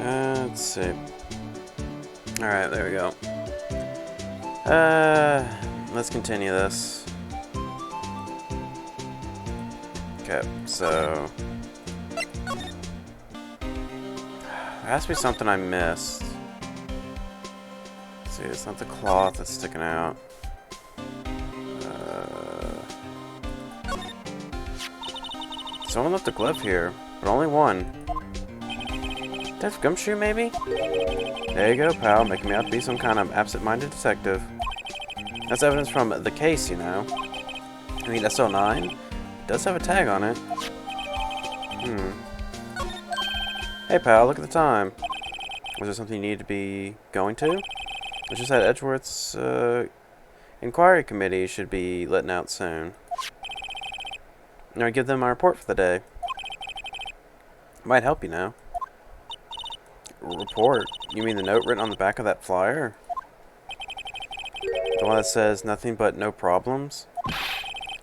Let's see. Alright, there we go. Let's continue this. Okay, so... there has to be something I missed. Let's see, it's not the cloth that's sticking out. Someone left a glove here, but only one. Death Gumshoe, maybe? There you go, pal, making me out to be some kind of absent-minded detective. That's evidence from the case, you know. I mean, SL9 does have a tag on it. Hey, pal, look at the time. Was there something you needed to be going to? It's just that Edgeworth's inquiry committee should be letting out soon. Now give them my report for the day. Might help, you know. Report? You mean the note written on the back of that flyer? The one that says nothing but no problems?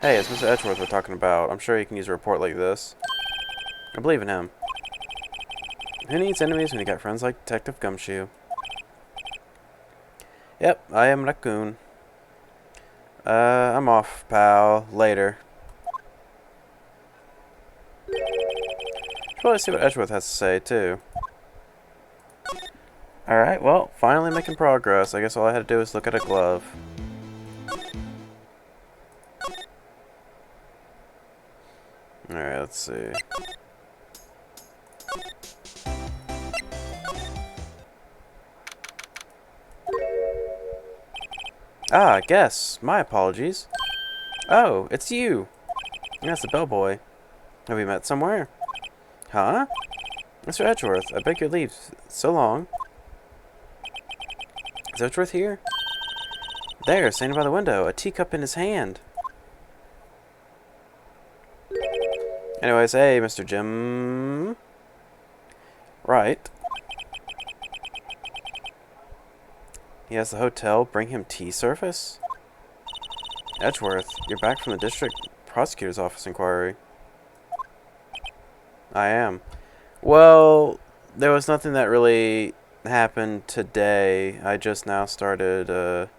Hey, it's Mr. Edgeworth we're talking about. I'm sure he can use a report like this. I believe in him. Who needs enemies when you got friends like Detective Gumshoe? Yep, I am Raccoon. I'm off, pal. Later. Should probably see what Edgeworth has to say, too. Alright, well, finally making progress. I guess all I had to do is look at a glove. Alright, let's see. Ah, guess. My apologies. Oh, it's you. Yes, the bellboy. Have we met somewhere? Huh? Mr. Edgeworth, I beg your leave. So long. Is Edgeworth here? There, standing by the window, a teacup in his hand. Anyways, hey, Mr. Jim. Right. He has the hotel bring him tea service? Edgeworth, you're back from the district prosecutor's office inquiry. I am. Well, there was nothing that really happened today. I just now started, Oh,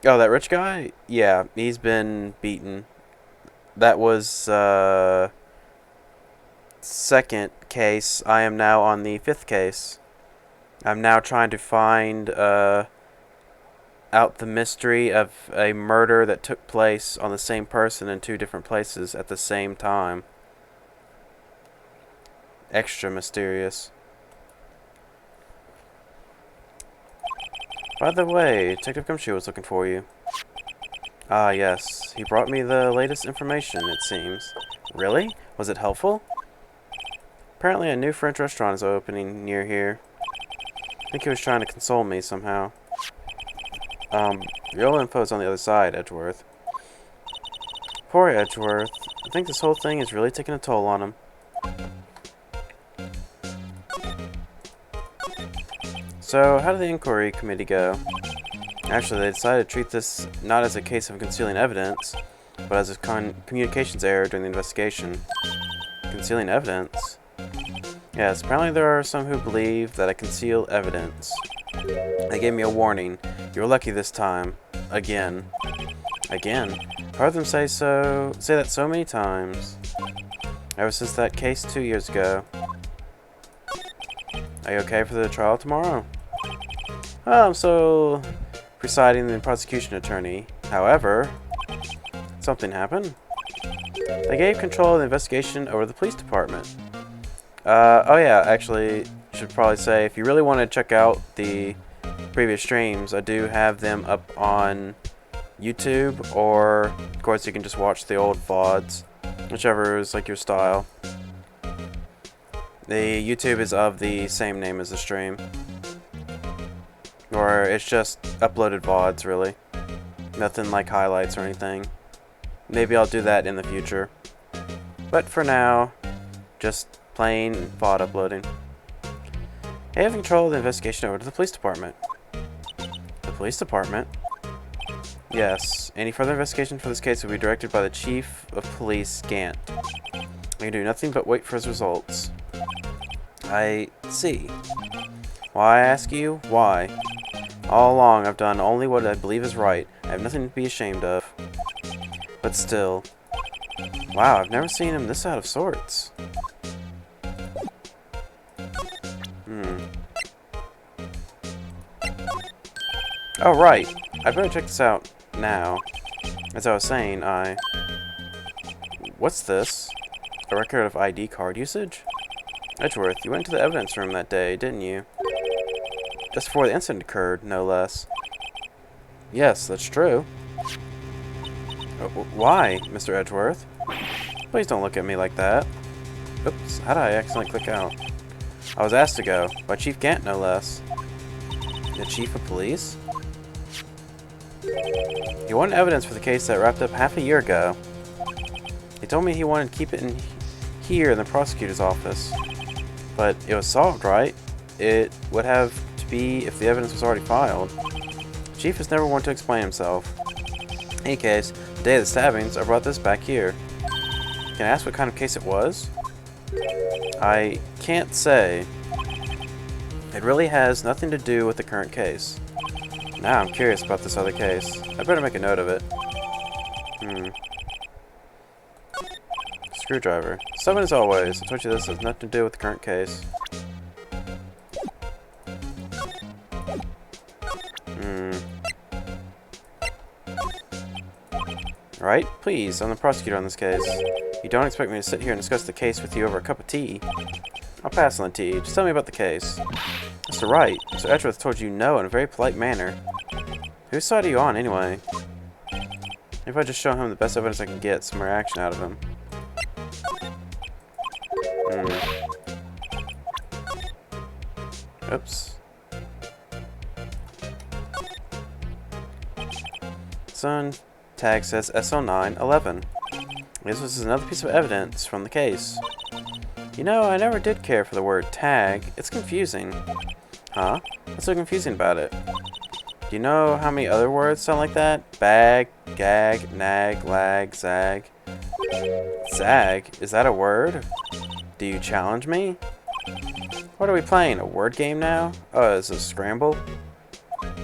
that rich guy? Yeah, he's been beaten. That was, second case. I am now on the 5th case. I'm now trying to find, out the mystery of a murder that took place on the same person in 2 different places at the same time. Extra mysterious. By the way, Detective Gumshoe was looking for you. Ah, yes. He brought me the latest information, it seems. Really? Was it helpful? Apparently a new French restaurant is opening near here. I think he was trying to console me somehow. Real info's on the other side, Edgeworth. Poor Edgeworth. I think this whole thing is really taking a toll on him. So, how did the inquiry committee go? Actually, they decided to treat this not as a case of concealing evidence, but as a communications error during the investigation. Concealing evidence? Yes, apparently there are some who believe that I conceal evidence. They gave me a warning. You were lucky this time. Again. Again? I've heard them say that so many times. Ever since that case 2 years ago. Are you okay for the trial tomorrow? I'm so presiding the prosecution attorney. However, something happened. They gave control of the investigation over to the police department. Oh yeah, actually, should probably say, if you really want to check out the previous streams, I do have them up on YouTube, or, of course, you can just watch the old VODs, whichever is like your style. The YouTube is of the same name as the stream. Or it's just uploaded VODs, really. Nothing like highlights or anything. Maybe I'll do that in the future. But for now, just plain VOD uploading. They have control of the investigation over to the police department. The police department? Yes. Any further investigation for this case will be directed by the Chief of Police, Gant. We can do nothing but wait for his results. I see. Why, I ask you? Why? All along, I've done only what I believe is right. I have nothing to be ashamed of. But still... Wow, I've never seen him this out of sorts. Oh, right. I better check this out now. As I was saying, What's this? A record of ID card usage? Edgeworth, you went to the evidence room that day, didn't you? Just before the incident occurred, no less. Yes, that's true. Why, Mr. Edgeworth? Please don't look at me like that. Oops, how did I accidentally click out? I was asked to go, by Chief Gant, no less. The Chief of Police? He wanted evidence for the case that wrapped up half a year ago. He told me he wanted to keep it here in the prosecutor's office. But it was solved, right? It would have to be if the evidence was already filed. The Chief has never wanted to explain himself. In any case, the day of the stabbings, I brought this back here. Can I ask what kind of case it was? I can't say. It really has nothing to do with the current case. Now I'm curious about this other case. I better make a note of it. Screwdriver. Stubborn as always. I told you this has nothing to do with the current case. Right? Please, I'm the prosecutor on this case. You don't expect me to sit here and discuss the case with you over a cup of tea. I'll pass on the tea. Just tell me about the case. Mr. Wright, Mr. Edgeworth told you no in a very polite manner. Whose side are you on, anyway? Maybe if I just show him the best evidence I can get, some reaction out of him. Oops. Son, tag says SO911. This is another piece of evidence from the case. You know, I never did care for the word tag. It's confusing. Huh? What's so confusing about it? Do you know how many other words sound like that? Bag, gag, nag, lag, zag. Zag? Is that a word? Do you challenge me? What are we playing? A word game now? Oh, is it Scramble?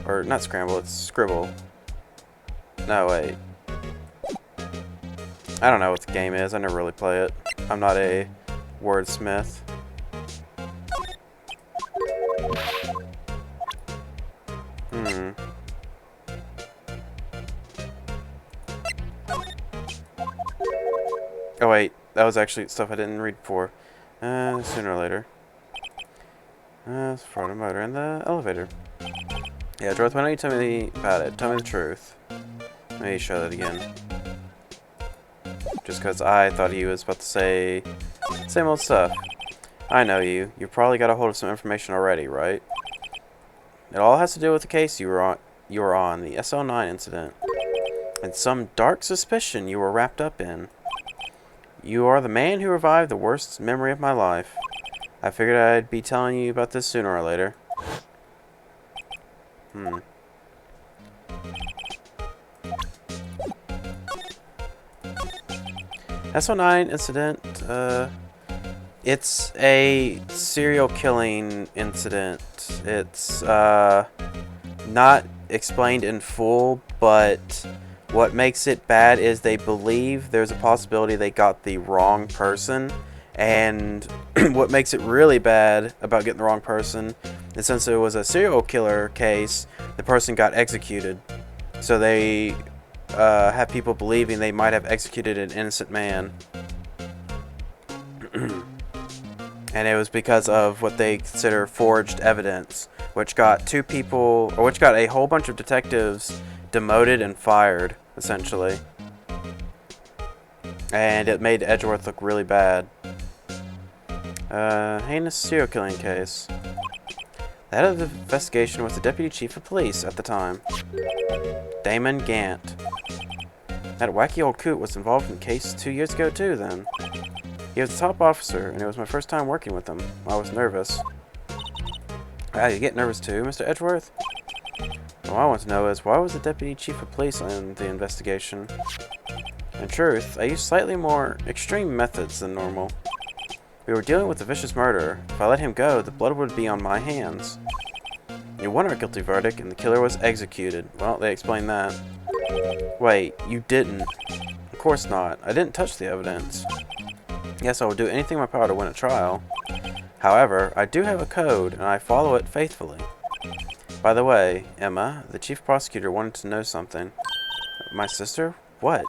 Or, not Scramble, it's Scribble. No, wait. I don't know what the game is. I never really play it. I'm not a wordsmith. Oh wait, that was actually stuff I didn't read before. Sooner or later. Front of motor in the elevator. Yeah, Dorothy, why don't you tell me about it? Tell me the truth. Let me show that again. Just because I thought he was about to say same old stuff. I know you. You probably got a hold of some information already, right? It all has to do with the case you were on, the SO9 incident. And some dark suspicion you were wrapped up in. You are the man who revived the worst memory of my life. I figured I'd be telling you about this sooner or later. SO9 incident, it's a serial killing incident. It's, not explained in full, but what makes it bad is they believe there's a possibility they got the wrong person, and what makes it really bad about getting the wrong person is since it was a serial killer case, the person got executed. So they have people believing they might have executed an innocent man. And it was because of what they consider forged evidence, which got a whole bunch of detectives demoted and fired, essentially. And it made Edgeworth look really bad. Heinous serial killing case. The head of the investigation was the Deputy Chief of Police at the time, Damon Gant. That wacky old coot was involved in the case 2 years ago too, then. He was the top officer, and it was my first time working with him. I was nervous. Ah, you get nervous too, Mr. Edgeworth? What I want to know is, why was the Deputy Chief of Police in the investigation? In truth, I used slightly more extreme methods than normal. We were dealing with a vicious murderer. If I let him go, the blood would be on my hands. You won our guilty verdict, and the killer was executed. Well, they explained that. Wait, you didn't? Of course not. I didn't touch the evidence. Yes, I will do anything in my power to win a trial. However, I do have a code, and I follow it faithfully. By the way, Emma, the chief prosecutor wanted to know something. My sister? What?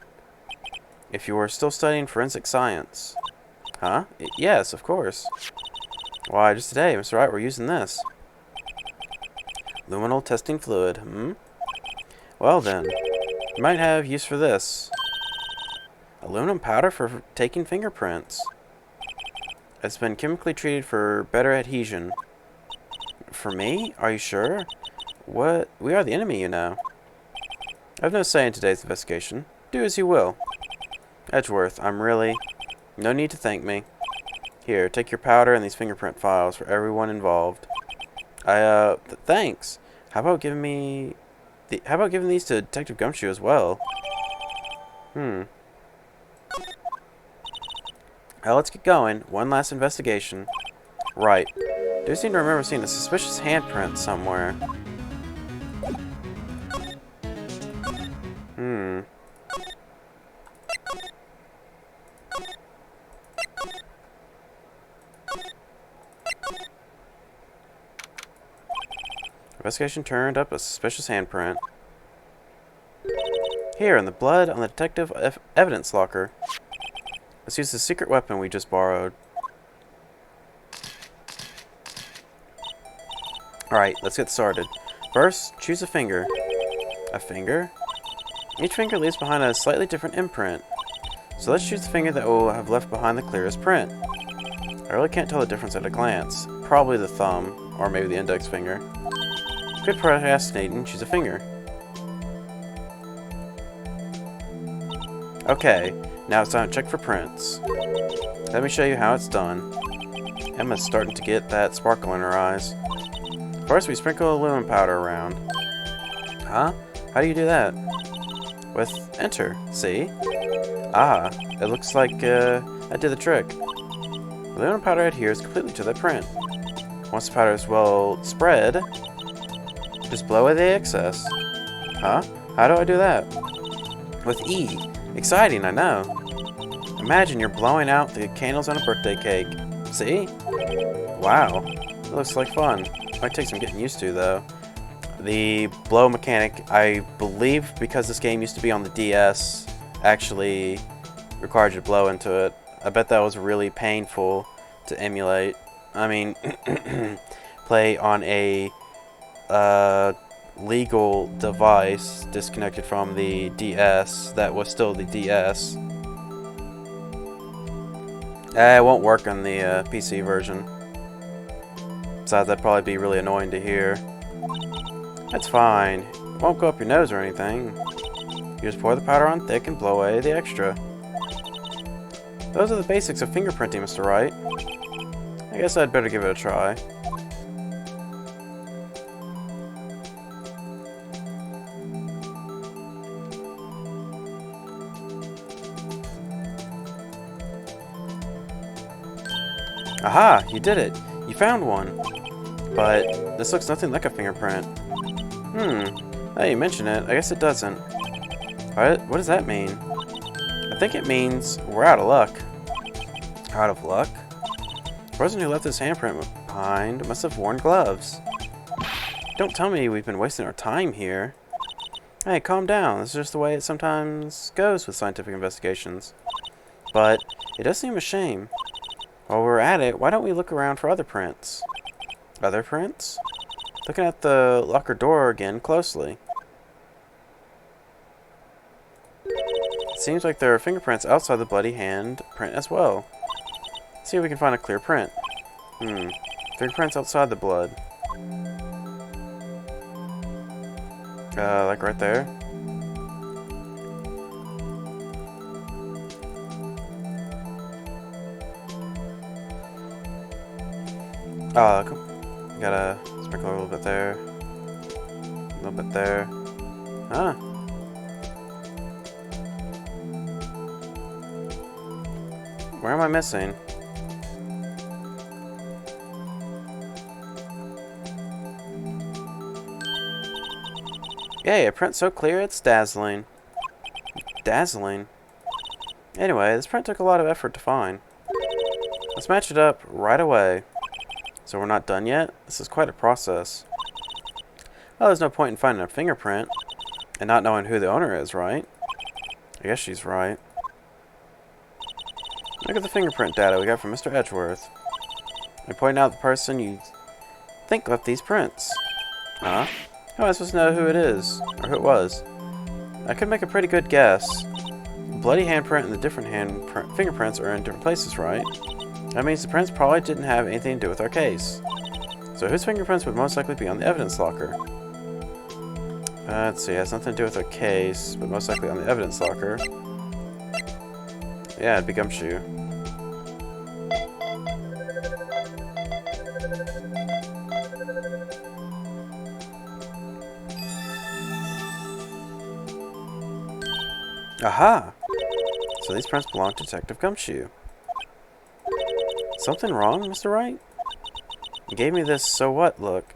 If you were still studying forensic science. Huh? Yes, of course. Why, just today, Mr. Wright, we're using this. Luminal testing fluid, Well then, you might have use for this. Aluminum powder for taking fingerprints. It's been chemically treated for better adhesion. For me? Are you sure? What? We are the enemy, you know. I have no say in today's investigation. Do as you will. Edgeworth, I'm really... No need to thank me. Here, take your powder and these fingerprint files for everyone involved. Thanks. How about giving these to Detective Gumshoe as well? Now let's get going. One last investigation. Right. Do seem to remember seeing a suspicious handprint somewhere. Investigation turned up a suspicious handprint. Here, in the blood on the detective evidence locker. Let's use the secret weapon we just borrowed. Alright, let's get started. First, choose a finger. A finger? Each finger leaves behind a slightly different imprint. So let's choose the finger that will have left behind the clearest print. I really can't tell the difference at a glance. Probably the thumb, or maybe the index finger. Quit procrastinating and choose a finger. Okay, now it's time to check for prints. Let me show you how it's done. Emma's starting to get that sparkle in her eyes. First, we sprinkle aluminum powder around. Huh? How do you do that? With enter, see? Ah, it looks like that did the trick. Aluminum powder adheres completely to the print. Once the powder is well spread, just blow away the excess. Huh? How do I do that? With E. Exciting, I know. Imagine you're blowing out the candles on a birthday cake. See? Wow. It looks like fun. Might take some getting used to, though. The blow mechanic, I believe because this game used to be on the DS, actually required you to blow into it. I bet that was really painful to emulate. I mean, play on a legal device disconnected from the DS that was still the DS. It won't work on the PC version. Besides, that'd probably be really annoying to hear. That's fine. It won't go up your nose or anything. You just pour the powder on thick and blow away the extra. Those are the basics of fingerprinting, Mr. Wright. I guess I'd better give it a try. Aha! You did it! You found one! But this looks nothing like a fingerprint. Now you mention it, I guess it doesn't. What does that mean? I think it means we're out of luck. Out of luck? The person who left this handprint behind must have worn gloves. Don't tell me we've been wasting our time here. Hey, calm down. This is just the way it sometimes goes with scientific investigations. But it does seem a shame. While we're at it, why don't we look around for other prints? Other prints? Looking at the locker door again closely. It seems like there are fingerprints outside the bloody hand print as well. Let's see if we can find a clear print. Fingerprints outside the blood. Like right there. Oh, cool. Gotta sprinkle a little bit there. A little bit there. Huh. Where am I missing? Yay, a print so clear it's dazzling. Dazzling. Anyway, this print took a lot of effort to find. Let's match it up right away. So we're not done yet? This is quite a process. Well, there's no point in finding a fingerprint and not knowing who the owner is, right? I guess she's right. Look at the fingerprint data we got from Mr. Edgeworth. I point out the person you think left these prints. Huh? How am I supposed to know who it is, or who it was? I could make a pretty good guess. The bloody handprint and the different fingerprints are in different places, right? That means the prints probably didn't have anything to do with our case. So whose fingerprints would most likely be on the evidence locker? Let's see, it has nothing to do with our case, but most likely on the evidence locker. Yeah, it'd be Gumshoe. Aha! So these prints belong to Detective Gumshoe. Something wrong, Mr. Wright? You gave me this so what look.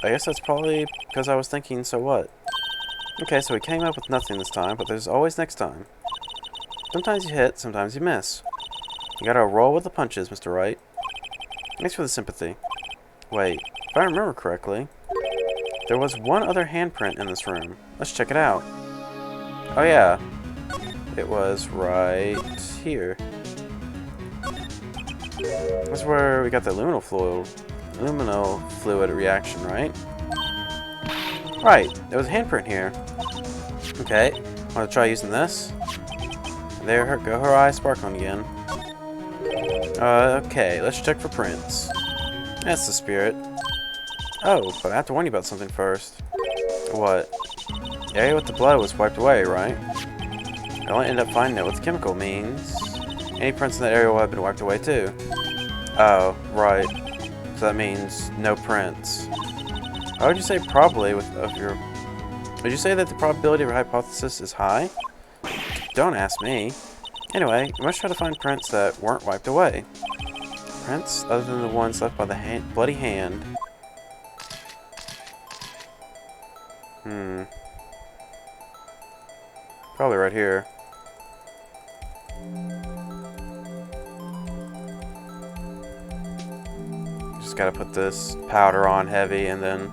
I guess that's probably because I was thinking so what. Okay, so we came up with nothing this time, but there's always next time. Sometimes you hit, sometimes you miss. You gotta roll with the punches, Mr. Wright. Thanks for the sympathy. Wait, if I remember correctly, there was one other handprint in this room. Let's check it out. Oh yeah, it was right here. That's where we got the luminal fluid reaction, right? Right, there was a handprint here. Okay, want to try using this? There go her eyes sparkling again. Okay, let's check for prints. That's the spirit. Oh, but I have to warn you about something first. What? The area with the blood was wiped away, right? I only ended up finding out what the chemical means. Any prints in that area will have been wiped away too. Oh, right. So that means no prints. Why would you say probably would you say that the probability of your hypothesis is high? Don't ask me. Anyway, we must try to find prints that weren't wiped away. Prints other than the ones left by the bloody hand. Probably right here. Just gotta put this powder on heavy and then...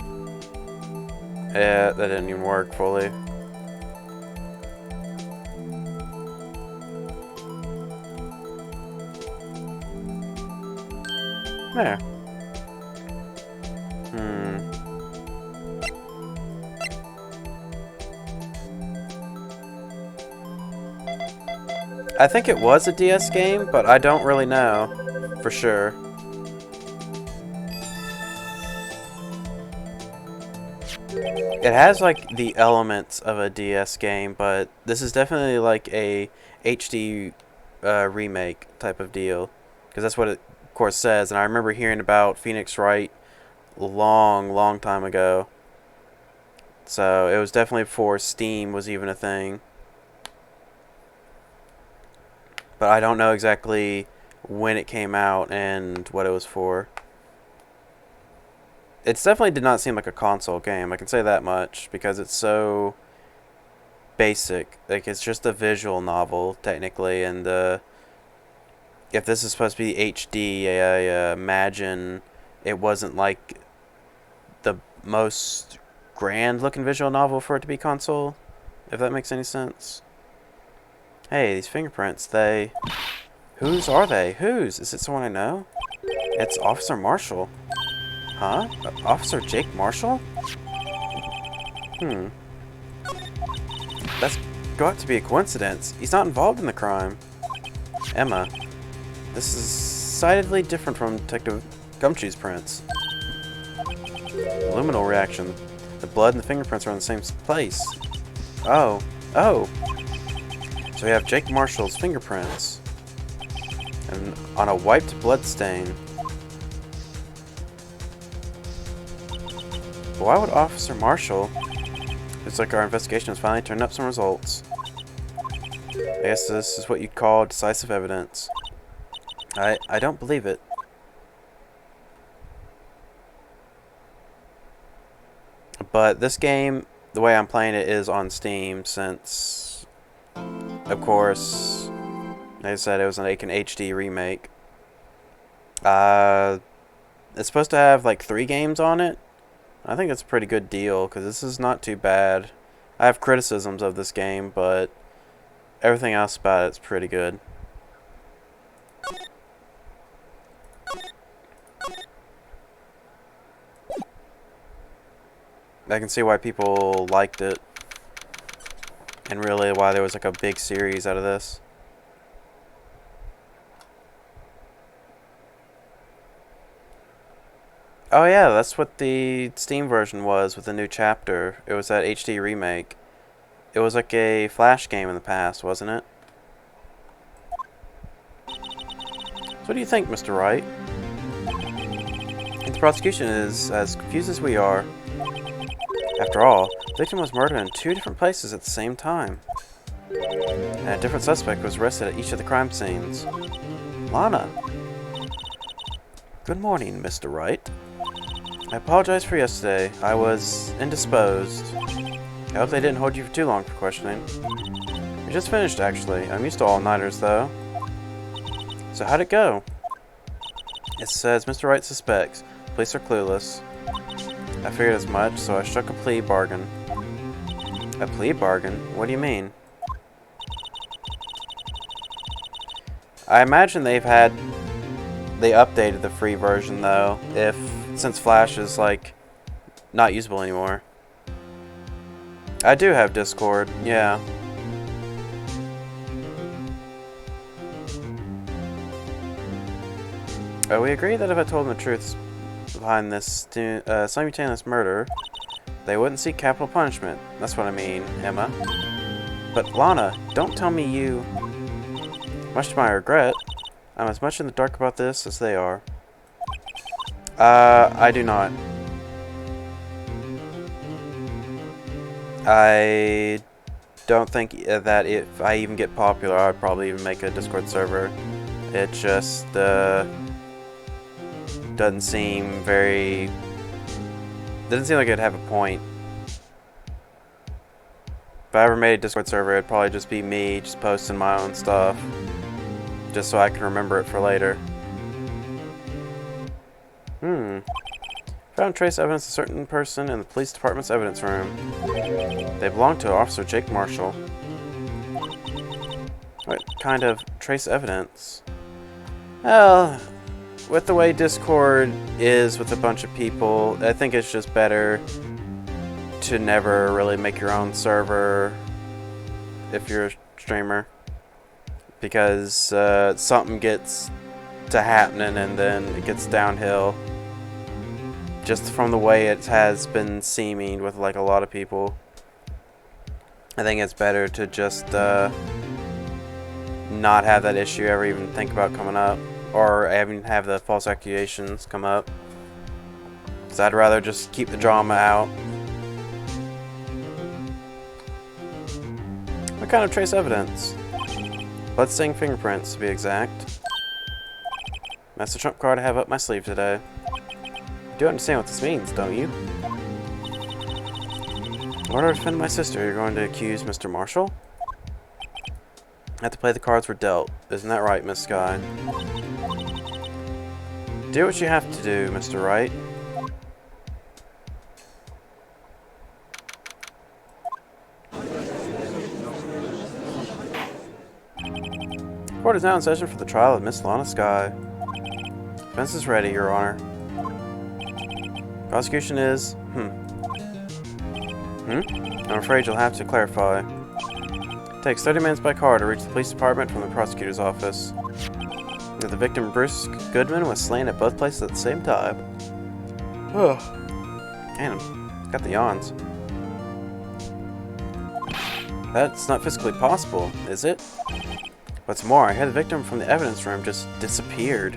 Yeah, that didn't even work fully. There. I think it was a DS game, but I don't really know for sure. It has like the elements of a DS game, but this is definitely like a HD remake type of deal, because that's what it of course says. And I remember hearing about Phoenix Wright long time ago, so it was definitely before Steam was even a thing. But I don't know exactly when it came out and what it was for. It definitely did not seem like a console game, I can say that much, because it's so basic. Like, it's just a visual novel, technically, and if this is supposed to be HD, I imagine it wasn't like the most grand-looking visual novel for it to be console, if that makes any sense. Hey, these fingerprints, whose are they? Whose? Is it someone I know? It's Officer Marshall. Huh? Officer Jake Marshall? That's got to be a coincidence. He's not involved in the crime. Emma. This is decidedly different from Detective Gumshoe's prints. Luminal reaction. The blood and the fingerprints are in the same place. Oh. So we have Jake Marshall's fingerprints. And on a wiped blood stain. Why would Officer Marshall? Looks like our investigation has finally turned up some results. I guess this is what you'd call decisive evidence. I don't believe it. But this game the way I'm playing it is on Steam, since, of course, like I said, it was like an HD remake. It's supposed to have like 3 games on it. I think it's a pretty good deal, because this is not too bad. I have criticisms of this game, but everything else about it's pretty good. I can see why people liked it, and really why there was like a big series out of this. Oh yeah, that's what the Steam version was with the new chapter. It was that HD remake. It was like a Flash game in the past, wasn't it? So what do you think, Mr. Wright? The prosecution is as confused as we are. After all, the victim was murdered in 2 different places at the same time. And a different suspect was arrested at each of the crime scenes. Lana! Good morning, Mr. Wright. I apologize for yesterday. I was indisposed. I hope they didn't hold you for too long for questioning. We just finished, actually. I'm used to all-nighters, though. So how'd it go? It says Mr. Wright suspects. Police are clueless. I figured as much, so I struck a plea bargain. A plea bargain? What do you mean? I imagine they updated the free version, though, since Flash is, like, not usable anymore. I do have Discord, yeah. We agree that if I told them the truth behind this simultaneous murder, they wouldn't seek capital punishment. That's what I mean, Emma. But Lana, don't tell me you... Much to my regret, I'm as much in the dark about this as they are. I do not. I don't think that if I even get popular, I'd probably even make a Discord server. It just, doesn't seem very... Doesn't seem like it'd have a point. If I ever made a Discord server, it'd probably just be me just posting my own stuff. Just so I can remember it for later. Found trace evidence of a certain person in the police department's evidence room. They belong to Officer Jake Marshall. What kind of trace evidence? Well, with the way Discord is with a bunch of people, I think it's just better to never really make your own server if you're a streamer. Because something gets to happening and then it gets downhill. Just from the way it has been seeming with like a lot of people. I think it's better to just not have that issue ever even think about coming up. Or even have the false accusations come up. Because I'd rather just keep the drama out. What kind of trace evidence? Bloodstained fingerprints, to be exact. That's the trump card I have up my sleeve today. You do understand what this means, don't you? In order to defend my sister, you're going to accuse Mr. Marshall? I have to play the cards we're dealt. Isn't that right, Miss Sky? Do what you have to do, Mr. Wright. Court is now in session for the trial of Miss Lana Sky. Defense is ready, Your Honor. Prosecution is... I'm afraid you'll have to clarify. It takes 30 minutes by car to reach the police department from the prosecutor's office. The victim, Bruce Goodman, was slain at both places at the same time. Ugh. And got the yawns. That's not physically possible, is it? What's more, I had the victim from the evidence room just disappeared.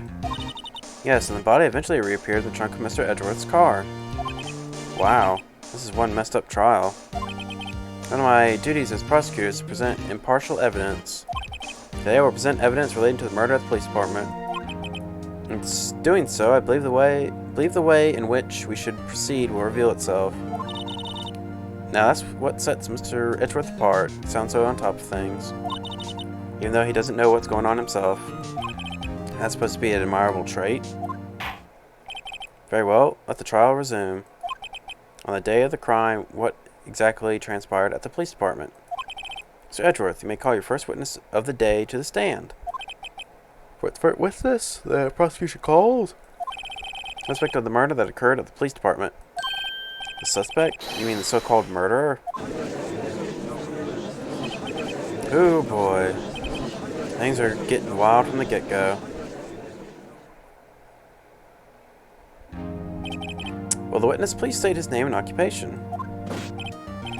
Yes, and the body eventually reappeared in the trunk of Mr. Edgeworth's car. Wow, this is one messed up trial. One of my duties as prosecutor is to present impartial evidence. Today I will present evidence relating to the murder at the police department. In doing so, I believe the way in which we should proceed will reveal itself. Now that's what sets Mr. Edgeworth apart. He sounds so on top of things. Even though he doesn't know what's going on himself. That's supposed to be an admirable trait. Very well, let the trial resume. On the day of the crime, what exactly transpired at the police department? Mr. Edgeworth, you may call your first witness of the day to the stand. What witness? The prosecution calls? Suspect of the murder that occurred at the police department. The suspect? You mean the so-called murderer? Oh boy. Things are getting wild from the get-go. Will the witness please state his name and occupation?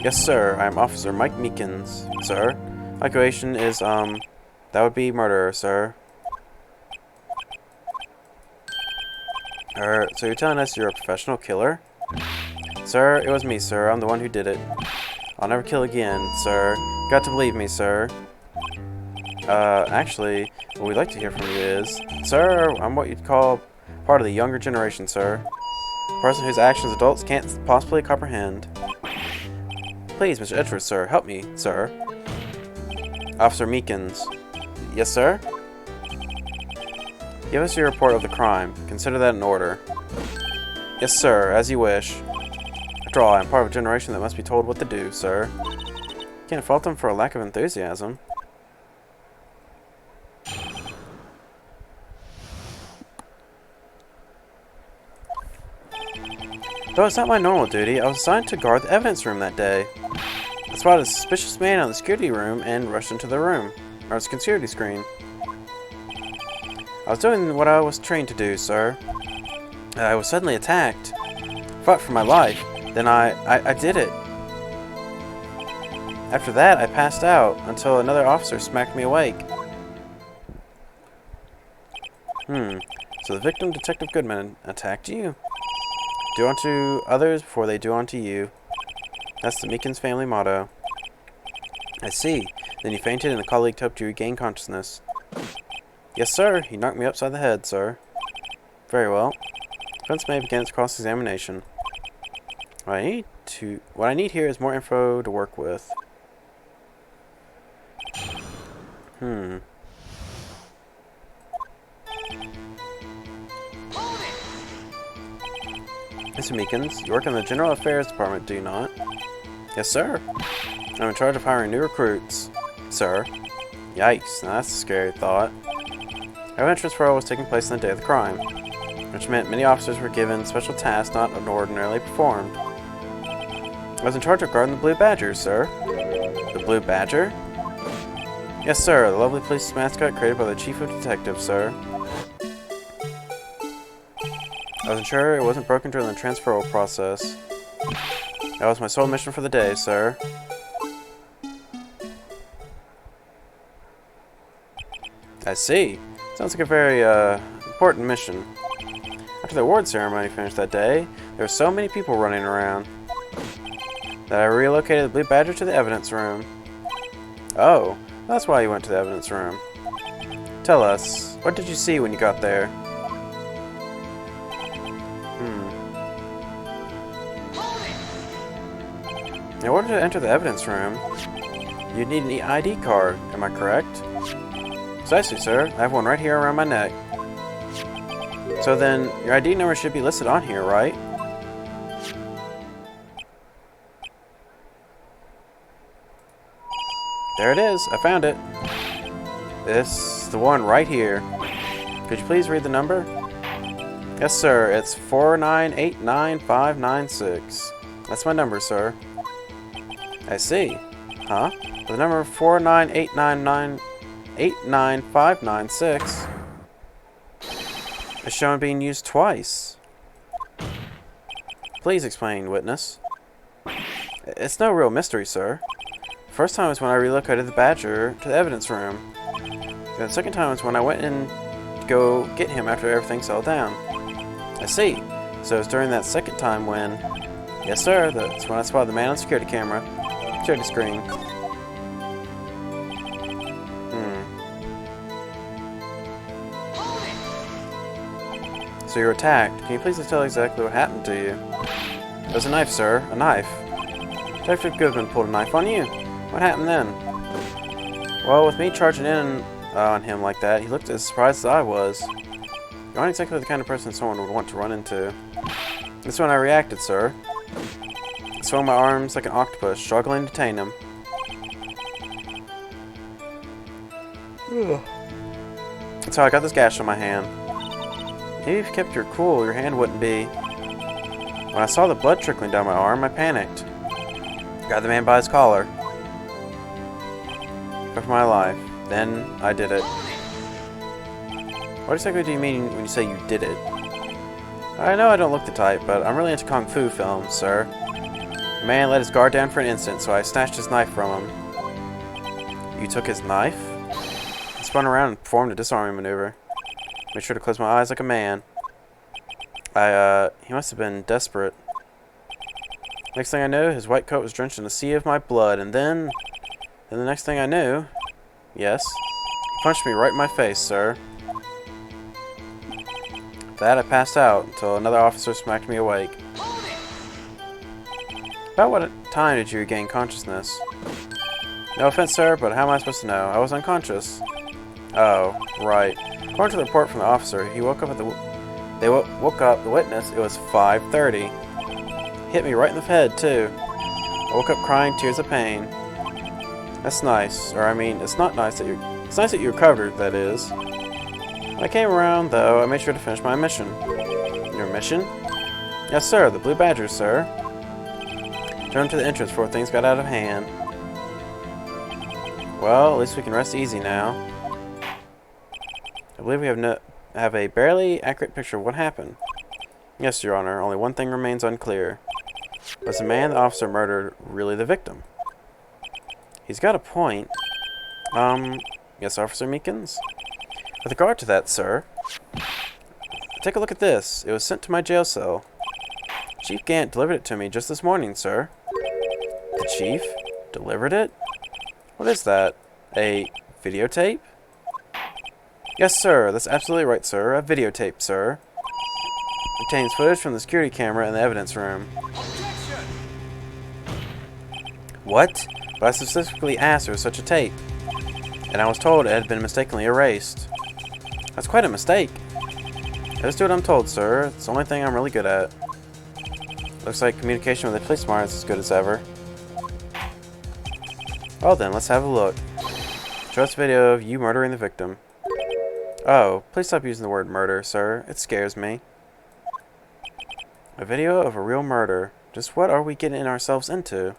Yes, sir. I am Officer Mike Meekins, sir. Occupation is, that would be murderer, sir. So you're telling us you're a professional killer? Sir, it was me, sir. I'm the one who did it. I'll never kill again, sir. You got to believe me, sir. Actually, what we'd like to hear from you is, sir, I'm what you'd call part of the younger generation, sir. A person whose actions adults can't possibly comprehend. Please, Mr. Edgeworth, sir, help me, sir. Officer Meekins. Yes, sir? Give us your report of the crime. Consider that in order. Yes, sir, as you wish. After all, I am part of a generation that must be told what to do, sir. Can't fault them for a lack of enthusiasm. Though it's not my normal duty, I was assigned to guard the evidence room that day. I spotted a suspicious man in the security room and rushed into the room, or its security screen. I was doing what I was trained to do, sir. I was suddenly attacked. Fought for my life. Then I did it. After that, I passed out until another officer smacked me awake. So the victim, Detective Goodman, attacked you? Do unto others before they do unto you. That's the Meekins family motto. I see. Then you fainted and a colleague helped you regain consciousness. Yes, sir. He knocked me upside the head, sir. Very well. Defense may begin its cross-examination. What I need here is more info to work with. Mr. Meekins, you work in the General Affairs Department, do you not? Yes, sir. I'm in charge of hiring new recruits, sir. Yikes, now that's a scary thought. Evidence transfer was taking place on the day of the crime, which meant many officers were given special tasks not ordinarily performed. I was in charge of guarding the Blue Badger, sir. The Blue Badger? Yes, sir, the lovely police mascot created by the Chief of Detectives, sir. I was sure it wasn't broken during the transferal process. That was my sole mission for the day, sir. I see. Sounds like a very, important mission. After the award ceremony finished that day, there were so many people running around that I relocated the Blue Badger to the evidence room. Oh, that's why you went to the evidence room. Tell us, what did you see when you got there? In order to enter the evidence room, you'd need an ID card, am I correct? Precisely, sir. I have one right here around my neck. So then, your ID number should be listed on here, right? There it is. I found it. This is the one right here. Could you please read the number? Yes, sir. It's 4989596. That's my number, sir. I see. Huh? The number 4989596 is shown being used twice. Please explain, witness. It's no real mystery, sir. The first time was when I relocated the Badger to the evidence room. The second time was when I went in to go get him after everything settled down. I see. So it was during that second time when... Yes, sir. That's when I spotted the man on the security camera. Security screen. So you were attacked. Can you please tell exactly what happened to you? It was a knife, sir. A knife. Detective Goodman pulled a knife on you. What happened then? Well, with me charging in on him like that, he looked as surprised as I was. You aren't exactly the kind of person someone would want to run into. That's when I reacted, sir. I swung my arms like an octopus, struggling to tame him. That's how I got this gash on my hand. Maybe if you kept your cool, your hand wouldn't be. When I saw the blood trickling down my arm, I panicked. Grabbed the man by his collar. For my life. Then I did it. What exactly do you mean when you say you did it? I know I don't look the type, but I'm really into kung fu films, sir. The man let his guard down for an instant, so I snatched his knife from him. You took his knife? He spun around and performed a disarming maneuver. Made sure to close my eyes like a man. He must have been desperate. Next thing I knew, his white coat was drenched in a sea of my blood, and then the next thing I knew, yes, he punched me right in my face, sir. With that, I passed out until another officer smacked me awake. About what time did you regain consciousness? No offense, sir, but how am I supposed to know? I was unconscious. Oh, right. According to the report from the officer, he woke up at the witness. It was 5:30. Hit me right in the head too. I woke up crying tears of pain. That's nice, or I mean, it's not nice that you. It's nice that you recovered. That is. When I came around, though, I made sure to finish my mission. Your mission? Yes, sir. The Blue Badger, sir. Turned to the entrance before things got out of hand. Well, at least we can rest easy now. I believe we have a barely accurate picture of what happened. Yes, Your Honor. Only one thing remains unclear. Was the man the officer murdered really the victim? He's got a point. Yes, Officer Meekins? With regard to that, sir, take a look at this. It was sent to my jail cell. Chief Gant delivered it to me just this morning, sir. The Chief? Delivered it? What is that? A videotape? Yes, sir. That's absolutely right, sir. A videotape, sir. It contains footage from the security camera in the evidence room. What? But I specifically asked for such a tape, and I was told it had been mistakenly erased. That's quite a mistake. I just do what I'm told, sir. It's the only thing I'm really good at. Looks like communication with the police department is as good as ever. Well then, let's have a look. Show us a video of you murdering the victim. Oh, please stop using the word murder, sir. It scares me. A video of a real murder. Just what are we getting ourselves into?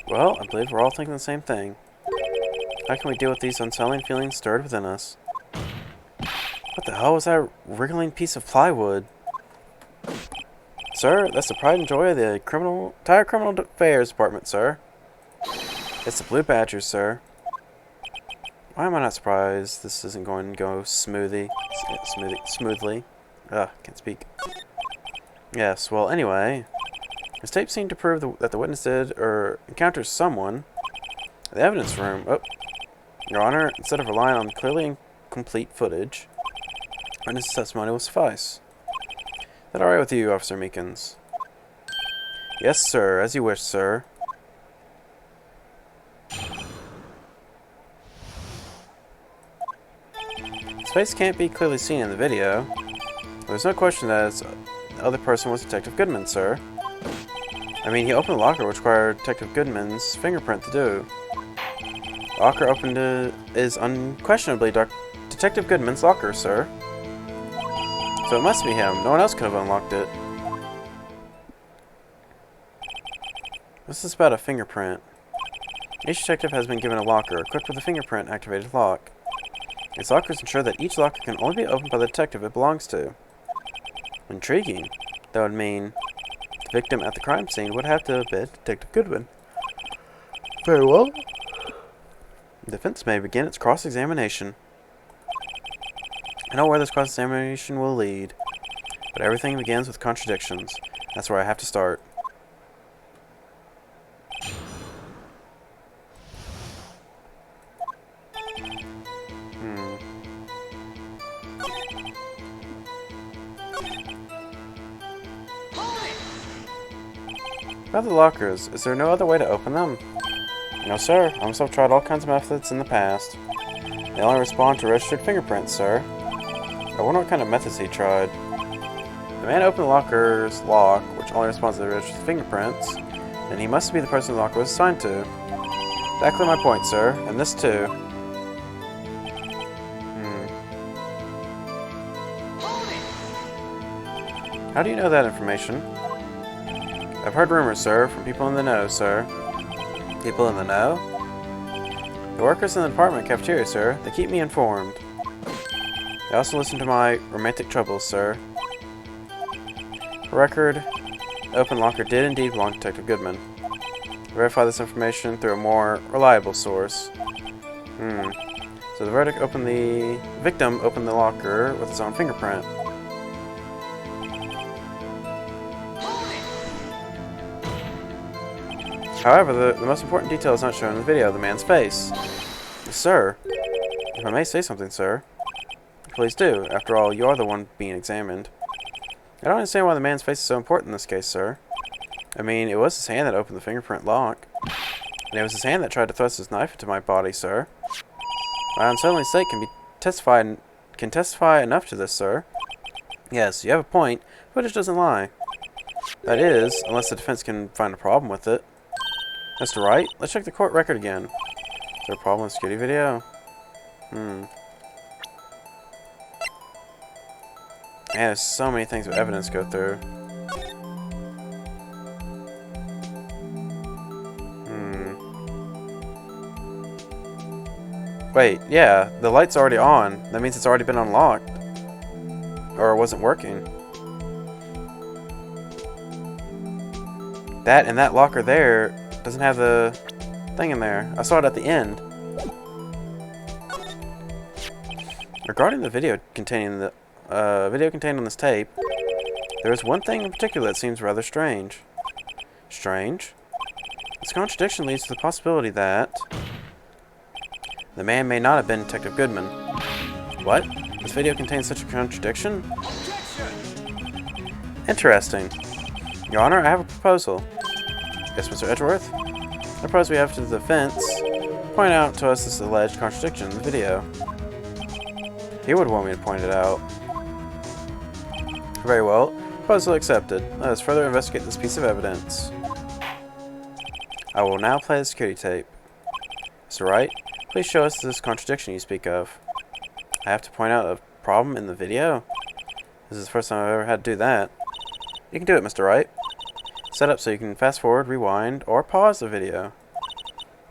Well, I believe we're all thinking the same thing. How can we deal with these unsettling feelings stirred within us? What the hell was that wriggling piece of plywood? Sir, that's the pride and joy of the entire criminal affairs department, sir. It's the Blue Badger, sir. Why am I not surprised this isn't going to go smoothly? Can't speak. Yes, well, anyway. This tape seemed to prove that the witness did or encountered someone in the evidence room. Oh, Your Honor, instead of relying on clearly incomplete footage, witness testimony will suffice. that alright with you, Officer Meekins? Yes, sir. As you wish, sir. His face can't be clearly seen in the video. There's no question that the other person was Detective Goodman, sir. I mean, he opened the locker, which required Detective Goodman's fingerprint to do. The locker opened is unquestionably Detective Goodman's locker, sir. So it must be him. No one else could have unlocked it. This is about a fingerprint. Each detective has been given a locker, equipped with a fingerprint-activated lock. These lockers ensure that each locker can only be opened by the detective it belongs to. Intriguing. That would mean the victim at the crime scene would have to have been Detective Goodman. Very well. The defense may begin its cross-examination. I know where this cross-examination will lead, but everything begins with contradictions. That's where I have to start. About the lockers, is there no other way to open them? No, sir. I myself tried all kinds of methods in the past. They only respond to registered fingerprints, sir. I wonder what kind of methods he tried. The man opened the locker's lock, which only responds to the registered fingerprints, and he must be the person the locker was assigned to. Exactly my point, sir. And this too. How do you know that information? I've heard rumors, sir, from people in the know, sir. People in the know? The workers in the department cafeteria, sir. They keep me informed. They also listen to my romantic troubles, sir. For record, the open locker did indeed belong to Detective Goodman. Verify this information through a more reliable source. So the victim opened the locker with his own fingerprint. However, the most important detail is not shown in the video, the man's face. Sir, if I may say something, sir. Please do. After all, you are the one being examined. I don't understand why the man's face is so important in this case, sir. I mean, it was his hand that opened the fingerprint lock. And it was his hand that tried to thrust his knife into my body, sir. My uncertainty state can testify enough to this, sir. Yes, you have a point. Footage doesn't lie. That is, unless the defense can find a problem with it. Mr. Wright, let's check the court record again. Is there a problem with security video? Man, there's so many things with evidence to go through. Wait, yeah, the light's already on. That means it's already been unlocked. Or it wasn't working. That and that locker there doesn't have the thing in there. I saw it at the end. Regarding the video contained on this tape, there is one thing in particular that seems rather strange. Strange? This contradiction leads to the possibility that the man may not have been Detective Goodman. What? This video contains such a contradiction? Interesting. Your Honor, I have a proposal. Yes, Mr. Edgeworth? I propose we have to the defense point out to us this alleged contradiction in the video. He would want me to point it out. Very well. Proposal accepted. Let us further investigate this piece of evidence. I will now play the security tape. Mr. Wright, please show us this contradiction you speak of. I have to point out a problem in the video? This is the first time I've ever had to do that. You can do it, Mr. Wright. Set up so you can fast forward, rewind, or pause the video.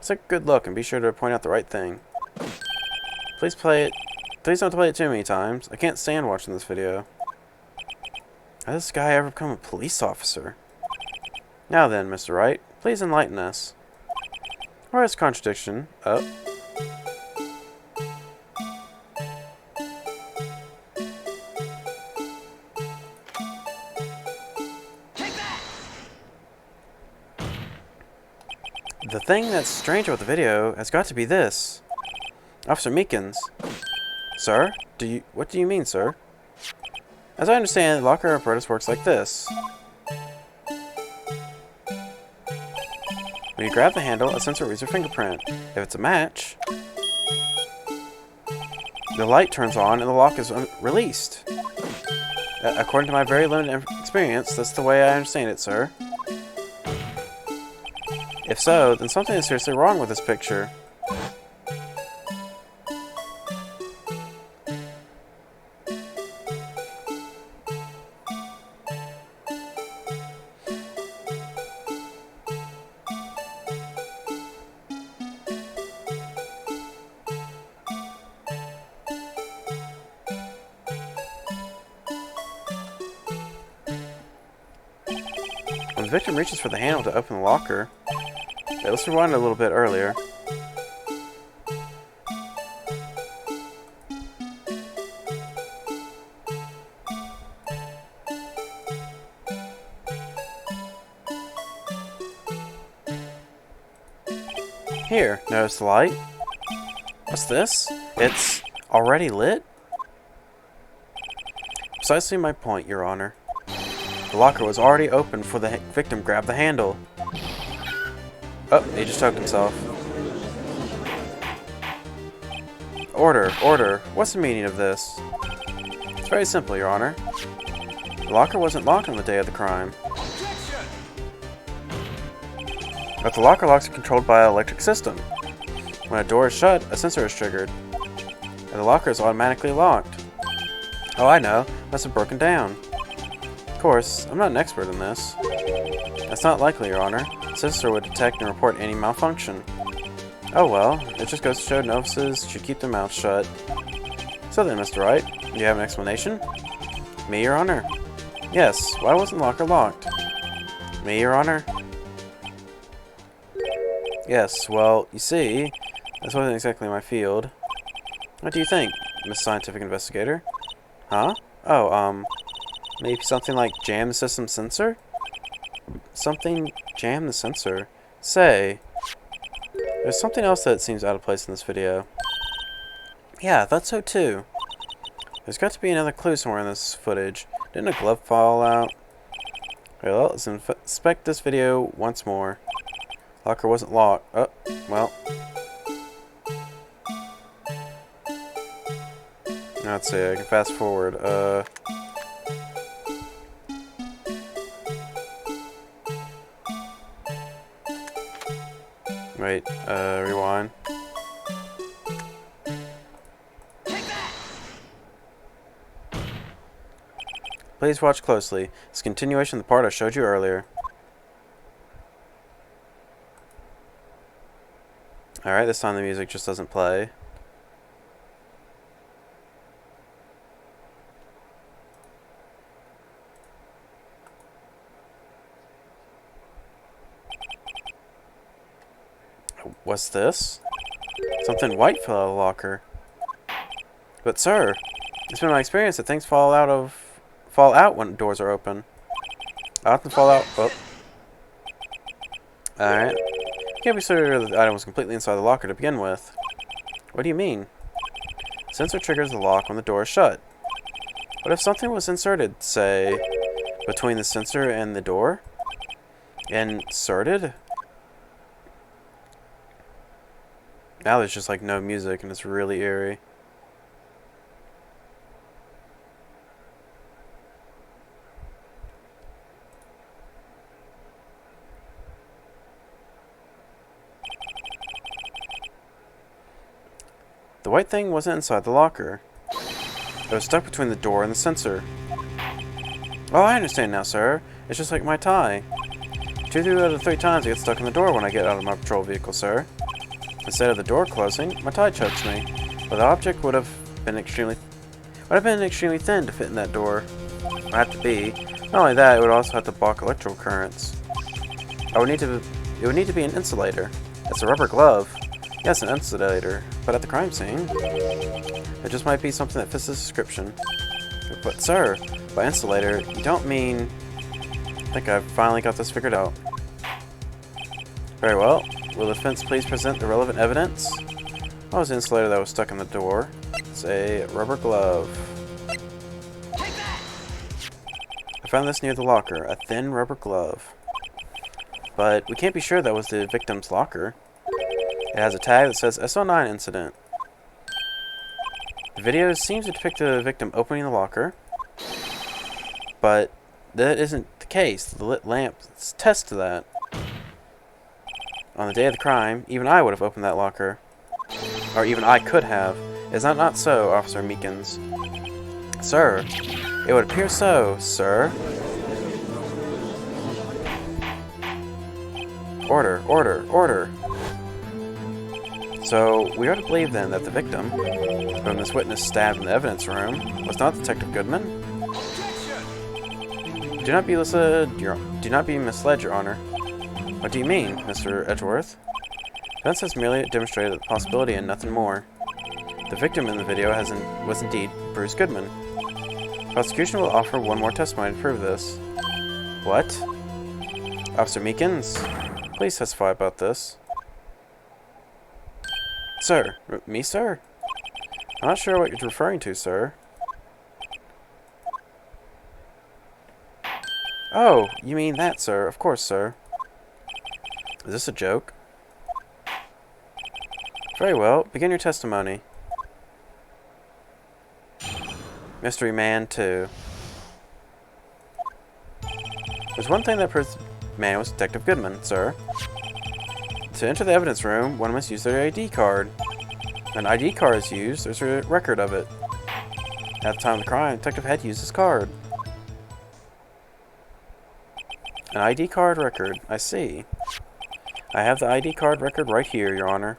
Take a good look and be sure to point out the right thing. Please don't play it too many times. I can't stand watching this video. How did this guy ever become a police officer? Now then, Mr. Wright, please enlighten us. Where is contradiction? Oh. The thing that's strange about the video has got to be this. Officer Meekins. Sir? What do you mean, sir? As I understand, the locker apparatus works like this. When you grab the handle, a sensor reads your fingerprint. If it's a match, the light turns on and the lock is released. According to my very limited experience, that's the way I understand it, sir. If so, then something is seriously wrong with this picture. When the victim reaches for the handle to open the locker, let's rewind a little bit earlier. Here, notice the light? What's this? It's already lit? Precisely my point, Your Honor. The locker was already open before the victim grabbed the handle. Oh, he just choked himself. Order, order. What's the meaning of this? It's very simple, Your Honor. The locker wasn't locked on the day of the crime. But the locker locks are controlled by an electric system. When a door is shut, a sensor is triggered, and the locker is automatically locked. Oh, I know. Must have broken down. Of course, I'm not an expert in this. That's not likely, Your Honor. The sensor would detect and report any malfunction. Oh well, it just goes to show novices should keep their mouths shut. So then, Mr. Wright, do you have an explanation? Me, Your Honor. Yes, why wasn't the locker locked? Me, Your Honor. Yes, well, you see, this wasn't exactly my field. What do you think, Miss Scientific Investigator? Huh? Oh, maybe something like jam the system sensor? Something jam the sensor? Say, there's something else that seems out of place in this video. Yeah, I thought so too. There's got to be another clue somewhere in this footage. Didn't a glove fall out? Well, let's inspect this video once more. Locker wasn't locked. Oh, well. Let's see, I can fast forward. Wait, rewind. Please watch closely. It's a continuation of the part I showed you earlier. Alright, this time the music just doesn't play. What's this? Something white fell out of the locker. But sir, it's been my experience that things fall out when doors are open. I often fall out. Oh. Alright. Can't be sure that the item was completely inside the locker to begin with. What do you mean? Sensor triggers the lock when the door is shut. What if something was inserted, say, between the sensor and the door? Inserted? Now there's just like no music and it's really eerie. The white thing wasn't inside the locker. It was stuck between the door and the sensor. Oh, I understand now, sir. It's just like my tie. 2 out of 3 times I get stuck in the door when I get out of my patrol vehicle, sir. Instead of the door closing, my tie chokes me. But the object would have been extremely thin to fit in that door. It would have to be. Not only that, it would also have to block electrical currents. It would need to be an insulator. It's a rubber glove. Yes, an insulator. But at the crime scene, it just might be something that fits the description. But sir, by insulator, you don't mean... I think I've finally got this figured out. Very well. Will the defense please present the relevant evidence? What was the insulator that was stuck in the door? It's a rubber glove. found this near the locker, a thin rubber glove. But we can't be sure that was the victim's locker. It has a tag that says SO9 incident. The video seems to depict the victim opening the locker, but that isn't the case. The lit lamp attests to that. On the day of the crime, even I would have opened that locker. Or even I could have. Is that not so, Officer Meekins? Sir, it would appear so, sir. Order, order, order. So, we are to believe then that the victim, whom this witness stabbed in the evidence room, was not Detective Goodman? Do not be misled, Your Honor. What do you mean, Mr. Edgeworth? Events has merely demonstrated the possibility and nothing more. The victim in the video was indeed Bruce Goodman. Prosecution will offer one more testimony to prove this. What? Officer Meekins, please testify about this. Sir. Me, sir? I'm not sure what you're referring to, sir. Oh, you mean that, sir. Of course, sir. Is this a joke? Very well. Begin your testimony. Mystery Man 2. There's one thing that proves the man was Detective Goodman, sir. To enter the evidence room, one must use their ID card. When an ID card is used, there's a record of it. At the time of the crime, the detective had used his card. An ID card record. I see. I have the ID card record right here, Your Honor.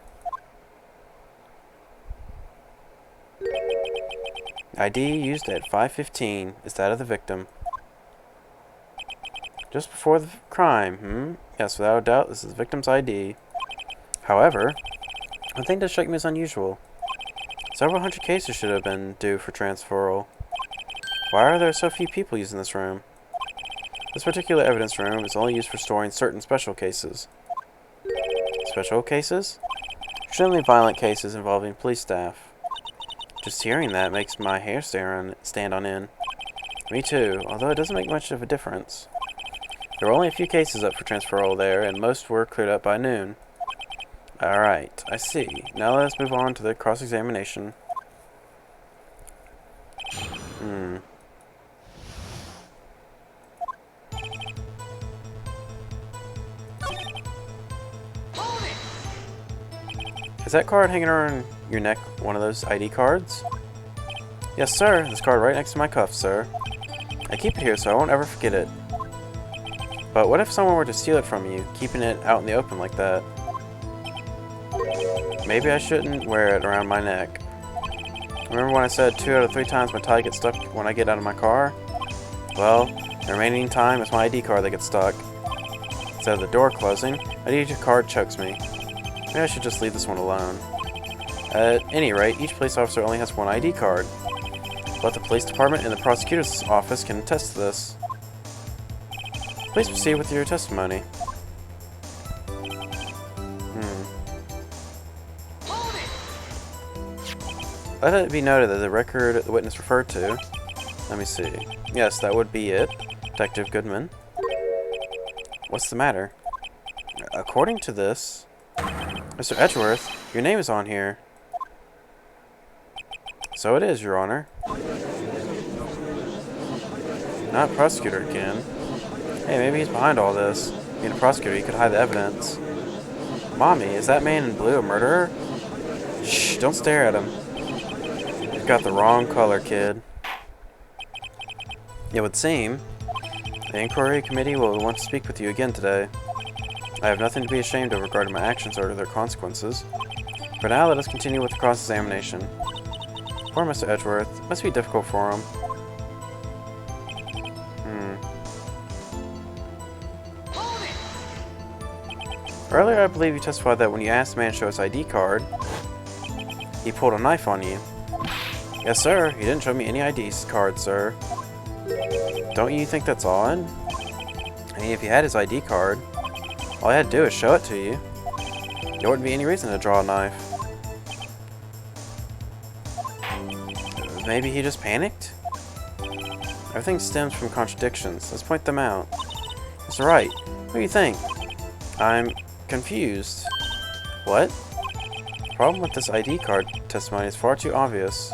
ID used at 5:15 is that of the victim. Just before the crime, Yes, without a doubt, this is the victim's ID. However, one thing does strike me as unusual. Several hundred cases should have been due for transferal. Why are there so few people using this room? This particular evidence room is only used for storing certain special cases. Special cases? Extremely violent cases involving police staff. Just hearing that makes my hair stand on end. Me too, although it doesn't make much of a difference. There were only a few cases up for transferal there, and most were cleared up by noon. Alright, I see. Now let us move on to the cross-examination. Is that card hanging around your neck one of those ID cards? Yes, sir. This card right next to my cuff, sir. I keep it here so I won't ever forget it. But what if someone were to steal it from you, keeping it out in the open like that? Maybe I shouldn't wear it around my neck. Remember when I said 2 out of 3 times my tie gets stuck when I get out of my car? Well, the remaining time is my ID card that gets stuck. Instead of the door closing, my ID card chokes me. Maybe I should just leave this one alone. At any rate, each police officer only has one ID card. But the police department and the prosecutor's office can attest to this. Please proceed with your testimony. Let it be noted that the record the witness referred to... Let me see. Yes, that would be it. Detective Goodman. What's the matter? According to this... Mr. Edgeworth, your name is on here. So it is, Your Honor. Not prosecutor again. Hey, maybe he's behind all this. Being a prosecutor, he could hide the evidence. Mommy, is that man in blue a murderer? Shh, don't stare at him. You've got the wrong color, kid. It would seem the inquiry committee will want to speak with you again today. I have nothing to be ashamed of regarding my actions or their consequences. For now, let us continue with the cross-examination. Poor Mr. Edgeworth. It must be difficult for him. Earlier, I believe you testified that when you asked the man to show his ID card, he pulled a knife on you. Yes, sir. He didn't show me any ID card, sir. Don't you think that's odd? I mean, if he had his ID card, all I had to do is show it to you. There wouldn't be any reason to draw a knife. Maybe he just panicked? Everything stems from contradictions. Let's point them out. Mr. Wright, what do you think? I'm confused. What? The problem with this ID card testimony is far too obvious.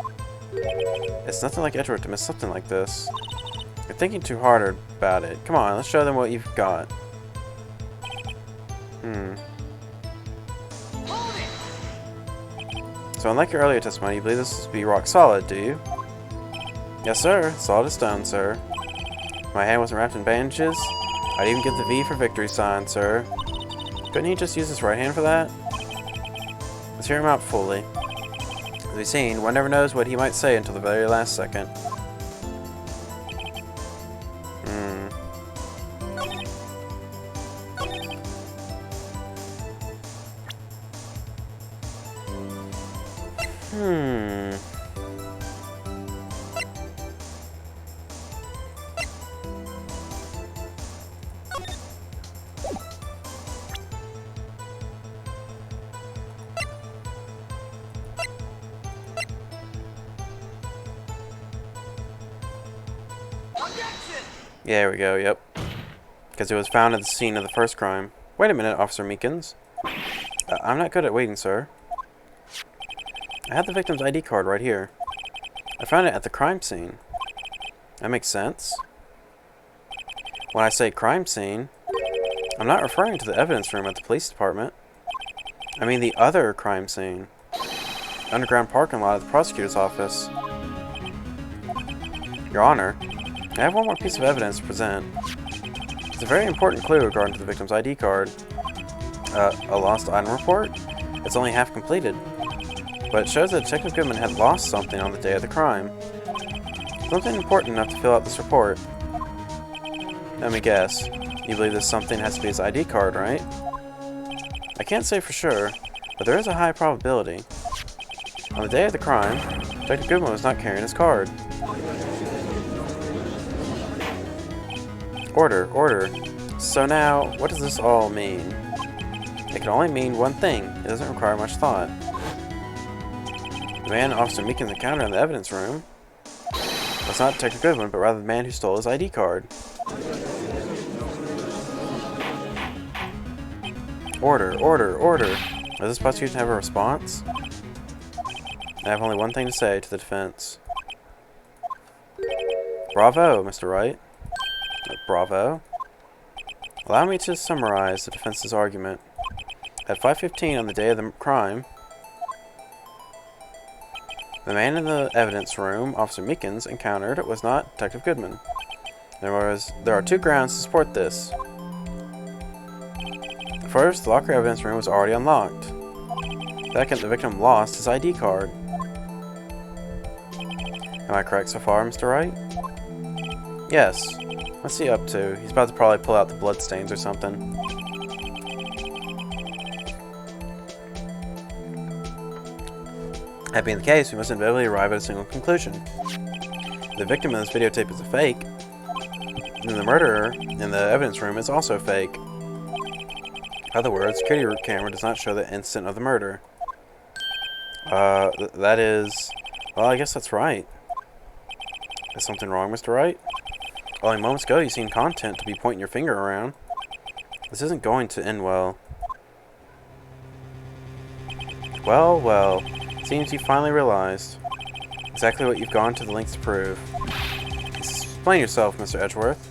It's nothing like Edgeworth to miss something like this. You're thinking too hard about it. Come on, let's show them what you've got. So unlike your earlier testimony, you believe this to be rock solid, do you? Yes, sir. Solid as stone, sir. My hand wasn't wrapped in bandages. I'd even give the V for victory sign, sir. Couldn't he just use his right hand for that? Let's hear him out fully. As we've seen, one never knows what he might say until the very last second. Yeah, there we go, yep. Because it was found at the scene of the first crime. Wait a minute, Officer Meekins. I'm not good at waiting, sir. I have the victim's ID card right here. I found it at the crime scene. That makes sense. When I say crime scene, I'm not referring to the evidence room at the police department. I mean the other crime scene. The underground parking lot at the prosecutor's office. Your Honor, I have one more piece of evidence to present. It's a very important clue regarding to the victim's ID card. A lost item report? It's only half completed. But it shows that Detective Goodman had lost something on the day of the crime. Something important enough to fill out this report. Let me guess. You believe this something has to be his ID card, right? I can't say for sure, but there is a high probability. On the day of the crime, Detective Goodman was not carrying his card. Order, order. So now, what does this all mean? It can only mean one thing. It doesn't require much thought. The man Officer Meekins encountered in the evidence room was not Detective Goodman, but rather the man who stole his ID card. Order, order, order. Does this prosecution have a response? I have only one thing to say to the defense. Bravo, Mr. Wright. Bravo. Allow me to summarize the defense's argument. At 5:15 on the day of the crime, the man in the evidence room Officer Meekins encountered was not Detective Goodman. There are two grounds to support this. First, the locker evidence room was already unlocked. Second, the victim lost his ID card. Am I correct so far, Mr. Wright? Yes. What's he up to? He's about to probably pull out the bloodstains or something. That being the case, we must inevitably arrive at a single conclusion. The victim in this videotape is a fake, then the murderer in the evidence room is also fake. In other words, the security camera does not show the instant of the murder. That is... Well, I guess that's right. Is something wrong, Mr. Wright? Only moments ago you seemed content to be pointing your finger around. This isn't going to end well. Well, well. Seems you finally realized exactly what you've gone to the lengths to prove. Explain yourself, Mr. Edgeworth.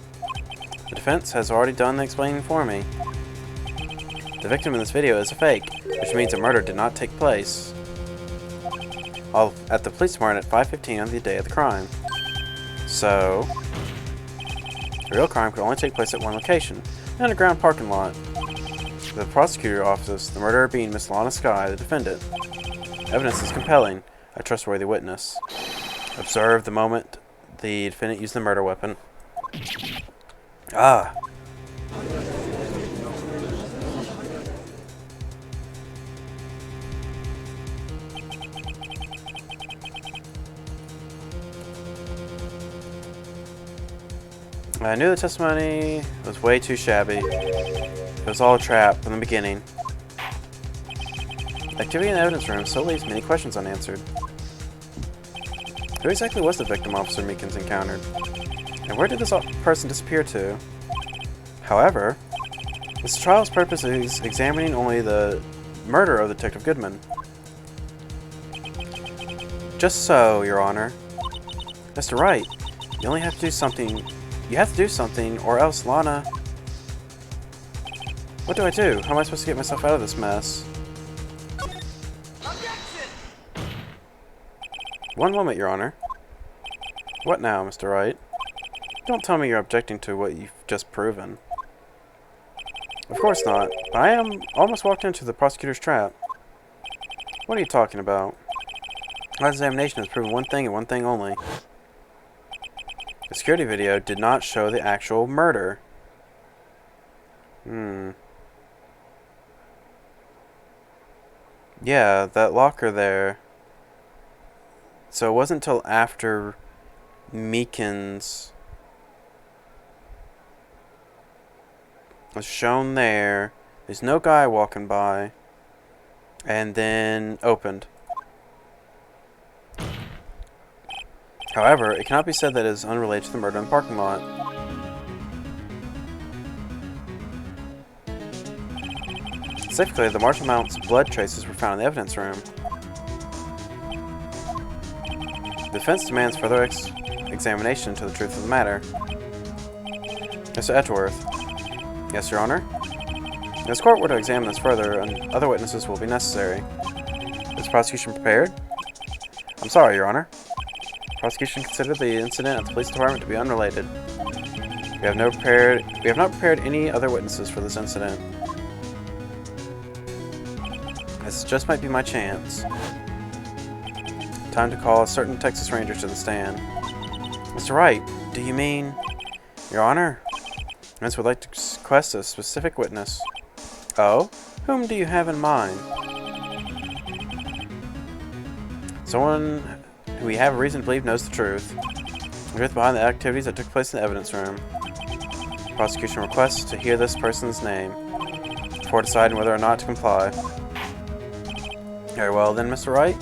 The defense has already done the explaining for me. The victim in this video is a fake, which means a murder did not take place at the police department at 5:15 on the day of the crime. So, the real crime could only take place at one location, an underground parking lot. The prosecutor's office, the murderer being Miss Lana Skye, the defendant. Evidence is compelling, a trustworthy witness. Observe the moment the defendant used the murder weapon. Ah! I knew the testimony was way too shabby. It was all a trap from the beginning. The activity in the evidence room still leaves many questions unanswered. Who exactly was the victim Officer Meekins encountered? And where did this person disappear to? However, this trial's purpose is examining only the murder of Detective Goodman. Just so, Your Honor. Mr. Wright, you only have to do something. You have to do something, or else Lana... What do I do? How am I supposed to get myself out of this mess? Objection! One moment, Your Honor. What now, Mr. Wright? Don't tell me you're objecting to what you've just proven. Of course not. I am almost walked into the prosecutor's trap. What are you talking about? My examination has proven one thing and one thing only. The security video did not show the actual murder. Yeah, that locker there. So it wasn't until after Meekins was shown there. There's no guy walking by. And then opened. However, it cannot be said that it is unrelated to the murder in the parking lot. Specifically, the Marshal Mount's blood traces were found in the evidence room. The defense demands further examination into the truth of the matter. Mr. Edgeworth. Yes, Your Honor? If this court were to examine this further, and other witnesses will be necessary. Is the prosecution prepared? I'm sorry, Your Honor. Prosecution considered the incident at the police department to be unrelated. We have not prepared any other witnesses for this incident. This just might be my chance. Time to call a certain Texas Ranger to the stand. Mr. Wright, do you mean... Your Honor? Miss would like to request a specific witness. Oh? Whom do you have in mind? Someone who we have reason to believe knows the truth. The truth behind the activities that took place in the evidence room. Prosecution requests to hear this person's name before deciding whether or not to comply. Very well then, Mr. Wright.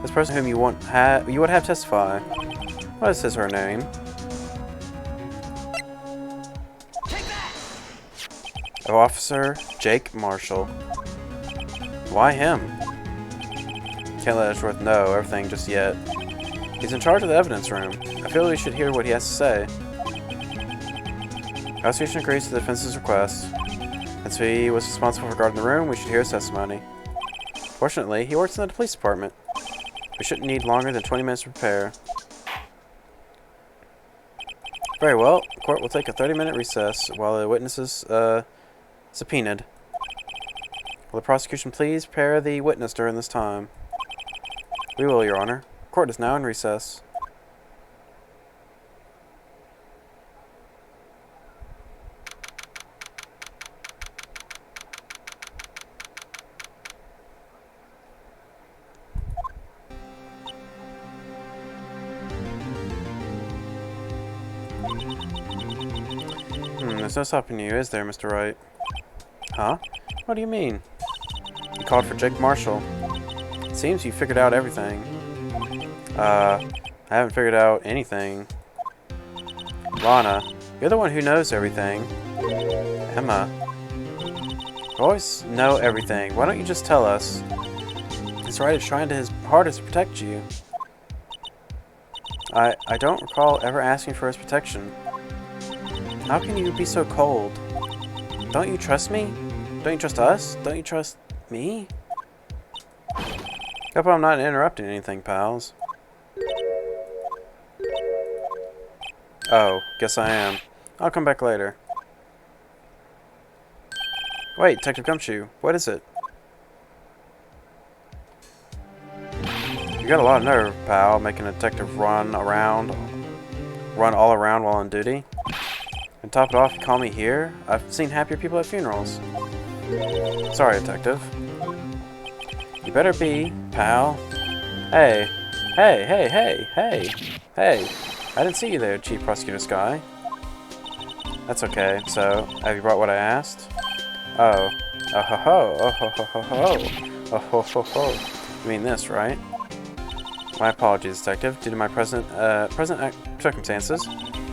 This person whom you would have testify. What is his or her name? Of Officer Jake Marshall. Why him? Can't let Edgeworth know everything just yet. He's in charge of the evidence room. I feel we should hear what he has to say. Prosecution agrees to the defense's request. Since he was responsible for guarding the room, we should hear his testimony. Fortunately, he works in the police department. We shouldn't need longer than 20 minutes to prepare. Very well. The court will take a 30-minute recess while the witness is subpoenaed. Will the prosecution please prepare the witness during this time? We will, Your Honor. Court is now in recess. There's no stopping you, is there, Mr. Wright? Huh? What do you mean? You called for Jake Marshall. It seems you figured out everything. I haven't figured out anything. Lana, you're the one who knows everything. Emma. You always know everything. Why don't you just tell us? Mr. Wright is trying his hardest to protect you. I don't recall ever asking for his protection. How can you be so cold? Don't you trust me? Don't you trust us? Don't you trust me? Hope I'm not interrupting anything, pals. Oh, guess I am. I'll come back later. Wait, Detective Gumshoe, what is it? You got a lot of nerve, pal, making a detective run all around while on duty. And top it off, you call me here? I've seen happier people at funerals. Sorry, Detective. You better be, pal. Hey. Hey. I didn't see you there, Chief Prosecutor Skye. That's okay. So, have you brought what I asked? Oh. Oh ho ho. Oh ho ho ho ho. Oh ho ho ho. You mean this, right? My apologies, Detective. Due to my present circumstances,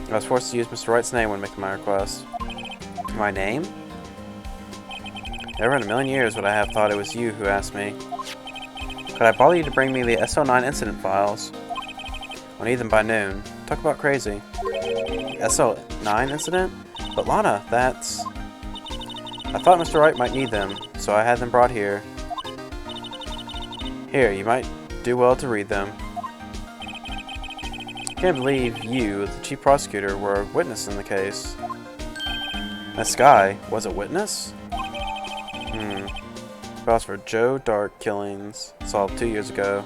I was forced to use Mr. Wright's name when making my request. My name? Never in a million years would I have thought it was you who asked me. Could I bother you to bring me the SO9 incident files? I'll need them by noon. Talk about crazy. SO9 incident? But Lana, that's... I thought Mr. Wright might need them, so I had them brought here. Here, you might do well to read them. I can't believe you, the chief prosecutor, were a witness in the case. This guy was a witness? Files for Joe Dark killings, solved 2 years ago.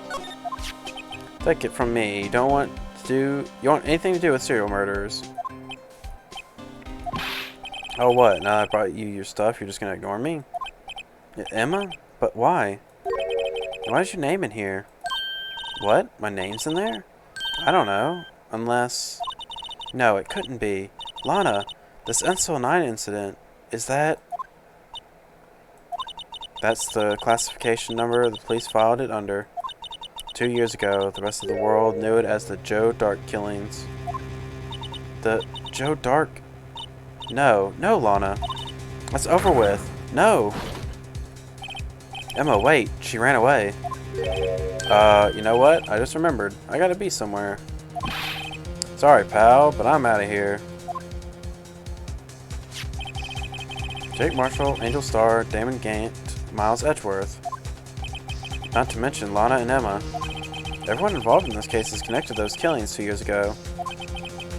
Take it from me, you want anything to do with serial murders. Oh what, now that I brought you your stuff, you're just gonna ignore me? Emma? But why? Why is your name in here? What? My name's in there? I don't know. Unless... No, it couldn't be. Lana, this SO9 incident, is that... That's the classification number the police filed it under. 2 years ago, the rest of the world knew it as the Joe Dark killings. The Joe Dark... No, Lana. That's over with. No! Emma, wait. She ran away. You know what? I just remembered. I gotta be somewhere. Sorry, pal, but I'm out of here. Jake Marshall, Angel Starr, Damon Gant, Miles Edgeworth. Not to mention Lana and Emma. Everyone involved in this case is connected to those killings 2 years ago.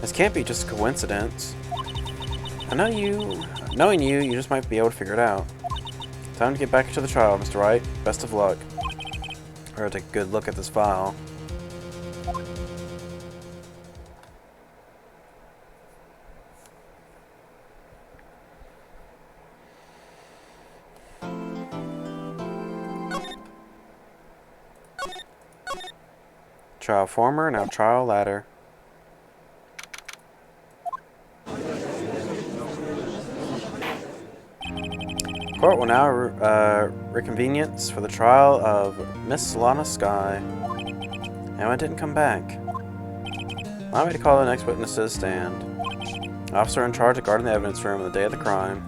This can't be just a coincidence. Knowing you, you just might be able to figure it out. Time to get back into the trial, Mr. Wright. Best of luck. We're gonna take a good look at this file. Trial former, now trial latter. Court will now reconvenience for the trial of Miss Lana Skye. Emma didn't come back. Allow me to call the next witness to the stand. Officer in charge of guarding the evidence room on the day of the crime.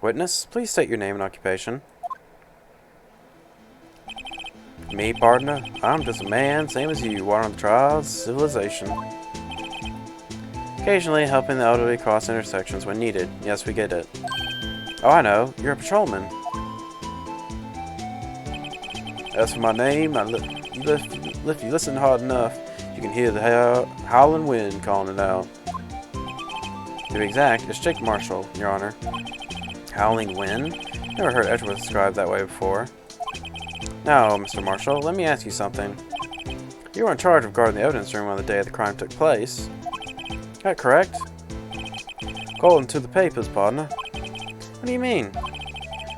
Witness, please state your name and occupation. Me, partner? I'm just a man, same as you, watering the trials of civilization. Occasionally helping the elderly cross intersections when needed. Yes, we get it. Oh, I know. You're a patrolman. As for my name, if you listen hard enough, you can hear the howling wind calling it out. To be exact, it's Jake Marshall, Your Honor. Howling wind? Never heard Edgeworth described that way before. Now, Mr. Marshall, let me ask you something. You were in charge of guarding the evidence room on the day the crime took place. Is that correct? According to the papers, partner. What do you mean?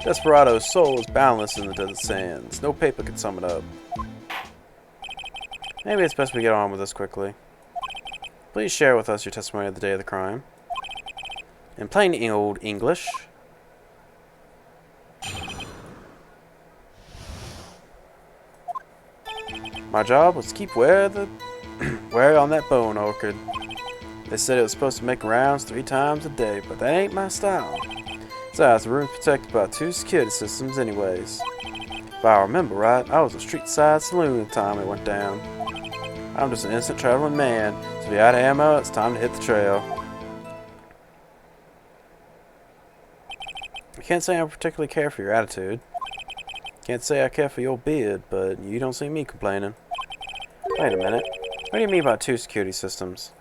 Desperado's soul is boundless in the desert sands. No paper could sum it up. Maybe it's best we get on with this quickly. Please share with us your testimony of the day of the crime. In plain old English. My job was to keep wary on that bone orchid. They said it was supposed to make rounds 3 times a day, but that ain't my style. Besides, the room's protected by 2 security systems anyways. If I remember right, I was a street-side saloon at the time it went down. I'm just an innocent traveling man, so if you're out of ammo, it's time to hit the trail. I can't say I particularly care for your attitude. Can't say I care for your beard, but you don't see me complaining. Wait a minute. What do you mean by 2 security systems?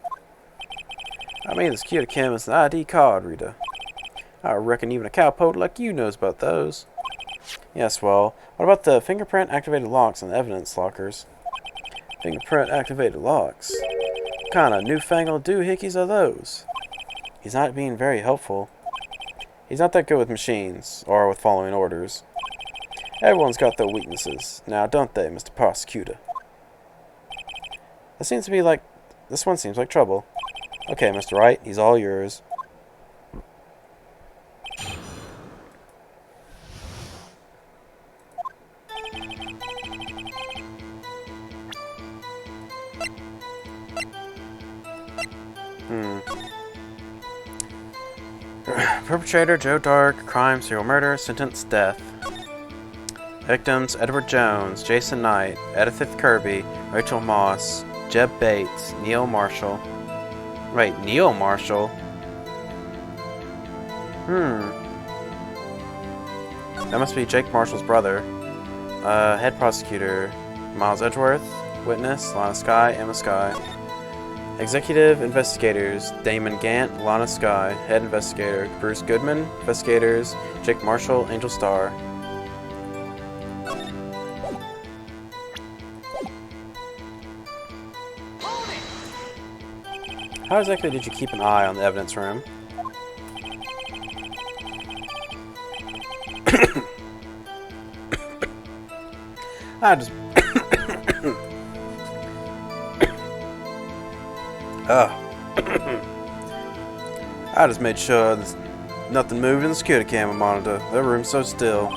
I mean the security cam is an ID card reader. I reckon even a cowpoke like you knows about those. Yes, well, what about the fingerprint-activated locks on the evidence lockers? Fingerprint-activated locks? What kind of newfangled doohickeys are those? He's not being very helpful. He's not that good with machines, or with following orders. Everyone's got their weaknesses, now don't they, Mr. Prosecutor? This one seems like trouble. Okay, Mr. Wright, he's all yours. Perpetrator Joe Dark, crime, serial murder, sentence, death. Victims Edward Jones, Jason Knight, Edith Kirby, Rachel Moss, Jeb Bates, Neil Marshall. Wait, Neil Marshall? That must be Jake Marshall's brother. Head prosecutor Miles Edgeworth. Witness Lana Skye, Emma Skye. Executive investigators Damon Gant, Lana Skye. Head investigator Bruce Goodman. Investigators Jake Marshall, Angel Starr. How exactly did you keep an eye on the evidence room? I just... I just made sure there's nothing moved in the security camera monitor. The room's so still.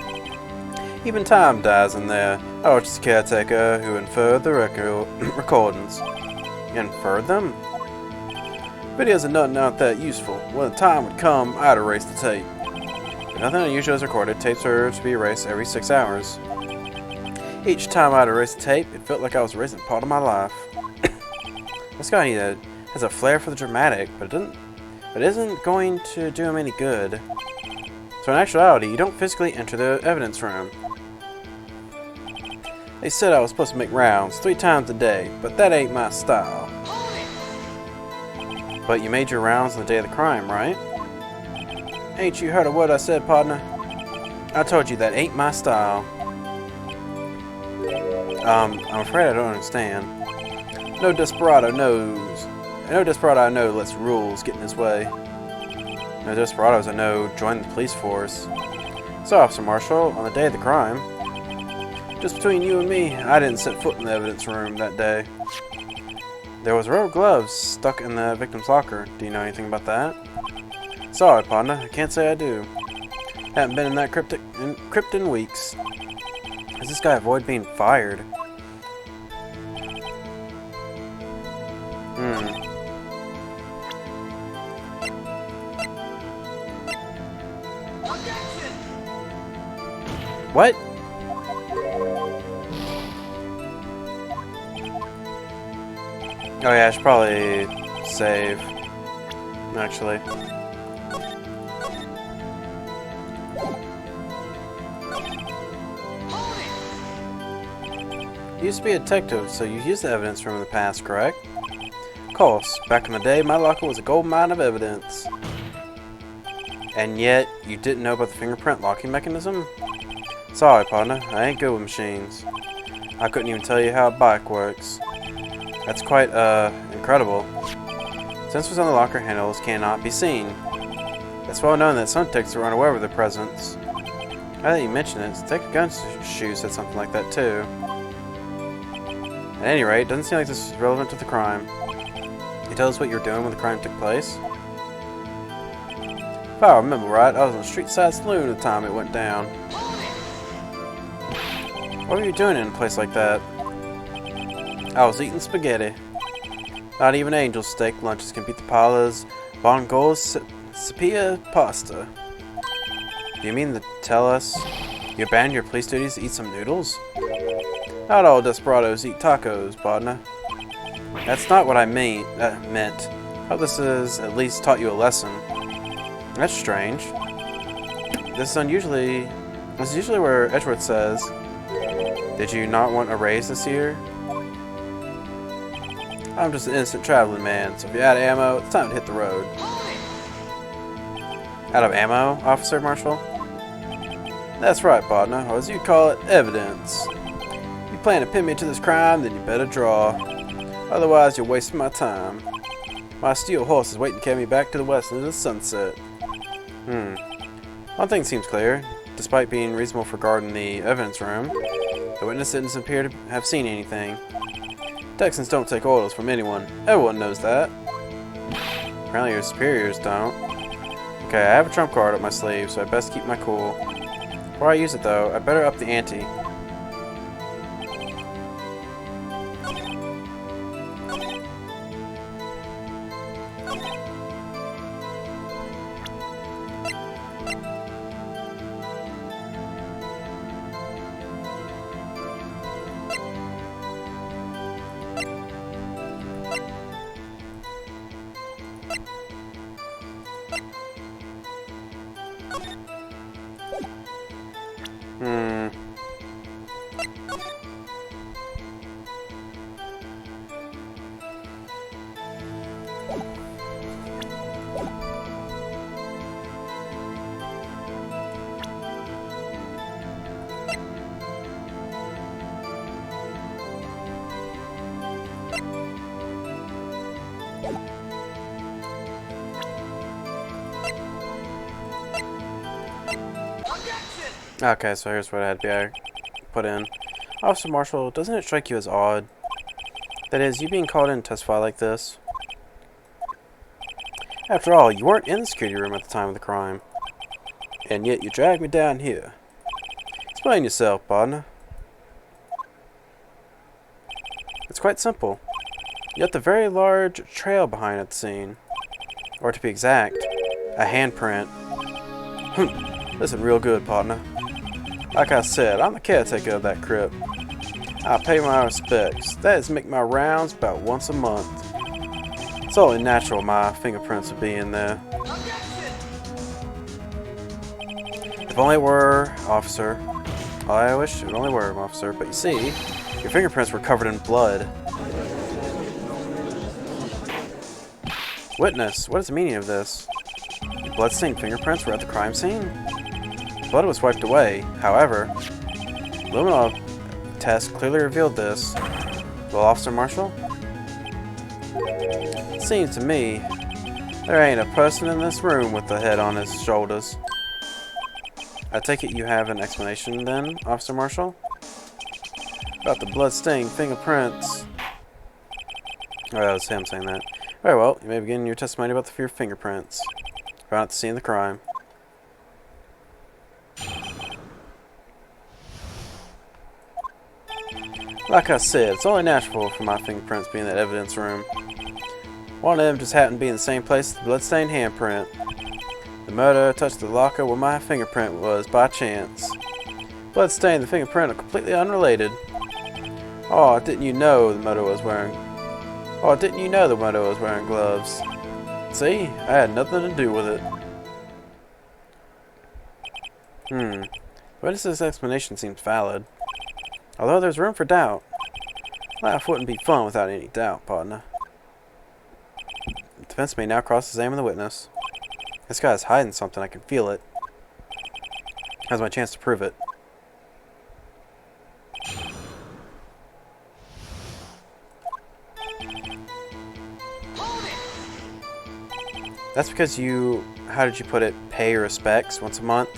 Even time dies in there. I was just a caretaker who inferred the recordings. Inferred them? Videos are not that useful. When the time would come, I'd erase the tape. But nothing unusual is recorded. Tapes are to be erased every 6 hours. Each time I'd erase the tape, it felt like I was erasing part of my life. This guy has a flair for the dramatic, but it isn't going to do him any good. So in actuality, you don't physically enter the evidence room. They said I was supposed to make rounds 3 times a day, but that ain't my style. But you made your rounds on the day of the crime, right? Ain't you heard a word I said, partner? I told you that ain't my style. I'm afraid I don't understand. No desperado I know lets rules get in his way. No desperados I know join the police force. So, Officer Marshall, on the day of the crime, just between you and me, I didn't set foot in the evidence room that day. There was rubber gloves stuck in the victim's locker. Do you know anything about that? Sorry, partner. I can't say I do. Haven't been in that crypt in weeks. Does this guy avoid being fired? What? Oh yeah, I should probably save, actually. You used to be a detective, so you used the evidence room in the past, correct? Of course, back in the day, my locker was a gold mine of evidence. And yet, you didn't know about the fingerprint locking mechanism? Sorry, partner, I ain't good with machines. I couldn't even tell you how a bike works. That's quite, incredible. Sensors on the locker handles cannot be seen. It's well known that some detectives are unaware of their presence. Now that you mention it, Detective Gunshoe said something like that too. At any rate, it doesn't seem like this is relevant to the crime. Can you tell us what you were doing when the crime took place? If I remember right, I was in a street side saloon at the time it went down. What were you doing in a place like that? I was eating spaghetti. Not even Angel's steak lunches can beat the parlor's Bongo's Sepia pasta. Do you mean to tell us you abandoned your police duties to eat some noodles? Not all desperados eat tacos, partner. That's not what I meant. I hope this has at least taught you a lesson. That's strange. This is usually where Edgeworth says, "Did you not want a raise this year?" I'm just an innocent traveling man, so if you're out of ammo, it's time to hit the road. Out of ammo, Officer Marshall? That's right, partner, or as you call it, evidence. You plan to pin me to this crime, then you better draw. Otherwise, you're wasting my time. My steel horse is waiting to carry me back to the west into the sunset. One thing seems clear. Despite being reasonable for guarding the evidence room, the witness didn't appear to have seen anything. Texans don't take orders from anyone. Everyone knows that. Apparently your superiors don't. Okay, I have a trump card up my sleeve, so I best keep my cool. Before I use it though, I better up the ante. Hmm. Okay, so here's what I had to put in. Officer Marshall, doesn't it strike you as odd? That is, you being called in to testify like this? After all, you weren't in the security room at the time of the crime. And yet you dragged me down here. Explain yourself, partner. It's quite simple. You left a very large trail behind at the scene. Or to be exact, a handprint. Listen real good, partner. Like I said, I'm the caretaker of that crypt. I pay my respects. That is, make my rounds about once a month. It's only natural my fingerprints would be in there. If only it were, officer. I wish it only were, officer. But you see, your fingerprints were covered in blood. Witness, what is the meaning of this? Your blood-stained fingerprints were at the crime scene? Blood was wiped away. However, luminol test clearly revealed this. Well, Officer Marshall? It seems to me there ain't a person in this room with a head on his shoulders. I take it you have an explanation then, Officer Marshall? About the blood-stained fingerprints. Oh, that was him saying that. Very well, you may begin your testimony about your fingerprints found at the scene of the crime. Like I said, it's only natural for my fingerprints being in that evidence room. One of them just happened to be in the same place as the bloodstained handprint. The murderer touched the locker where my fingerprint was by chance. Bloodstain and the fingerprint are completely unrelated. Oh, didn't you know the murderer was wearing gloves? See, I had nothing to do with it. Witness's explanation seems valid. Although there's room for doubt. Life wouldn't be fun without any doubt, partner. The defense may now cross-examine the witness. This guy's hiding something, I can feel it. Now's my chance to prove it. That's because you, how did you put it, pay your respects once a month?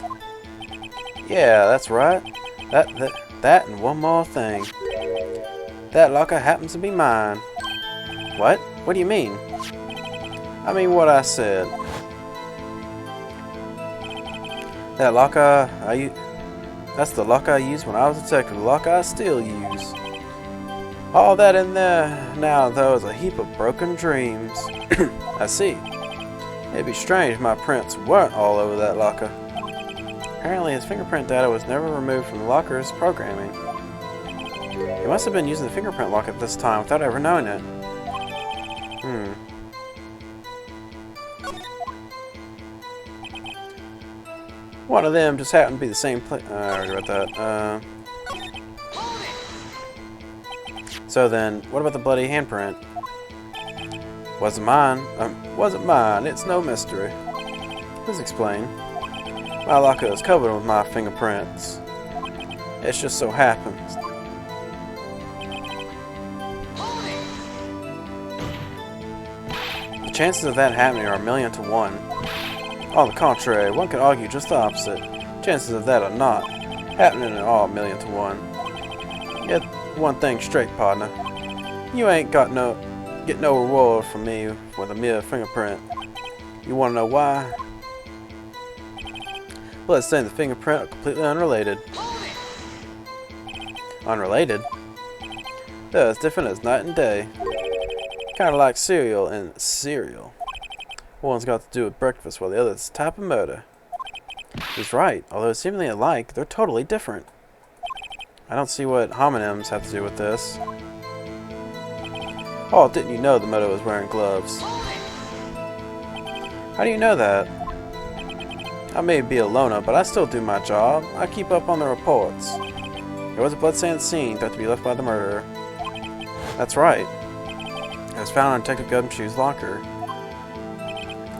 Yeah, that's right. That and one more thing. That locker happens to be mine. What? What do you mean? I mean what I said. That locker that's the locker I used when I was a detective, the locker I still use. All that in there now, though, is a heap of broken dreams. I see. It'd be strange if my prints weren't all over that locker. Apparently, his fingerprint data was never removed from the locker's programming. He must have been using the fingerprint lock at this time without ever knowing it. One of them just happened to be the same place. I already read that. So then, what about the bloody handprint? Wasn't mine. Wasn't mine. It's no mystery. Please explain. My locker is covered with my fingerprints. It just so happens. The chances of that happening are 1,000,000 to 1. On the contrary, one could argue just the opposite. Chances of that are not happening at all 1,000,000 to 1. Get one thing straight, partner. You ain't get no reward from me with a mere fingerprint. You wanna know why? Bloodstain and the fingerprint are completely unrelated. Unrelated? They're as different as night and day. Kinda like cereal and cereal. One's got to do with breakfast while the other's a type of murder. He's right. Although seemingly alike, they're totally different. I don't see what homonyms have to do with this. Oh, didn't you know the murderer was wearing gloves? How do you know that? I may be a loner, but I still do my job. I keep up on the reports. There was a bloodstained scene thought to be left by the murderer. That's right. It was found on Detective Gumshoe's locker.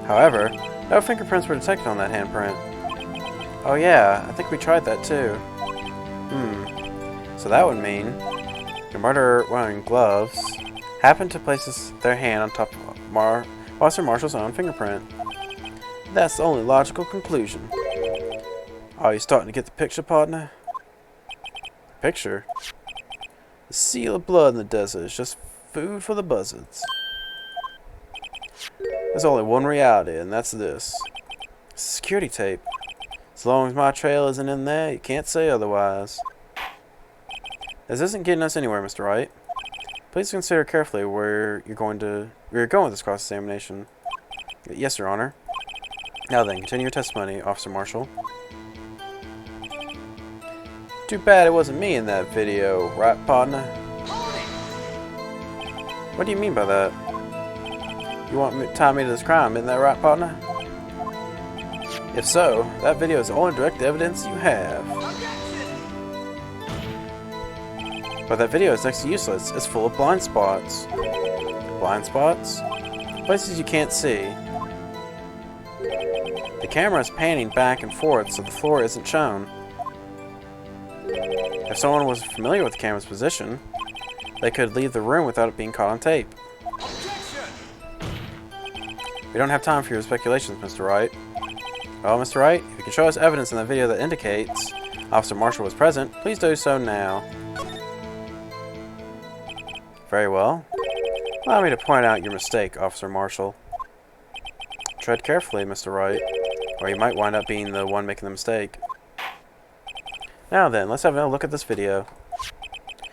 However, no fingerprints were detected on that handprint. Oh yeah, I think we tried that too. So that would mean the murderer wearing gloves happened to place their hand on top of Officer Marshall's own fingerprint. That's the only logical conclusion. Are you starting to get the picture, partner? Picture? The seal of blood in the desert is just food for the buzzards. There's only one reality, and that's this. Security tape. As long as my trail isn't in there, you can't say otherwise. This isn't getting us anywhere, Mr. Wright. Please consider carefully where you're going with this cross-examination. Yes, Your Honor. Now then, continue your testimony, Officer Marshall. Too bad it wasn't me in that video, right, partner? What do you mean by that? You want to tie me to this crime, isn't that right, partner? If so, that video is the only direct evidence you have. But that video is next to useless. It's full of blind spots. Blind spots? Places you can't see. The camera is panning back and forth so the floor isn't shown. If someone was familiar with the camera's position, they could leave the room without it being caught on tape. We don't have time for your speculations, Mr. Wright. Well, Mr. Wright, if you can show us evidence in the video that indicates Officer Marshall was present, please do so now. Very well. Allow me to point out your mistake, Officer Marshall. Tread carefully, Mr. Wright, or you might wind up being the one making the mistake. Now then, let's have a look at this video.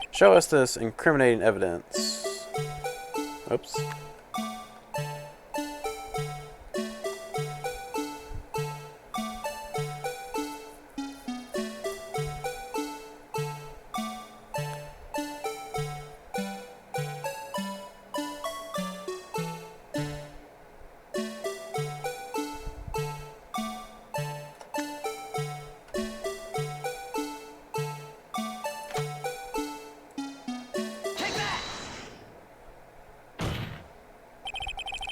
Show us this incriminating evidence. Oops.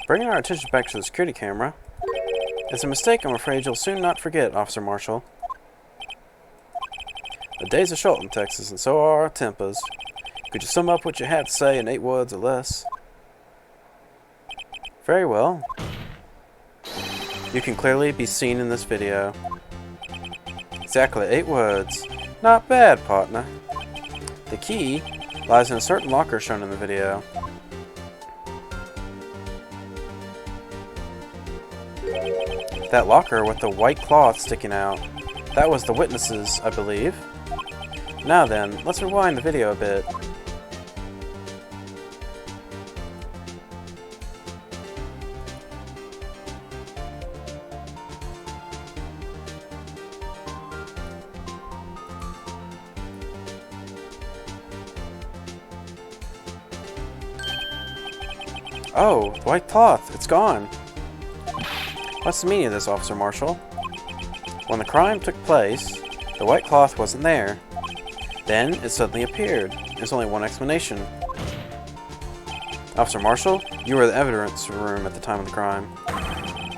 Bringing our attention back to the security camera. It's a mistake I'm afraid you'll soon not forget, Officer Marshall. The days are short in Texas, and so are our tempers. Could you sum up what you had to say in 8 words or less? Very well. You can clearly be seen in this video. Exactly 8 words. Not bad, partner. The key lies in a certain locker shown in the video. That locker with the white cloth sticking out. That was the witnesses, I believe. Now then, let's rewind the video a bit. Oh, the white cloth, it's gone. What's the meaning of this, Officer Marshall? When the crime took place, the white cloth wasn't there. Then, it suddenly appeared. There's only one explanation. Officer Marshall, you were in the evidence room at the time of the crime.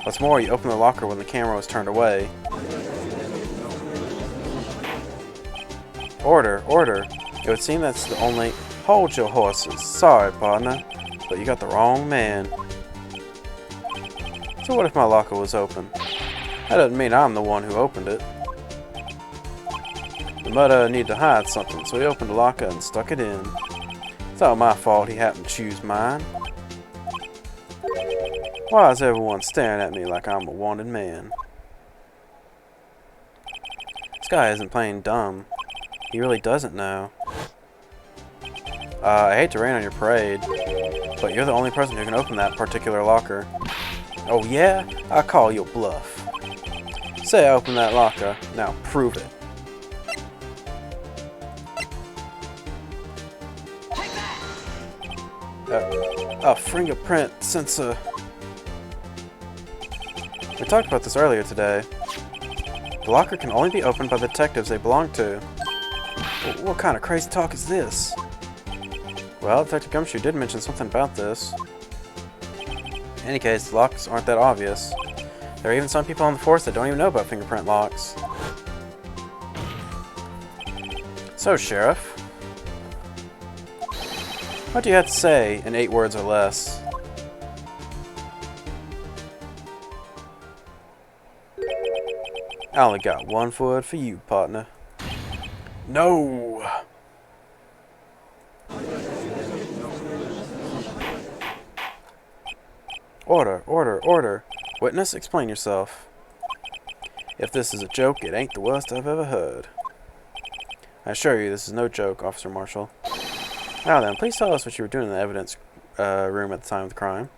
What's more, you opened the locker when the camera was turned away. Order, order. It would seem that's the only... Hold your horses. Sorry, partner, but you got the wrong man. So what if my locker was open? That doesn't mean I'm the one who opened it. The murderer needed to hide something, so he opened the locker and stuck it in. It's not my fault he happened to choose mine. Why is everyone staring at me like I'm a wanted man? This guy isn't playing dumb. He really doesn't know. I hate to rain on your parade, but you're the only person who can open that particular locker. Oh yeah? I call your bluff. Say I opened that locker. Now prove it. A fingerprint sensor. We talked about this earlier today. The locker can only be opened by the detectives they belong to. What kind of crazy talk is this? Well, Detective Gumshoe did mention something about this. In any case, the locks aren't that obvious. There are even some people on the force that don't even know about fingerprint locks. So, Sheriff, what do you have to say in 8 words or less? I only got 1 word for you, partner. No! Order, order, order. Witness, explain yourself. If this is a joke, it ain't the worst I've ever heard. I assure you, this is no joke, Officer Marshall. Now then, please tell us what you were doing in the evidence room at the time of the crime.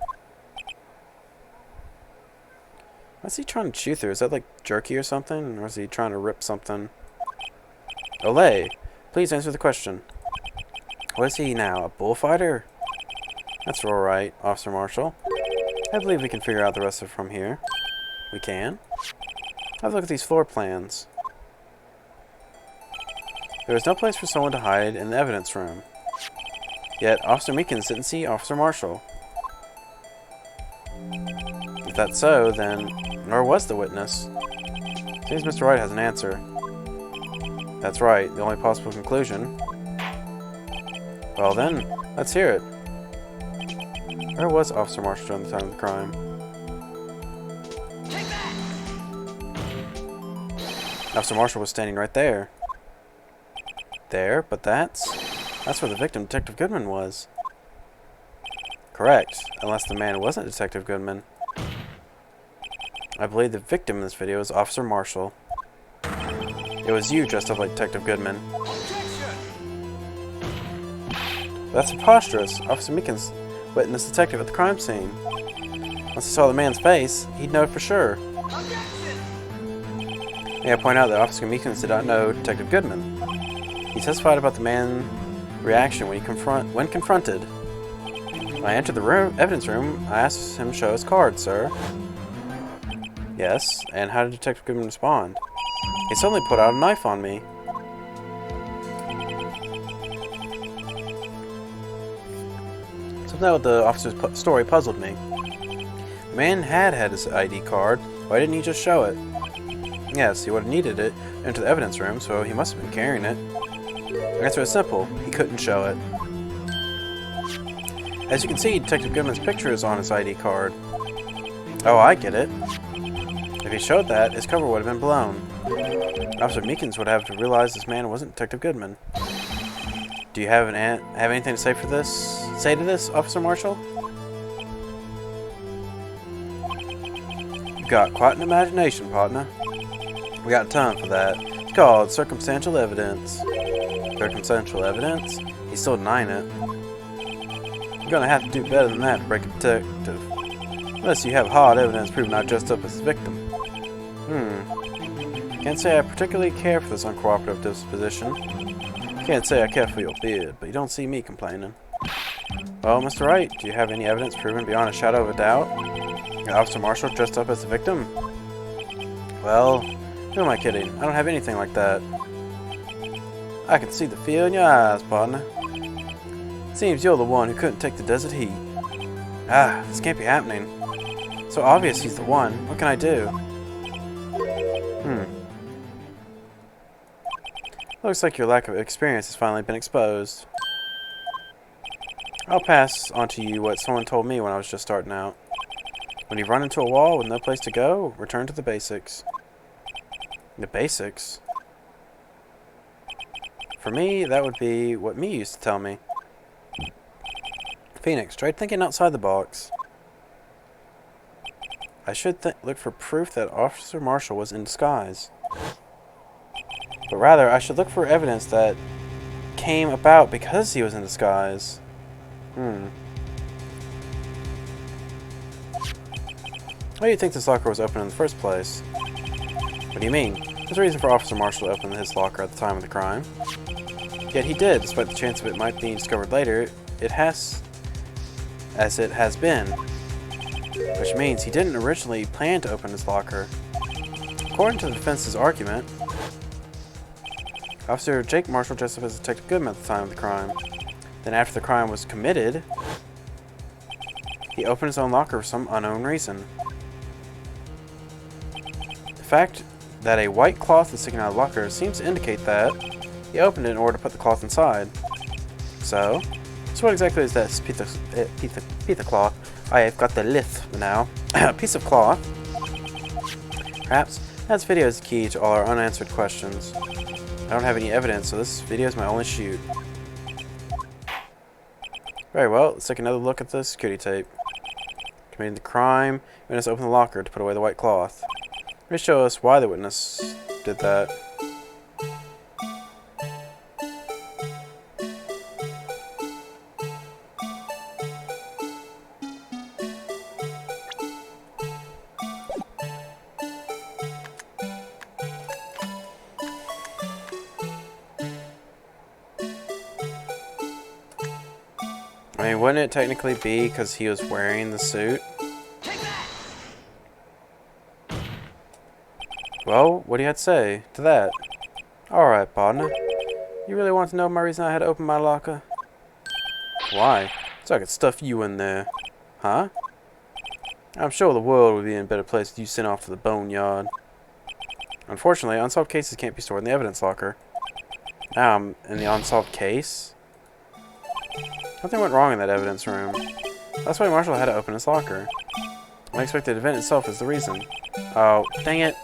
What's he trying to chew through? Is that like jerky or something? Or is he trying to rip something? Olay, please answer the question. What is he now, a bullfighter? That's alright, Officer Marshall. I believe we can figure out the rest of it from here. We can? Have a look at these floor plans. There was no place for someone to hide in the evidence room. Yet, Officer Meekins didn't see Officer Marshall. If that's so, then nor was the witness. Seems Mr. Wright has an answer. That's right, the only possible conclusion. Well then, let's hear it. Where was Officer Marshall during the time of the crime? Take that! Officer Marshall was standing right there. There, but that's where the victim, Detective Goodman, was. Correct, unless the man wasn't Detective Goodman. I believe the victim in this video is Officer Marshall. It was you dressed up like Detective Goodman. That's preposterous. Officer Meekins witnessed the detective at the crime scene. Once he saw the man's face, he'd know for sure. May I point out that Officer Meekins did not know Detective Goodman. He testified about the man's reaction when confronted. When I entered the evidence room, I asked him to show his card, sir. Yes, and how did Detective Goodman respond? He suddenly put out a knife on me. Something about the officer's story puzzled me. The man had his ID card. Why didn't he just show it? Yes, he would have needed it to enter the evidence room, so he must have been carrying it. The answer is simple. He couldn't show it. As you can see, Detective Goodman's picture is on his ID card. Oh, I get it. If he showed that, his cover would have been blown. Officer Meekins would have to realize this man wasn't Detective Goodman. Do you have anything to say to this, Officer Marshall? You've got quite an imagination, partner. We got time for that. It's called circumstantial evidence. Circumstantial evidence? He's still denying it. You're gonna have to do better than that to break a detective. Unless you have hard evidence proving I dressed up as the victim. Can't say I particularly care for this uncooperative disposition. Can't say I care for your beard, but you don't see me complaining. Well, Mr. Wright, do you have any evidence proven beyond a shadow of a doubt that Officer Marshall dressed up as the victim? Well, who am I kidding? I don't have anything like that. I can see the fear in your eyes, partner. Seems you're the one who couldn't take the desert heat. Ah, this can't be happening. So obvious he's the one. What can I do? Looks like your lack of experience has finally been exposed. I'll pass on to you what someone told me when I was just starting out. When you run into a wall with no place to go, return to the basics. The basics? For me, that would be what me used to tell me. Phoenix, try thinking outside the box. I should look for proof that Officer Marshall was in disguise. But rather, I should look for evidence that came about because he was in disguise. Why do you think this locker was open in the first place? What do you mean? There's a reason for Officer Marshall to open his locker at the time of the crime. Yet he did, despite the chance of it might be discovered later. It has been. Which means he didn't originally plan to open his locker. According to the defense's argument, Officer Jake Marshall dressed up as Detective Goodman at the time of the crime. Then after the crime was committed, he opened his own locker for some unknown reason. The fact that a white cloth is sticking out of the locker seems to indicate that he opened it in order to put the cloth inside. So what exactly is this piece of cloth? I have got the lith now. A piece of cloth. Perhaps this video is the key to all our unanswered questions. I don't have any evidence, so this video is my only shoot. Very well, let's take another look at the security tape. Committing the crime, witness opened the locker to put away the white cloth. Let me show us why the witness did that. I mean, wouldn't it technically be because he was wearing the suit? Well, what do you have to say to that? Alright, partner. You really want to know my reason I had to open my locker? Why? So I could stuff you in there. Huh? I'm sure the world would be in a better place with you sent off to the boneyard. Unfortunately, unsolved cases can't be stored in the evidence locker. Now I'm in the unsolved case? Nothing went wrong in that evidence room. That's why Marshall had to open his locker. I expect the event itself is the reason. Oh, dang it.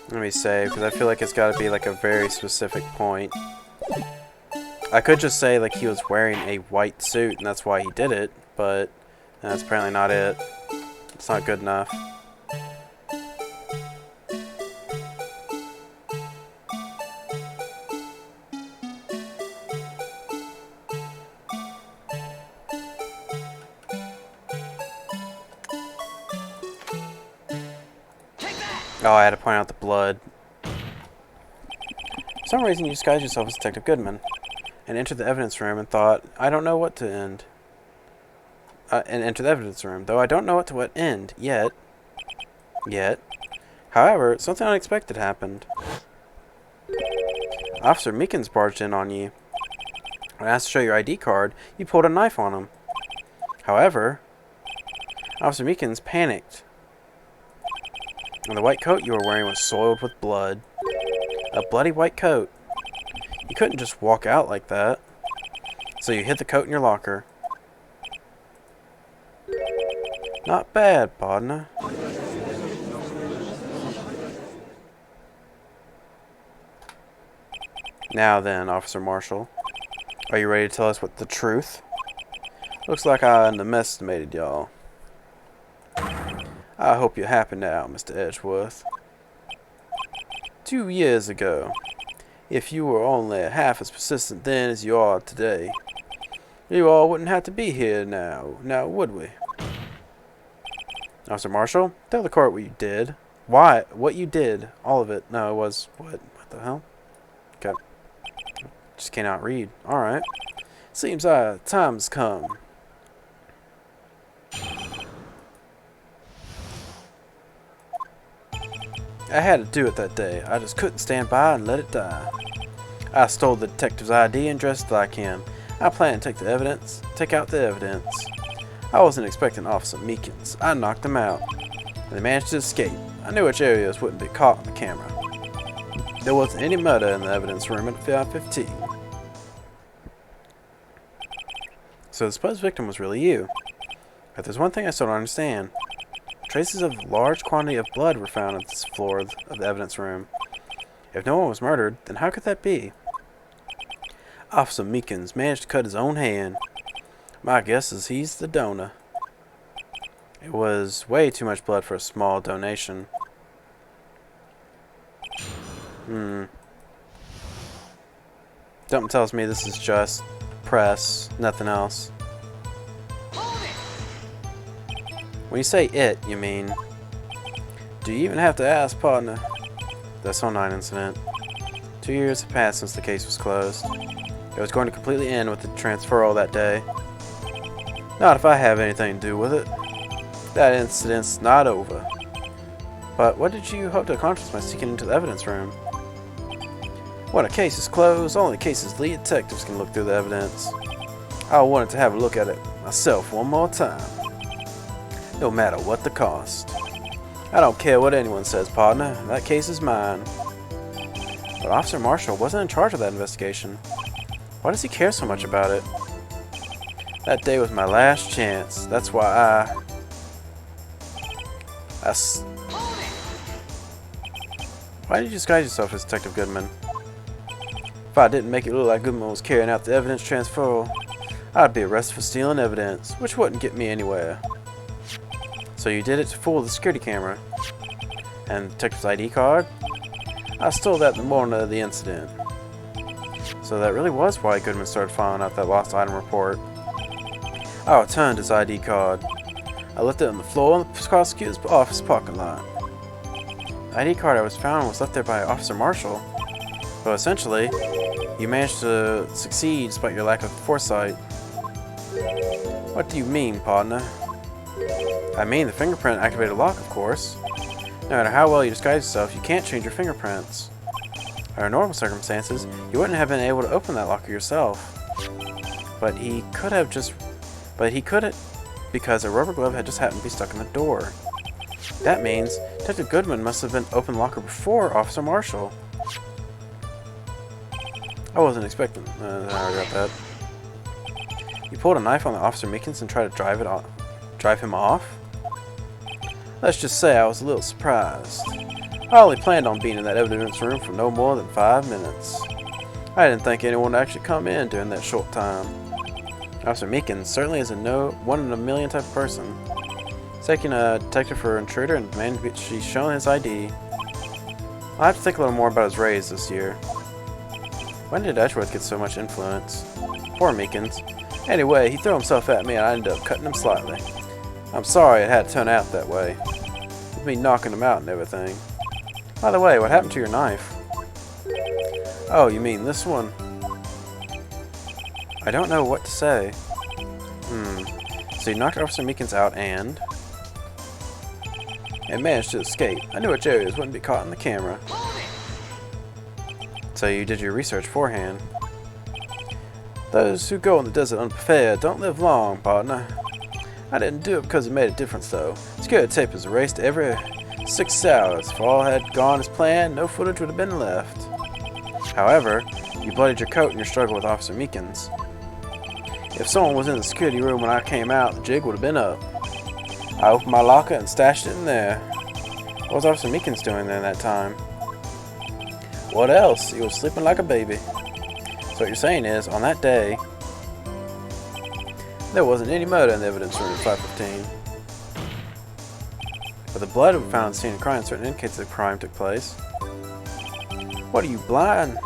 Let me save, because I feel like it's got to be like a very specific point. I could just say like he was wearing a white suit and that's why he did it, but that's apparently not it. It's not good enough. Oh, I had to point out the blood. For some reason, you disguised yourself as Detective Goodman and entered the evidence room and thought, I don't know what to end. And enter the evidence room, though I don't know what end yet. However, something unexpected happened. Officer Meekins barged in on you. When asked to show your ID card, you pulled a knife on him. However, Officer Meekins panicked. And the white coat you were wearing was soiled with blood. A bloody white coat. You couldn't just walk out like that. So you hid the coat in your locker. Not bad, partner. Now then, Officer Marshall. Are you ready to tell us what the truth? Looks like I underestimated y'all. I hope you're happy now, Mr. Edgeworth. 2 years ago, if you were only half as persistent then as you are today, you all wouldn't have to be here now would we? Officer Marshall, tell the court what you did. Why? What you did. All of it. No, it was... What the hell? Okay. Just cannot read. Alright. Seems time's come. I had to do it that day. I just couldn't stand by and let it die. I stole the detective's ID and dressed like him. I planned to take out the evidence. I wasn't expecting Officer Meekins. I knocked him out. And they managed to escape. I knew which areas wouldn't be caught on the camera. There wasn't any murder in the evidence room at 5:15. So the supposed victim was really you. But there's one thing I still don't understand. Traces of a large quantity of blood were found on this floor of the evidence room. If no one was murdered, then how could that be? Officer Meekins managed to cut his own hand. My guess is he's the donor. It was way too much blood for a small donation. Something tells me this is just press, nothing else. When you say it, you mean... Do you even have to ask, partner? The SO9 incident. 2 2 years had passed since the case was closed. It was going to completely end with the transferal that day. Not if I have anything to do with it. That incident's not over. But what did you hope to accomplish by sneaking into the evidence room? When a case is closed, only the case's lead detectives can look through the evidence. I wanted to have a look at it myself one more time. No matter what the cost. I don't care what anyone says, partner. That case is mine. But Officer Marshall wasn't in charge of that investigation. Why does he care so much about it? That day was my last chance. That's why Why did you disguise yourself as Detective Goodman? If I didn't make it look like Goodman was carrying out the evidence transferal, I'd be arrested for stealing evidence, which wouldn't get me anywhere. So you did it to fool the security camera. And the detective's ID card? I stole that the morning of the incident. So that really was why Goodman started filing out that lost item report. I returned his ID card. I left it on the floor in the prosecutor's office parking lot. The ID card I was found was left there by Officer Marshall. So essentially, you managed to succeed despite your lack of foresight. What do you mean, partner? I mean the fingerprint activated lock, of course. No matter how well you disguise yourself, you can't change your fingerprints. Under normal circumstances, you wouldn't have been able to open that locker yourself. But he couldn't because a rubber glove had just happened to be stuck in the door. That means Detective Goodman must have been opened the locker before Officer Marshall. I wasn't expecting. I already got that. You pulled a knife on the Officer Meekins and tried to drive him off? Let's just say I was a little surprised. I only planned on being in that evidence room for no more than 5 minutes. I didn't think anyone would actually come in during that short time. Officer Meekins certainly is a one in a million type of person. Taking a detective for an intruder and demanding she's shown his ID. I'll have to think a little more about his raise this year. When did Edgeworth get so much influence? Poor Meekins. Anyway, he threw himself at me and I ended up cutting him slightly. I'm sorry it had to turn out that way. With me knocking him out and everything. By the way, what happened to your knife? Oh, you mean this one? I don't know what to say. So you knocked Officer Meekins out and managed to escape. I knew which areas wouldn't be caught in the camera. So you did your research beforehand. Those who go in the desert unprepared don't live long, partner. I didn't do it because it made a difference, though. Security tape is erased every 6 hours. If all had gone as planned, no footage would have been left. However, you bloodied your coat in your struggle with Officer Meekins. If someone was in the security room when I came out, the jig would have been up. I opened my locker and stashed it in there. What was Officer Meekins doing there that time? What else? He was sleeping like a baby. So what you're saying is, on that day, there wasn't any murder in the evidence room at 5:15. But the blood found on the scene of crime certainly indicates that the crime took place. What are you, blind?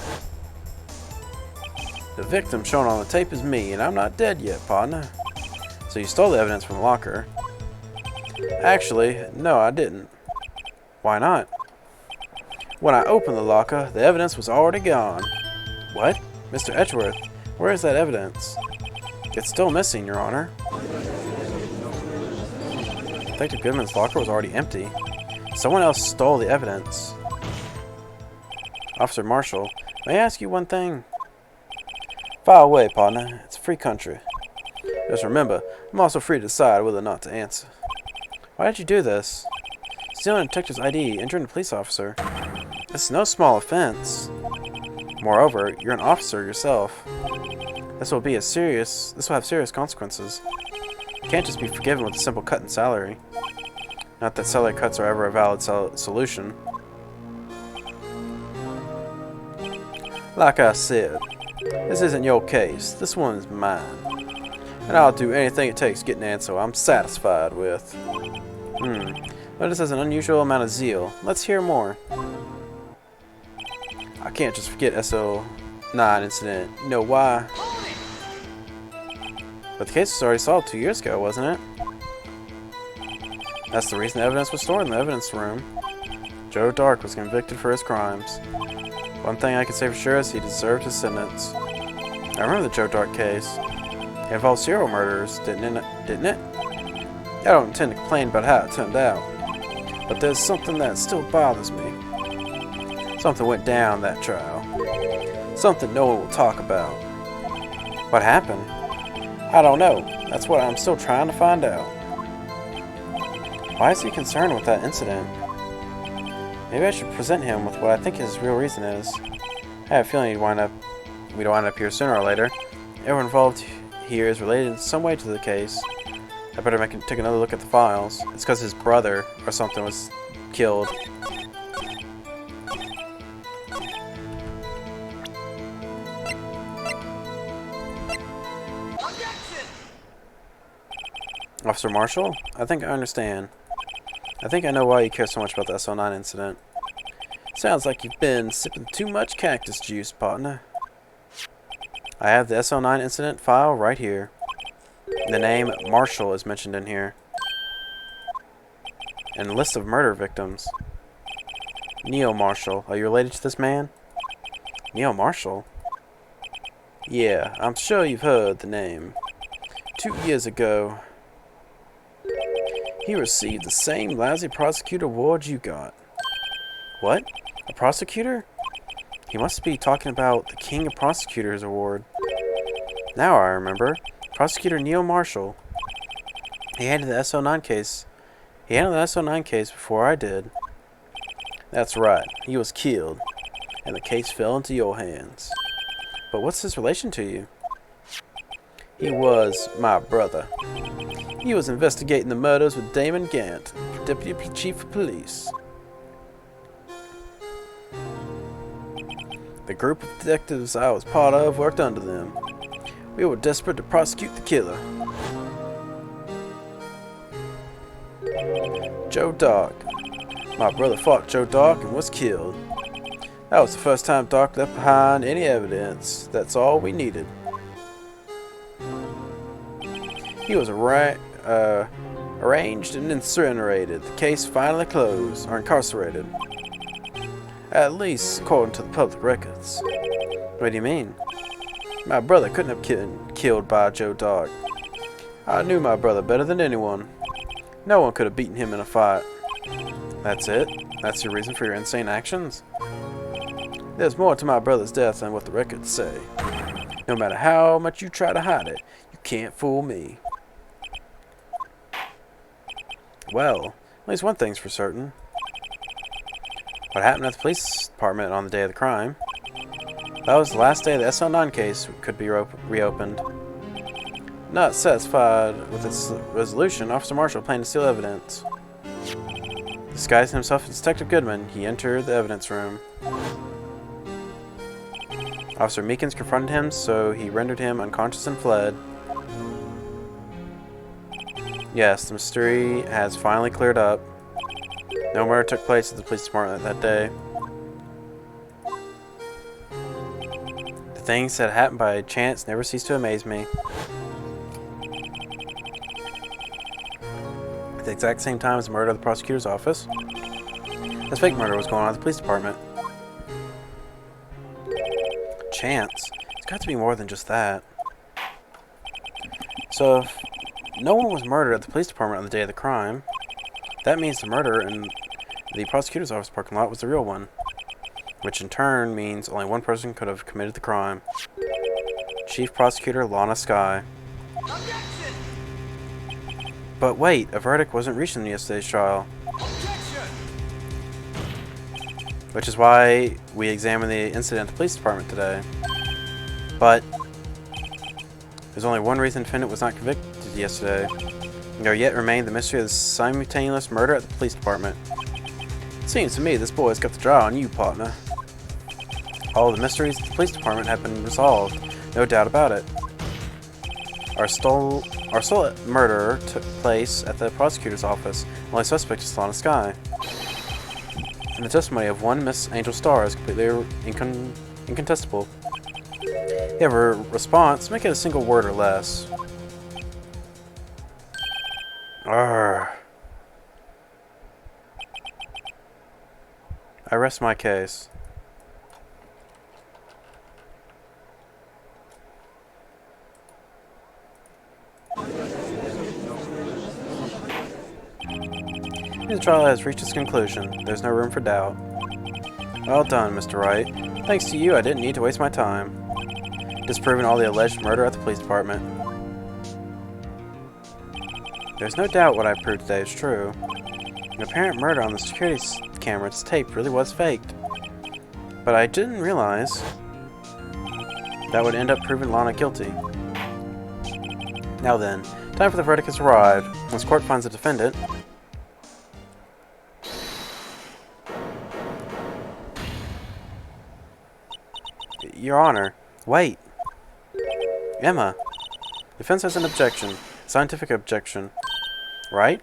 The victim shown on the tape is me, and I'm not dead yet, partner. So you stole the evidence from the locker. Actually, no, I didn't. Why not? When I opened the locker, the evidence was already gone. What? Mr. Edgeworth, where is that evidence? It's still missing, Your Honor. Detective Goodman's locker was already empty. Someone else stole the evidence. Officer Marshall, may I ask you one thing? Fire away, partner. It's a free country. Just remember, I'm also free to decide whether or not to answer. Why did you do this? Stealing a detective's ID, injuring a police officer. It's no small offense. Moreover, you're an officer yourself. This will have serious consequences. You can't just be forgiven with a simple cut in salary. Not that salary cuts are ever a valid solution. Like I said, this isn't your case. This one is mine. And I'll do anything it takes to get an answer I'm satisfied with. Notice there's an unusual amount of zeal. Let's hear more. I can't just forget SO9 incident. You know why? But the case was already solved 2 years ago, wasn't it? That's the reason the evidence was stored in the evidence room. Joe Dark was convicted for his crimes. One thing I can say for sure is he deserved his sentence. I remember the Joe Dark case. It involved serial murderers, didn't it? I don't intend to complain about how it turned out, but there's something that still bothers me. Something went down that trial. Something no one will talk about. What happened? I don't know. That's what I'm still trying to find out. Why is he concerned with that incident? Maybe I should present him with what I think his real reason is. I have a feeling we'd wind up here sooner or later. Everyone involved here is related in some way to the case. I better take another look at the files. It's because his brother or something was killed. Objection! Officer Marshall? I think I understand. I think I know why you care so much about the SO9 incident. Sounds like you've been sipping too much cactus juice, partner. I have the SO9 incident file right here. The name Marshall is mentioned in here. And a list of murder victims. Neil Marshall. Are you related to this man? Neil Marshall? Yeah, I'm sure you've heard the name. 2 years ago, he received the same lousy prosecutor award you got. What? A prosecutor? He must be talking about the King of Prosecutors award. Now I remember. Prosecutor Neil Marshall. He handled the SO9 case. He handled the SO9 case before I did. That's right. He was killed, and the case fell into your hands. But what's his relation to you? He was my brother. He was investigating the murders with Damon Gant, Deputy Chief of Police. The group of detectives I was part of worked under them. We were desperate to prosecute the killer. Joe Dark. My brother fought Joe Dark and was killed. That was the first time Dark left behind any evidence. That's all we needed. He was arranged and incinerated. The case finally closed, or incarcerated. At least according to the public records. What do you mean? My brother couldn't have been killed by Joe Dark. I knew my brother better than anyone. No one could have beaten him in a fight. That's it? That's your reason for your insane actions? There's more to my brother's death than what the records say. No matter how much you try to hide it, you can't fool me. Well, at least one thing's for certain. What happened at the police department on the day of the crime? That was the last day the SL9 case could be reopened. Not satisfied with its resolution, Officer Marshall planned to steal evidence. Disguising himself as Detective Goodman, he entered the evidence room. Officer Meekins confronted him, so he rendered him unconscious and fled. Yes, the mystery has finally cleared up. No murder took place at the police department that day. The things that happened by chance never cease to amaze me. At the exact same time as the murder of the prosecutor's office, this fake murder was going on at the police department. Chance? It's got to be more than just that. So, if no one was murdered at the police department on the day of the crime, that means the murder in the prosecutor's office parking lot was the real one. Which in turn means only one person could have committed the crime. Chief Prosecutor Lana Skye. Objection! But wait, a verdict wasn't reached in yesterday's trial. Objection! Which is why we examined the incident at the police department today. But there's only one reason the defendant was not convicted yesterday. There yet remained the mystery of the simultaneous murder at the police department. It seems to me this boy's got the draw on you, partner. All the mysteries at the police department have been resolved, no doubt about it. Our sole murderer took place at the prosecutor's office. Only suspect is Lana Skye. And the testimony of one Miss Angel Starr is completely incontestable. If you have a response, make it a single word or less. Arrgh. I rest my case. The trial has reached its conclusion. There's no room for doubt. Well done, Mr. Wright. Thanks to you, I didn't need to waste my time disproving all the alleged murder at the police department. There's no doubt what I proved today is true. An apparent murder on the security camera's tape really was faked. But I didn't realize that would end up proving Lana guilty. Now then, time for the verdict has arrived. Once court finds the defendant, Your Honor, wait. Emma. Defense has an objection. Scientific objection. Right?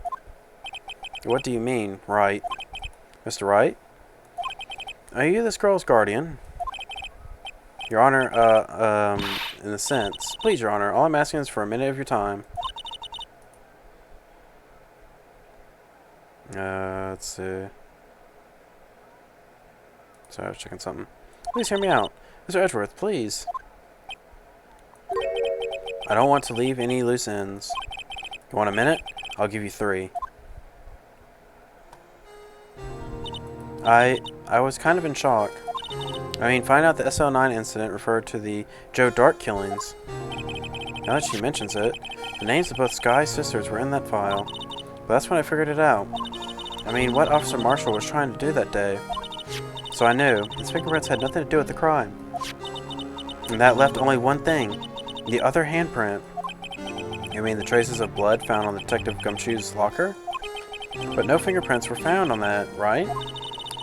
What do you mean, right? Mr. Wright? Are you this girl's guardian? Your Honor, in a sense. Please, Your Honor, all I'm asking is for a minute of your time. Let's see. Sorry, I was checking something. Please hear me out. Mr. Edgeworth, please. I don't want to leave any loose ends. You want a minute? I'll give you 3. I was kind of in shock. I mean, find out the SL9 incident referred to the Joe Dart killings. Now that she mentions it, the names of both Sky's sisters were in that file. But that's when I figured it out. I mean, what Officer Marshall was trying to do that day. So I knew his fingerprints had nothing to do with the crime. And that left only one thing. The other handprint. You mean the traces of blood found on Detective Gumshoe's locker? But no fingerprints were found on that, right?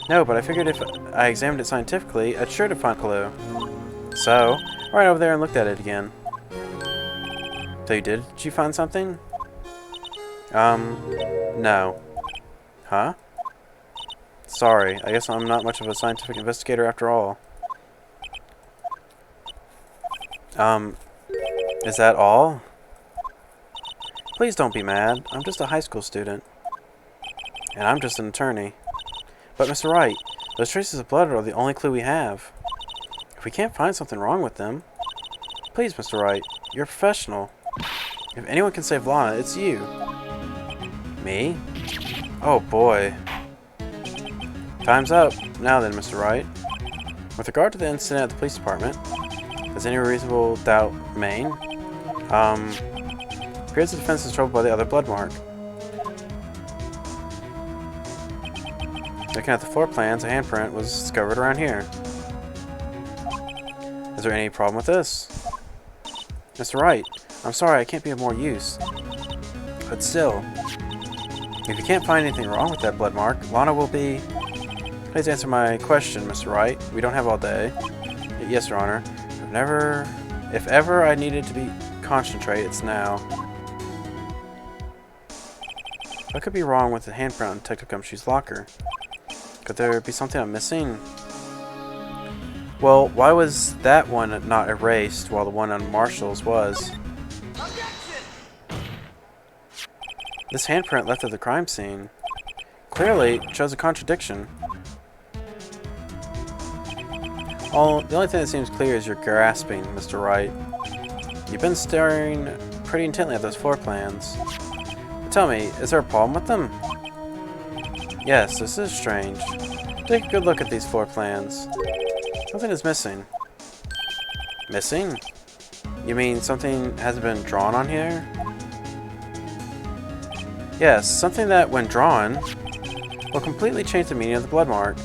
No, but I figured if I examined it scientifically, I'd sure to find a clue. So, right over there and looked at it again. So you did? Did you find something? No. Huh? Sorry, I guess I'm not much of a scientific investigator after all. Is that all? Please don't be mad. I'm just a high school student. And I'm just an attorney. But Mr. Wright, those traces of blood are the only clue we have. If we can't find something wrong with them... Please, Mr. Wright, you're a professional. If anyone can save Lana, it's you. Me? Oh boy. Time's up. Now then, Mr. Wright. With regard to the incident at the police department, does any reasonable doubt remain? Appears the defense is troubled by the other blood mark. Looking at the floor plans, a handprint was discovered around here. Is there any problem with this? Mr. Wright, I'm sorry I can't be of more use. But still, if you can't find anything wrong with that blood mark, Lana will be... Please answer my question, Mr. Wright. We don't have all day. Yes, Your Honor. If ever I needed to concentrate, it's now. What could be wrong with the handprint on Detective Gumshoe's locker? Could there be something I'm missing? Well, why was that one not erased while the one on Marshall's was? Objection! This handprint left at the crime scene. Clearly, it shows a contradiction. The only thing that seems clear is you're grasping, Mr. Wright. You've been staring pretty intently at those floor plans. Tell me, is there a problem with them? Yes, this is strange. Take a good look at these floor plans. Something is missing. Missing? You mean something hasn't been drawn on here? Yes, something that, when drawn, will completely change the meaning of the blood mark.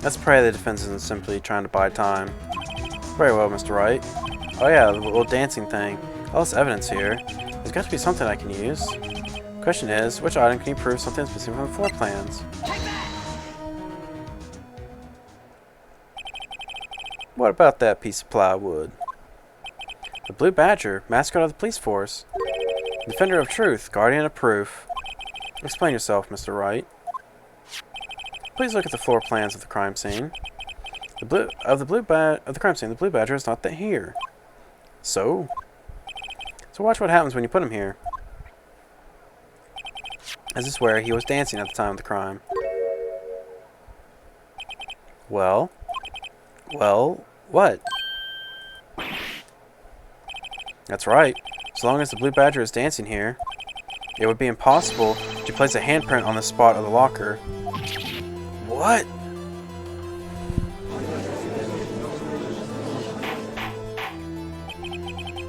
Let's pray the defense isn't simply trying to buy time. Very well, Mr. Wright. Oh yeah, the little dancing thing. All this evidence here. There's got to be something I can use. Question is, which item can you prove something is missing from the floor plans? What about that piece of plywood? The Blue Badger, mascot of the police force. Defender of truth, guardian of proof. Explain yourself, Mr. Wright. Please look at the floor plans of the crime scene. The crime scene, the Blue Badger is not here. So So watch what happens when you put him here. As I swear, he was dancing at the time of the crime. Well, what? That's right. As long as the Blue Badger is dancing here, it would be impossible to place a handprint on the spot of the locker. What?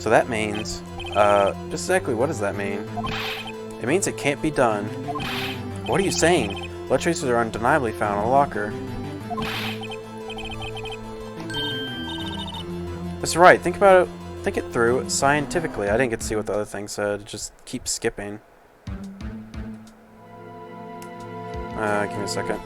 So that means, just exactly what does that mean? It means it can't be done. What are you saying? Blood traces are undeniably found on the locker. That's right, think about it. Think it through scientifically. I didn't get to see what the other thing said. Just keep skipping. Give me a second.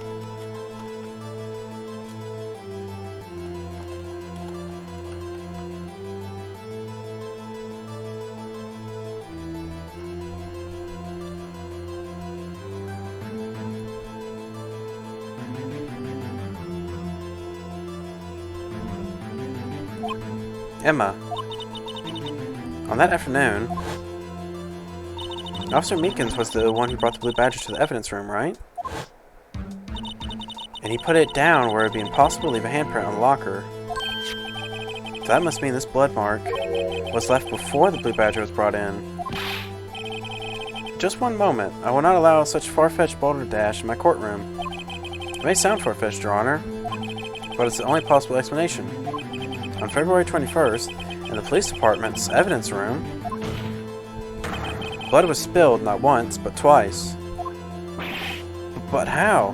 Emma. On that afternoon, Officer Meekins was the one who brought the Blue Badger to the evidence room, right? And he put it down where it would be impossible to leave a handprint on the locker. So that must mean this blood mark was left before the Blue Badger was brought in. Just one moment. I will not allow such far-fetched balderdash in my courtroom. It may sound far-fetched, Your Honor, but it's the only possible explanation. On February 21st, in the police department's evidence room, blood was spilled not once, but twice. But how?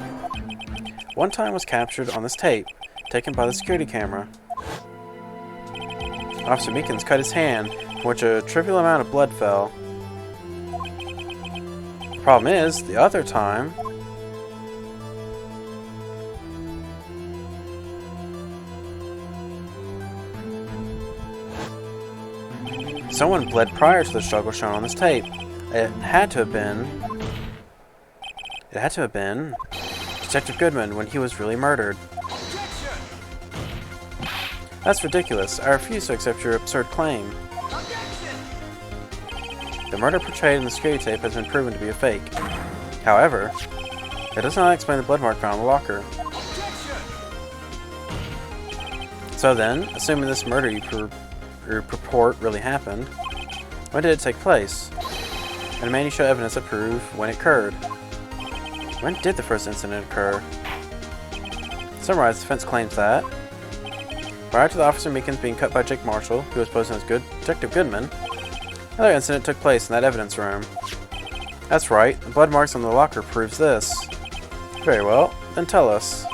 One time was captured on this tape, taken by the security camera. Officer Meekins cut his hand, from which a trivial amount of blood fell. The problem is, the other time, someone bled prior to the struggle shown on this tape. It had to have been Detective Goodman when he was really murdered. Objection! That's ridiculous. I refuse to accept your absurd claim. Objection! The murder portrayed in the security tape has been proven to be a fake. However, it does not explain the blood mark found in the locker. Objection! So then, assuming this murder you purport really happened, when did it take place? And may you show evidence that prove when it occurred? When did the first incident occur? To summarize, the defense claims that prior to the Officer Meekins being cut by Jake Marshall, who was posing as Detective Goodman, another incident took place in that evidence room. That's right, the blood marks on the locker proves this. Very well, then tell us.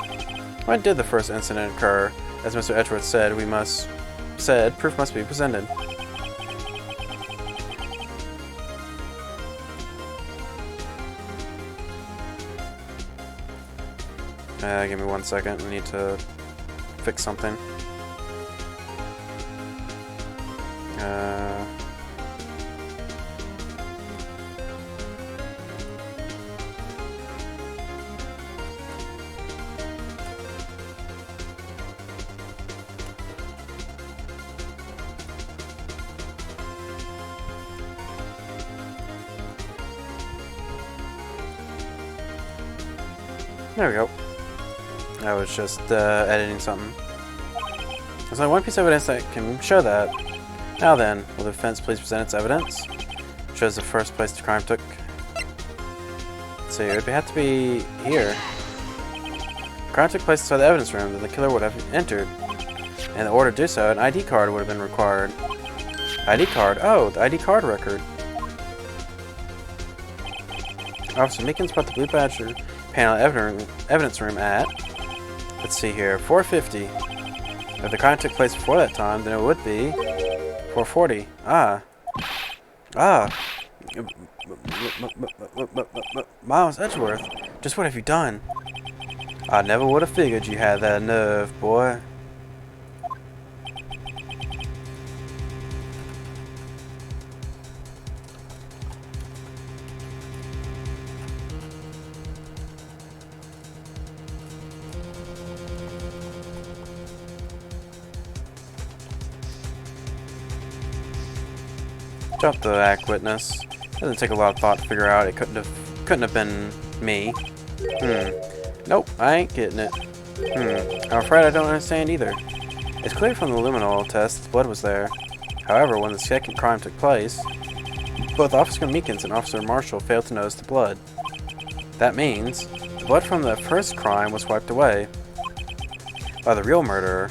When did the first incident occur? As Mr. Edgeworth said, proof must be presented. Give me 1 second. I need to fix something. There we go. I was just editing something. There's only one piece of evidence that can show that. Now then, will the defense please present its evidence? Shows the first place the crime took. Let's see, it would have to be here. The crime took place inside the evidence room that the killer would have entered. And in order to do so, an ID card would have been required. ID card? Oh, the ID card record. Officer Meekins brought the Blue Badger panel evidence room at, let's see here, 4:50. If the crime took place before that time, then it would be 4:40. Miles Edgeworth, just what have you done? I never would have figured you had that nerve, boy. Drop the act, witness. Doesn't take a lot of thought to figure out it couldn't have been me. Nope, I ain't getting it. I'm afraid I don't understand either. It's clear from the luminol test that blood was there. However, when the second crime took place, both Officer Meekins and Officer Marshall failed to notice the blood. That means the blood from the first crime was wiped away by the real murderer.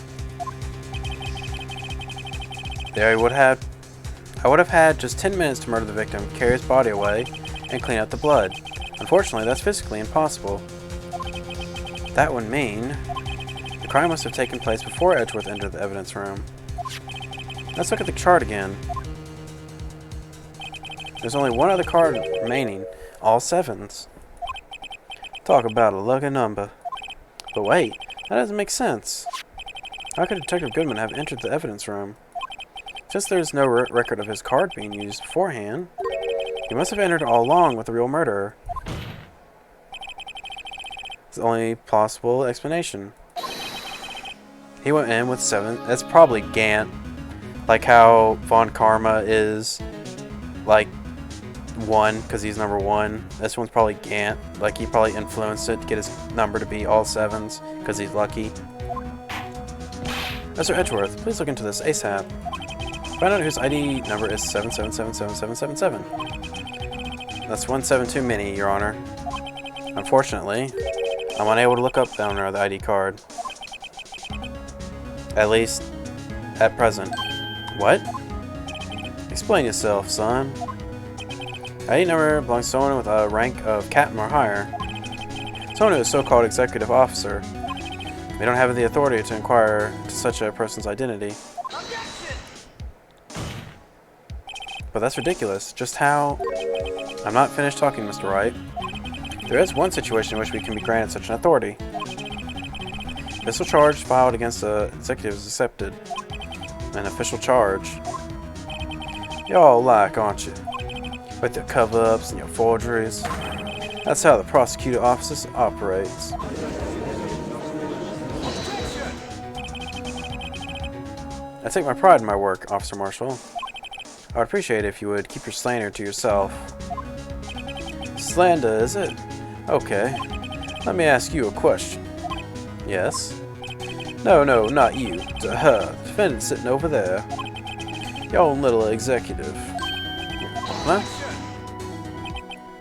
I would have had just 10 minutes to murder the victim, carry his body away, and clean out the blood. Unfortunately, that's physically impossible. That would mean the crime must have taken place before Edgeworth entered the evidence room. Let's look at the chart again. There's only one other card remaining, all 7s. Talk about a lucky number. But wait, that doesn't make sense. How could Detective Goodman have entered the evidence room? Since there's no record of his card being used beforehand, he must have entered all along with the real murderer. It's the only plausible explanation. He went in with 7. That's probably Gant. Like how Von Karma is like 1 because he's number 1. This one's probably Gant. Like he probably influenced it to get his number to be all 7s because he's lucky. Mr. Edgeworth, please look into this ASAP. Find out whose ID number is 7777777. That's 17 too many, Your Honor. Unfortunately, I'm unable to look up the owner of the ID card. At least, at present. What? Explain yourself, son. ID number belongs to someone with a rank of captain or higher. Someone who is a so-called executive officer. We don't have the authority to inquire into such a person's identity. But that's ridiculous. Just how... I'm not finished talking, Mr. Wright. There is one situation in which we can be granted such an authority. Official charge filed against the executive is accepted. An official charge. Y'all like, aren't you? With your cover-ups and your forgeries. That's how the prosecutor office operates. I take my pride in my work, Officer Marshall. I would appreciate it if you would keep your slander to yourself. Slander, is it? Okay. Let me ask you a question. Yes? No, not you. To her. Defendant sitting over there. Your own little executive. Huh?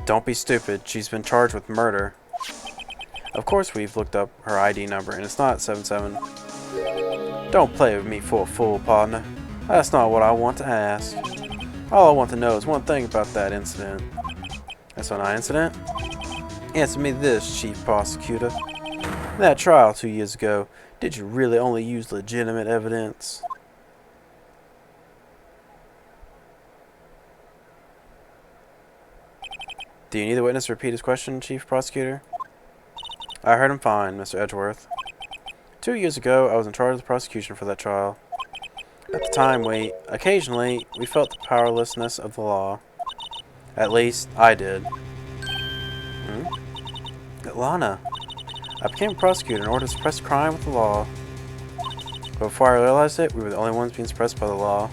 Don't be stupid. She's been charged with murder. Of course we've looked up her ID number, and it's not 77. Don't play with me for a fool, partner. That's not what I want to ask. All I want to know is one thing about that incident. That's an incident? Answer me this, Chief Prosecutor. In that trial 2 years ago, did you really only use legitimate evidence? Do you need the witness to repeat his question, Chief Prosecutor? I heard him fine, Mr. Edgeworth. 2 years ago, I was in charge of the prosecution for that trial. At the time, occasionally, we felt the powerlessness of the law. At least, I did. Lana, I became a prosecutor in order to suppress crime with the law. But before I realized it, we were the only ones being suppressed by the law.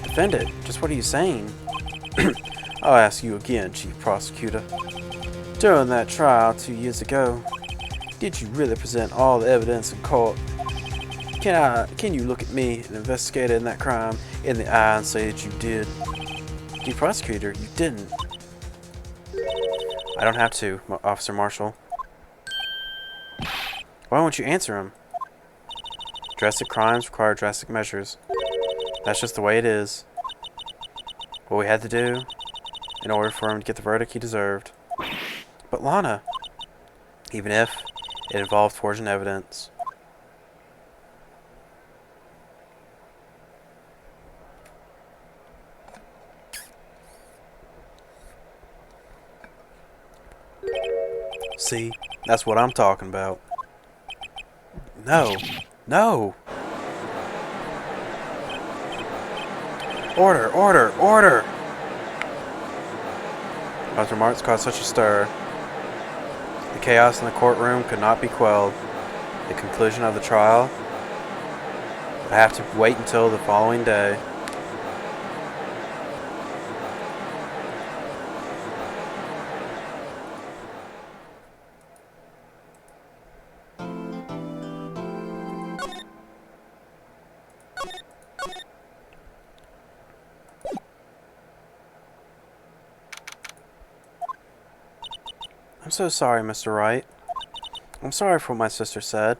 Defendant, just what are you saying? I'll ask you again, Chief Prosecutor. During that trial 2 years ago, did you really present all the evidence in court? Can you look at me, an investigator in that crime, in the eye and say that you did? Chief Prosecutor, you didn't. I don't have to, Officer Marshall. Why won't you answer him? Drastic crimes require drastic measures. That's just the way it is. What we had to do in order for him to get the verdict he deserved. But Lana, even if it involved forging evidence. See, that's what I'm talking about. No. No! Order! Order! Order! Those remarks caused such a stir. The chaos in the courtroom could not be quelled. The conclusion of the trial would have to wait until the following day. I'm so sorry, Mr. Wright. I'm sorry for what my sister said.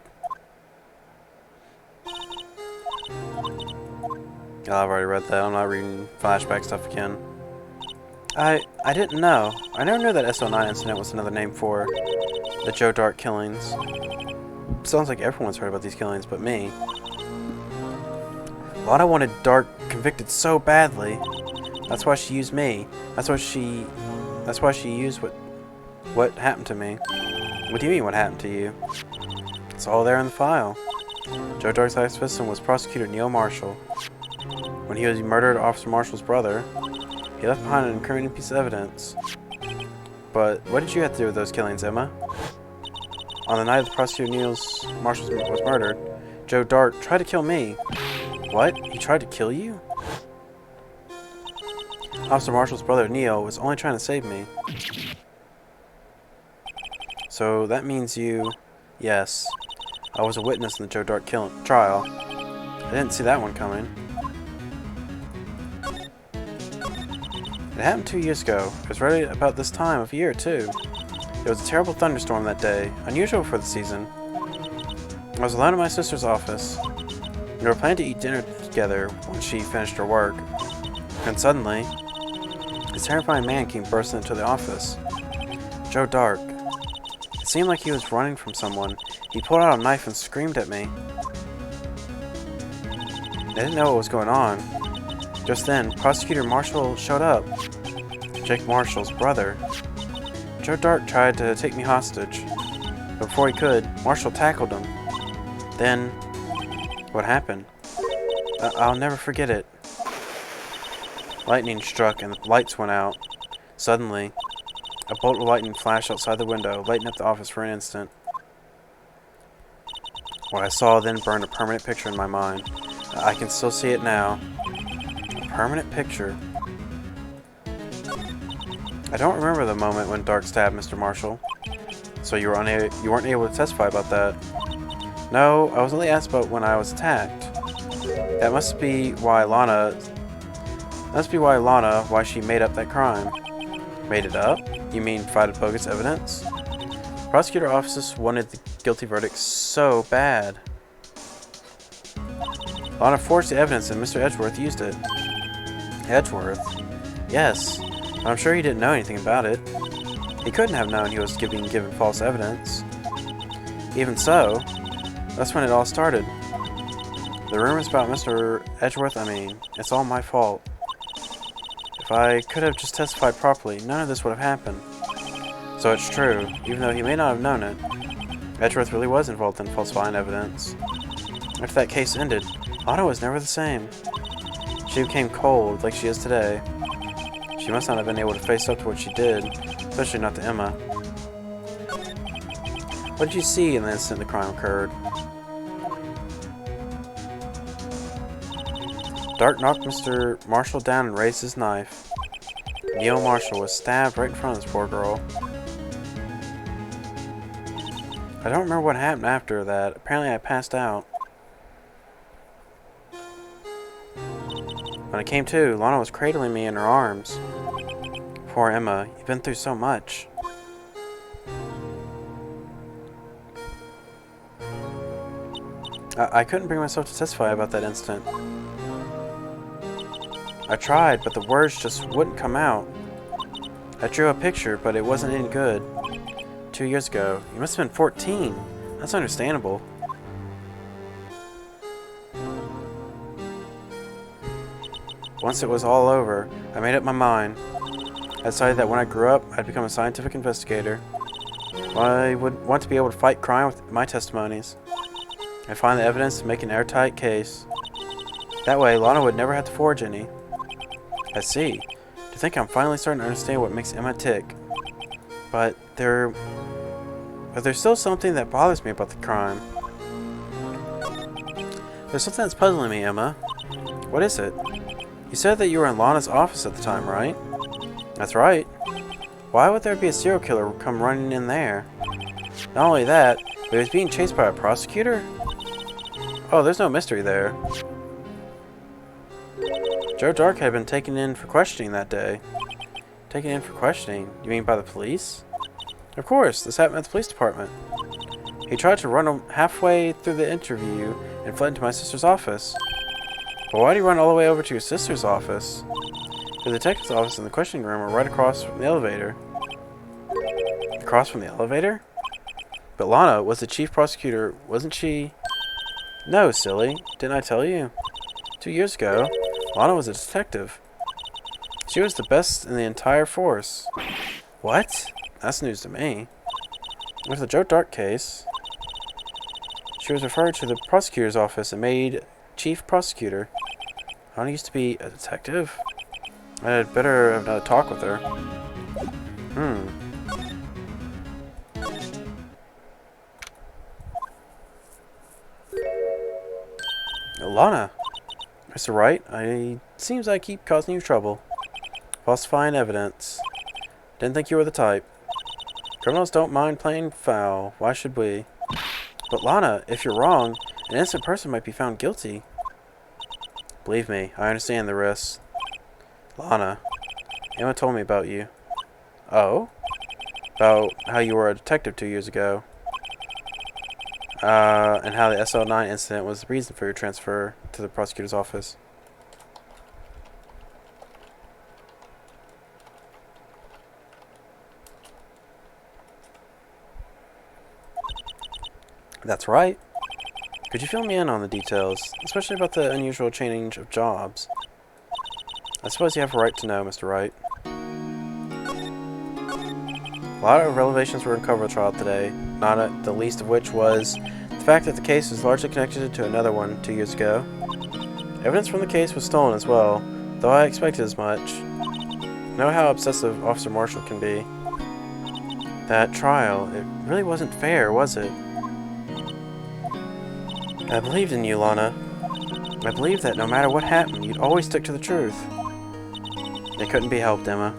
Oh, I've already read that. I'm not reading flashback stuff again. I didn't know. I never knew that SO9 incident was another name for the Joe Dark killings. Sounds like everyone's heard about these killings but me. Lana wanted Dark convicted so badly. That's why she used me. That's why she used what happened to me. What do you mean, what happened to you? It's all there in the file. Joe Dark's ex-husband was Prosecutor Neil Marshall. When he murdered Officer Marshall's brother, he left behind an incriminating piece of evidence. But what did you have to do with those killings, Emma? On the night of Prosecutor Neil Marshall was murdered, Joe Dark tried to kill me. What? He tried to kill you? Officer Marshall's brother, Neil, was only trying to save me. So that means you... Yes. I was a witness in the Joe Dark trial. I didn't see that one coming. It happened 2 years ago. It was right about this time of year, too. It was a terrible thunderstorm that day, unusual for the season. I was alone in my sister's office. We were planning to eat dinner together when she finished her work. And suddenly, this terrifying man came bursting into the office. Joe Dark. It seemed like he was running from someone. He pulled out a knife and screamed at me. I didn't know what was going on. Just then, Prosecutor Marshall showed up. Jake Marshall's brother. Joe Dark tried to take me hostage. But before he could, Marshall tackled him. Then, what happened? I'll never forget it. Lightning struck and the lights went out. Suddenly, a bolt of lightning flashed outside the window, lighting up the office for an instant. What I saw then burned a permanent picture in my mind. I can still see it now. A permanent picture. I don't remember the moment when Dark stabbed Mr. Marshall. So you weren't able to testify about that. No, I was only asked about when I was attacked. That must be why Lana, why she made up that crime. Made it up? You mean provided bogus evidence? Prosecutor offices wanted the guilty verdict so bad. Lana forged the evidence and Mr. Edgeworth used it. Edgeworth? Yes. I'm sure he didn't know anything about it. He couldn't have known he was given false evidence. Even so, that's when it all started. The rumors about Mr. Edgeworth, it's all my fault. If I could have just testified properly, none of this would have happened. So it's true, even though he may not have known it. Edgeworth really was involved in falsifying evidence. After that case ended, Lana was never the same. She became cold, like she is today. She must not have been able to face up to what she did, especially not to Emma. What did you see in the instant the crime occurred? Dark knocked Mr. Marshall down and raised his knife. Neil Marshall was stabbed right in front of this poor girl. I don't remember what happened after that. Apparently I passed out. When I came to, Lana was cradling me in her arms. Poor Emma, you've been through so much. I couldn't bring myself to testify about that incident. I tried, but the words just wouldn't come out. I drew a picture, but it wasn't any good. 2 years ago. You must have been 14. That's understandable. Once it was all over, I made up my mind. I decided that when I grew up, I'd become a scientific investigator. I would want to be able to fight crime with my testimonies. I'd find the evidence to make an airtight case. That way, Lana would never have to forge any. I see. Do you think I'm finally starting to understand what makes Emma tick? But there's still something that bothers me about the crime. There's something that's puzzling me, Emma. What is it? You said that you were in Lana's office at the time, right? That's right. Why would there be a serial killer come running in there? Not only that, but he was being chased by a prosecutor? Oh, there's no mystery there. Joe Dark had been taken in for questioning that day. Taken in for questioning? You mean by the police? Of course, this happened at the police department. He tried to run halfway through the interview and fled into my sister's office. But why did he run all the way over to your sister's office? The detective's office and the questioning room are right across from the elevator. Across from the elevator? But Lana was the chief prosecutor, wasn't she? No, silly. Didn't I tell you? 2 years ago, Lana was a detective. She was the best in the entire force. What? That's news to me. With the Joe Dark case, she was referred to the prosecutor's office and made chief prosecutor. Lana used to be a detective? I'd better have another talk with her. Lana! Mr. Wright, seems I keep causing you trouble. Falsifying evidence. Didn't think you were the type. Criminals don't mind playing foul. Why should we? But Lana, if you're wrong, an innocent person might be found guilty. Believe me, I understand the risks. Lana, Emma told me about you. Oh? About how you were a detective 2 years ago. And how the SL9 incident was the reason for your transfer to the prosecutor's office. That's right. Could you fill me in on the details, especially about the unusual change of jobs? I suppose you have a right to know, Mr. Wright. A lot of revelations were uncovered at trial today, not the least of which was the fact that the case was largely connected to another one 2 years ago. Evidence from the case was stolen as well, though I expected as much. Know how obsessive Officer Marshall can be. That trial, it really wasn't fair, was it? I believed in you, Lana. I believed that no matter what happened, you'd always stick to the truth. It couldn't be helped, Emma.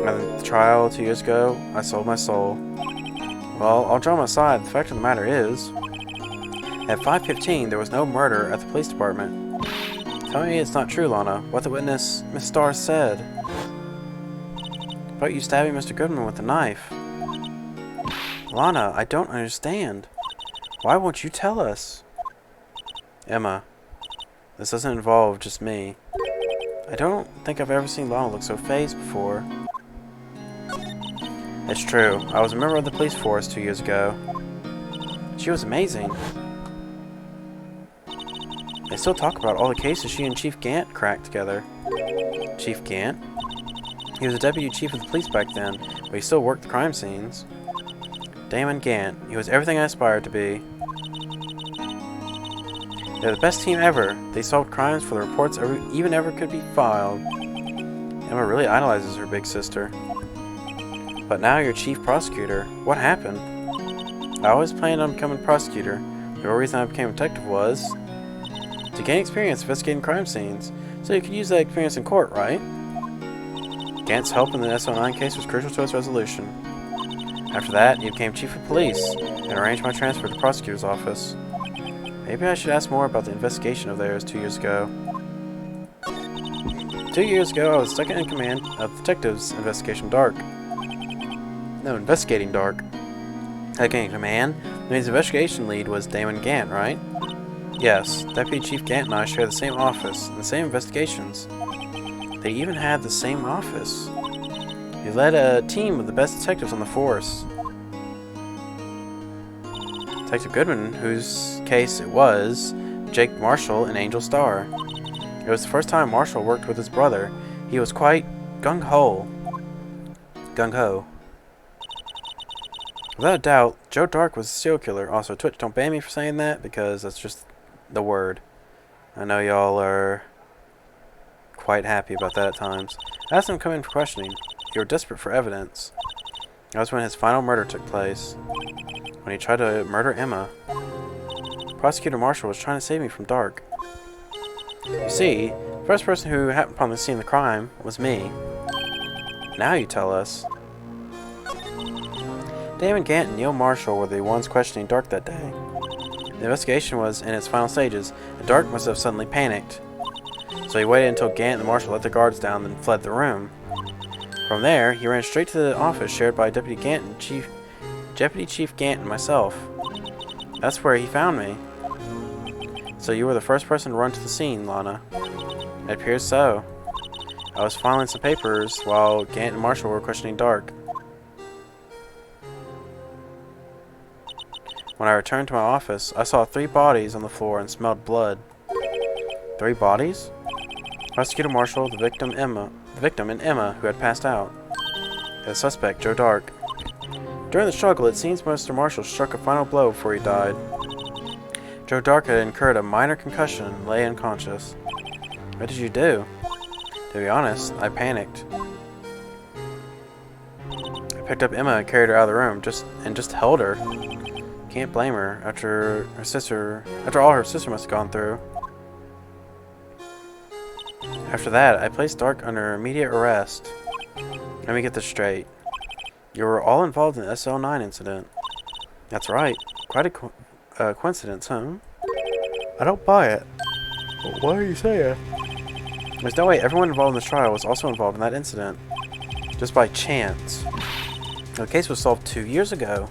At the trial 2 years ago, I sold my soul. Well, I'll draw my side. The fact of the matter is, at 5:15, there was no murder at the police department. Tell me it's not true, Lana. What the witness, Miss Starr, said about you stabbing Mr. Goodman with a knife. Lana, I don't understand. Why won't you tell us? Emma, this doesn't involve just me. I don't think I've ever seen Lana look so fazed before. It's true. I was a member of the police force 2 years ago. She was amazing. They still talk about all the cases she and Chief Gant cracked together. Chief Gant? He was a deputy chief of the police back then, but he still worked the crime scenes. Damon Gant. He was everything I aspired to be. They're the best team ever. They solved crimes before the reports ever could be filed. Emma really idolizes her big sister. But now you're chief prosecutor. What happened? I always planned on becoming prosecutor. The real reason I became a detective was to gain experience investigating crime scenes, so you could use that experience in court, right? Gant's help in the SL9 case was crucial to its resolution. After that, he became chief of police and arranged my transfer to the prosecutor's office. Maybe I should ask more about the investigation of theirs 2 years ago. 2 years ago, I was second in command of Detectives Investigating Dark. Second in command? Then his investigation lead was Damon Gant, right? Yes, Deputy Chief Gant and I share the same office and the same investigations. They even had the same office. He led a team of the best detectives on the force. Detective Goodman, whose case it was, Jake Marshall and Angel Starr. It was the first time Marshall worked with his brother. He was quite gung-ho. Gung-ho. Without a doubt, Joe Dark was a serial killer. Also, Twitch, don't ban me for saying that, because that's just the word. I know y'all are quite happy about that at times. I asked him to come in for questioning. You were desperate for evidence. That was when his final murder took place. When he tried to murder Emma. Prosecutor Marshall was trying to save me from Dark. You see, the first person who happened upon the scene of the crime was me. Now you tell us. Damon Gant and Neil Marshall were the ones questioning Dark that day. The investigation was in its final stages, and Dark must have suddenly panicked. So he waited until Gant and Marshall let the guards down, then fled the room. From there, he ran straight to the office shared by Deputy Chief Gant and myself. That's where he found me. So you were the first person to run to the scene, Lana. It appears so. I was filing some papers while Gant and Marshall were questioning Dark. When I returned to my office, I saw 3 bodies on the floor and smelled blood. 3 bodies? Prosecutor Marshall, the victim and Emma, who had passed out. And the suspect, Joe Dark. During the struggle, it seems Mr. Marshall struck a final blow before he died. Joe Dark had incurred a minor concussion and lay unconscious. What did you do? To be honest, I panicked. I picked up Emma and carried her out of the room, just held her. Can't blame her after all her sister must have gone through. After that, I placed Dark under immediate arrest. Let me get this straight. You were all involved in the SL9 incident. That's right. Quite a coincidence, huh? I don't buy it. What are you saying? There's no way everyone involved in this trial was also involved in that incident. Just by chance. The case was solved 2 years ago.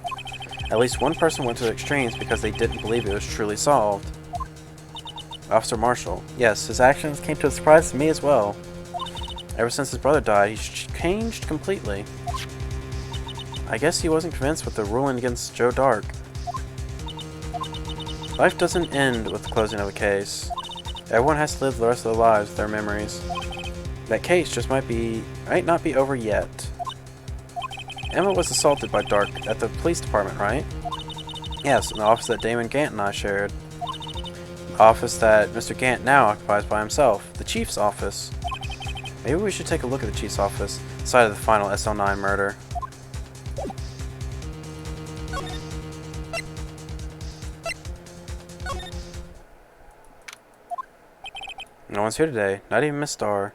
At least one person went to the extremes because they didn't believe it was truly solved. Officer Marshall. Yes, his actions came to a surprise to me as well. Ever since his brother died, he's changed completely. I guess he wasn't convinced with the ruling against Joe Dark. Life doesn't end with the closing of a case. Everyone has to live the rest of their lives with their memories. That case just might not be over yet. Emma was assaulted by Dark at the police department, right? Yes, in the office that Damon Gant and I shared. The office that Mr. Gant now occupies by himself. The Chief's office. Maybe we should take a look at the Chief's office, the site of the final SL9 murder. No one's here today, not even Miss Starr.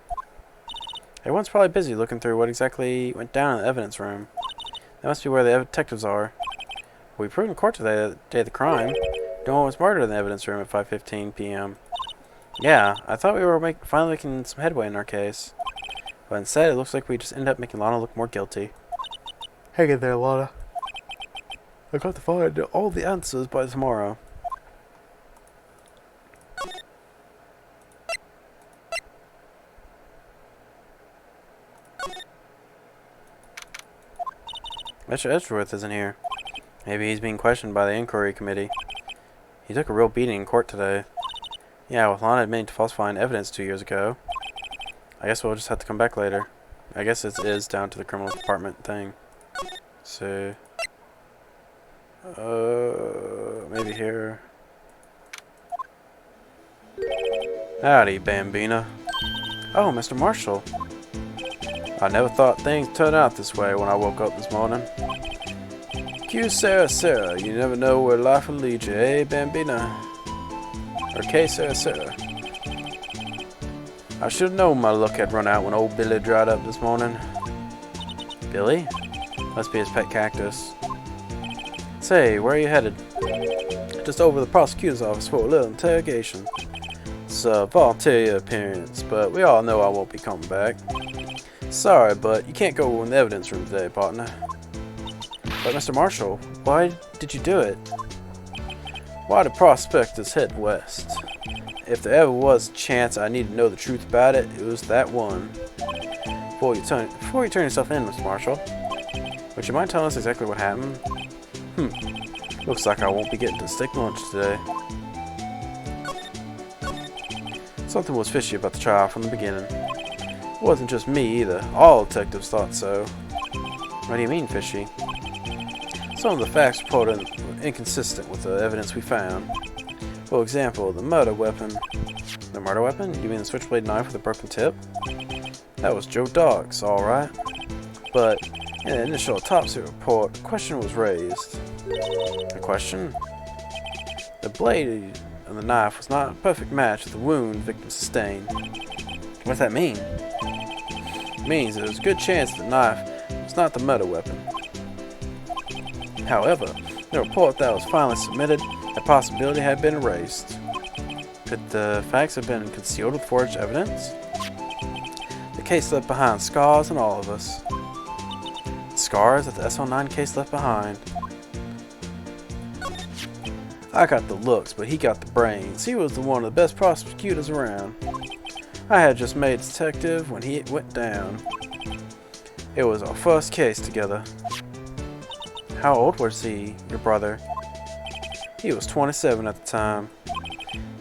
Everyone's probably busy looking through what exactly went down in the evidence room. That must be where the detectives are. We proved in court today that the day of the crime, no one was murdered in the evidence room at 5:15 p.m. Yeah, I thought we were finally making some headway in our case. But instead, it looks like we just ended up making Lana look more guilty. Hang in there, Lana. I got to find all the answers by tomorrow. Mr. Edgeworth isn't here. Maybe he's being questioned by the inquiry committee. He took a real beating in court today. Yeah, with Lana admitting to falsifying evidence 2 years ago. I guess we'll just have to come back later. I guess it is down to the criminal department thing. So, maybe here. Howdy, Bambina. Oh, Mr. Marshall. I never thought things turned out this way when I woke up this morning. Q Sarah, you never know where life will lead you, eh, Bambina? Or K Sarah. I should have known my luck had run out when old Billy dried up this morning. Billy? Must be his pet cactus. Say, where are you headed? Just over to the prosecutor's office for a little interrogation. It's a volunteer appearance, but we all know I won't be coming back. Sorry, but you can't go in the evidence room today, partner. But Mr. Marshall, why did you do it? Why did prospectors head west? If there ever was a chance I needed to know the truth about it, it was that one. Before you turn yourself in, Mr. Marshall, would you mind telling us exactly what happened? Looks like I won't be getting to steak lunch today. Something was fishy about the trial from the beginning. It wasn't just me either. All detectives thought so. What do you mean, fishy? Some of the facts reported were inconsistent with the evidence we found. For example, the murder weapon. The murder weapon? You mean the switchblade knife with a broken tip? That was Joe Dark's, alright. But in the initial autopsy report, a question was raised. A question? The blade of the knife was not a perfect match with the wound the victim sustained. What does that mean? It means there was a good chance the knife was not the murder weapon. However, the report that was finally submitted, that possibility had been erased. Could the facts have been concealed with forged evidence? The case left behind scars on all of us. Scars that the SL9 case left behind. I got the looks, but he got the brains. He was one of the best prosecutors around. I had just made detective when he went down. It was our first case together. How old was he, your brother? He was 27 at the time.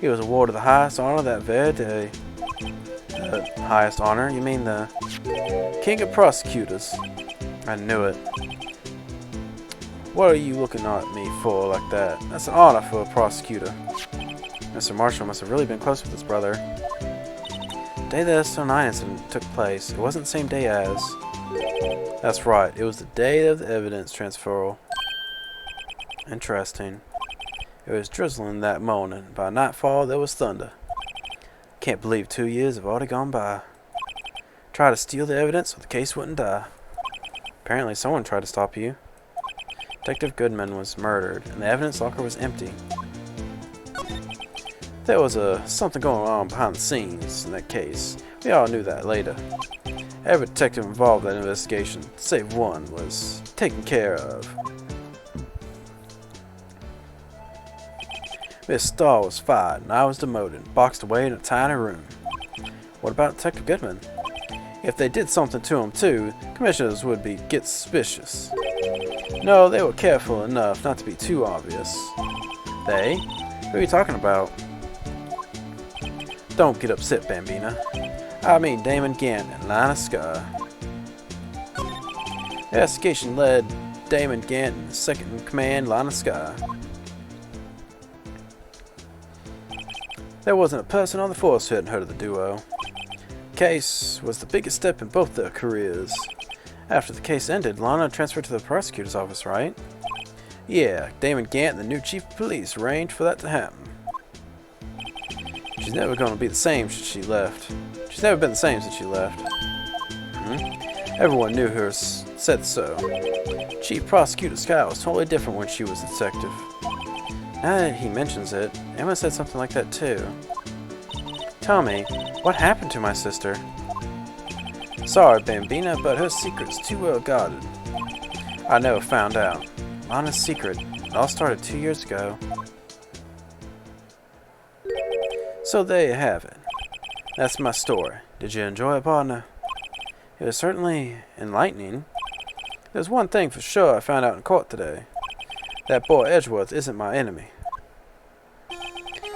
He was awarded the highest honor that very day. The highest honor? You mean the King of Prosecutors? I knew it. What are you looking at me for like that? That's an honor for a prosecutor. Mr. Marshall must have really been close with his brother. The day the SL9 incident took place, it wasn't the same day as... That's right, it was the day of the evidence transferal. Interesting. It was drizzling that morning. By nightfall, there was thunder. Can't believe 2 years have already gone by. Try to steal the evidence so the case wouldn't die. Apparently someone tried to stop you. Detective Goodman was murdered, and the evidence locker was empty. There was something going on behind the scenes in that case. We all knew that later. Every detective involved in that investigation, save one, was taken care of. Miss Starr was fired, and I was demoted, boxed away in a tiny room. What about Detective Goodman? If they did something to him too, commissioners would get suspicious. No, they were careful enough not to be too obvious. They? Who are you talking about? Don't get upset, Bambina. I mean Damon Gant and Lina Sky. The investigation led Damon Gant and second in command Lina Sky. There wasn't a person on the force who hadn't heard of the duo. The case was the biggest step in both their careers. After the case ended, Lana transferred to the prosecutor's office, right? Yeah, Damon Gant and the new chief of police arranged for that to happen. She's never going to be the same since she left. She's never been the same since she left. Everyone knew her, said so. Chief Prosecutor Sky was totally different when she was a detective. Now that he mentions it, Emma said something like that too. Tell me, what happened to my sister? Sorry, Bambina, but her secret's too well guarded. I never found out. Lana's secret. It all started 2 years ago. So there you have it. That's my story. Did you enjoy it, partner? It was certainly enlightening. There's one thing for sure I found out in court today. That boy Edgeworth isn't my enemy.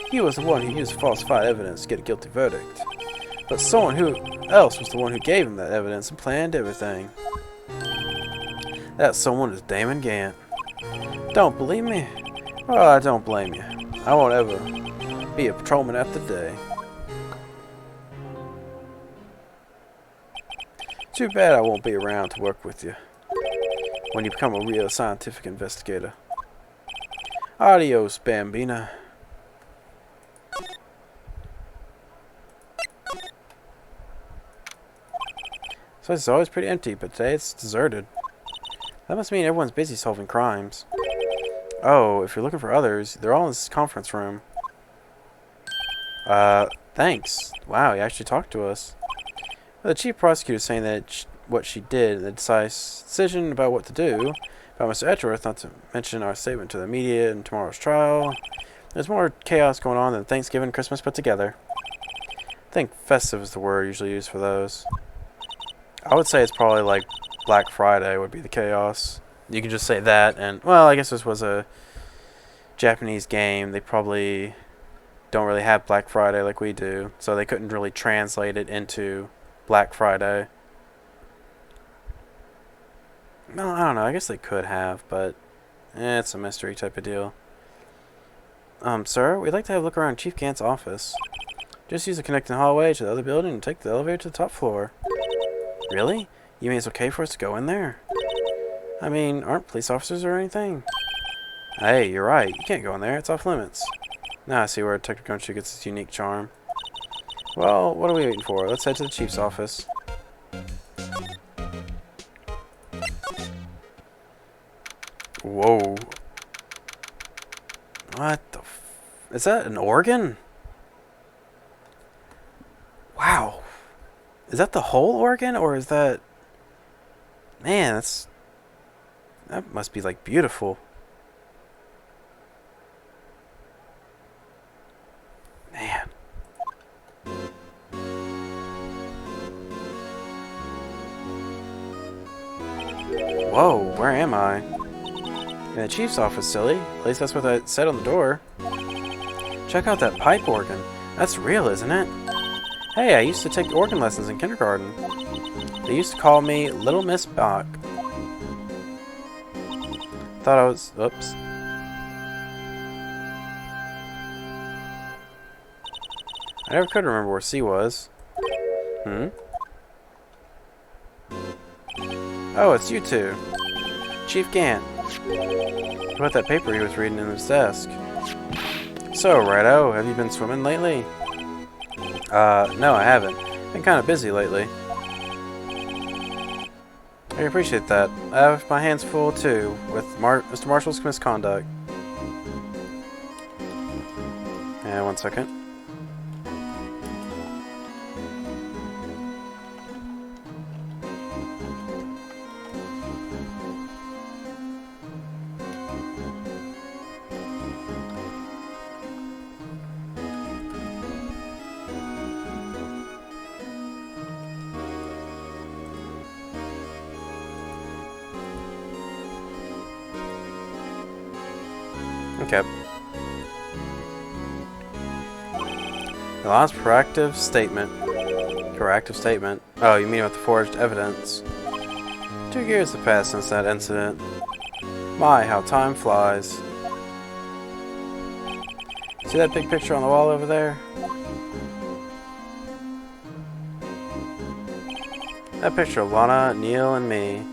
He was the one who used falsified evidence to get a guilty verdict. But someone else was the one who gave him that evidence and planned everything. That someone is Damon Gant. Don't believe me? Well, I don't blame you. I won't ever be a patrolman after day. Too bad I won't be around to work with you when you become a real scientific investigator. Adios, Bambina. So it's always pretty empty, but today it's deserted. That must mean everyone's busy solving crimes. Oh, if you're looking for others, they're all in this conference room. Thanks. Wow, he actually talked to us. Well, the chief prosecutor is saying that what she did, and the decision about what to do, about Mr. Edgeworth, not to mention our statement to the media in tomorrow's trial. There's more chaos going on than Thanksgiving and Christmas put together. I think festive is the word usually used for those. I would say it's probably like Black Friday would be the chaos. You can just say that, and, well, I guess this was a Japanese game. They probably don't really have Black Friday like we do, so they couldn't really translate it into Black Friday. Well, I don't know. I guess they could have, but it's a mystery type of deal. Sir, we'd like to have a look around Chief Gant's office. Just use the connecting hallway to the other building and take the elevator to the top floor. Really? You mean it's okay for us to go in there? I mean, aren't police officers or anything? Hey, you're right. You can't go in there. It's off limits. Now I see where Detective Gumshoe gets his unique charm. Well, what are we waiting for? Let's head to the chief's office. Whoa. What the is that an organ? Wow. Is that the whole organ, or is that... Man, that must be, like, beautiful. Man. Whoa, where am I? In the chief's office, silly. At least that's what I said on the door. Check out that pipe organ. That's real, isn't it? Hey, I used to take organ lessons in kindergarten. They used to call me Little Miss Bach. Thought I was... Oops. I never could remember where C was. Oh, it's you two. Chief Gant. What about that paper he was reading in his desk? So, Righto, have you been swimming lately? No, I haven't. Been kind of busy lately. I appreciate that. I have my hands full, too, with Mr. Marshall's misconduct. Yeah, 1 second. Okay. The last proactive statement. Corrective statement. Oh, you mean with the forged evidence? 2 years have passed since that incident. My, how time flies. See that big picture on the wall over there? That picture of Lana, Neil, and me.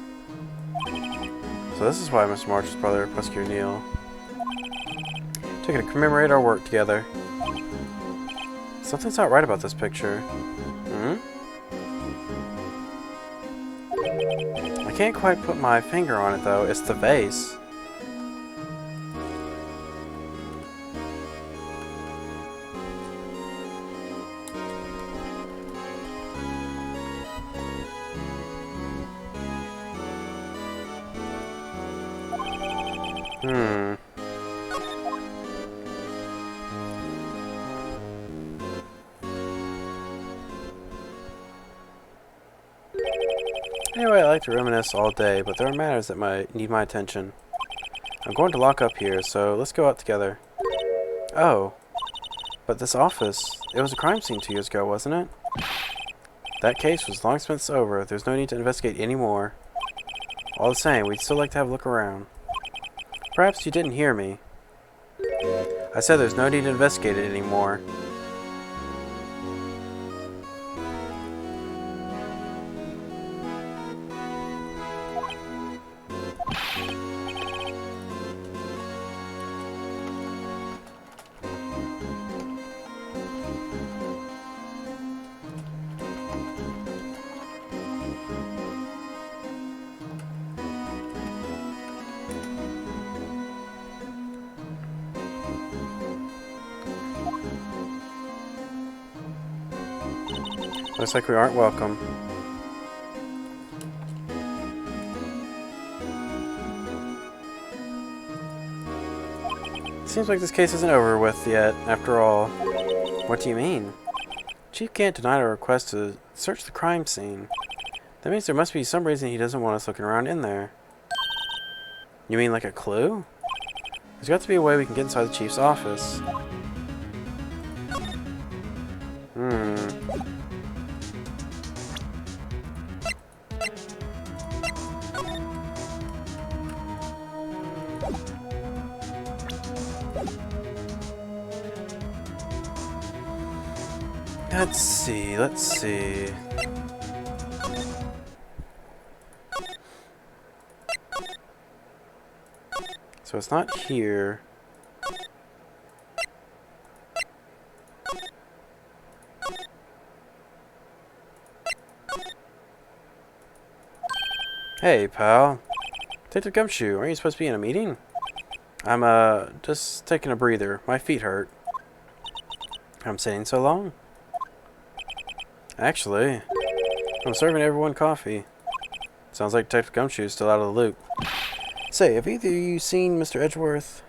So this is why Mr. Marshall's brother rescued Neil. Took it to commemorate our work together. Something's not right about this picture. I can't quite put my finger on it though. It's the vase. Anyway, I like to reminisce all day, but there are matters that might need my attention. I'm going to lock up here, so let's go out together. Oh. But this office, it was a crime scene 2 years ago, wasn't it? That case was long since over. There's no need to investigate anymore. All the same, we'd still like to have a look around. Perhaps you didn't hear me. I said there's no need to investigate it anymore. Looks like we aren't welcome. Seems like this case isn't over with yet, after all. What do you mean? Chief can't deny our request to search the crime scene. That means there must be some reason he doesn't want us looking around in there. You mean like a clue? There's got to be a way we can get inside the Chief's office. Let's see. So it's not here. Hey, pal. Take the gumshoe. Aren't you supposed to be in a meeting? I'm, just taking a breather. My feet hurt. I'm sitting so long. Actually, I'm serving everyone coffee. Sounds like Detective Gumshoe's still out of the loop. Say, have either of you seen Mr. Edgeworth?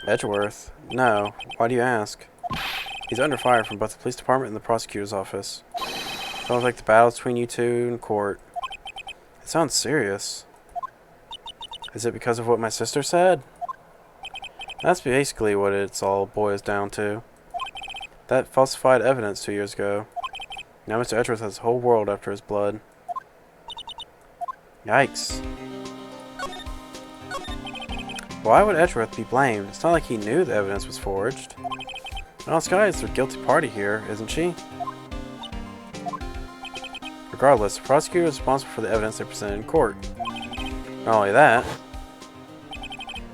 Edgeworth? No. Why do you ask? He's under fire from both the police department and the prosecutor's office. Sounds like the battle between you two in court. It sounds serious. Is it because of what my sister said? That's basically what it's all boils down to. That falsified evidence 2 years ago. Now Mr. Edgeworth has the whole world after his blood. Yikes. Why would Edgeworth be blamed? It's not like he knew the evidence was forged. Well, Sky is the guilty party here, isn't she? Regardless, the prosecutor is responsible for the evidence they presented in court. Not only that,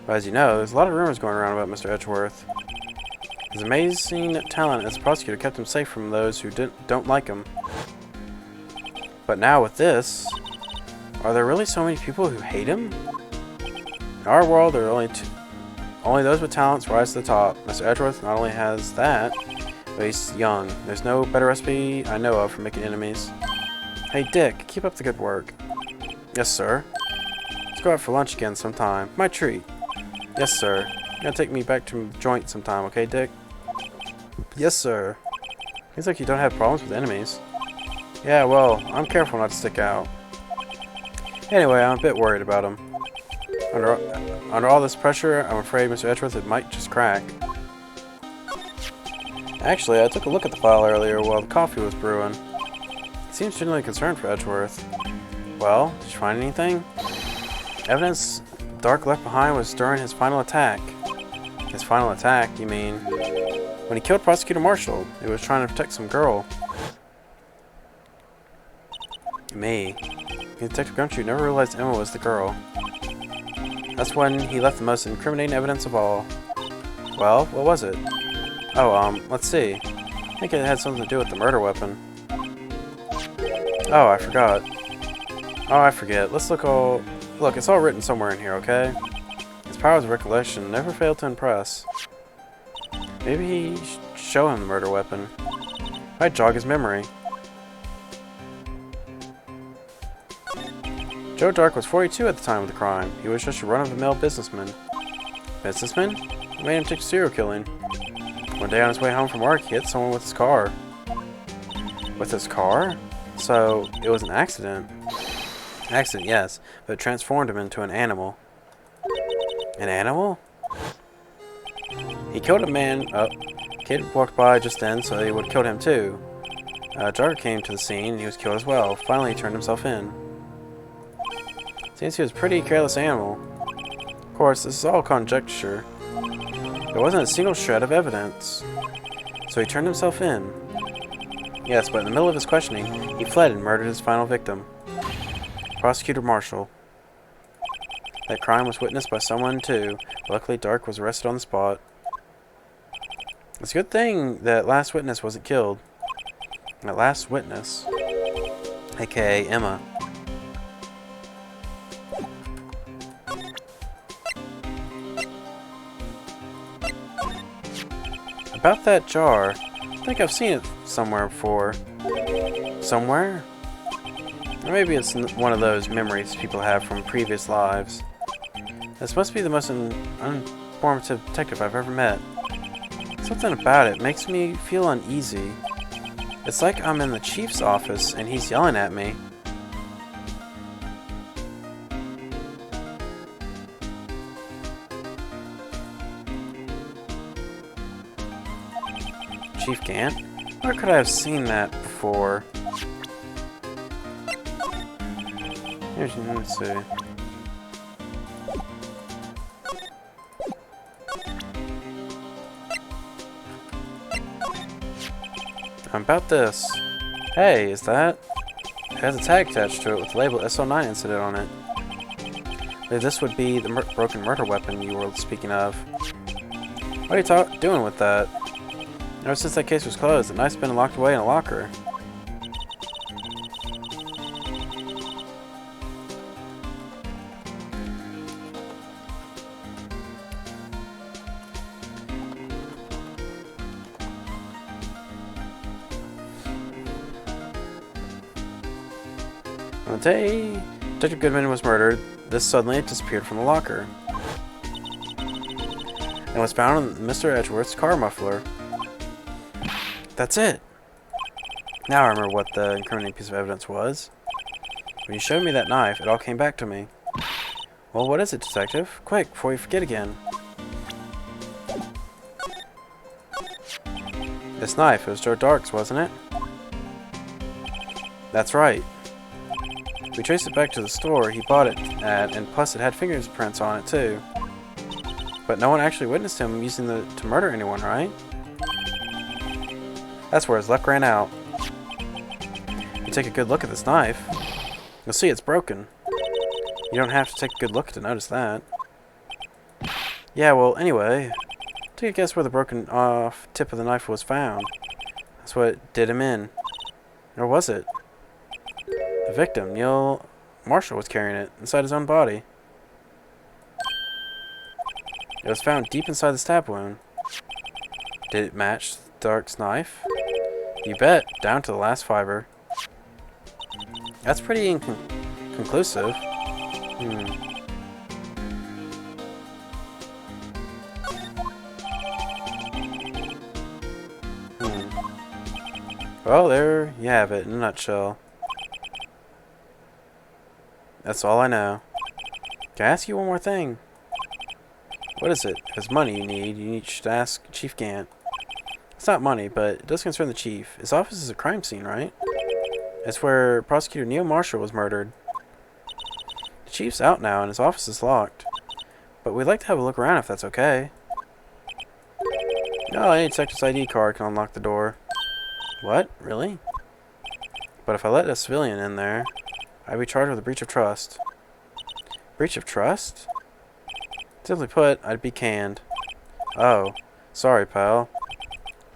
but as you know, there's a lot of rumors going around about Mr. Edgeworth. His amazing talent as a prosecutor kept him safe from those who don't like him. But now with this, are there really so many people who hate him? In our world, there are only those with talents rise to the top. Mr. Edgeworth not only has that, but he's young. There's no better recipe I know of for making enemies. Hey Dick, keep up the good work. Yes, sir. Let's go out for lunch again sometime. My treat. Yes, sir. You're gonna take me back to the joint sometime, okay, Dick? Yes, sir. Seems like you don't have problems with enemies. Yeah, well, I'm careful not to stick out. Anyway, I'm a bit worried about him. Under all this pressure, I'm afraid Mr. Edgeworth it might just crack. Actually, I took a look at the file earlier while the coffee was brewing. He seems genuinely concerned for Edgeworth. Well, did you find anything? Evidence Dark left behind was during his final attack. His final attack, you mean? When he killed Prosecutor Marshall, he was trying to protect some girl. Me. Detective Gumshoe never realized Emma was the girl. That's when he left the most incriminating evidence of all. Well, what was it? Oh, let's see. I think it had something to do with the murder weapon. Oh, I forgot. Oh, I forget. Let's look Look, it's all written somewhere in here, okay? His powers of recollection never fail to impress. Maybe he should show him the murder weapon. Might jog his memory. Joe Dark was 42 at the time of the crime. He was just a run-of-the-mill businessman. Businessman? What made him take to serial killing? One day on his way home from work, he hit someone with his car. With his car? So, it was an accident. Accident, yes, but it transformed him into an animal. An animal? He killed a man. Oh, kid walked by just then, so he would have killed him too. Jogger came to the scene, and he was killed as well. Finally, he turned himself in. Seems he was a pretty careless animal. Of course, this is all conjecture. There wasn't a single shred of evidence. So he turned himself in. Yes, but in the middle of his questioning, he fled and murdered his final victim. Prosecutor Marshall. That crime was witnessed by someone too. Luckily, Dark was arrested on the spot. It's a good thing that last witness wasn't killed. That last witness, aka Emma. About that jar, I think I've seen it somewhere before. Somewhere? Or maybe it's one of those memories people have from previous lives. This must be the most informative detective I've ever met. Something about it makes me feel uneasy. It's like I'm in the chief's office and he's yelling at me. Chief Gant? Where could I have seen that before? Let's see. About this. Hey, is that? It has a tag attached to it with the label SO9 incident on it. Maybe this would be the broken murder weapon you were speaking of. What are you doing with that? Ever since that case was closed, the knife's been locked away in a locker. On the day Detective Goodman was murdered, this suddenly disappeared from the locker. And was found in Mr. Edgeworth's car muffler. That's it! Now I remember what the incriminating piece of evidence was. When you showed me that knife, it all came back to me. Well, what is it, Detective? Quick, before you forget again. This knife, it was Joe Dark's, wasn't it? That's right. We traced it back to the store he bought it at, and plus it had fingerprints on it too. But no one actually witnessed him using it to murder anyone, right? That's where his luck ran out. You take a good look at this knife, you'll see it's broken. You don't have to take a good look to notice that. Yeah, well, anyway, take a guess where the broken off tip of the knife was found. That's what did him in. Or was it? The victim, Neil Marshall, was carrying it inside his own body. It was found deep inside the stab wound. Did it match Dark's knife? You bet, down to the last fiber. That's pretty conclusive. Well, there you have it in a nutshell. That's all I know. Can I ask you one more thing? What is it? If it's money you should ask Chief Gant. It's not money, but it does concern the Chief. His office is a crime scene, right? It's where Prosecutor Neil Marshall was murdered. The Chief's out now and his office is locked. But we'd like to have a look around if that's okay. No, any detective's ID card can unlock the door. What? Really? But if I let a civilian in there, I'd be charged with a breach of trust. Breach of trust? Simply put, I'd be canned. Oh, sorry, pal.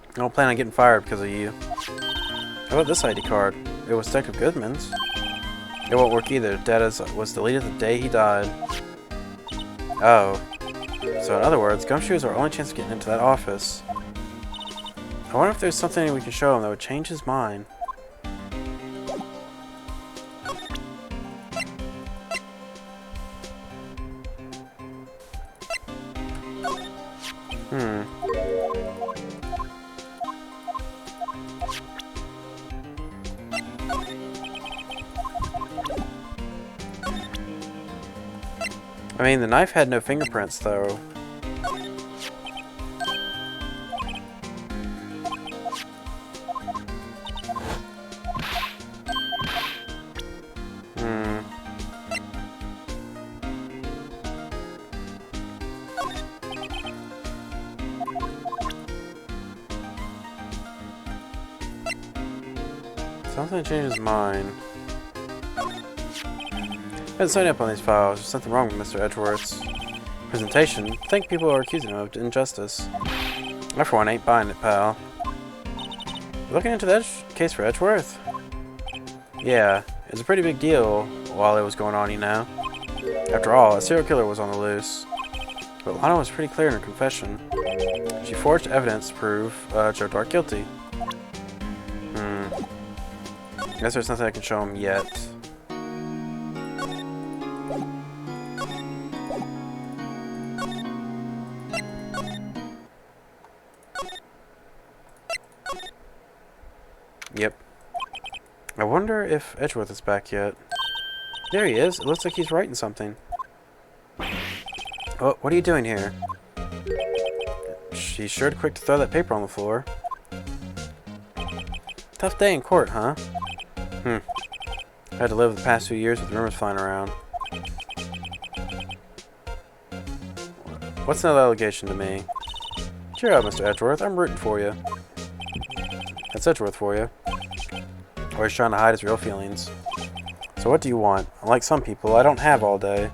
I don't plan on getting fired because of you. How about this ID card? It was Detective Goodman's. It won't work either. Data was deleted the day he died. Oh. So in other words, Gumshoe is our only chance of getting into that office. I wonder if there's something we can show him that would change his mind. I mean, the knife had no fingerprints, though. Something changed his mind. I didn't sign up on these files. There's something wrong with Mr. Edgeworth's presentation. I think people are accusing him of injustice. I, for one, ain't buying it, pal. You looking into that case for Edgeworth? Yeah, it was a pretty big deal while it was going on, you know. After all, a serial killer was on the loose. But Lana was pretty clear in her confession. She forged evidence to prove Joe Dark guilty. Guess there's nothing I can show him yet. Yep. I wonder if Edgeworth is back yet. There he is. It looks like he's writing something. Oh, what are you doing here? She's sure quick to throw that paper on the floor. Tough day in court, huh? I had to live the past few years with rumors flying around. What's another allegation to me? Cheer up, Mr. Edgeworth. I'm rooting for you. That's Edgeworth for you. Or he's trying to hide his real feelings. So what do you want? Unlike some people, I don't have all day.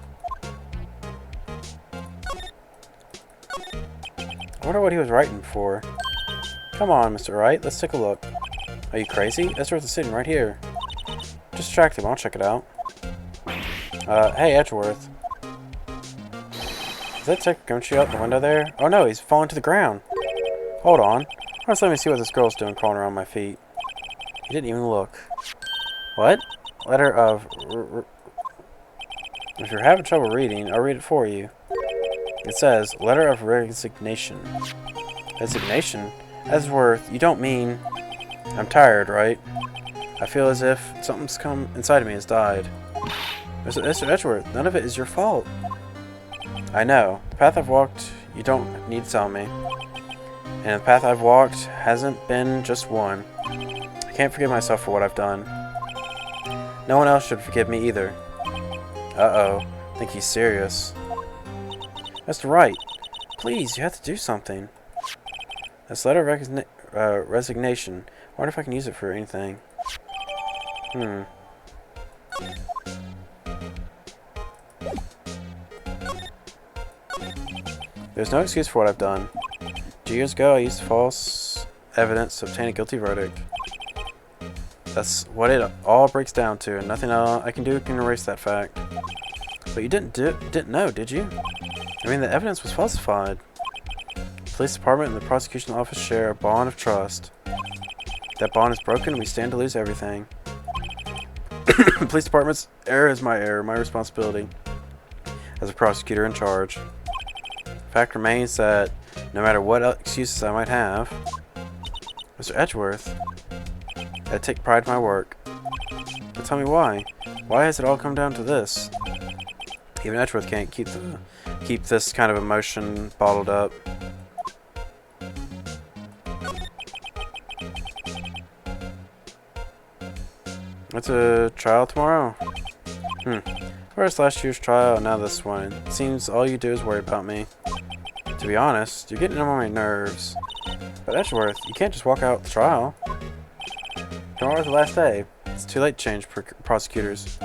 I wonder what he was writing for. Come on, Mr. Wright. Let's take a look. Are you crazy? Edgeworth is sitting right here. Just distract him. I'll check it out. Hey, Edgeworth. Is that Detective Gumshoe out the window there? Oh no, he's fallen to the ground. Hold on. First, let me see what this girl's doing crawling around my feet. He didn't even look. What? letter of... If you're having trouble reading, I'll read it for you. It says, letter of resignation. Resignation? Edgeworth, you don't mean... I'm tired, right? I feel as if something's come inside of me has died. Mr. Edgeworth, none of it is your fault. I know. The path I've walked, you don't need to tell me. And the path I've walked hasn't been just one. I can't forgive myself for what I've done. No one else should forgive me either. Uh-oh. I think he's serious. Mr. Wright, please, you have to do something. This letter of resignation. I wonder if I can use it for anything. There's no excuse for what I've done. 2 years ago, I used false evidence to obtain a guilty verdict. That's what it all breaks down to, and nothing I can do can erase that fact. But you didn't know, did you? I mean, the evidence was falsified. The police department and the prosecution office share a bond of trust. If that bond is broken, we stand to lose everything. The police department's error is my error, my responsibility as a prosecutor in charge. Fact remains that no matter what excuses I might have, Mr. Edgeworth, I take pride in my work. But tell me why? Why has it all come down to this? Even Edgeworth can't keep this kind of emotion bottled up. It's a trial tomorrow? First last year's trial, now this one. It seems all you do is worry about me. To be honest, you're getting on my nerves. But Edgeworth, you can't just walk out the trial. Tomorrow's the last day. It's too late to change prosecutors.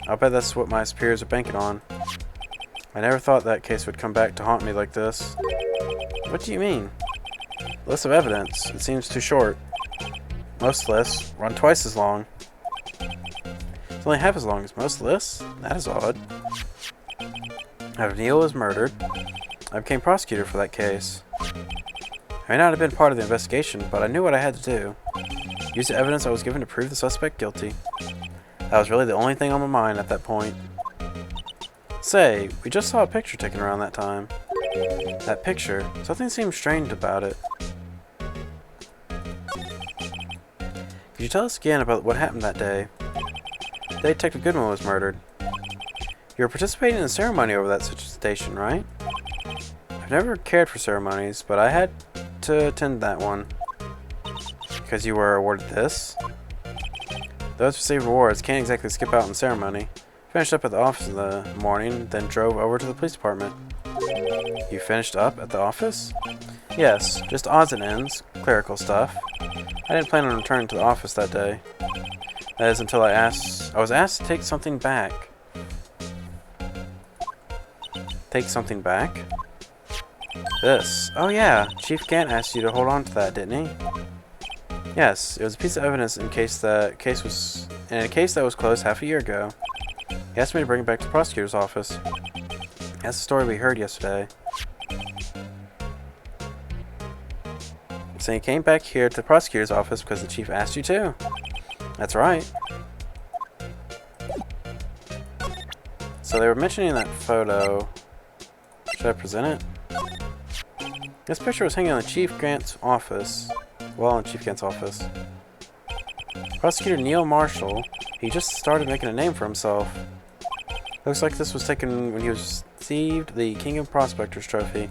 I'll bet that's what my superiors are banking on. I never thought that case would come back to haunt me like this. What do you mean? List of evidence. It seems too short. Most lists run twice as long. It's only half as long as most lists? That is odd. After Neil was murdered, I became prosecutor for that case. I may not have been part of the investigation, but I knew what I had to do. Use the evidence I was given to prove the suspect guilty. That was really the only thing on my mind at that point. Say, we just saw a picture taken around that time. That picture, something seemed strange about it. Could you tell us again about what happened that day? The day Detective Goodman was murdered. You were participating in a ceremony over that station, right? I've never cared for ceremonies, but I had to attend that one. Because you were awarded this? Those received rewards can't exactly skip out on the ceremony. Finished up at the office in the morning, then drove over to the police department. You finished up at the office? Yes, just odds and ends, clerical stuff. I didn't plan on returning to the office that day. That is until I was asked to take something back. Take something back? This. Oh yeah, Chief Gant asked you to hold on to that, didn't he? Yes, it was a piece of evidence in a case that was closed half a year ago. He asked me to bring it back to the prosecutor's office. That's the story we heard yesterday. So you came back here to the prosecutor's office because the chief asked you to? That's right. So they were mentioning that photo. Should I present it? This picture was hanging on the Chief Grant's office. Well, in Chief Grant's office. Prosecutor Neil Marshall, he just started making a name for himself. Looks like this was taken when he received the King of Prospectors trophy.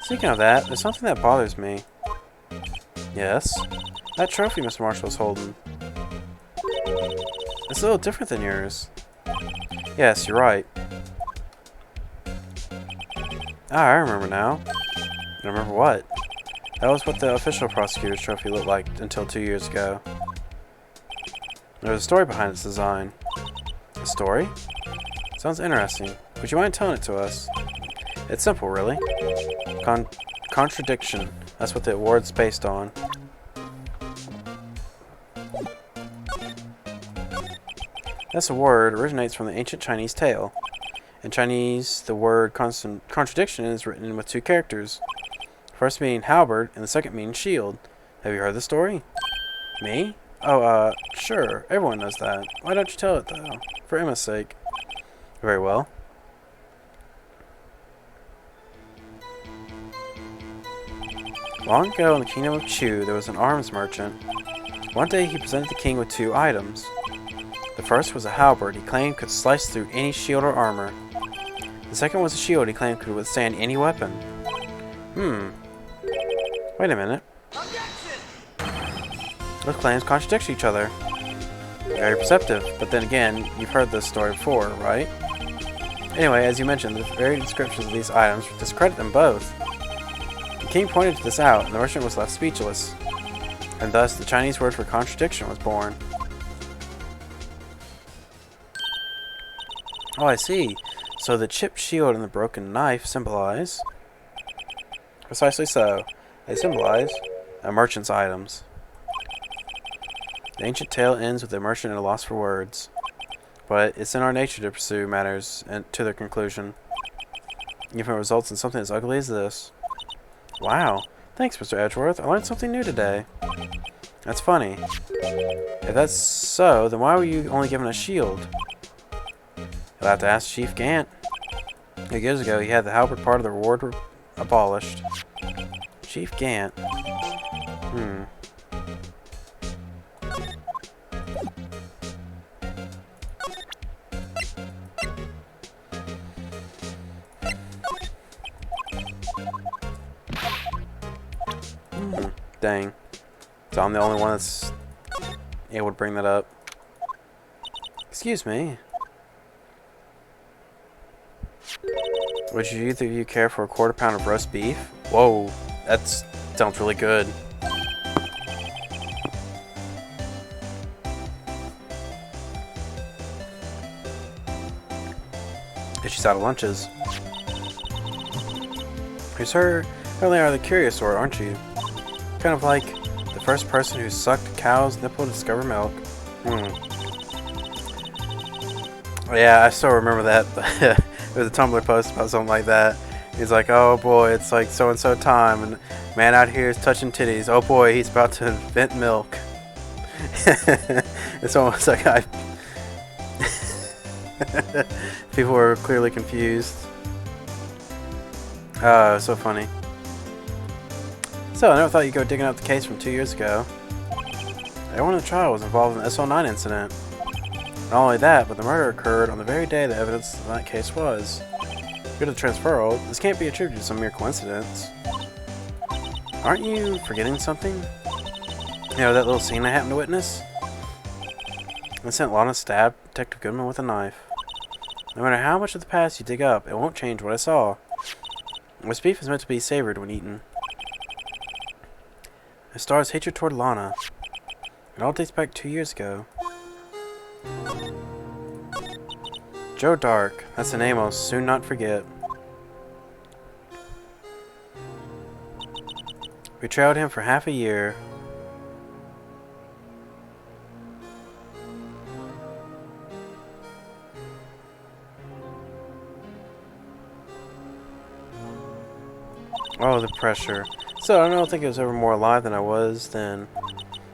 Speaking of that, there's something that bothers me. Yes? That trophy Mr. Marshall was holding. It's a little different than yours. Yes, you're right. Ah, I remember now. I remember what? That was what the official prosecutor's trophy looked like until 2 years ago. There was a story behind its design. A story? Sounds interesting. Would you mind telling it to us? It's simple, really. Contradiction. That's what the award's based on. This award originates from the ancient Chinese tale. In Chinese, the word contradiction is written with two characters. The first meaning halberd and the second meaning shield. Have you heard the story? Me? Oh, sure. Everyone knows that. Why don't you tell it, though? For Emma's sake. Very well. Long ago in the kingdom of Chu, there was an arms merchant. One day he presented the king with two items. The first was a halberd he claimed could slice through any shield or armor. The second was a shield he claimed could withstand any weapon. Wait a minute. Objection! Those claims contradict each other. Very perceptive, but then again, you've heard this story before, right? Anyway, as you mentioned, the very descriptions of these items discredit them both. The king pointed this out, and the merchant was left speechless. And thus, the Chinese word for contradiction was born. Oh, I see. So the chipped shield and the broken knife symbolize... Precisely so. They symbolize a merchant's items. The ancient tale ends with the merchant at a loss for words. But it's in our nature to pursue matters to their conclusion, even if it results in something as ugly as this. Wow. Thanks, Mr. Edgeworth. I learned something new today. That's funny. If that's so, then why were you only given a shield? You'll have to ask Chief Gant. A few years ago, he had the halberd part of the reward abolished. Chief Gant. Dang. So I'm the only one that's able to bring that up. Excuse me. Would you either of you care for a quarter pound of roast beef? Whoa, that sounds really good. She's out of lunches. You sir, really are the curious sort, aren't you? Kind of like the first person who sucked a cow's nipple to discover milk. Yeah, I still remember that. There was a Tumblr post about something like that. He's like, oh boy, it's like so-and-so time, and man out here is touching titties. Oh boy, he's about to invent milk. It's almost like people were clearly confused. So funny. So, I never thought you'd go digging up the case from 2 years ago. Everyone in the trial was involved in the SL9 incident. Not only that, but the murder occurred on the very day the evidence in that case was. Due to the transferal, this can't be attributed to some mere coincidence. Aren't you forgetting something? You know, that little scene I happened to witness? I sent Lana stab Detective Goodman with a knife. No matter how much of the past you dig up, it won't change what I saw. Roast beef is meant to be savored when eaten. I star's hatred toward Lana. It all dates back 2 years ago. Joe Dark. That's a name I'll soon not forget. We trailed him for half a year. Oh, the pressure. So, I don't think I was ever more alive than I was then.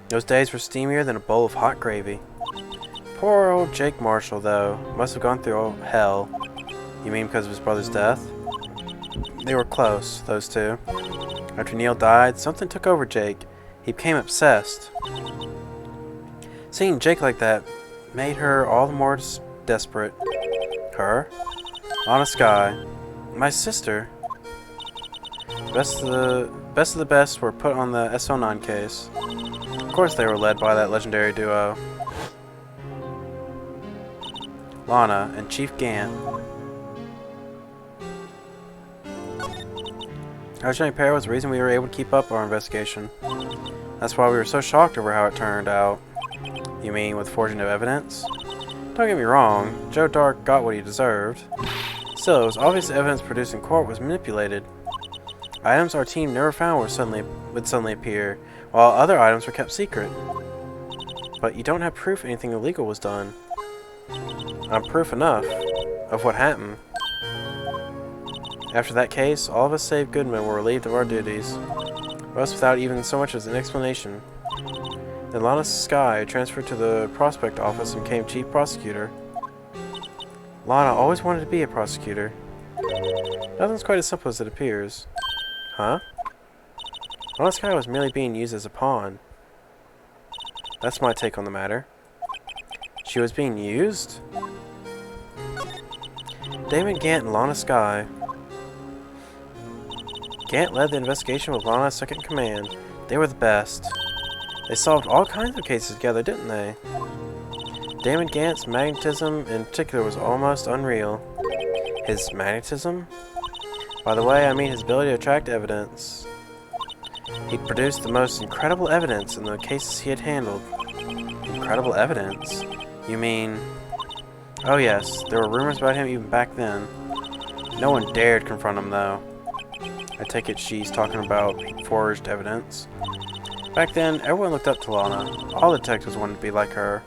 Those days were steamier than a bowl of hot gravy. Poor old Jake Marshall, though. Must have gone through hell. You mean because of his brother's death? They were close, those two. After Neil died, something took over Jake. He became obsessed. Seeing Jake like that made her all the more desperate. Her? Lana Skye. My sister. Best of the best were put on the SO9 case. Of course they were led by that legendary duo. Lana and Chief Gant. Our Shining Pair was the reason we were able to keep up our investigation. That's why we were so shocked over how it turned out. You mean with forging of evidence? Don't get me wrong, Joe Dark got what he deserved. Still, it was obvious the evidence produced in court was manipulated. Items our team never found would suddenly appear, while other items were kept secret. But you don't have proof anything illegal was done. Proof enough of what happened. After that case, all of us save Goodman were relieved of our duties. Most without even so much as an explanation. Then Lana Skye transferred to the prospect office and became chief prosecutor. Lana always wanted to be a prosecutor. Nothing's quite as simple as it appears. Huh? Lana Skye was merely being used as a pawn. That's my take on the matter. She was being used? Damon Gant and Lana Skye. Gant led the investigation with Lana second in command. They were the best. They solved all kinds of cases together, didn't they? Damon Gant's magnetism in particular was almost unreal. His magnetism? By the way, I mean his ability to attract evidence. He produced the most incredible evidence in the cases he had handled. Incredible evidence? You mean... Oh yes, there were rumors about him even back then. No one dared confront him though. I take it she's talking about forged evidence. Back then, everyone looked up to Lana. All detectives wanted to be like her.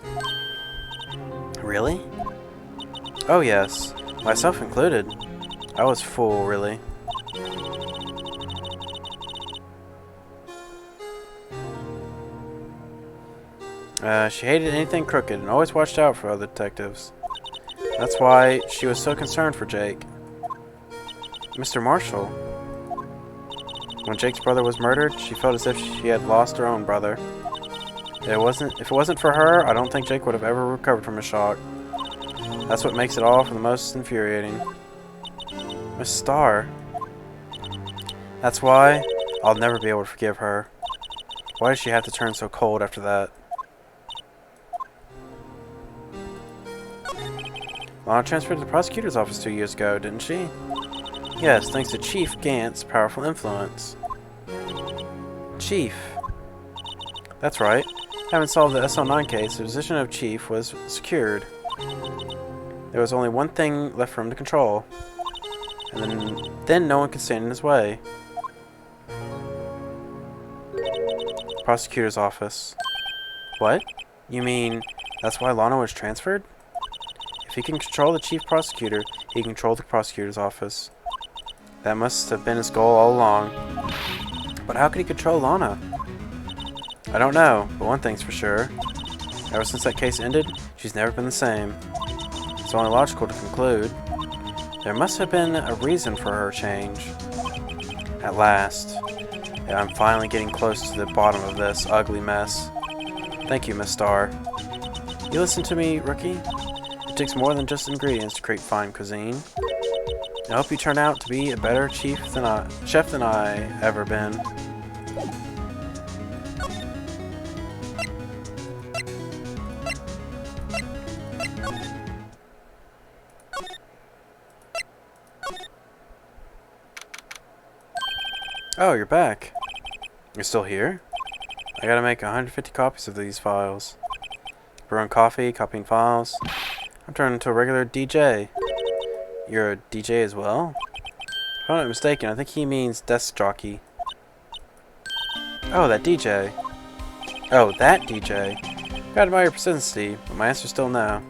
Really? Oh yes, myself included. I was full, really. She hated anything crooked and always watched out for other detectives. That's why she was so concerned for Jake. Mr. Marshall. When Jake's brother was murdered, she felt as if she had lost her own brother. If it wasn't for her, I don't think Jake would have ever recovered from his shock. That's what makes it all for the most infuriating. Miss Starr. That's why I'll never be able to forgive her. Why did she have to turn so cold after that? Lana transferred to the prosecutor's office 2 years ago, didn't she? Yes, thanks to Chief Gant's powerful influence. Chief. That's right. Having solved the SL9 case, the position of Chief was secured. There was only one thing left for him to control. And then no one could stand in his way. Prosecutor's office. What? You mean that's why Lana was transferred? If he can control the chief prosecutor, he can control the prosecutor's office. That must have been his goal all along. But how could he control Lana? I don't know, but one thing's for sure. Ever since that case ended, she's never been the same. It's only logical to conclude. There must have been a reason for her change. At last. Yeah, I'm finally getting close to the bottom of this ugly mess. Thank you, Miss Starr. You listen to me, rookie? It takes more than just ingredients to create fine cuisine. I hope you turn out to be a better chef than I ever been. Oh, you're back. You're still here? I gotta make 150 copies of these files. Brewing coffee, copying files. I'm turning into a regular DJ. You're a DJ as well? If I'm not mistaken, I think he means desk jockey. Oh, that DJ. Oh, that DJ. Gotta admire your persistency, but my answer's still no.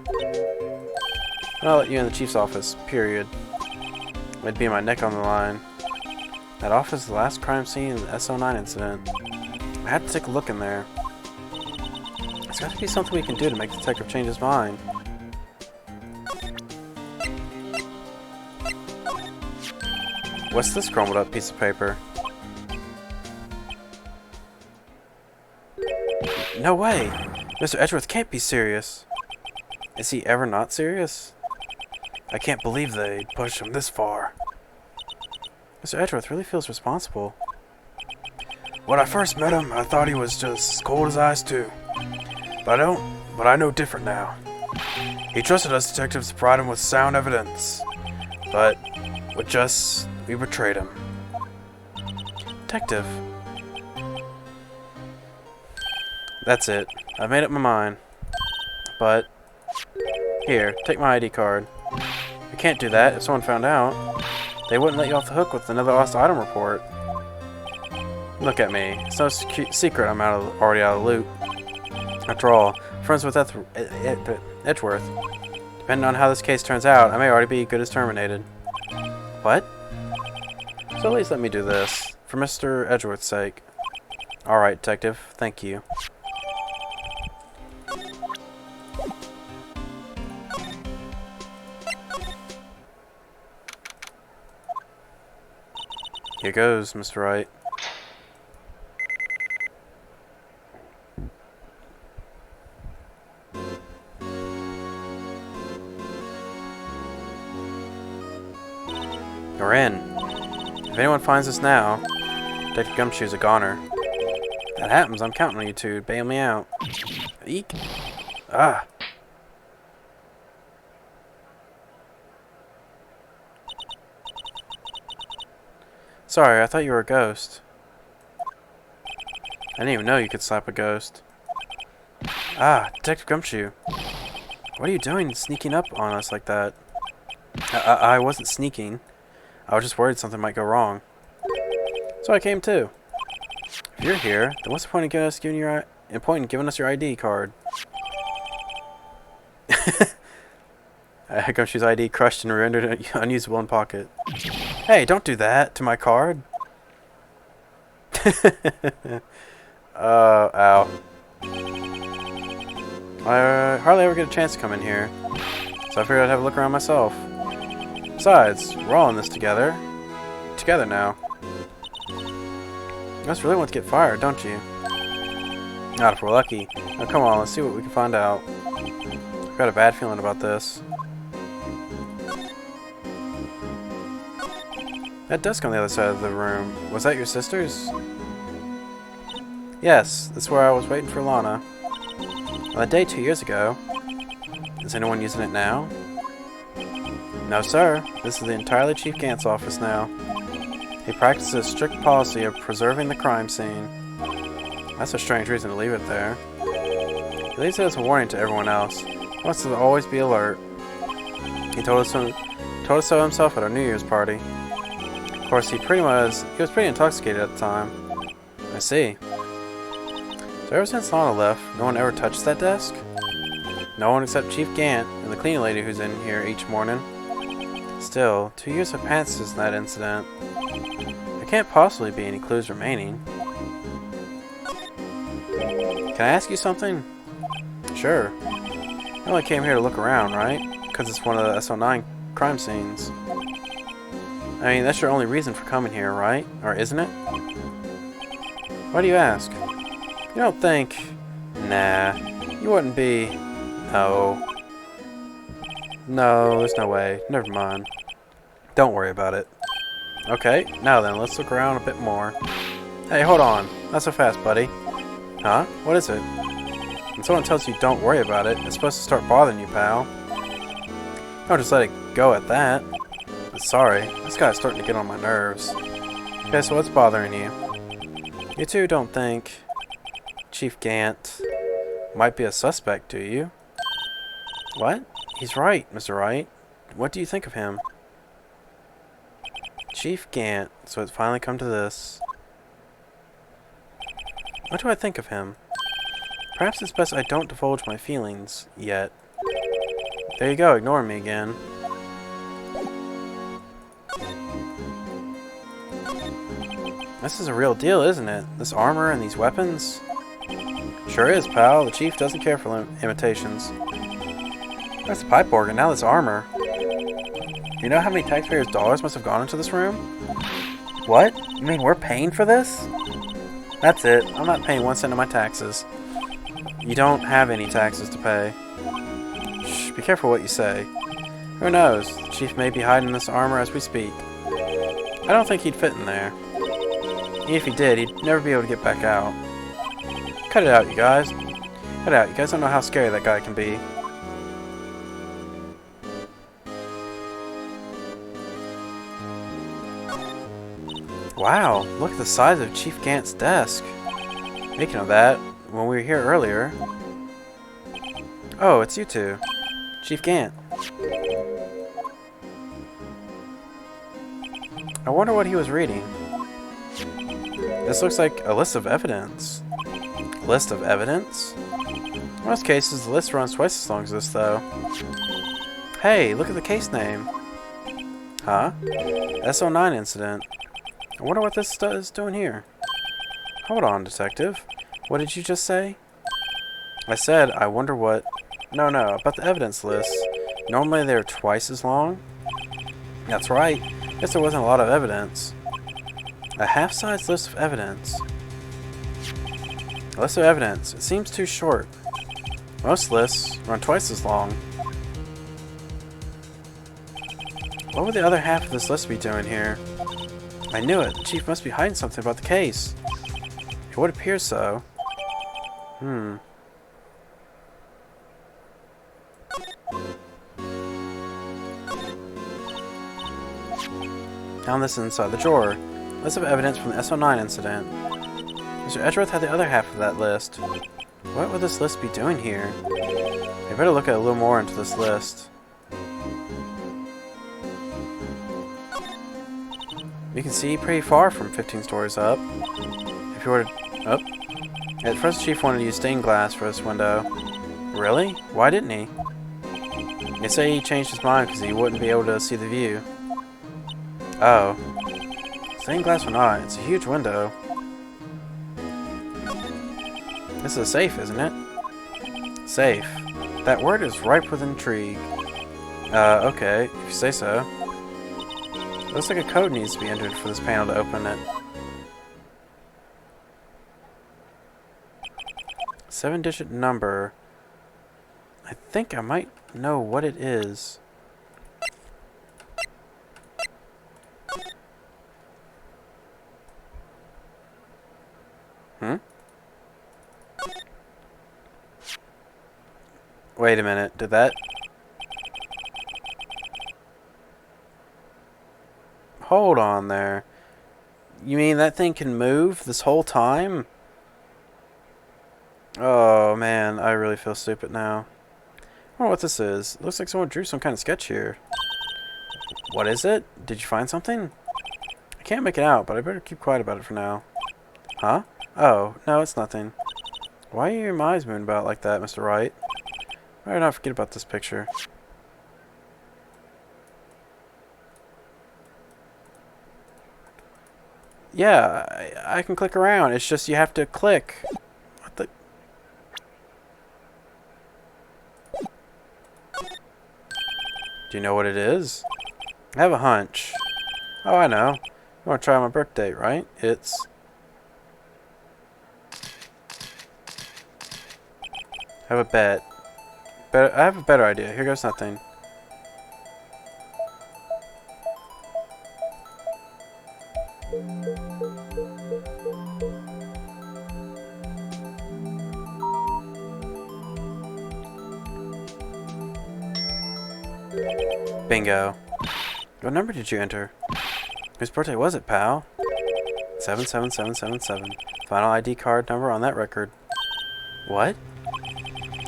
I'll let you in the chief's office, period. I'd be my neck on the line. That office is the last crime scene in the SO9 incident. I had to take a look in there. There's got to be something we can do to make the detective change his mind. What's this crumbled up piece of paper? No way! Mr. Edgeworth can't be serious. Is he ever not serious? I can't believe they'd push him this far. Mr. Edgeworth really feels responsible. When I first met him, I thought he was just cold as ice too. But I know different now. He trusted us detectives to provide him with sound evidence. But we betrayed him. Detective. That's it. I've made up my mind. But here, take my ID card. I can't do that if someone found out. They wouldn't let you off the hook with another lost item report. Look at me. It's no secret I'm already out of the loop. After all, friends with Edgeworth. Depending on how this case turns out, I may already be good as terminated. What? So at least let me do this, for Mr. Edgeworth's sake. Alright, detective. Thank you. Here goes, Mr. Wright. We're in. If anyone finds us now, Detective Gumshoe's a goner. If that happens, I'm counting on you two to bail me out. Eek. Ah. Sorry, I thought you were a ghost. I didn't even know you could slap a ghost. Ah, Detective Gumshoe. What are you doing sneaking up on us like that? I wasn't sneaking. I was just worried something might go wrong. So I came too. If you're here, then what's the point of giving us your ID card? Gumshoe's ID crushed and rendered unusable in pocket. Hey, don't do that to my card. Ow. I hardly ever get a chance to come in here, so I figured I'd have a look around myself. Besides, we're all in this together. Together now. You must really want to get fired, don't you? Not if we're lucky. Now come on, let's see what we can find out. I've got a bad feeling about this. That desk on the other side of the room, was that your sister's? Yes, that's where I was waiting for Lana. On that day 2 years ago. Is anyone using it now? No, sir. This is the entirely Chief Gant's office now. He practices a strict policy of preserving the crime scene. That's a strange reason to leave it there. He leaves it as a warning to everyone else. He wants us to always be alert. He told us so himself at our New Year's party. Of course, he was pretty intoxicated at the time. I see. So ever since Lana left, no one ever touched that desk? No one except Chief Gant and the cleaning lady who's in here each morning. Still, 2 years have passed since that incident. There can't possibly be any clues remaining. Can I ask you something? Sure. You only came here to look around, right? Because it's one of the SO9 crime scenes. I mean, that's your only reason for coming here, right? Or isn't it? Why do you ask? You don't think... Nah, you wouldn't be... No. No, there's no way. Never mind. Don't worry about it. Okay, now then, let's look around a bit more. Hey, hold on. Not so fast, buddy. Huh? What is it? When someone tells you don't worry about it, it's supposed to start bothering you, pal. Don't just let it go at that. But sorry, this guy's starting to get on my nerves. Okay, so what's bothering you? You two don't think Chief Gant might be a suspect, do you? What? He's right, Mr. Wright. What do you think of him? Chief Gant, so it's finally come to this. What do I think of him? Perhaps it's best I don't divulge my feelings yet. There you go, ignoring me again. This is a real deal, isn't it? This armor and these weapons? Sure is, pal. The chief doesn't care for imitations. That's the pipe organ, now this armor. You know how many taxpayers' dollars must have gone into this room? What? You mean we're paying for this? That's it. I'm not paying 1 cent of my taxes. You don't have any taxes to pay. Shh, be careful what you say. Who knows? The chief may be hiding this armor as we speak. I don't think he'd fit in there. Even if he did, he'd never be able to get back out. Cut it out, you guys. Cut it out. You guys don't know how scary that guy can be. Wow, look at the size of Chief Gant's desk. Speaking of that, when we were here earlier... Oh, it's you two. Chief Gant. I wonder what he was reading. This looks like a list of evidence. List of evidence? In most cases, the list runs twice as long as this, though. Hey, look at the case name. Huh? SO9 incident. I wonder what this is doing here. Hold on, detective. What did you just say? I said, I wonder what... No, about the evidence list. Normally they're twice as long. That's right. Guess there wasn't a lot of evidence. A half-size list of evidence. A list of evidence. It seems too short. Most lists run twice as long. What would the other half of this list be doing here? I knew it. The chief must be hiding something about the case. It would appear so. Found this inside the drawer. List of evidence from the SO9 incident. Mr. Edgeworth had the other half of that list. What would this list be doing here? I better look at a little more into this list. You can see pretty far from 15 stories up. If you were to... Oh. At first, the chief wanted to use stained glass for this window. Really? Why didn't he? They say he changed his mind because he wouldn't be able to see the view. Oh. Stained glass or not, it's a huge window. This is a safe, isn't it? Safe. That word is ripe with intrigue. Okay, if you say so. Looks like a code needs to be entered for this panel to open it. 7-digit number. I think I might know what it is. Wait a minute, did that... Hold on there. You mean that thing can move this whole time? Oh man, I really feel stupid now. I wonder what this is. It looks like someone drew some kind of sketch here. What is it? Did you find something? I can't make it out, but I better keep quiet about it for now. Huh? Oh, no, it's nothing. Why are your eyes moving about like that, Mr. Wright? Better not forget about this picture. Yeah, I can click around. It's just you have to click. What the... Do you know what it is? I have a hunch. Oh, I know. You want to try on my birthday, right? It's... I have a bet. I have a better idea. Here goes nothing. Bingo. What number did you enter? Whose birthday was it, pal? 77777. Final ID card number on that record. What?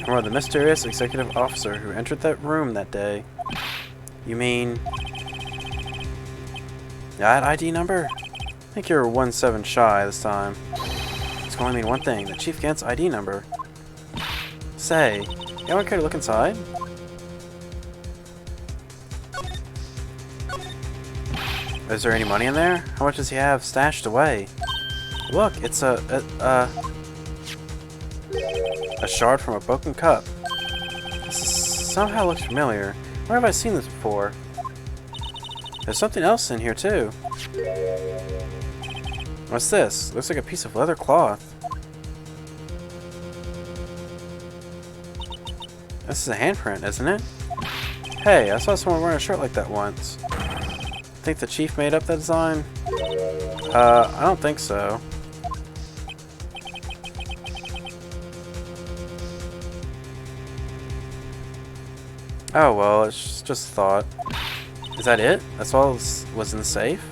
Number of the mysterious executive officer who entered that room that day. You mean... that ID number? I think you're 1-7 shy this time. It's going to mean one thing. The Chief Gant's ID number. Say, anyone care to look inside? Is there any money in there? How much does he have stashed away? Look, it's a shard from a broken cup. This somehow looks familiar. Where have I seen this before? There's something else in here too. What's this? Looks like a piece of leather cloth. This is a handprint, isn't it? Hey, I saw someone wearing a shirt like that once. Think the chief made up that design? I don't think so. Oh well, it's just a thought. Is that it? That's all was in the safe?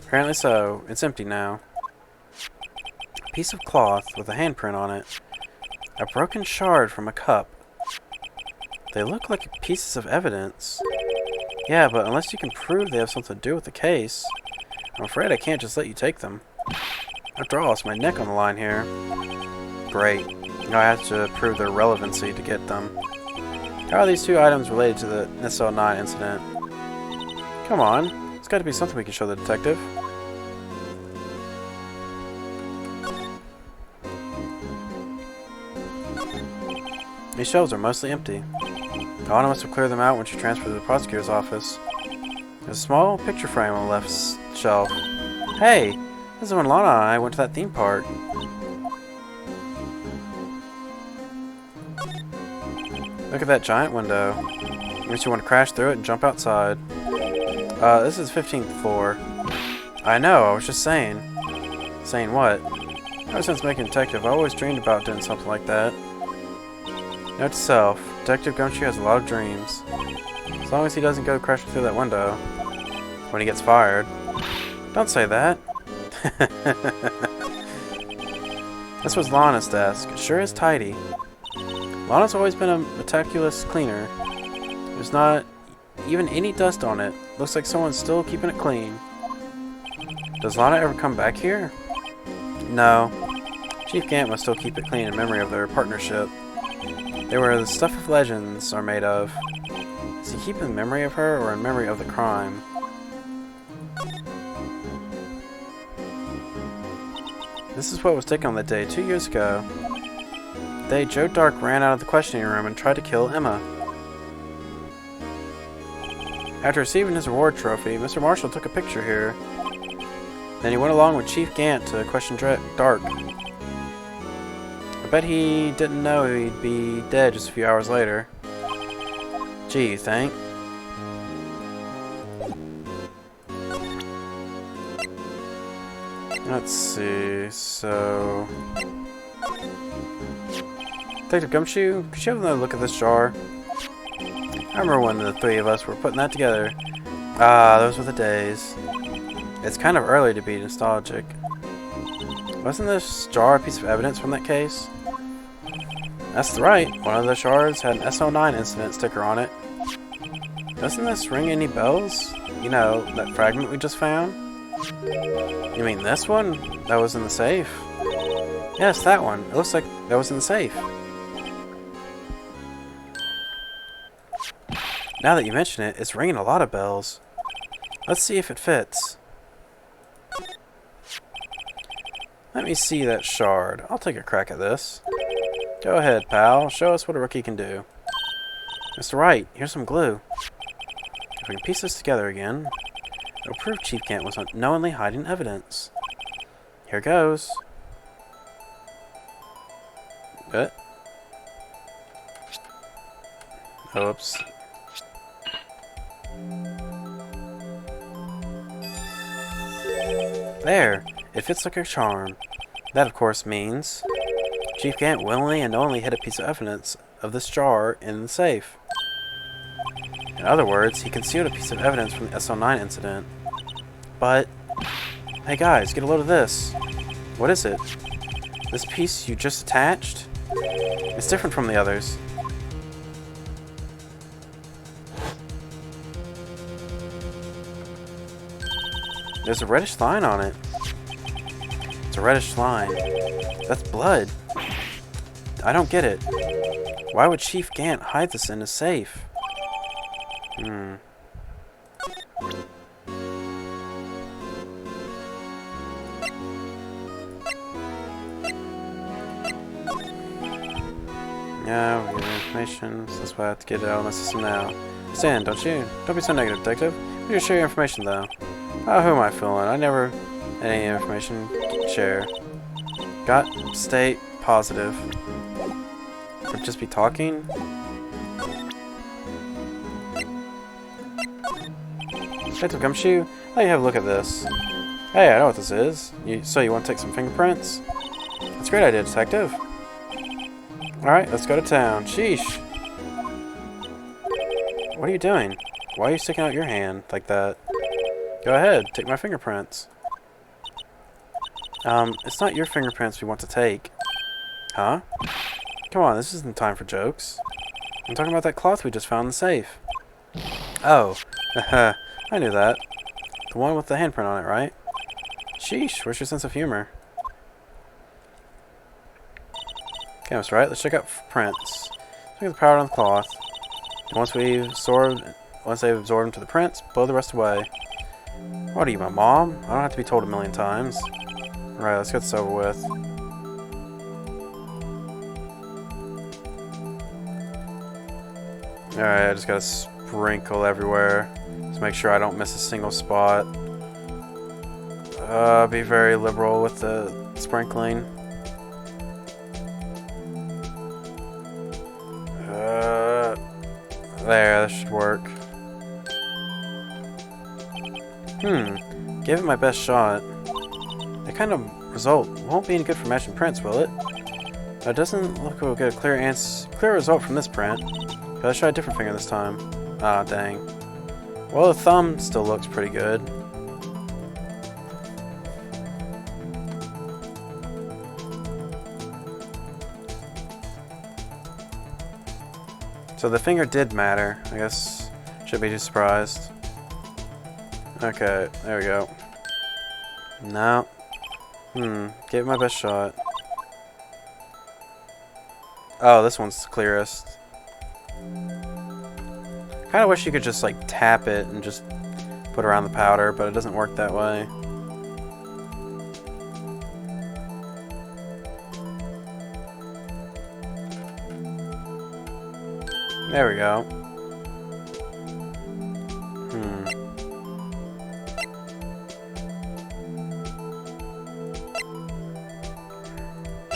Apparently so. It's empty now. A piece of cloth with a handprint on it. A broken shard from a cup. They look like pieces of evidence. Yeah, but unless you can prove they have something to do with the case, I'm afraid I can't just let you take them. After all, it's my neck on the line here. Great. Now I have to prove their relevancy to get them. How are these two items related to the SO9 incident? Come on. It's got to be something we can show the detective. These shelves are mostly empty. Donna must have cleared them out when she transferred to the prosecutor's office. There's a small picture frame on the left shelf. Hey, this is when Lana and I went to that theme park. Look at that giant window. Makes you want to crash through it and jump outside. This is 15th floor. I know, I was just saying. Saying what? Ever since making Detective, I always dreamed about doing something like that. Note to self, Detective Gumshoe has a lot of dreams. As long as he doesn't go crashing through that window when he gets fired. Don't say that. This was Lana's desk. It sure is tidy. Lana's always been a meticulous cleaner. There's not even any dust on it. Looks like someone's still keeping it clean. Does Lana ever come back here? No. Chief Gant must still keep it clean in memory of their partnership. They were the stuff of legends are made of. Does he keep in memory of her or in memory of the crime? This is what was taken on that day 2 years ago. The day Joe Dark ran out of the questioning room and tried to kill Emma. After receiving his reward trophy, Mr. Marshall took a picture here. Then he went along with Chief Gant to question Dark. I bet he didn't know he'd be dead just a few hours later. Gee, you think? Let's see, so... Detective Gumshoe, could you have another look at this jar? I remember when the three of us were putting that together. Ah, those were the days. It's kind of early to be nostalgic. Wasn't this jar a piece of evidence from that case? That's right, one of the shards had an SO9 incident sticker on it. Doesn't this ring any bells? You know, that fragment we just found? You mean this one? That was in the safe? Yes, that one. It looks like that was in the safe. Now that you mention it, it's ringing a lot of bells. Let's see if it fits. Let me see that shard. I'll take a crack at this. Go ahead, pal. Show us what a rookie can do. Mr. Wright, here's some glue. If we can piece this together again, it'll prove Chief Gant was unknowingly hiding evidence. Here goes. What? Oops. There! It fits like a charm. That, of course, means Chief Gant willingly and knowingly hid a piece of evidence of this jar in the safe. In other words, he concealed a piece of evidence from the SO9 incident. But... Hey guys, get a load of this. What is it? This piece you just attached? It's different from the others. There's a reddish line on it. It's a reddish line. That's blood. I don't get it. Why would Chief Gant hide this in his safe? Yeah, we get information, so that's why I have to get it out of my system now. Understand, don't you? Don't be so negative, Detective. We just share your information, though. Oh, who am I fooling? I never had any information to share. Got stay positive. Or just be talking? Detective Gumshoe, let you have a look at this. Hey, I know what this is. So you want to take some fingerprints? That's a great idea, Detective. Alright, let's go to town. Sheesh. What are you doing? Why are you sticking out your hand like that? Go ahead, take my fingerprints. It's not your fingerprints we want to take. Huh? Come on, this isn't time for jokes. I'm talking about that cloth we just found in the safe. Oh, I knew that. The one with the handprint on it, right? Sheesh, where's your sense of humor? Okay, Mr. Wright, let's check out prints. Look at the powder on the cloth. And once they've absorbed into the prints, blow the rest away. What are you, my mom? I don't have to be told a million times. Alright, let's get this over with. Alright, I just gotta sprinkle everywhere. Just make sure I don't miss a single spot. Be very liberal with the sprinkling. There, that should work. Give it my best shot. That kind of result won't be any good for matching prints, will it? It doesn't look like we'll get a clear result from this print. But let's try a different finger this time. Ah, dang. Well, the thumb still looks pretty good. So the finger did matter. I guess shouldn't be too surprised. Okay, there we go. No. Give it my best shot. Oh, this one's the clearest. Kinda wish you could just like tap it and just put around the powder, but it doesn't work that way. There we go.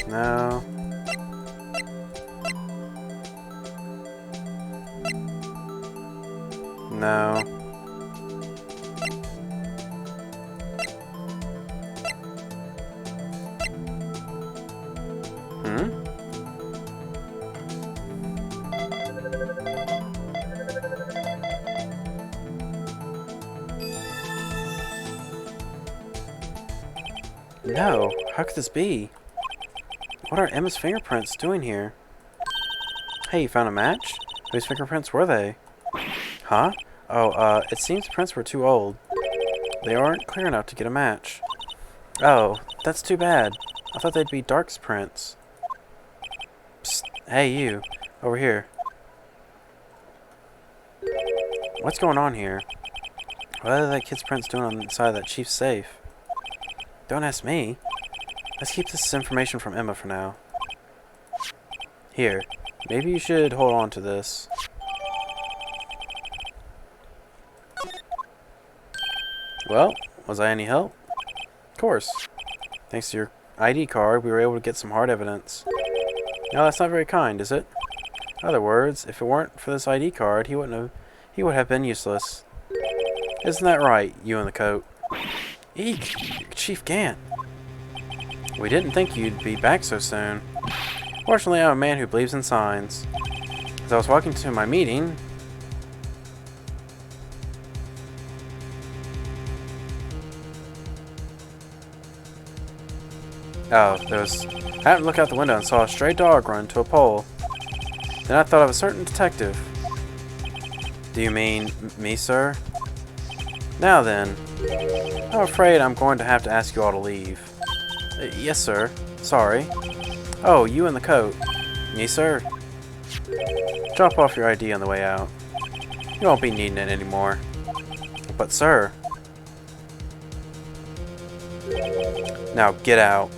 No. No. No, how could this be? What are Emma's fingerprints doing here? Hey, you found a match? Whose fingerprints were they? Huh? Oh, it seems the prints were too old. They aren't clear enough to get a match. Oh, that's too bad. I thought they'd be Dark's prints. Psst, hey you, over here. What's going on here? What are that kid's prints doing on the side of that chief's safe? Don't ask me. Let's keep this information from Emma for now. Here, maybe you should hold on to this. Well, was I any help? Of course. Thanks to your ID card, we were able to get some hard evidence. No, that's not very kind, is it? In other words, if it weren't for this ID card, he would have been useless. Isn't that right, you in the coat? Eek, Chief Gant. We didn't think you'd be back so soon. Fortunately, I'm a man who believes in signs. As I was walking to my meeting... Oh, I happened to look out the window and saw a stray dog run to a pole. Then I thought of a certain detective. Do you mean me, sir? Now then, I'm afraid I'm going to have to ask you all to leave. Yes, sir. Sorry. Oh, you in the coat. Me, sir? Drop off your ID on the way out. You won't be needing it anymore. But, sir... Now, get out.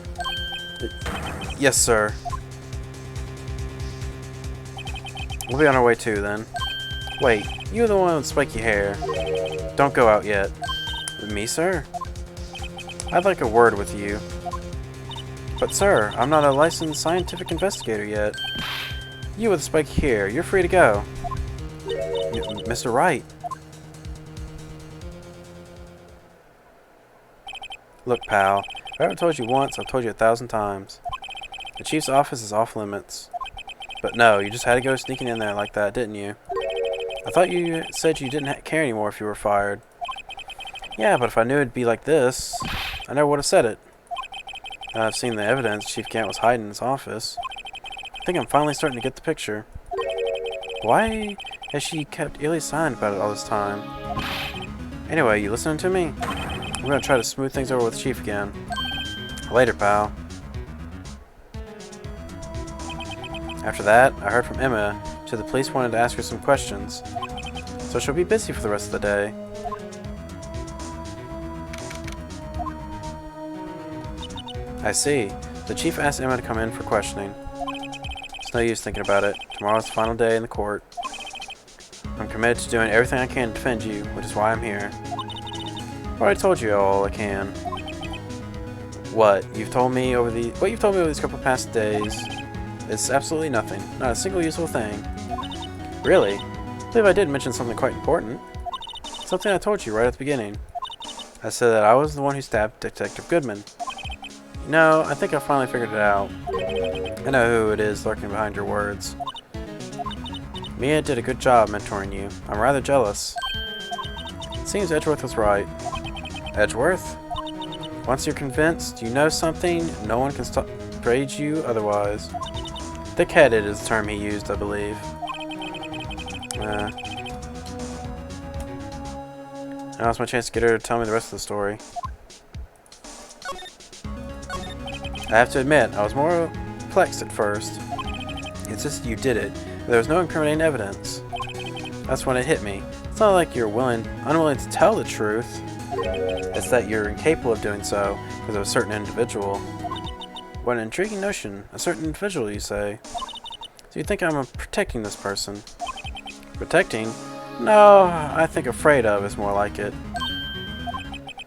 Yes, sir. We'll be on our way too, then. Wait, you're the one with spiky hair. Don't go out yet. Me, sir? I'd like a word with you. But, sir, I'm not a licensed scientific investigator yet. You with spiky hair, you're free to go. Mr. Wright. Look, pal, if I haven't told you once, I've told you 1,000 times. The chief's office is off limits. But no, you just had to go sneaking in there like that, didn't you? I thought you said you didn't care anymore if you were fired. Yeah, but if I knew it'd be like this, I never would have said it. Now I've seen the evidence Chief Gant was hiding in his office. I think I'm finally starting to get the picture. Why has she kept eerily silent about it all this time? Anyway, you listening to me? I'm gonna try to smooth things over with Chief again. Later, pal. After that, I heard from Emma the police wanted to ask her some questions. So she'll be busy for the rest of the day. I see. The chief asked Emma to come in for questioning. It's no use thinking about it. Tomorrow's the final day in the court. I'm committed to doing everything I can to defend you, which is why I'm here. I already told you all I can. What you've told me over these couple past days is absolutely nothing. Not a single useful thing. Really? I believe I did mention something quite important. Something I told you right at the beginning. I said that I was the one who stabbed Detective Goodman. No, I think I finally figured it out. I know who it is lurking behind your words. Mia did a good job mentoring you. I'm rather jealous. It seems Edgeworth was right. Edgeworth? Once you're convinced you know something, no one can persuade you otherwise. Thick-headed is the term he used, I believe. Now's my chance to get her to tell me the rest of the story. I have to admit, I was more perplexed at first. It's just that you did it, but there was no incriminating evidence. That's when it hit me. It's not like you're unwilling to tell the truth. It's that you're incapable of doing so because of a certain individual. What an intriguing notion. A certain individual, you say. So you think I'm protecting this person? Protecting? No, I think afraid of is more like it.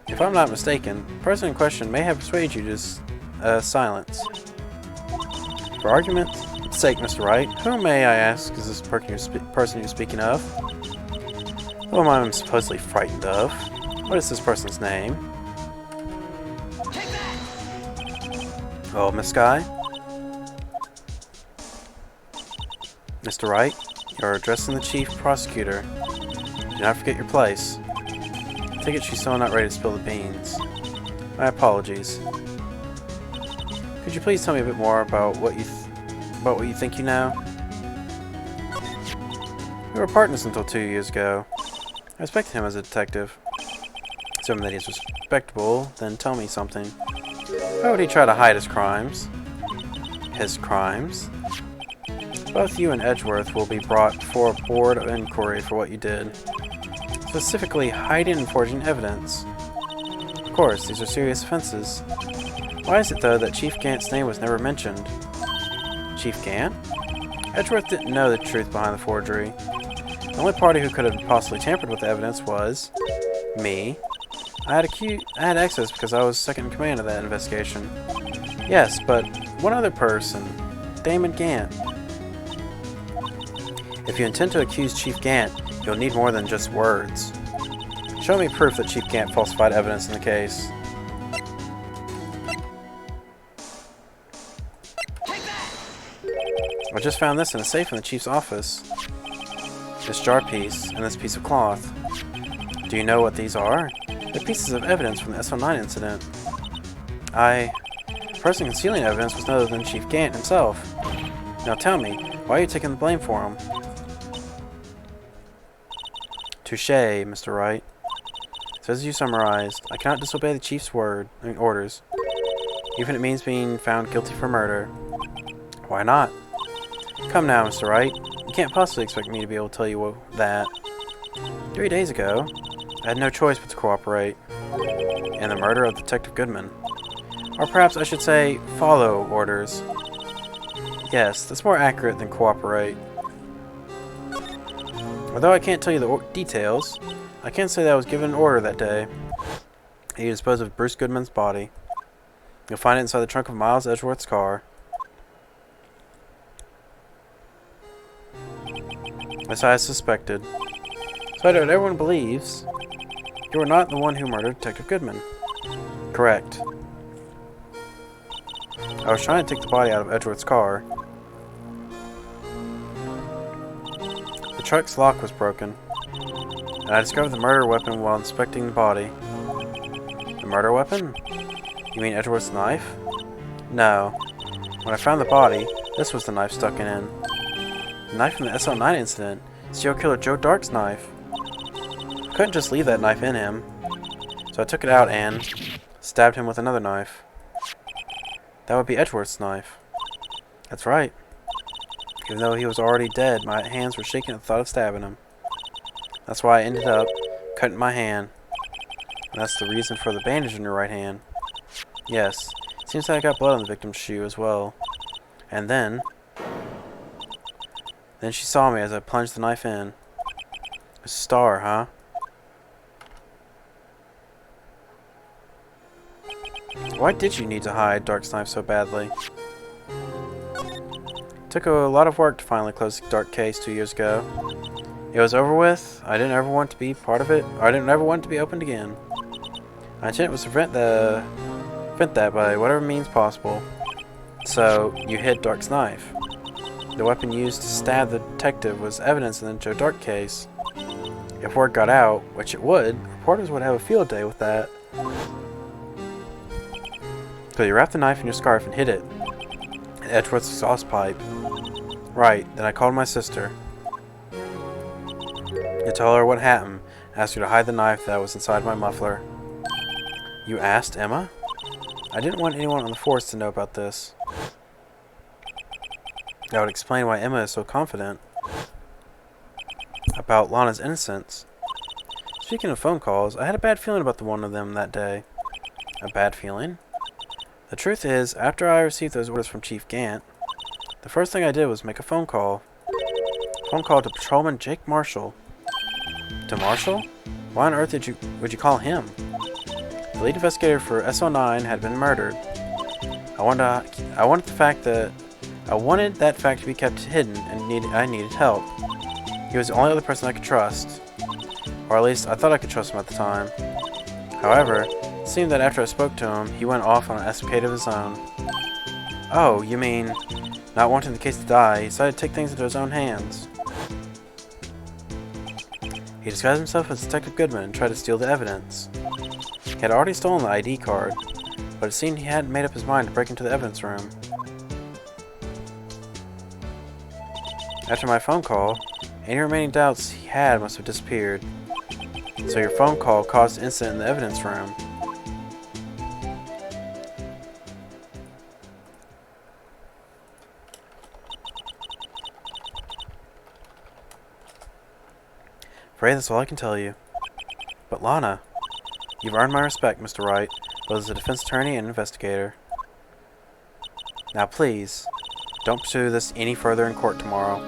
If I'm not mistaken, the person in question may have persuaded you to silence. For argument's sake, Mr. Wright, who may I ask is this person you're speaking of? Who am I supposedly frightened of? What is this person's name? Oh, Miss Skye? Mr. Wright, you're addressing the chief prosecutor. Do not forget your place. I take it she's still not ready to spill the beans. My apologies. Could you please tell me a bit more about what you think you know? We were partners until 2 years ago. I respected him as a detective. Assuming that he's respectable, then tell me something. Why would he try to hide his crimes? His crimes? Both you and Edgeworth will be brought before a board of inquiry for what you did. Specifically, hiding and forging evidence. Of course, these are serious offenses. Why is it, though, that Chief Gant's name was never mentioned? Chief Gant? Edgeworth didn't know the truth behind the forgery. The only party who could have possibly tampered with the evidence was me. I had access because I was second in command of that investigation. Yes, but one other person, Damon Gant. If you intend to accuse Chief Gant, you'll need more than just words. Show me proof that Chief Gant falsified evidence in the case. I just found this in a safe in the Chief's office. This jar piece and this piece of cloth. Do you know what these are? They're pieces of evidence from the SO9 incident. The person concealing evidence was none other than Chief Gant himself. Now tell me, why are you taking the blame for him? Touché, Mr. Wright. So as you summarized, I cannot disobey the Chief's orders, even if it means being found guilty for murder. Why not? Come now, Mr. Wright. You can't possibly expect me to be able to tell you that. 3 days ago, I had no choice but to cooperate in the murder of Detective Goodman. Or perhaps I should say, follow orders. Yes, that's more accurate than cooperate. Although I can't tell you the details, I can say that I was given an order that day. He disposed of Bruce Goodman's body. You'll find it inside the trunk of Miles Edgeworth's car. As I suspected. So I know everyone believes you were not the one who murdered Detective Goodman. Correct. I was trying to take the body out of Edgeworth's car. The truck's lock was broken, and I discovered the murder weapon while inspecting the body. The murder weapon? You mean Edgeworth's knife? No. When I found the body, this was the knife stuck in it. The knife from the SO9 incident. Serial killer Joe Dark's knife. I couldn't just leave that knife in him, so I took it out and stabbed him with another knife. That would be Edgeworth's knife. That's right. Even though he was already dead, my hands were shaking at the thought of stabbing him. That's why I ended up cutting my hand. And that's the reason for the bandage on your right hand. Yes, seems like I got blood on the victim's shoe as well. And then she saw me as I plunged the knife in. A star, huh? Why did you need to hide Dark's knife so badly? Took a lot of work to finally close the Dark case 2 years ago. It was over with. I didn't ever want to be part of it. Or I didn't ever want it to be opened again. My intent was to prevent that by whatever means possible. So, you hid Dark's knife. The weapon used to stab the detective was evidence in the Joe Dark case. If word got out, which it would, reporters would have a field day with that. So you wrapped the knife in your scarf and hid it in Edgeworth's exhaust pipe. Right, then I called my sister. You told her what happened, asked her to hide the knife that was inside my muffler. You asked Emma? I didn't want anyone on the force to know about this. That would explain why Emma is so confident about Lana's innocence. Speaking of phone calls, I had a bad feeling about the one of them that day. A bad feeling? The truth is, after I received those orders from Chief Gant, the first thing I did was make a phone call. Phone call to Patrolman Jake Marshall. To Marshall? Why on earth would you call him? The lead investigator for SO9 had been murdered. I wanted that fact to be kept hidden, and I needed help. He was the only other person I could trust. Or at least, I thought I could trust him at the time. However, it seemed that after I spoke to him, he went off on an escapade of his own. Oh, you mean, not wanting the case to die, he decided to take things into his own hands. He disguised himself as Detective Goodman and tried to steal the evidence. He had already stolen the ID card, but it seemed he hadn't made up his mind to break into the evidence room. After my phone call, any remaining doubts he had must have disappeared. So your phone call caused the incident in the evidence room. Afraid that's all I can tell you. But Lana, you've earned my respect, Mr. Wright, both as a defense attorney and investigator. Now please, don't pursue this any further in court tomorrow.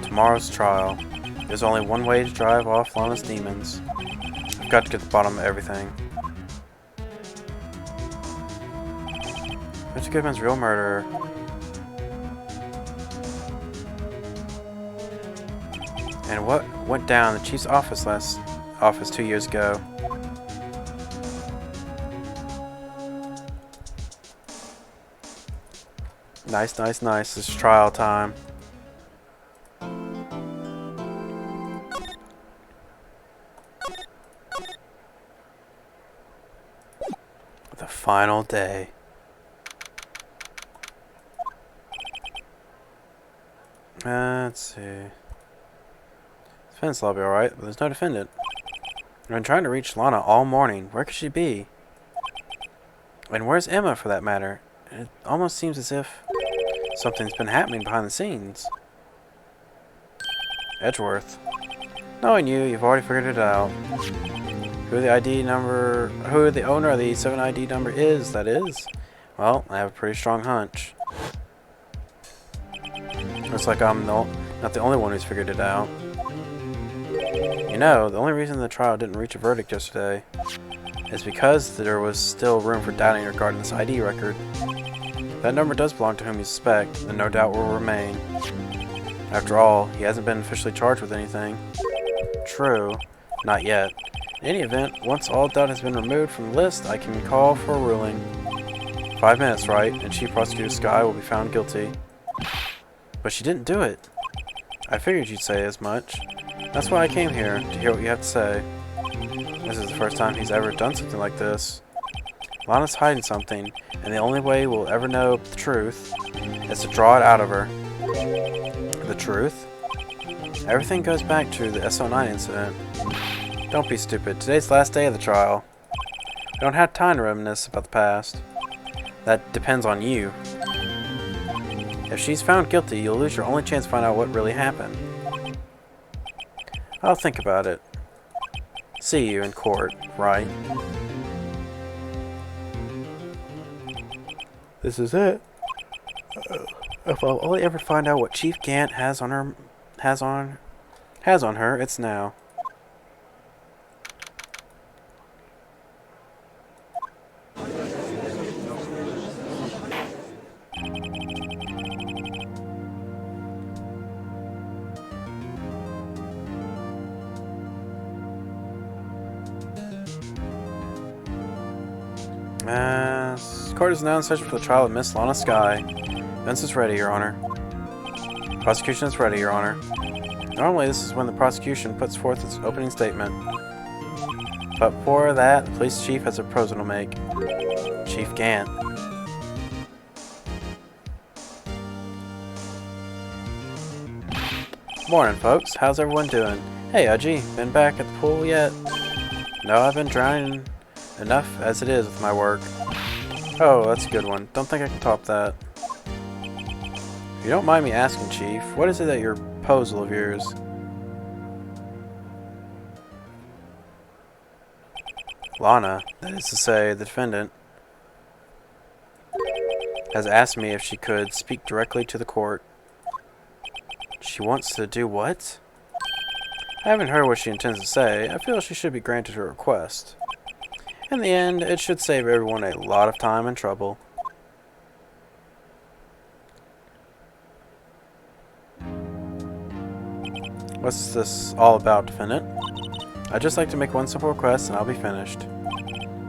Tomorrow's trial. There's only one way to drive off Lana's demons. I've got to get to the bottom of everything. Mr. Goodman's real murderer. And what went down in the chief's office 2 years ago. Nice, nice, nice. It's trial time. The final day. Let's see. Defense lobby, alright, but there's no defendant. I've been trying to reach Lana all morning. Where could she be? And where's Emma, for that matter? It almost seems as if something's been happening behind the scenes. Edgeworth. Knowing you, you've already figured it out. Who the owner of the 7 ID number is, that is. Well, I have a pretty strong hunch. Looks like I'm not the only one who's figured it out. You know, the only reason the trial didn't reach a verdict yesterday is because there was still room for doubting regarding this ID record. If that number does belong to whom you suspect, then no doubt will remain. After all, he hasn't been officially charged with anything. True. Not yet. In any event, once all doubt has been removed from the list, I can call for a ruling. 5 minutes, right, and Chief Prosecutor Skye will be found guilty. But she didn't do it. I figured you'd say as much. That's why I came here, to hear what you have to say. This is the first time he's ever done something like this. Lana's hiding something, and the only way we'll ever know the truth is to draw it out of her. The truth? Everything goes back to the SO9 incident. Don't be stupid. Today's the last day of the trial. We don't have time to reminisce about the past. That depends on you. If she's found guilty, you'll lose your only chance to find out what really happened. I'll think about it. See you in court, right? This is it. If I'll only ever find out what Chief Gant has on her, it's now. Court is now in session for the trial of Miss Lana Skye. Evidence is ready, Your Honor. Prosecution is ready, Your Honor. Normally, this is when the prosecution puts forth its opening statement. But before that, the police chief has a proposal to make. Chief Gant. Morning, folks. How's everyone doing? Hey, Udgy. Been back at the pool yet? No, I've been drowning enough as it is with my work. Oh, that's a good one. Don't think I can top that. If you don't mind me asking, Chief, what is it that your proposal of yours? Lana, that is to say, the defendant, has asked me if she could speak directly to the court. She wants to do what? I haven't heard what she intends to say. I feel she should be granted her request. In the end, it should save everyone a lot of time and trouble. What's this all about, defendant? I'd just like to make one simple request and I'll be finished.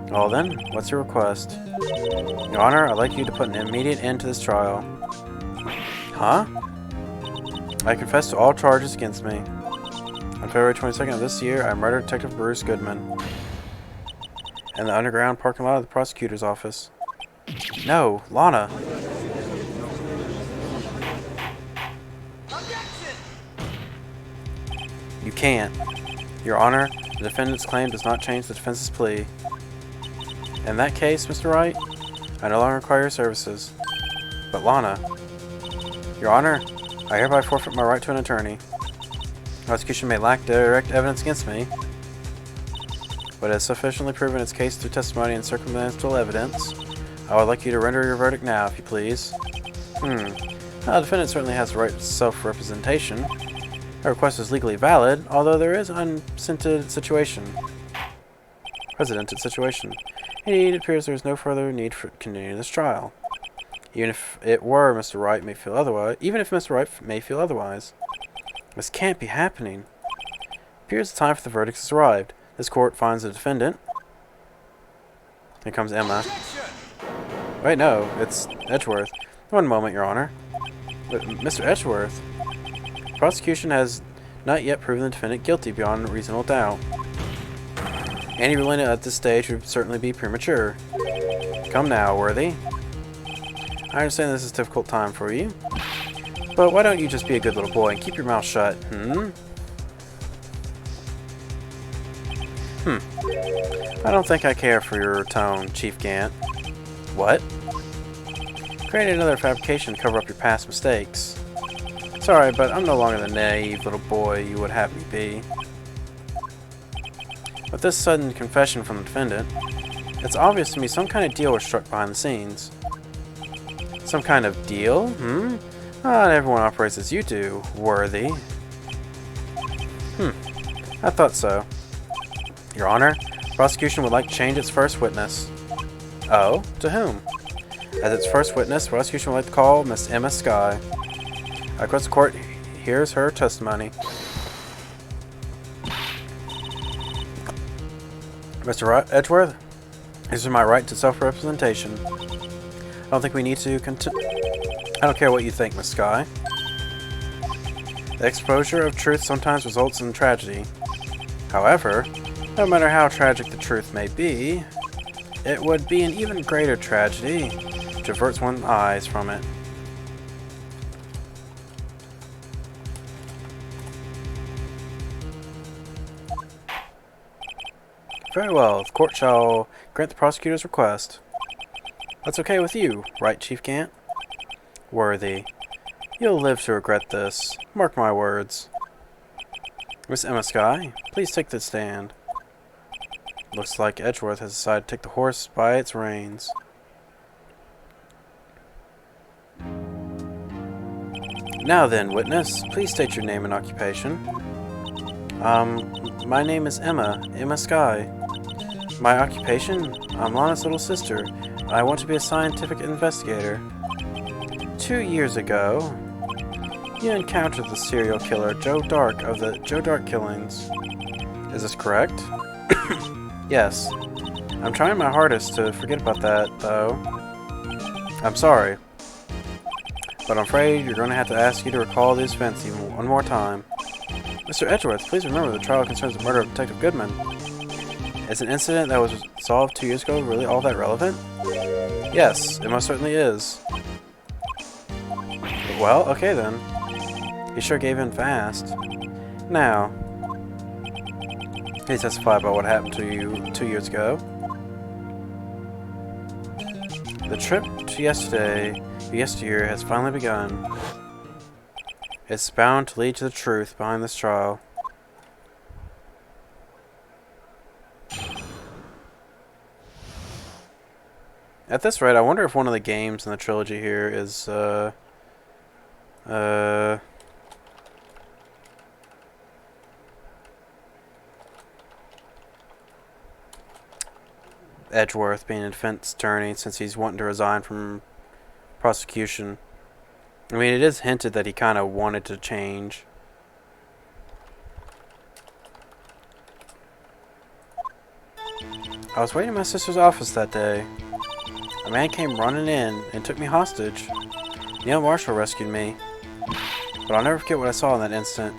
Well then, what's your request? Your Honor, I'd like you to put an immediate end to this trial. Huh? I confess to all charges against me. On February 22nd of this year, I murdered Detective Bruce Goodman in the underground parking lot of the prosecutor's office. No, Lana. Objection! You can't. Your Honor, the defendant's claim does not change the defense's plea. In that case, Mr. Wright, I no longer require your services. But Lana. Your Honor, I hereby forfeit my right to an attorney. Prosecution may lack direct evidence against me, but has sufficiently proven its case through testimony and circumstantial evidence. I would like you to render your verdict now, if you please. The defendant certainly has the right to self-representation. Her request is legally valid, although there is an unprecedented situation. Indeed, it appears there is no further need for continuing this trial. Even if Mr. Wright may feel otherwise. This can't be happening. It appears the time for the verdict has arrived. This court finds the defendant. Here comes Emma. Objection! Wait, no, it's Edgeworth. One moment, Your Honor. But, Mr. Edgeworth, the prosecution has not yet proven the defendant guilty beyond reasonable doubt. Any ruling at this stage would certainly be premature. Come now, Worthy. I understand this is a difficult time for you, but why don't you just be a good little boy and keep your mouth shut, I don't think I care for your tone, Chief Gant. What? Create another fabrication to cover up your past mistakes. Sorry, but I'm no longer the naive little boy you would have me be. With this sudden confession from the defendant, it's obvious to me some kind of deal was struck behind the scenes. Some kind of deal? Not everyone operates as you do, Worthy. I thought so. Your Honor, the prosecution would like to change its first witness. Oh? To whom? As its first witness, the prosecution would like to call Miss Emma Skye. I request the court hears her testimony. Mr. Edgeworth, this is my right to self-representation. I don't think we need to I don't care what you think, Miss Skye. The exposure of truth sometimes results in tragedy. However, no matter how tragic the truth may be, it would be an even greater tragedy to avert one's eyes from it. Very well, the court shall grant the prosecutor's request. That's okay with you, right, Chief Gant? Worthy. You'll live to regret this. Mark my words. Miss Emma Skye, please take the stand. Looks like Edgeworth has decided to take the horse by its reins. Now then, witness, please state your name and occupation. My name is Emma Skye. My occupation? I'm Lana's little sister. I want to be a scientific investigator. 2 years ago, you encountered the serial killer Joe Dark of the Joe Dark killings. Is this correct? Yes. I'm trying my hardest to forget about that, though. I'm sorry. But I'm afraid you're going to have to ask you to recall these events even one more time. Mr. Edgeworth, please remember the trial concerns the murder of Detective Goodman. Is an incident that was solved 2 years ago really all that relevant? Yes, it most certainly is. Well, okay then. He sure gave in fast. Now, please testify about what happened to you 2 years ago. The trip to yesteryear has finally begun. It's bound to lead to the truth behind this trial. At this rate, I wonder if one of the games in the trilogy here is, Edgeworth being a defense attorney since he's wanting to resign from prosecution. I mean, it is hinted that he kind of wanted to change. I was waiting in my sister's office that day. A man came running in and took me hostage. Neil Marshall rescued me. But I'll never forget what I saw in that instant.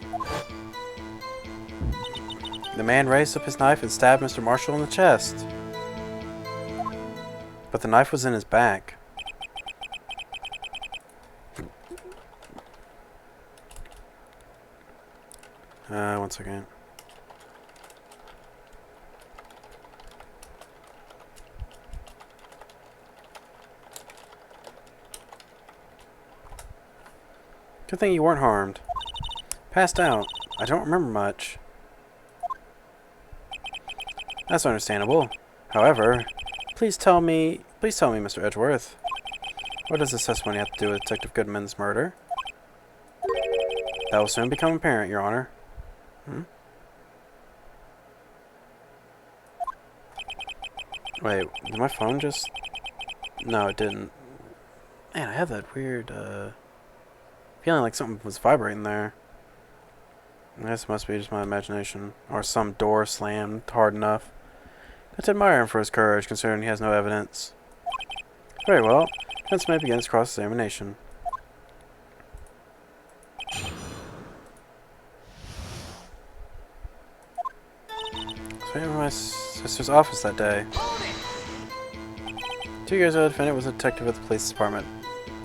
The man raised up his knife and stabbed Mr. Marshall in the chest. But the knife was in his back. One second. Good thing you weren't harmed. Passed out. I don't remember much. That's understandable. However, please tell me, Mr. Edgeworth. What does this testimony have to do with Detective Goodman's murder? That will soon become apparent, Your Honor. Wait, did my phone just... No, it didn't. Man, I have that weird, feeling like something was vibrating there. This must be just my imagination. Or some door slammed hard enough. Let's admire him for his courage, considering he has no evidence. Very well. Defense may begin its cross-examination. So I was in my sister's office that day. 2 years old, defendant was a detective at the police department.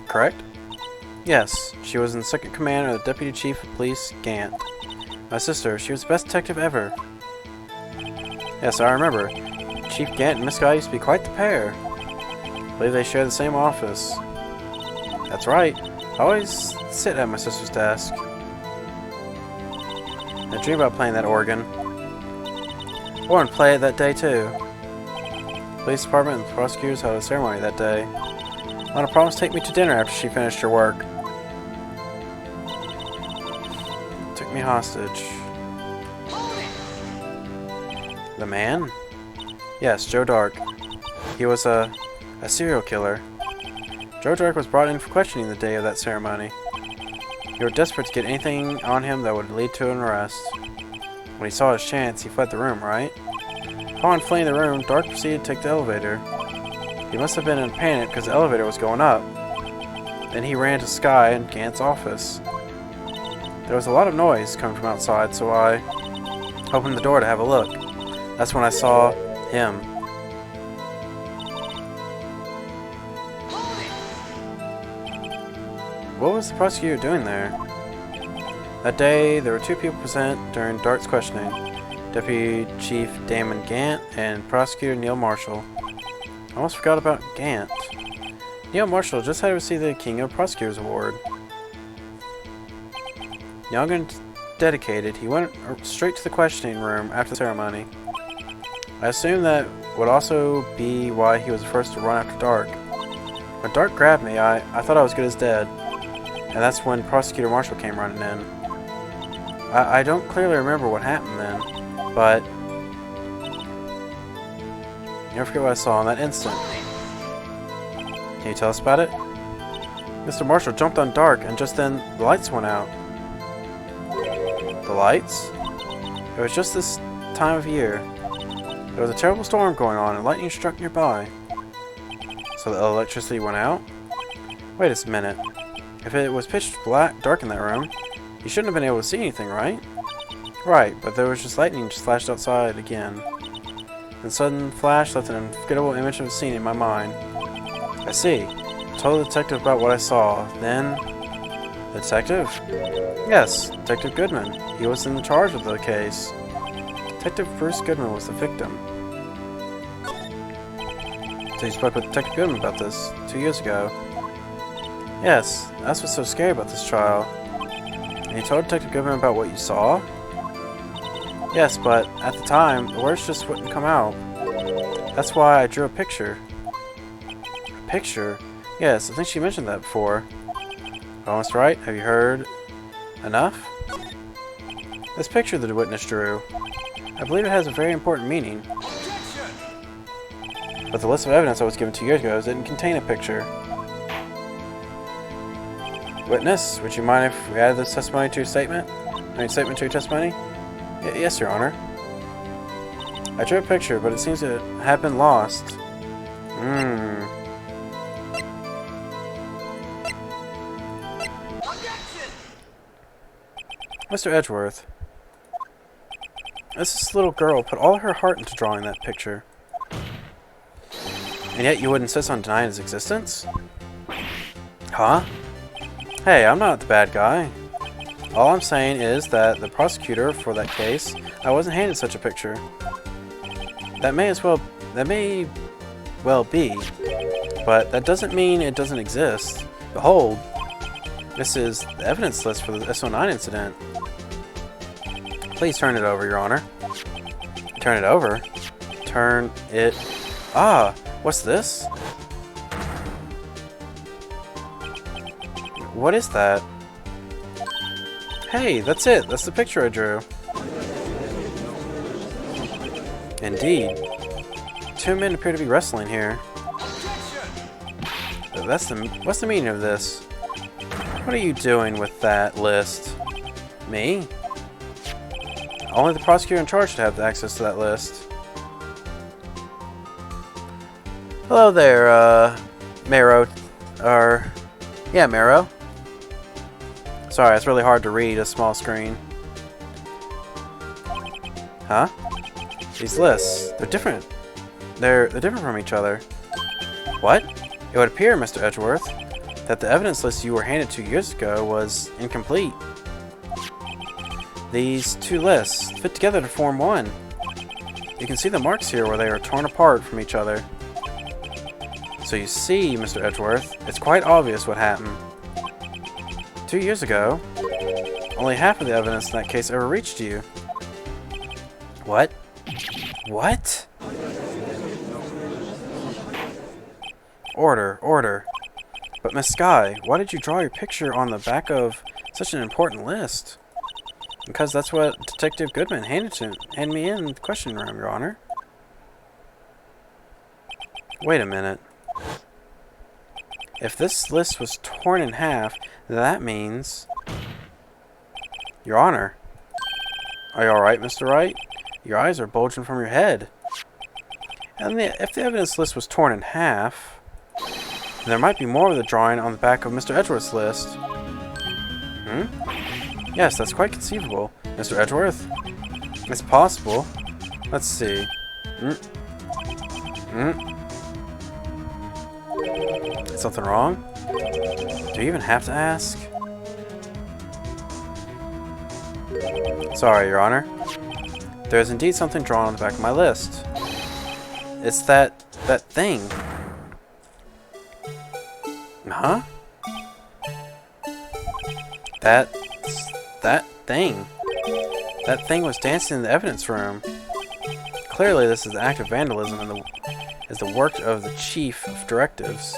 Correct? Yes, she was in second command of the deputy chief of police, Gant. My sister, she was the best detective ever. Yes, I remember. Chief Gant and Miss Guy used to be quite the pair. I believe they share the same office. That's right. I always sit at my sister's desk. I dream about playing that organ. I wanted to play it that day too. The police department and the prosecutors held a ceremony that day. Lana promised to take me to dinner after she finished her work. Took me hostage. The man? Yes, Joe Dark. He was a serial killer. Joe Dark was brought in for questioning the day of that ceremony. You were desperate to get anything on him that would lead to an arrest. When he saw his chance, he fled the room, right? Upon fleeing the room, Dark proceeded to take the elevator. He must have been in a panic because the elevator was going up. Then he ran to Sky and Gant's office. There was a lot of noise coming from outside, so I opened the door to have a look. That's when I saw him. What was the prosecutor doing there? That day, there were 2 people present during Dark's questioning. Deputy Chief Damon Gant and Prosecutor Neil Marshall. I almost forgot about Gant. Neil Marshall just had received the King of Prosecutors Award. Young and dedicated, he went straight to the questioning room after the ceremony. I assume that would also be why he was the first to run after Dark. When Dark grabbed me, I thought I was good as dead. And that's when Prosecutor Marshall came running in. I don't clearly remember what happened then, but never forget what I saw in that instant. Can you tell us about it? Mr. Marshall jumped on Dark, and just then the lights went out. The lights? It was just this time of year. There was a terrible storm going on and lightning struck nearby. So the electricity went out? Wait a minute. If it was pitch dark in that room, you shouldn't have been able to see anything, right? Right, but there was just lightning just flashed outside again. And sudden flash left an unforgettable image of a scene in my mind. I see. I told the detective about what I saw. Then... The detective? Yes, Detective Goodman. He was in charge of the case. Detective Bruce Goodman was the victim. So you spoke with Detective Goodman about this 2 years ago. Yes, that's what's so scary about this trial. And you told Detective Goodman about what you saw? Yes, but at the time, the words just wouldn't come out. That's why I drew a picture. A picture? Yes, I think she mentioned that before. Almost right. Have you heard enough? This picture the witness drew. I believe it has a very important meaning. But the list of evidence I was given 2 years ago didn't contain a picture. Witness, would you mind if we added this testimony to your statement? Statement to your testimony? Yes, Your Honor. I drew a picture, but it seems to have been lost. Mr. Edgeworth, this little girl put all her heart into drawing that picture. And yet you would insist on denying its existence? Huh? Hey, I'm not the bad guy. All I'm saying is that the prosecutor for that case, I wasn't handed such a picture. That may well be, but that doesn't mean it doesn't exist. Behold, this is the evidence list for the SO9 incident. Please turn it over, Your Honor. Turn it over? Turn it... Ah! What's this? What is that? Hey, that's it. That's the picture I drew. Indeed. Two men appear to be wrestling here. What's the meaning of this? What are you doing with that list? Me? Only the prosecutor in charge should have access to that list. Hello there, Mero. Yeah, Mero. Sorry, it's really hard to read a small screen. Huh? These lists, they're different. They're different from each other. What? It would appear, Mr. Edgeworth, that the evidence list you were handed 2 years ago was incomplete. These two lists fit together to form one. You can see the marks here where they are torn apart from each other. So you see, Mr. Edgeworth, it's quite obvious what happened. 2 years ago, only half of the evidence in that case ever reached you. What? What? Order, order. But Miss Skye, why did you draw your picture on the back of such an important list? Because that's what Detective Goodman handed me in the question room, Your Honor. Wait a minute. If this list was torn in half, that means... Your Honor. Are you alright, Mr. Wright? Your eyes are bulging from your head. And if the evidence list was torn in half, then there might be more of the drawing on the back of Mr. Edgeworth's list. Yes, that's quite conceivable, Mr. Edgeworth. It's possible. Let's see. Something wrong? Do you even have to ask? Sorry, Your Honor. There is indeed something drawn on the back of my list. It's that thing. Huh? That thing. That thing was dancing in the evidence room. Clearly, this is an act of vandalism and is the work of the chief of detectives.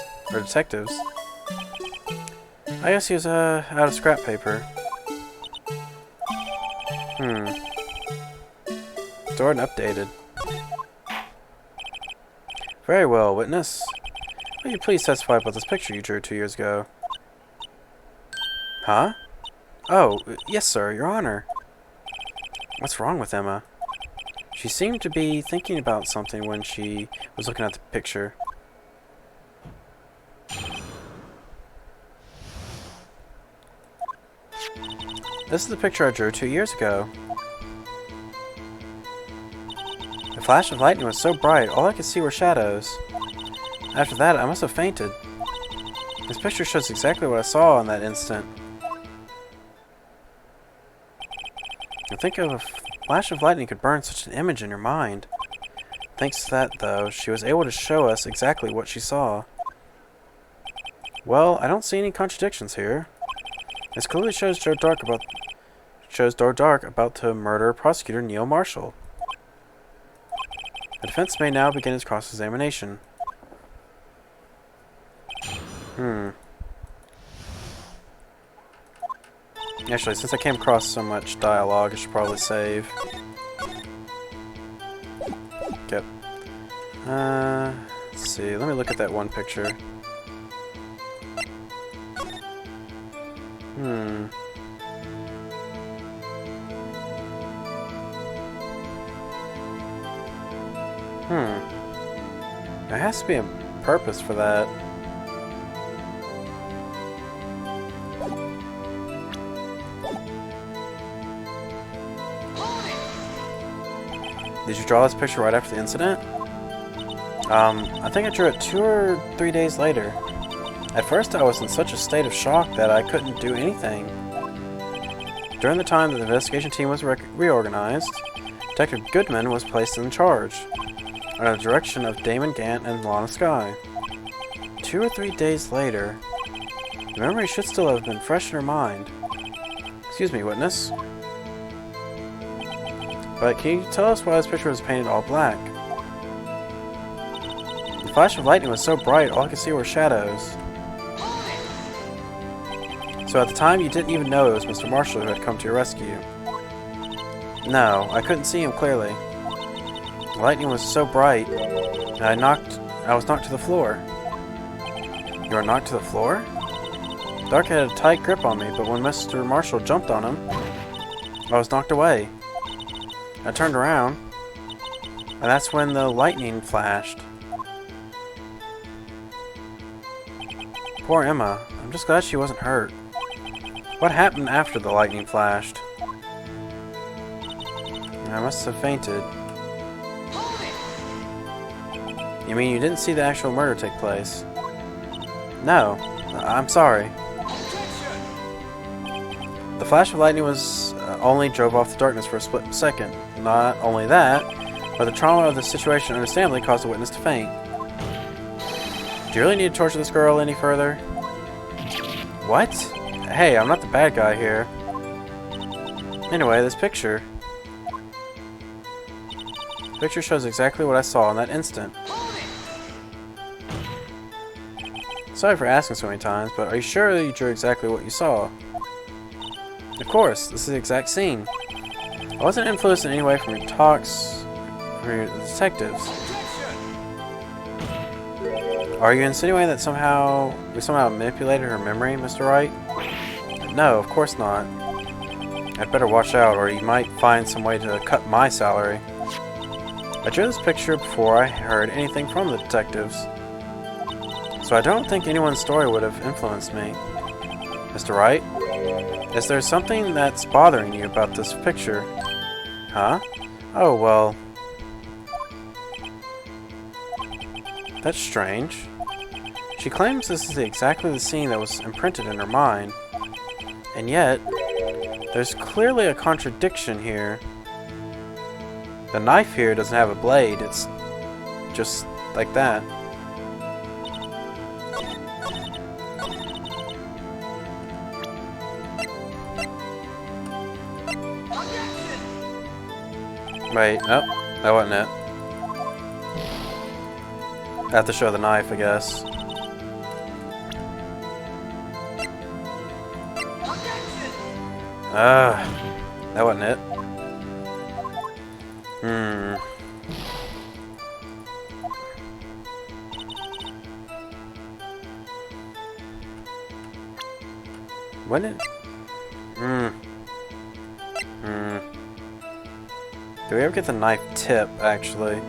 I guess he was out of scrap paper. Stored and updated. Very well, witness. Will you please testify about this picture you drew 2 years ago? Huh? Oh, yes, sir, Your Honor. What's wrong with Emma? She seemed to be thinking about something when she was looking at the picture. This is the picture I drew 2 years ago. The flash of lightning was so bright, all I could see were shadows. After that, I must have fainted. This picture shows exactly what I saw in that instant. To think of a flash of lightning could burn such an image in your mind. Thanks to that, though, she was able to show us exactly what she saw. Well, I don't see any contradictions here. This clearly shows Joe Dark about to murder Prosecutor Neil Marshall. The defense may now begin its cross-examination. Actually, since I came across so much dialogue, I should probably save. Yep. Let's see. Let me look at that one picture. There has to be a purpose for that. Did you draw this picture right after the incident? I think I drew it 2 or 3 days later. At first I was in such a state of shock that I couldn't do anything. During the time that the investigation team was reorganized, Detective Goodman was placed in charge, under the direction of Damon Gant and Lana Skye. 2 or 3 days later, the memory should still have been fresh in her mind. Excuse me, witness. But can you tell us why this picture was painted all black? The flash of lightning was so bright, all I could see were shadows. So at the time, you didn't even know it was Mr. Marshall who had come to your rescue? No, I couldn't see him clearly. The lightning was so bright, and I was knocked to the floor. You were knocked to the floor? Dark had a tight grip on me, but when Mr. Marshall jumped on him, I was knocked away. I turned around, and that's when the lightning flashed. Poor Emma. I'm just glad she wasn't hurt. What happened after the lightning flashed? I must have fainted. You mean you didn't see the actual murder take place? No. I'm sorry. The flash of lightning was only drove off the darkness for a split second. Not only that, but the trauma of the situation understandably caused the witness to faint. Do you really need to torture this girl any further? What? Hey, I'm not the bad guy here. Anyway, this picture. The picture shows exactly what I saw in that instant. Sorry for asking so many times, but are you sure that you drew exactly what you saw? Of course, this is the exact scene. I wasn't influenced in any way from your talks from your detectives. Are you insinuating that we somehow manipulated her memory, Mr. Wright? No, of course not. I'd better watch out, or you might find some way to cut my salary. I drew this picture before I heard anything from the detectives, so I don't think anyone's story would have influenced me. Mr. Wright, is there something that's bothering you about this picture? Huh? Oh, well... That's strange. She claims this is exactly the scene that was imprinted in her mind. And yet, there's clearly a contradiction here. The knife here doesn't have a blade, it's just like that. Wait, nope, that wasn't it. I have to show the knife, I guess. That wasn't it. Wasn't it? Do we ever get the knife tip, actually?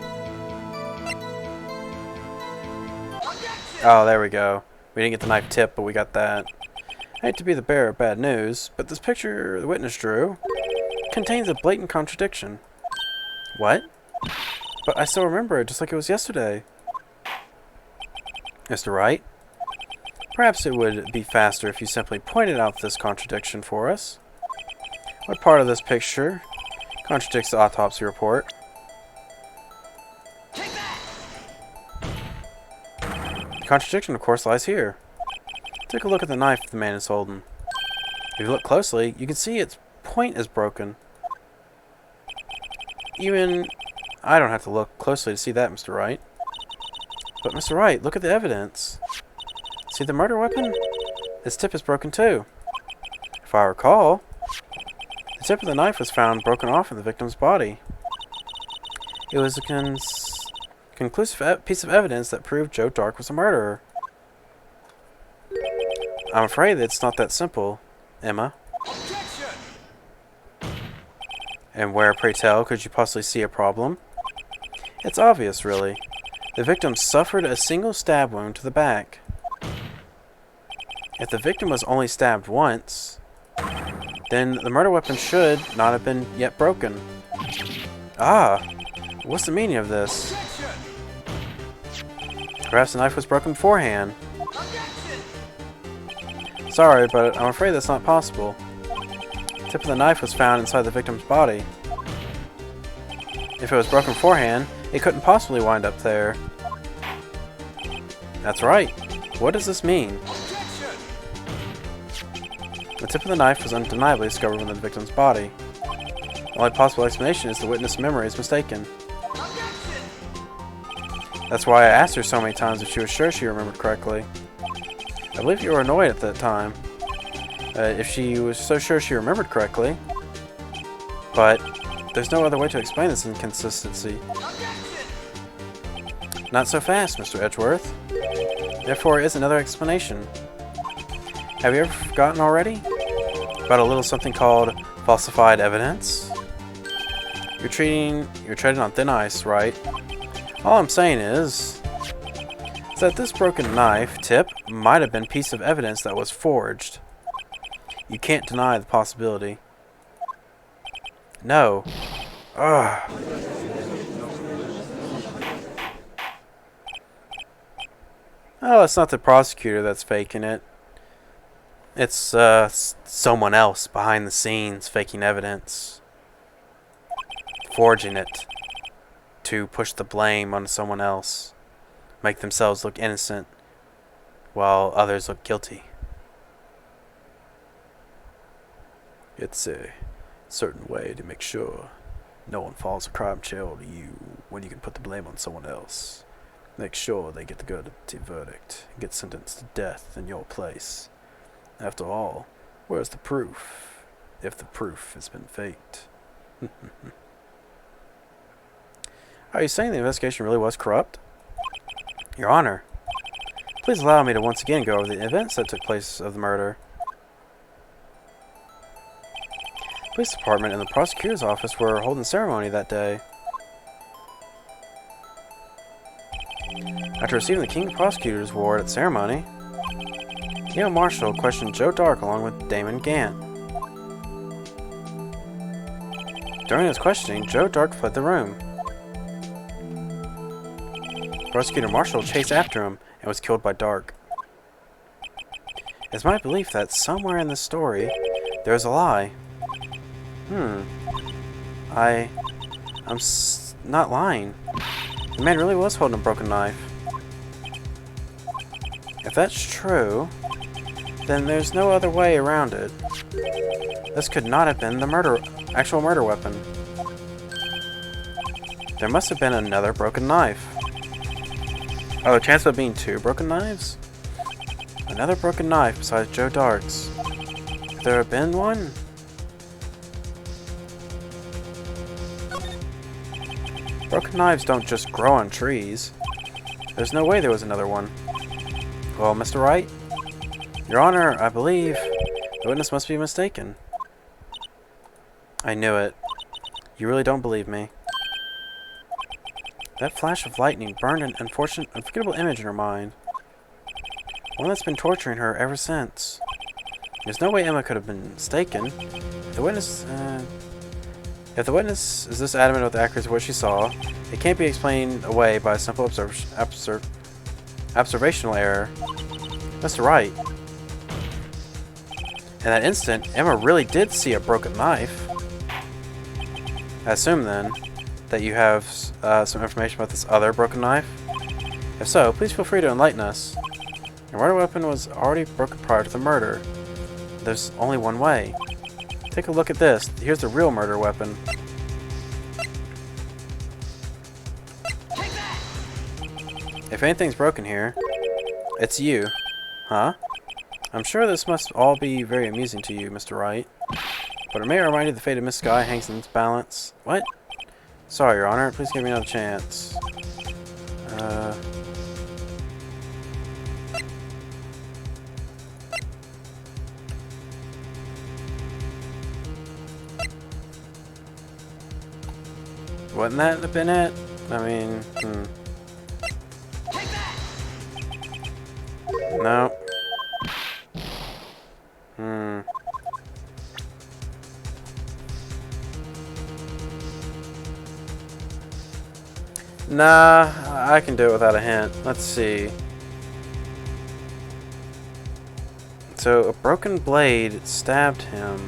Oh, there we go. We didn't get the knife tip, but we got that. I hate to be the bearer of bad news, but this picture the witness drew contains a blatant contradiction. What? But I still remember it just like it was yesterday. Mr. Wright? Perhaps it would be faster if you simply pointed out this contradiction for us. What part of this picture contradicts the autopsy report? Take that! The contradiction, of course, lies here. Take a look at the knife the man is holding. If you look closely, you can see its point is broken. Even I don't have to look closely to see that, Mr. Wright. But Mr. Wright, look at the evidence. See the murder weapon? Its tip is broken too. If I recall, the tip of the knife was found broken off in the victim's body. It was a conclusive piece of evidence that proved Joe Dark was a murderer. I'm afraid that it's not that simple, Emma. Objection! And where, pray tell, could you possibly see a problem? It's obvious, really. The victim suffered a single stab wound to the back. If the victim was only stabbed once, then the murder weapon should not have been yet broken. Ah, what's the meaning of this? Objection! Perhaps the knife was broken beforehand. Objection! Sorry, but I'm afraid that's not possible. The tip of the knife was found inside the victim's body. If it was broken beforehand, it couldn't possibly wind up there. That's right. What does this mean? Objection! The tip of the knife was undeniably discovered within the victim's body. The only possible explanation is the witness' memory is mistaken. Objection! That's why I asked her so many times if she was sure she remembered correctly. I believe you were annoyed at that time. If she was so sure she remembered correctly. But there's no other way to explain this inconsistency. Objection! Not so fast, Mr. Edgeworth. Therefore is another explanation. Have you ever forgotten already? About a little something called falsified evidence? You're treading on thin ice, right? All I'm saying is that this broken knife tip might have been a piece of evidence that was forged. You can't deny the possibility. No. Ugh. Oh, it's not the prosecutor that's faking it. It's someone else behind the scenes faking evidence. Forging it to push the blame on someone else. Make themselves look innocent while others look guilty. It's a certain way to make sure no one falls a crime trail to you when you can put the blame on someone else. Make sure they get the guilty verdict and get sentenced to death in your place. After all, where's the proof, if the proof has been faked? Are you saying the investigation really was corrupt? Your Honor, please allow me to once again go over the events that took place of the murder. The police department and the prosecutor's office were holding ceremony that day. After receiving the King Prosecutor's Award at the ceremony, Neil Marshall questioned Joe Dark along with Damon Gant. During his questioning, Joe Dark fled the room. Prosecutor Marshall chased after him and was killed by Dark. It's my belief that somewhere in this story, there's a lie. I'm not lying. The man really was holding a broken knife. If that's true, then there's no other way around it. This could not have been the actual murder weapon. There must have been another broken knife. Oh, the chance of being two broken knives? Another broken knife besides Joe Dark's. Could there have been one? Broken knives don't just grow on trees. There's no way there was another one. Well, Mr. Wright? Your Honor, I believe the witness must be mistaken. I knew it. You really don't believe me. That flash of lightning burned an unforgettable image in her mind. One that's been torturing her ever since. There's no way Emma could have been mistaken. If the witness is this adamant about the accuracy of what she saw, it can't be explained away by a simple observational error. Mr. Wright. In that instant, Emma really did see a broken knife. I assume, then, that you have some information about this other broken knife? If so, please feel free to enlighten us. The murder weapon was already broken prior to the murder. There's only one way. Take a look at this. Here's the real murder weapon. If anything's broken here, it's you. Huh? I'm sure this must all be very amusing to you, Mr. Wright. But it may remind you the fate of Miss Sky hangs in its balance. What? Sorry, Your Honor. Please give me another chance. Wouldn't that have been it? I mean, No. Nah, I can do it without a hint. Let's see. So, a broken blade stabbed him.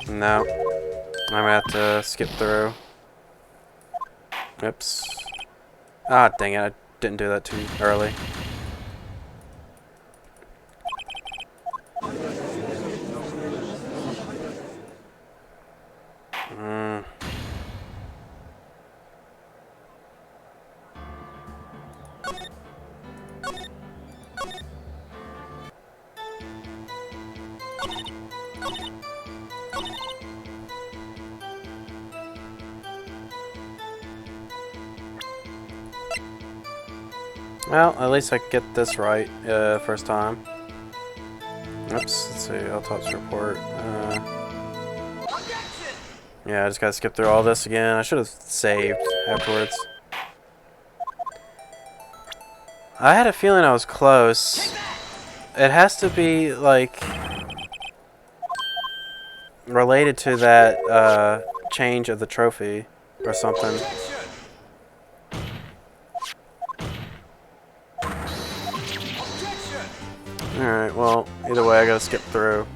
No. I'm gonna have to skip through. Oops. Ah, dang it. I didn't do that too early. Well, at least I can get this right first time. Oops, let's see, autopsy report. Yeah, I just gotta skip through all this again. I should have saved afterwards. I had a feeling I was close. It has to be, like, related to that change of the trophy or something. Alright, well, either way I gotta skip through.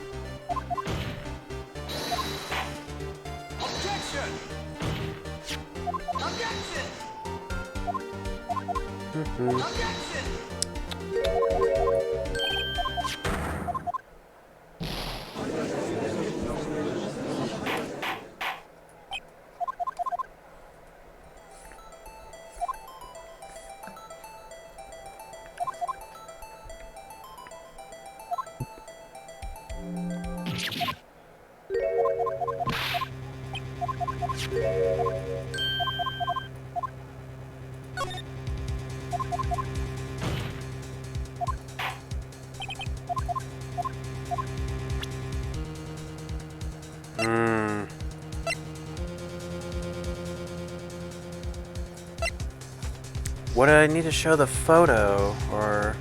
What do I need to show the photo? Or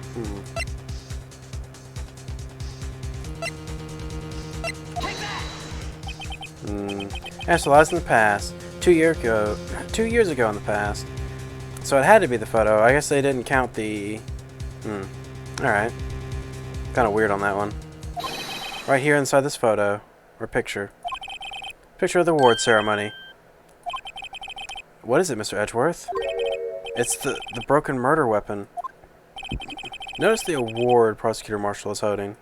Actually, lies in the past. 2 years ago in the past. So it had to be the photo. I guess they didn't count the... Alright. Kind of weird on that one. Right here inside this photo. Or picture. Picture of the award ceremony. What is it, Mr. Edgeworth? It's the broken murder weapon. Notice the award Prosecutor Marshall is holding.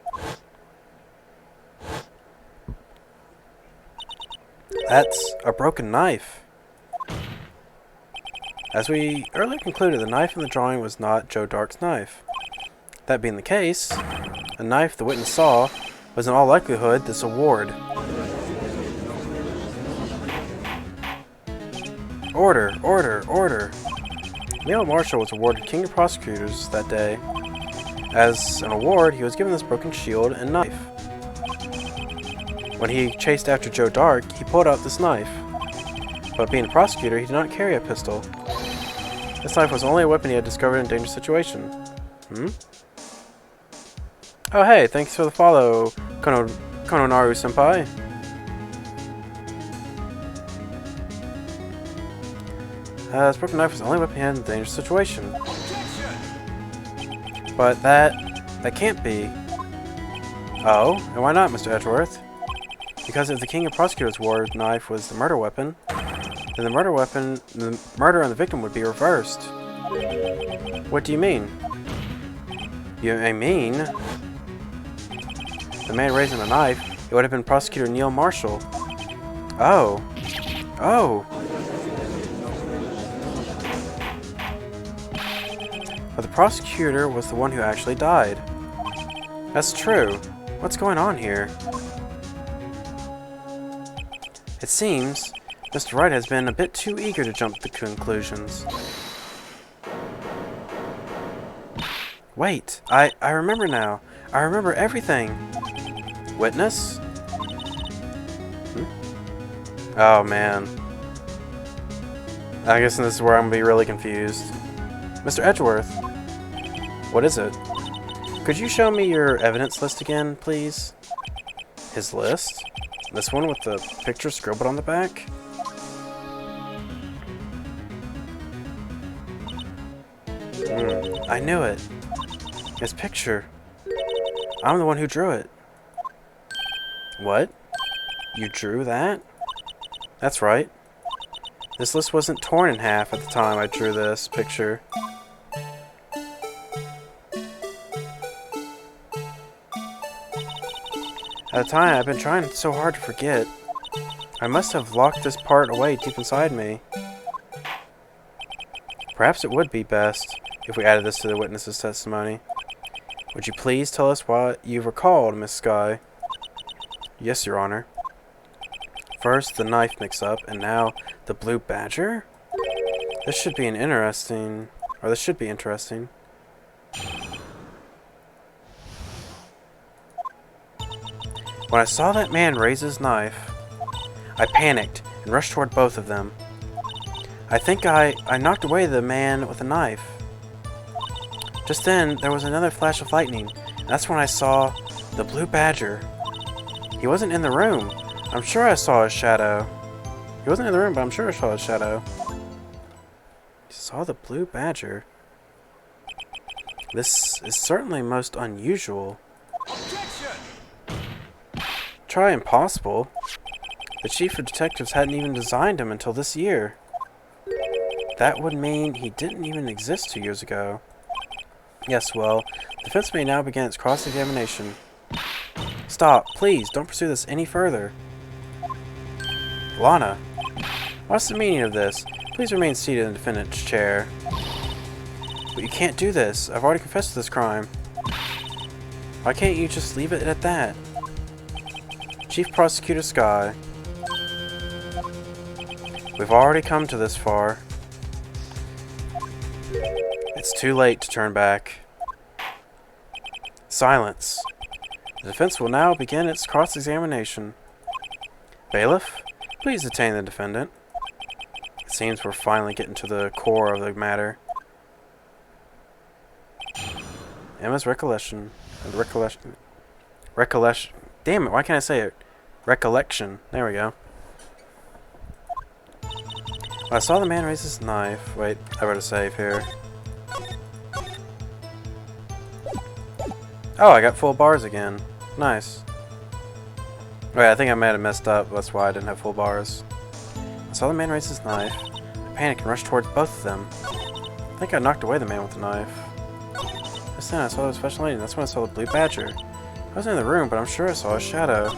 That's a broken knife. As we earlier concluded, the knife in the drawing was not Joe Dark's knife. That being the case, the knife the witness saw was in all likelihood this award. Order, order, order. Neil Marshall was awarded King of Prosecutors that day. As an award, he was given this broken shield and knife. When he chased after Joe Dark, he pulled out this knife. But being a prosecutor, he did not carry a pistol. This knife was only a weapon he had discovered in a dangerous situation. Oh hey, thanks for the follow, Kononaru-senpai. This broken knife was the only weapon he had in a dangerous situation. Objection! But that can't be. Oh, and why not, Mr. Edgeworth? Because if the King of Prosecutors Award knife was the murder weapon, then the murder on the victim would be reversed. What do you mean? I mean, the man raising the knife, it would have been Prosecutor Neil Marshall. Oh. Oh. But the prosecutor was the one who actually died. That's true. What's going on here? It seems Mr. Wright has been a bit too eager to jump to conclusions. Wait, I remember now. I remember everything. Witness? Oh man. I guess this is where I'm gonna be really confused. Mr. Edgeworth, what is it? Could you show me your evidence list again, please? His list? This one with the picture scribbled on the back? I knew it. His picture. I'm the one who drew it. What? You drew that? That's right. This list wasn't torn in half at the time I drew this picture. At the time, I've been trying so hard to forget. I must have locked this part away deep inside me. Perhaps it would be best if we added this to the witness's testimony. Would you please tell us what you recalled, Miss Skye? Yes, Your Honor. First, the knife mix-up, and now the blue badger? This should be interesting. When I saw that man raise his knife, I panicked and rushed toward both of them. I think I knocked away the man with the knife. Just then, there was another flash of lightning, and that's when I saw the blue badger. He wasn't in the room. I'm sure I saw his shadow. He wasn't in the room, but I'm sure I saw his shadow. You saw the blue badger? This is certainly most unusual. Objection! Try impossible. The chief of detectives hadn't even designed him until this year. That would mean he didn't even exist 2 years ago. Yes, well, the defense may now begin its cross-examination. Stop, please, don't pursue this any further. Lana, what's the meaning of this? Please remain seated in the defendant's chair. But you can't do this. I've already confessed to this crime. Why can't you just leave it at that? Chief Prosecutor Skye, we've already come to this far. It's too late to turn back. Silence. The defense will now begin its cross-examination. Bailiff, please detain the defendant. It seems we're finally getting to the core of the matter. Emma's recollection. Recollection. Damn it, why can't I say it? Recollection. There we go. When I saw the man raise his knife. Wait, I wrote a save here. Oh, I got full bars again. Nice. Wait, I think I might have messed up. That's why I didn't have full bars. I saw the man raise his knife. I panicked and rushed towards both of them. I think I knocked away the man with the knife. Just then I saw the special lady, and that's when I saw the blue badger. I wasn't in the room, but I'm sure I saw a shadow.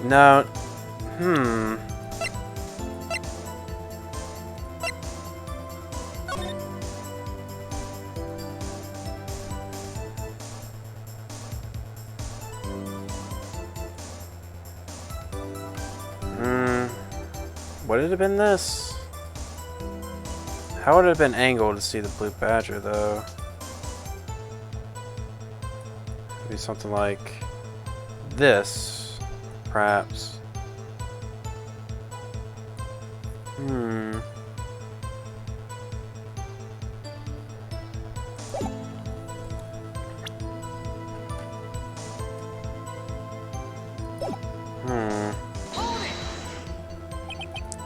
No. Would it have been this? How would it have been angled to see the blue badger, though? Maybe something like this, perhaps. Hmm.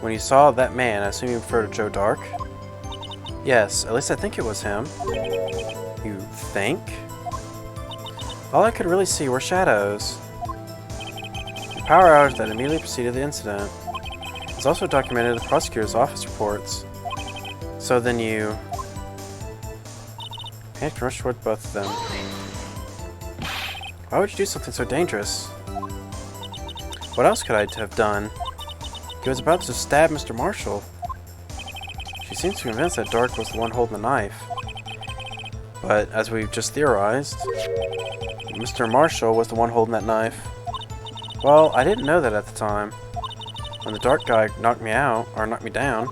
When you saw that man, I assume you refer to Joe Dark? Yes, at least I think it was him. You think? All I could really see were shadows. The power outage that immediately preceded the incident. It's also documented in the prosecutor's office reports. So then you panicked and rushed toward both of them. Why would you do something so dangerous? What else could I have done? He was about to stab Mr. Marshall. She seems convinced that Dark was the one holding the knife. But, as we've just theorized, Mr. Marshall was the one holding that knife. Well, I didn't know that at the time. When the Dark guy knocked me out, or knocked me down,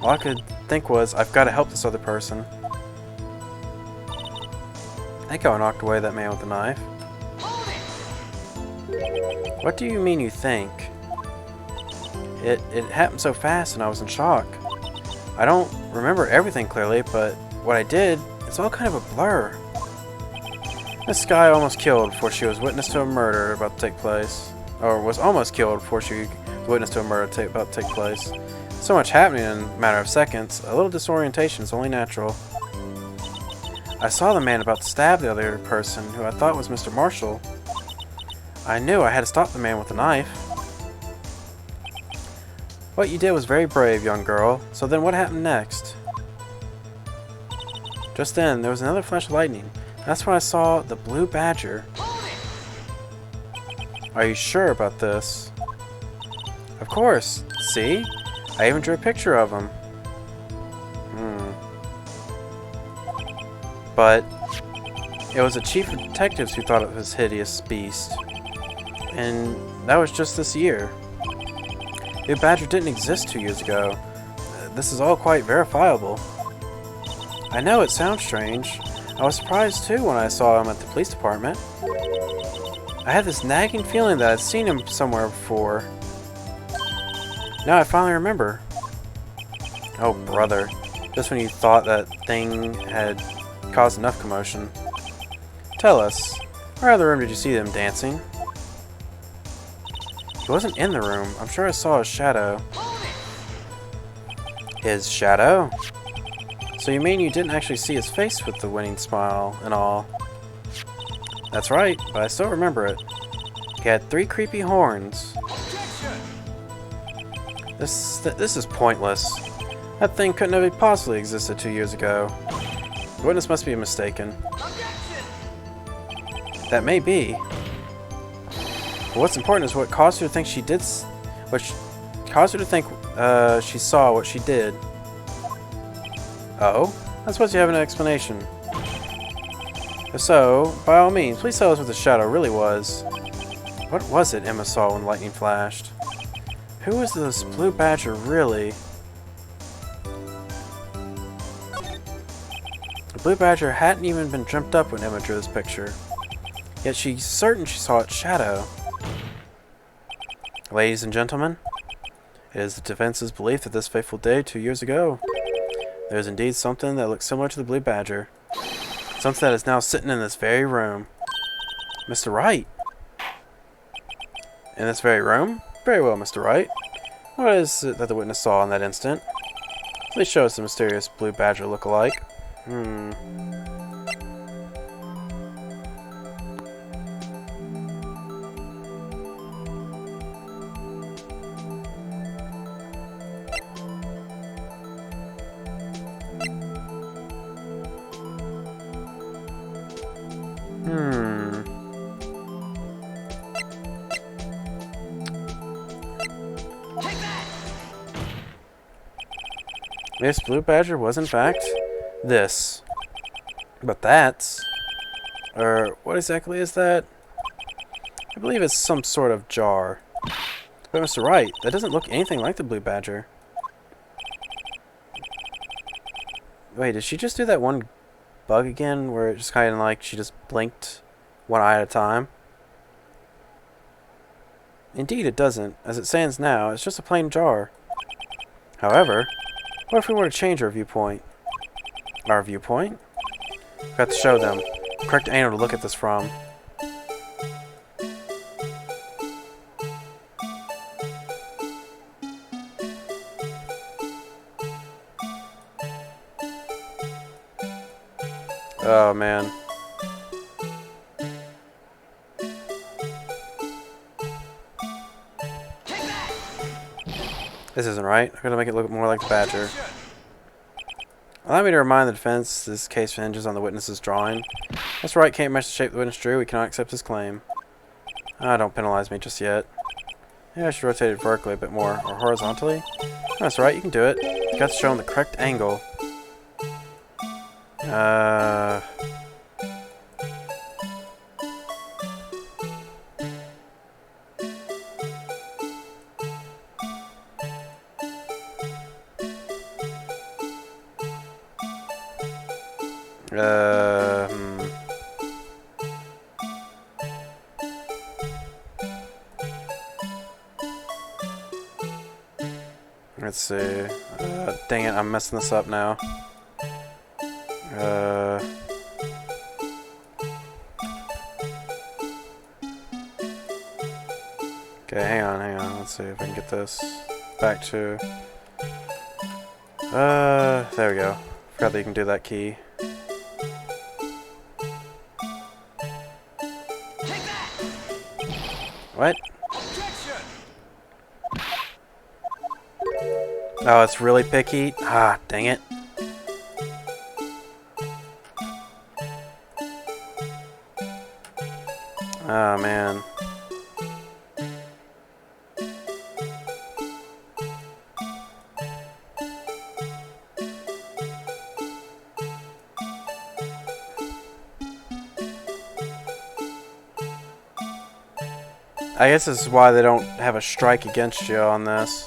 all I could think was, I've got to help this other person. I think I knocked away that man with the knife. What do you mean you think? It happened so fast and I was in shock. I don't remember everything clearly, but what I did, it's all kind of a blur. This guy almost killed before she was witness to a murder about to take place. Or was almost killed before she was witness to a murder about to take place. So much happening in a matter of seconds, a little disorientation is only natural. I saw the man about to stab the other person, who I thought was Mr. Marshall. I knew I had to stop the man with the knife. What you did was very brave, young girl. So then what happened next? Just then, there was another flash of lightning. That's when I saw the blue badger. Are you sure about this? Of course. See? I even drew a picture of him. But it was the chief of detectives who thought of this hideous beast. And that was just this year. The badger didn't exist 2 years ago. This is all quite verifiable. I know it sounds strange. I was surprised too when I saw him at the police department. I had this nagging feeling that I'd seen him somewhere before. Now I finally remember. Oh brother, just when you thought that thing had caused enough commotion. Tell us, where in the room did you see them dancing? He wasn't in the room. I'm sure I saw his shadow. His shadow? So you mean you didn't actually see his face with the winning smile and all? That's right, but I still remember it. He had 3 creepy horns. This is pointless. That thing couldn't have possibly existed 2 years ago. The witness must be mistaken. That may be. But what's important is what caused her to think she did. Caused her to think she saw what she did. Oh? I suppose you have an explanation. If so, by all means, please tell us what the shadow really was. What was it Emma saw when lightning flashed? Who was this blue badger really? The blue badger hadn't even been dreamt up when Emma drew this picture. Yet she's certain she saw its shadow. Ladies and gentlemen, it is the defense's belief that this fateful day 2 years ago, there is indeed something that looks similar to the blue badger. Something that is now sitting in this very room. Mr. Wright! In this very room? Very well, Mr. Wright. What is it that the witness saw in that instant? Please show us the mysterious blue badger look-alike. This blue badger was in fact this. But that's... what exactly is that? I believe it's some sort of jar. But Mr. Wright, that doesn't look anything like the blue badger. Wait, did she just do that one bug again where it just kind of like she just blinked one eye at a time? Indeed, it doesn't. As it stands now, it's just a plain jar. However, what if we were to change our viewpoint? Our viewpoint? We've got to show them the correct angle to look at this from. Oh, man. This isn't right. I'm gonna make it look more like the badger. Allow me to remind the defense this case hinges on the witness's drawing. Mr. Wright can't match the shape the witness drew. We cannot accept his claim. Ah, don't penalize me just yet. Yeah, I should rotate it vertically a bit more, or horizontally. That's right, you can do it. You got to show him the correct angle. Let's see. Dang it, I'm messing this up now. Okay, hang on. Let's see if I can get this back to... there we go. Forgot that you can do that key. What? Oh, it's really picky? Ah, dang it. Oh, man. I guess this is why they don't have a strike against you on this.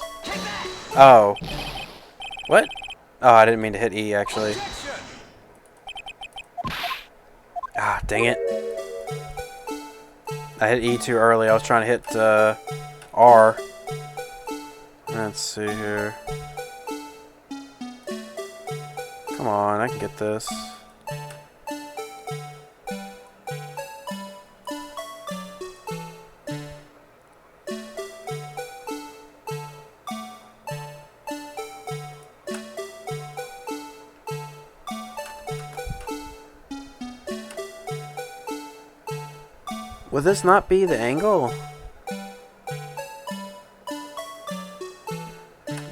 Oh. What? Oh, I didn't mean to hit E, actually. Ah, dang it. I hit E too early. I was trying to hit R. Let's see here. Come on, I can get this. Would this not be the angle?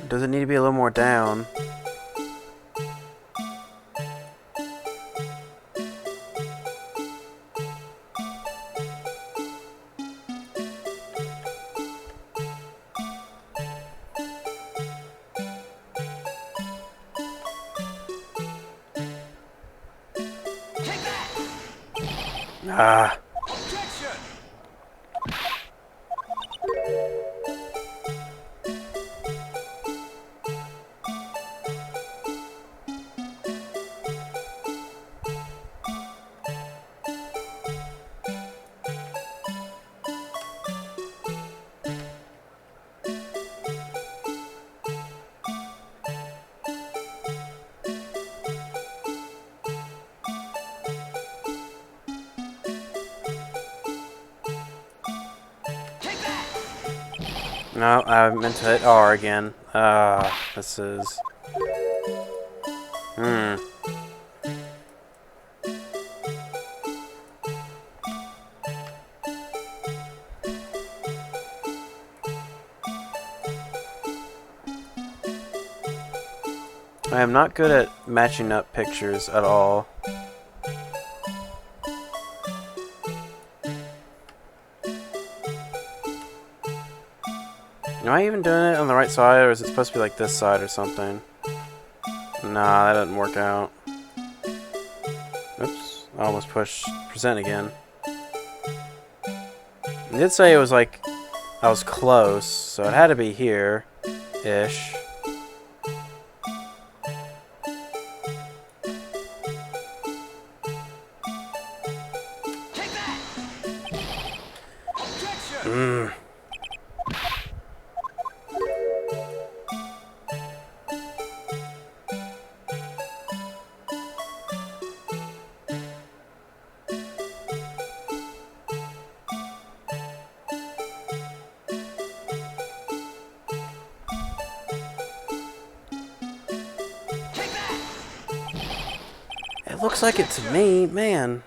Does it need to be a little more down? Ah. No, I meant to hit R again. This is... I am not good at matching up pictures at all. Am I even doing it on the right side, or is it supposed to be like this side or something? Nah, that doesn't work out. Oops, I almost pushed present again. It did say it was like I was close, so it had to be here-ish. Take that! Objection! Mm. Take that! It looks like it to me, man.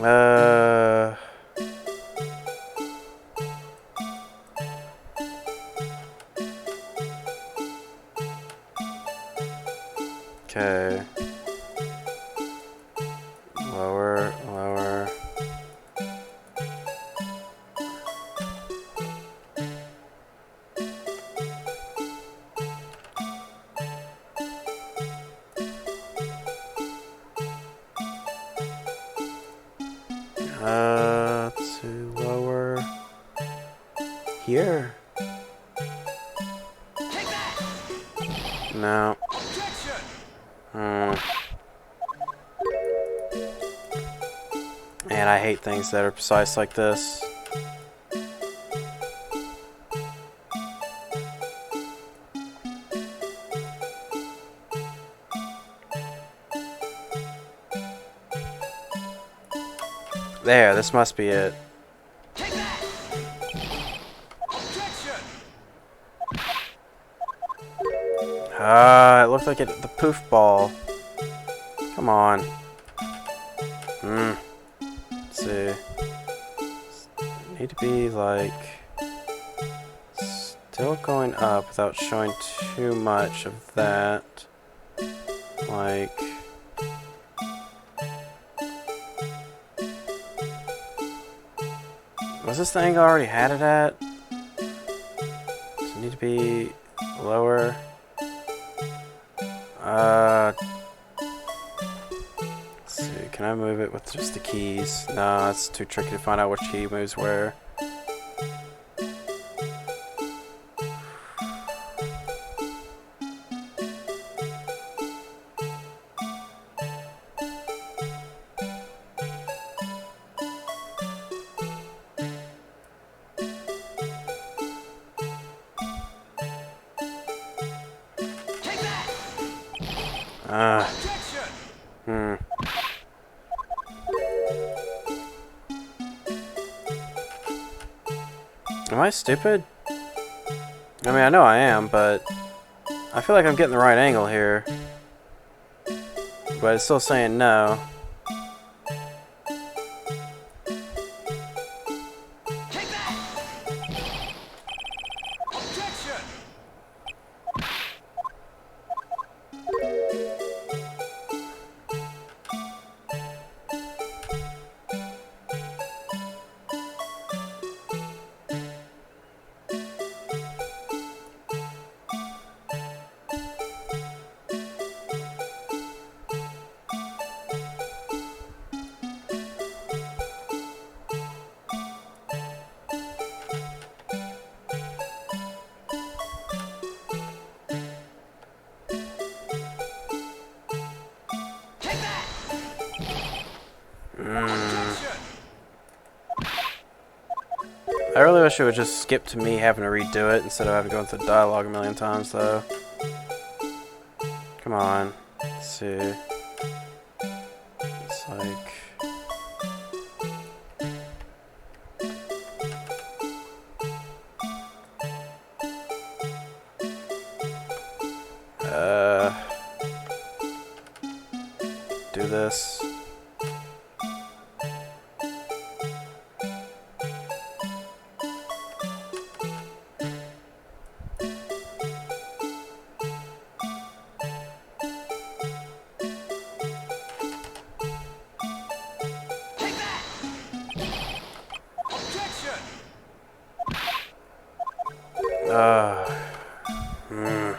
Uh... Okay. Lower, lower. To lower. Here. Take that! No. Objection! Hmm. Man, I hate things that are precise like this. There, this must be it. Take that! Objection! It looked like the poof ball. Come on. Let's see. Need to be like still going up without showing too much of that. Like. Was this the angle I already had it at? Does it need to be lower? Let's see, can I move it with just the keys? No, that's too tricky to find out which key moves where. Take that! Objection! Am I stupid? I mean, I know I am, but I feel like I'm getting the right angle here. But it's still saying no. Take that! Objection! Take that! Objection! I really wish it would just skip to me having to redo it instead of having to go into dialogue a million times, though. Come on. Let's see. It's like... do this. Take that! Objection! Hmm.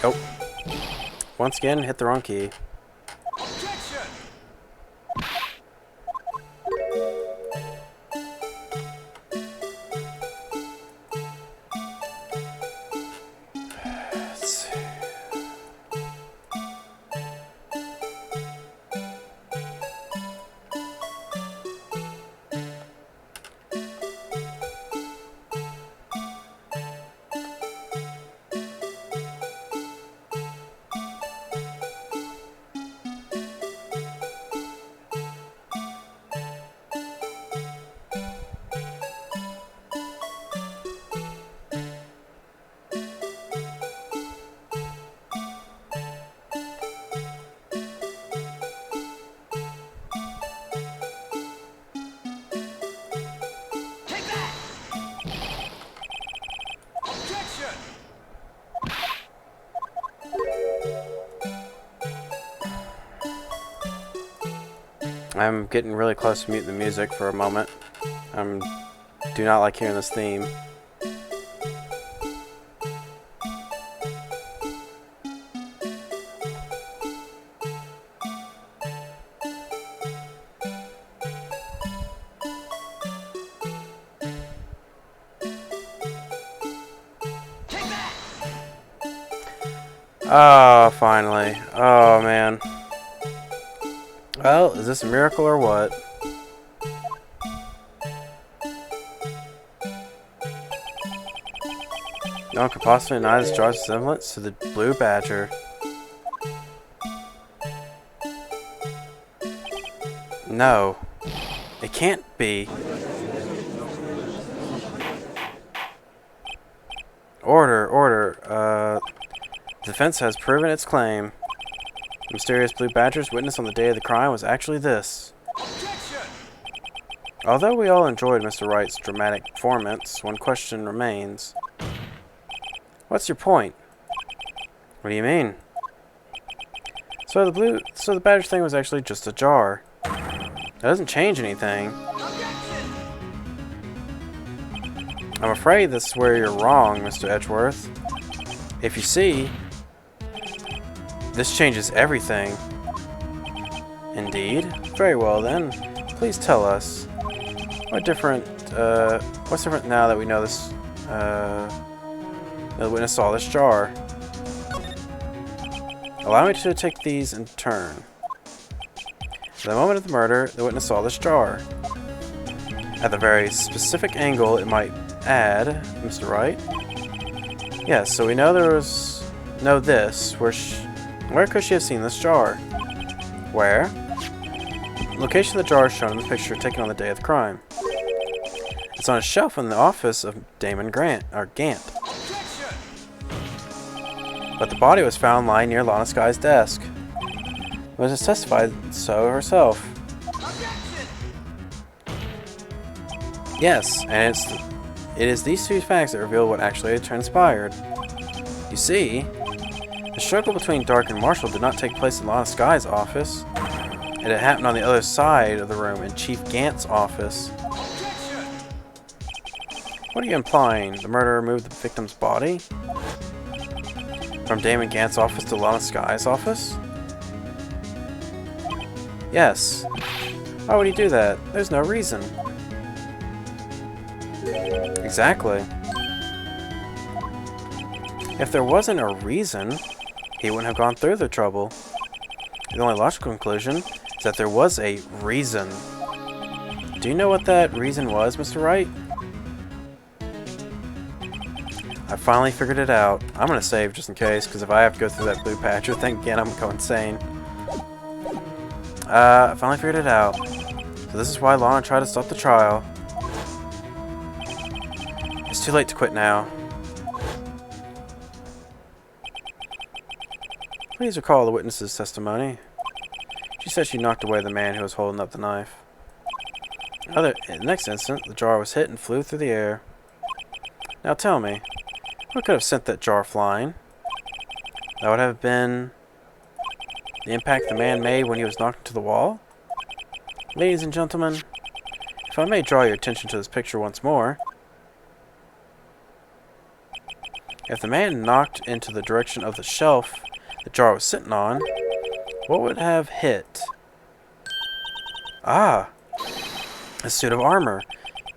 Oh. Once again, hit the wrong key. Objection! Let's see. Take that! Objection! I'm getting really close to muting the music for a moment. Do not like hearing this theme. Take that! Oh, finally. Oh, man. Well, is this a miracle or what? No one could possibly deny this jar's resemblance to the Blue Badger. No. It can't be. Order. The defense has proven its claim. The mysterious Blue Badger's witness on the day of the crime was actually this. Objection! Although we all enjoyed Mr. Wright's dramatic performance, one question remains. What's your point? What do you mean? So the Badger thing was actually just a jar. That doesn't change anything. Objection! I'm afraid this is where you're wrong, Mr. Edgeworth. If you see, this changes everything. Indeed? Very well then. Please tell us. What's different now that we know this, the witness saw this jar? Allow me to take these in turn. At the moment of the murder, the witness saw this jar. At the very specific angle it might add, Mr. Wright. Yes, so we know this. Where could she have seen this jar? Where? Location of the jar is shown in the picture taken on the day of the crime. It's on a shelf in the office of Damon Gant. Objection! But the body was found lying near Lana Sky's desk. The witness testified so herself. Objection! Yes, and it is these two facts that reveal what actually had transpired. You see, the struggle between Dark and Marshall did not take place in Lana Sky's office. It had happened on the other side of the room in Chief Gant's office. Objection! What are you implying? The murderer moved the victim's body? From Damon Gant's office to Lana Sky's office? Yes. Why would he do that? There's no reason. Exactly. If there wasn't a reason, he wouldn't have gone through the trouble. The only logical conclusion is that there was a reason. Do you know what that reason was, Mr. Wright? I finally figured it out. I'm gonna save just in case, because if I have to go through that Blue Badger thing again, I'm gonna go insane. I finally figured it out. So this is why Lana tried to stop the trial. It's too late to quit now. Please recall the witness's testimony. She said she knocked away the man who was holding up the knife. In the next instant, the jar was hit and flew through the air. Now tell me, what could have sent that jar flying? That would have been the impact the man made when he was knocked into the wall? Ladies and gentlemen, if I may draw your attention to this picture once more. If the man knocked into the direction of the shelf the jar was sitting on, what would have hit? Ah, a suit of armor.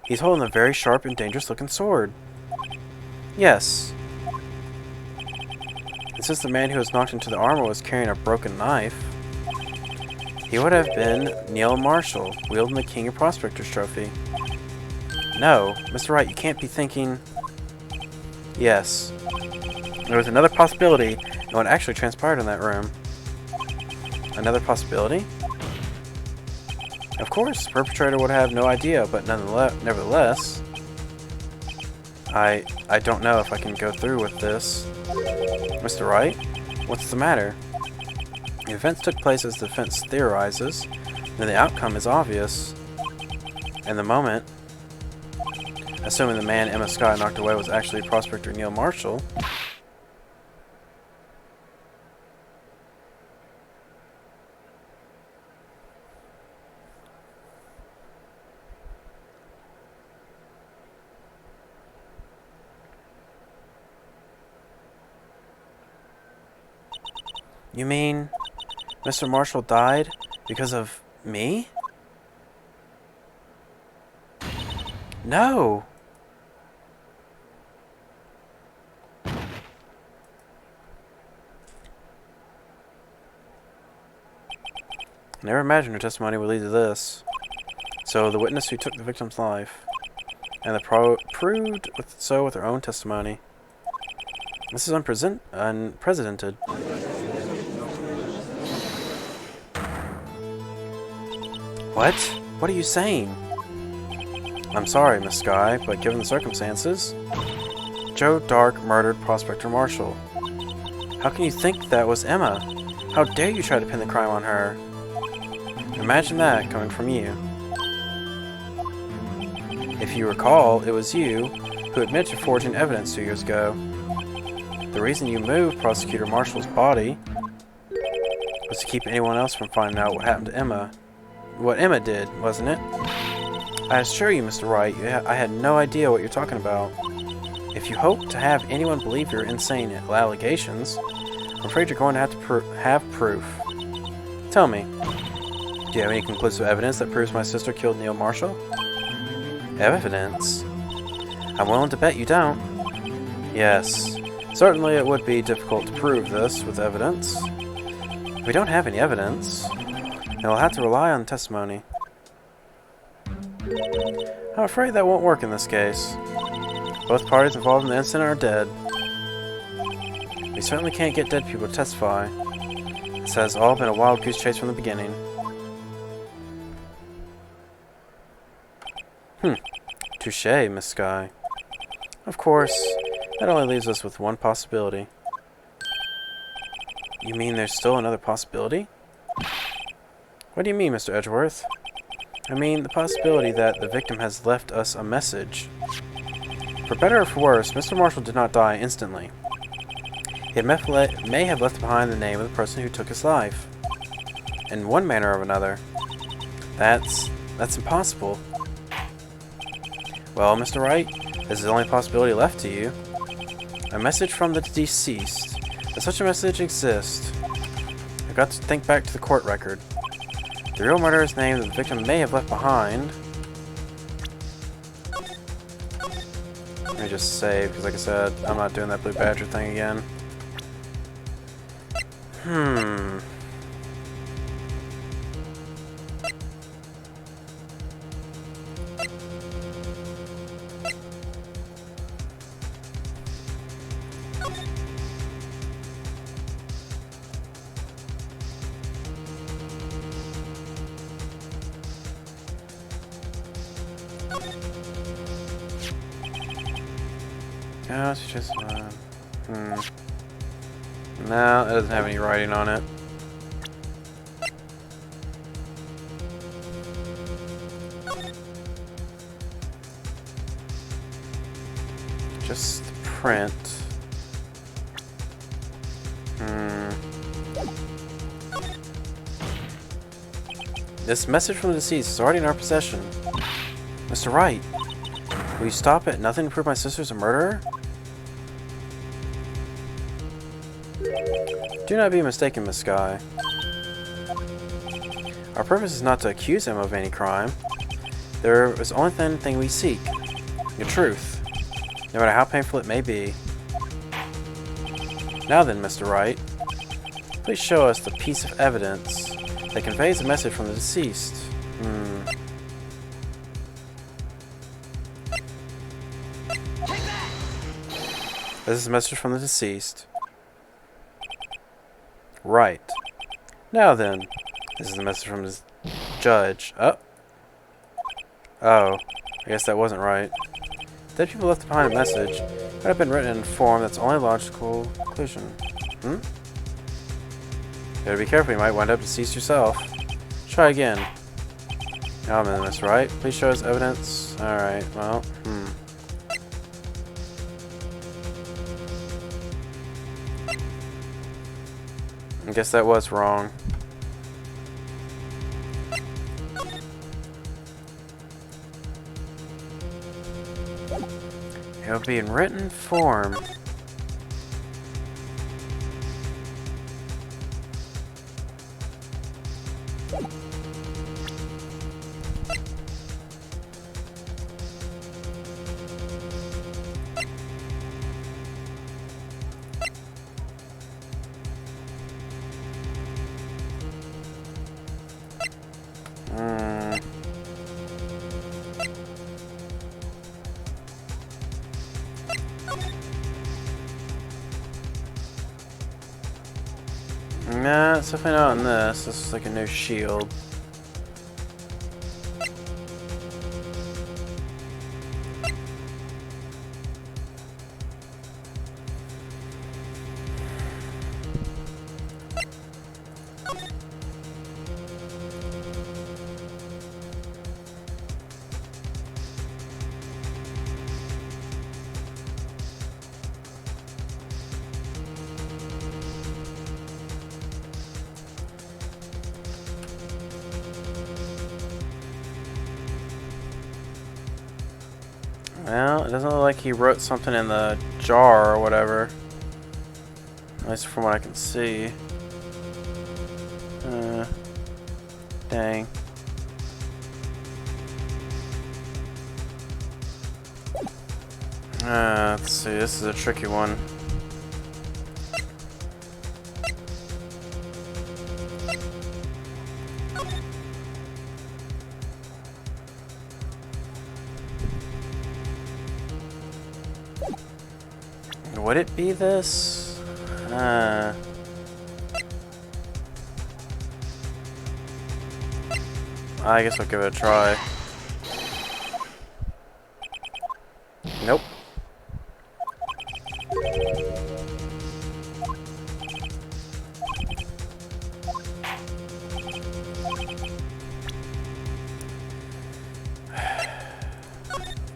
He's holding a very sharp and dangerous looking sword. Yes. And since the man who was knocked into the armor was carrying a broken knife, he would have been Neil Marshall, wielding the King of Prospectors trophy. No, Mr. Wright, you can't be thinking... Yes. There was another possibility and what actually transpired in that room. Another possibility? Of course, the perpetrator would have no idea, but nevertheless... I don't know if I can go through with this. Mr. Wright, what's the matter? The events took place as the defense theorizes, and the outcome is obvious. In the moment, assuming the man Emma Scott knocked away was actually Prospector Neil Marshall, you mean Mr. Marshall died because of me? No! Never imagined her testimony would lead to this. So the witness who took the victim's life, and the proved so with her own testimony. This is unprecedented. What? What are you saying? I'm sorry, Miss Skye, but given the circumstances, Joe Dark murdered Prospector Marshall. How can you think that was Emma? How dare you try to pin the crime on her? Imagine that coming from you. If you recall, it was you who admitted to forging evidence 2 years ago. The reason you moved Prosecutor Marshall's body was to keep anyone else from finding out what happened to Emma. What Emma did, wasn't it? I assure you, Mr. Wright, I had no idea what you're talking about. If you hope to have anyone believe your insane allegations, I'm afraid you're going to have to have proof. Tell me, do you have any conclusive evidence that proves my sister killed Neil Marshall? Evidence? I'm willing to bet you don't. Yes, certainly it would be difficult to prove this with evidence. If we don't have any evidence, then we'll have to rely on testimony. I'm afraid that won't work in this case. Both parties involved in the incident are dead. We certainly can't get dead people to testify. This has all been a wild goose chase from the beginning. Touché, Miss Skye. Of course, that only leaves us with one possibility. You mean there's still another possibility? What do you mean, Mr. Edgeworth? I mean the possibility that the victim has left us a message. For better or for worse, Mr. Marshall did not die instantly. He may have left behind the name of the person who took his life. In one manner or another. That's impossible. Well, Mr. Wright, this is the only possibility left to you. A message from the deceased. Does such a message exist? I've got to think back to the court record. The real murderer's name that the victim may have left behind. Let me just save, because like I said, I'm not doing that Blue Badger thing again. No, it's just no, it doesn't have any writing on it. Just print. This message from the deceased is already in our possession. Mr. Wright, will you stop at nothing to prove my sister's a murderer? Do not be mistaken, Miss Sky. Our purpose is not to accuse him of any crime. There is only thing we seek. The truth. No matter how painful it may be. Now then, Mr. Wright. Please show us the piece of evidence that conveys a message from the deceased. This is a message from the deceased. Right. Now then, this is the message from the judge. Oh. I guess that wasn't right. Dead people left behind a message. It would have been written in a form that's only logical conclusion. You gotta be careful, you might wind up deceased yourself. Try again. I'm in this, right? Please show us evidence. Alright, well, I guess that was wrong. It'll be in written form. Nah, it's definitely not on this. This is like a new shield. Well, it doesn't look like he wrote something in the jar or whatever. At least from what I can see. Dang. Let's see, this is a tricky one. Would it be this? I guess I'll give it a try. Nope.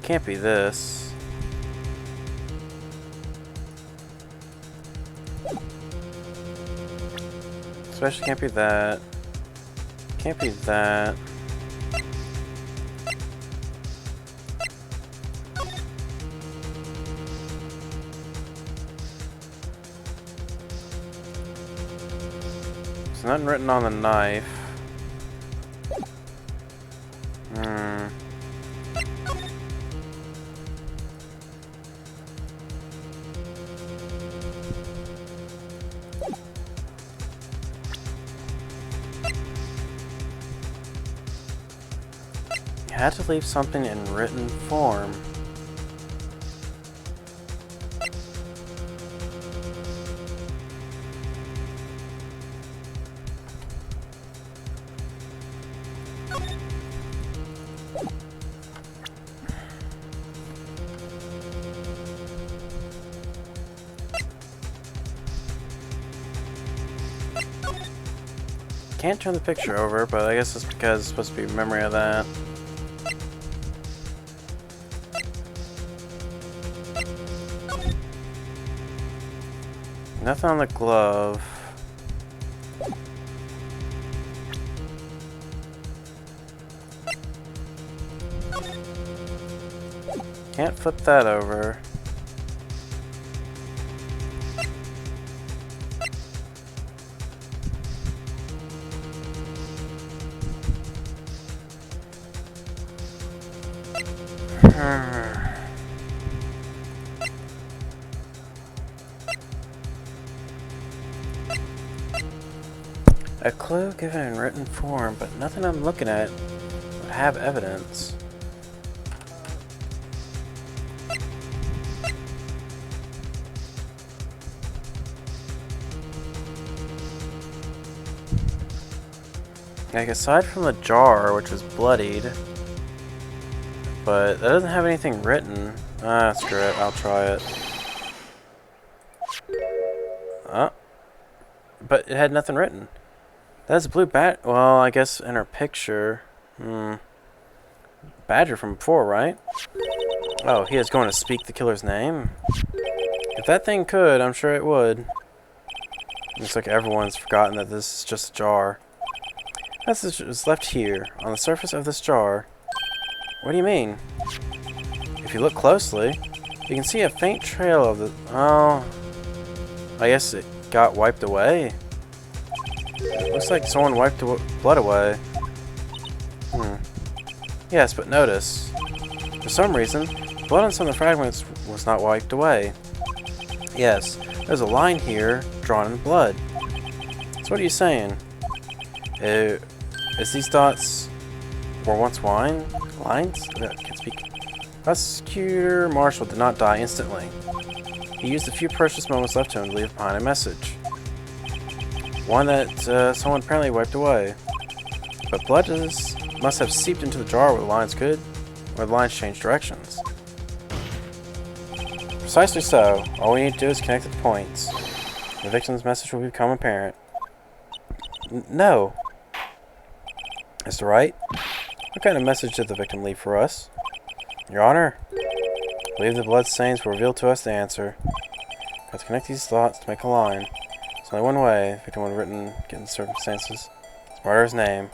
Can't be this. Especially can't be that. Can't be that. There's nothing written on the knife. Had to leave something in written form. Can't turn the picture over, but I guess it's because it's supposed to be a memory of that. Nothing on the glove. Can't flip that over. A clue given in written form, but nothing I'm looking at would have evidence. Like, aside from the jar, which was bloodied, but that doesn't have anything written. Ah, screw it, I'll try it. But it had nothing written. That's a blue bat. Well, I guess in her picture. Badger from before, right? Oh, he is going to speak the killer's name? If that thing could, I'm sure it would. Looks like everyone's forgotten that this is just a jar. Message is left here, on the surface of this jar. What do you mean? If you look closely, you can see a faint trail of the... Oh... I guess it got wiped away. Looks like someone wiped the blood away. Yes, but notice. For some reason, blood on some of the fragments was not wiped away. Yes, there's a line here, drawn in blood. So what are you saying? Is these dots were once lines? I can't speak. Prosecutor Marshall did not die instantly. He used the few precious moments left to him to leave behind a message. One that someone apparently wiped away. But blood must have seeped into the jar where the lines changed directions. Precisely so. All we need to do is connect the points. The victim's message will become apparent. No. Mr. Wright, what kind of message did the victim leave for us? Your Honor, I believe the blood stains will reveal to us the answer. Got to connect these thoughts to make a line. There's only one way. The victim would have written, given circumstances. His murderer's name.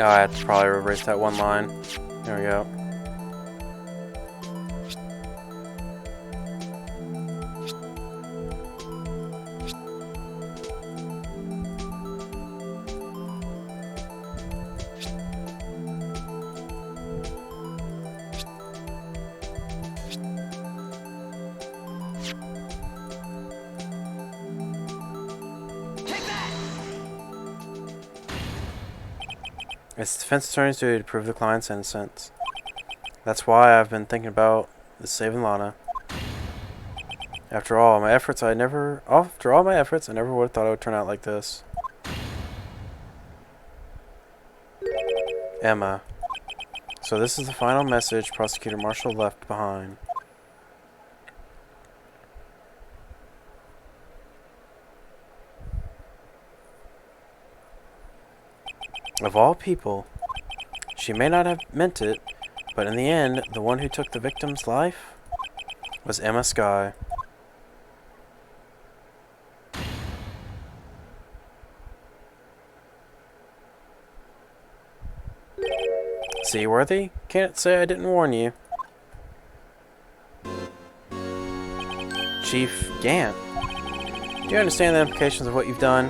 Oh, I have to probably erase that one line. There we go. It's the defense attorney's duty to prove the client's innocence. That's why I've been thinking about saving Lana. After all my efforts, I never would have thought it would turn out like this. Emma. So this is the final message Prosecutor Marshall left behind. Of all people, she may not have meant it, but in the end, the one who took the victim's life was Emma Skye. Seaworthy? Can't say I didn't warn you. Chief Gant. Do you understand the implications of what you've done?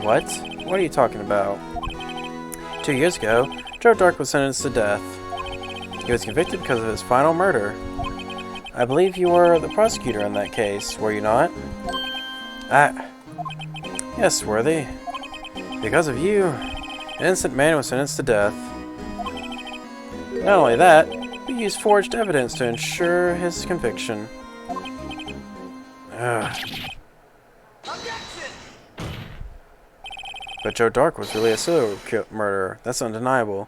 What? What are you talking about? 2 years ago, Joe Dark was sentenced to death. He was convicted because of his final murder. I believe you were the prosecutor in that case, were you not? Yes, Worthy. Because of you, an innocent man was sentenced to death. Not only that, we used forged evidence to ensure his conviction. Objection! But Joe Dark was really a serial murderer. That's undeniable.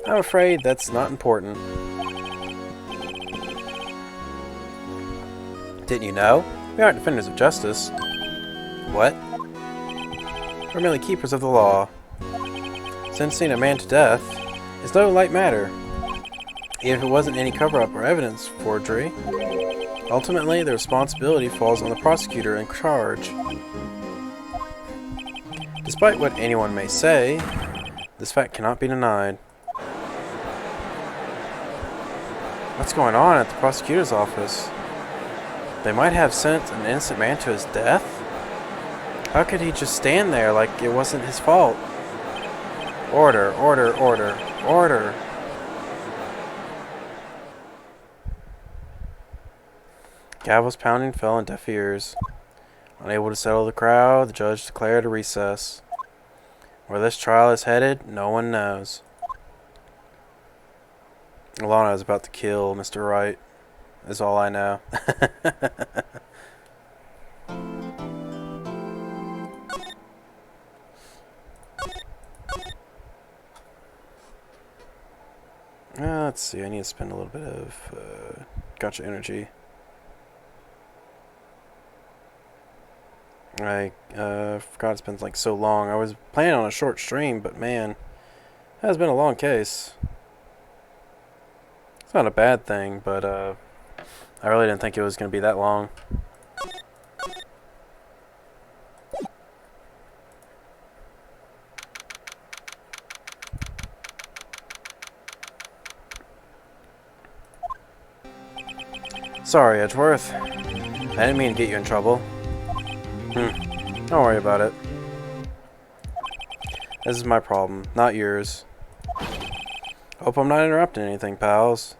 I'm afraid that's not important. Didn't you know? We aren't defenders of justice. What? We're merely keepers of the law. Sentencing a man to death is no light matter, even if it wasn't any cover-up or evidence forgery. Ultimately, the responsibility falls on the prosecutor in charge. Despite what anyone may say, this fact cannot be denied. What's going on at the prosecutor's office? They might have sent an innocent man to his death? How could he just stand there like it wasn't his fault? Order, order, order, order. Gavels pounding fell on deaf ears. Unable to settle the crowd, the judge declared a recess. Where this trial is headed, no one knows. Alana is about to kill Mr. Wright, is all I know. Let's see, I need to spend a little bit of gotcha energy. I forgot it's been like so long. I was planning on a short stream, but man, it has been a long case. It's not a bad thing, but I really didn't think it was going to be that long. Sorry, Edgeworth. I didn't mean to get you in trouble. Don't worry about it. This is my problem, not yours. Hope I'm not interrupting anything, pals.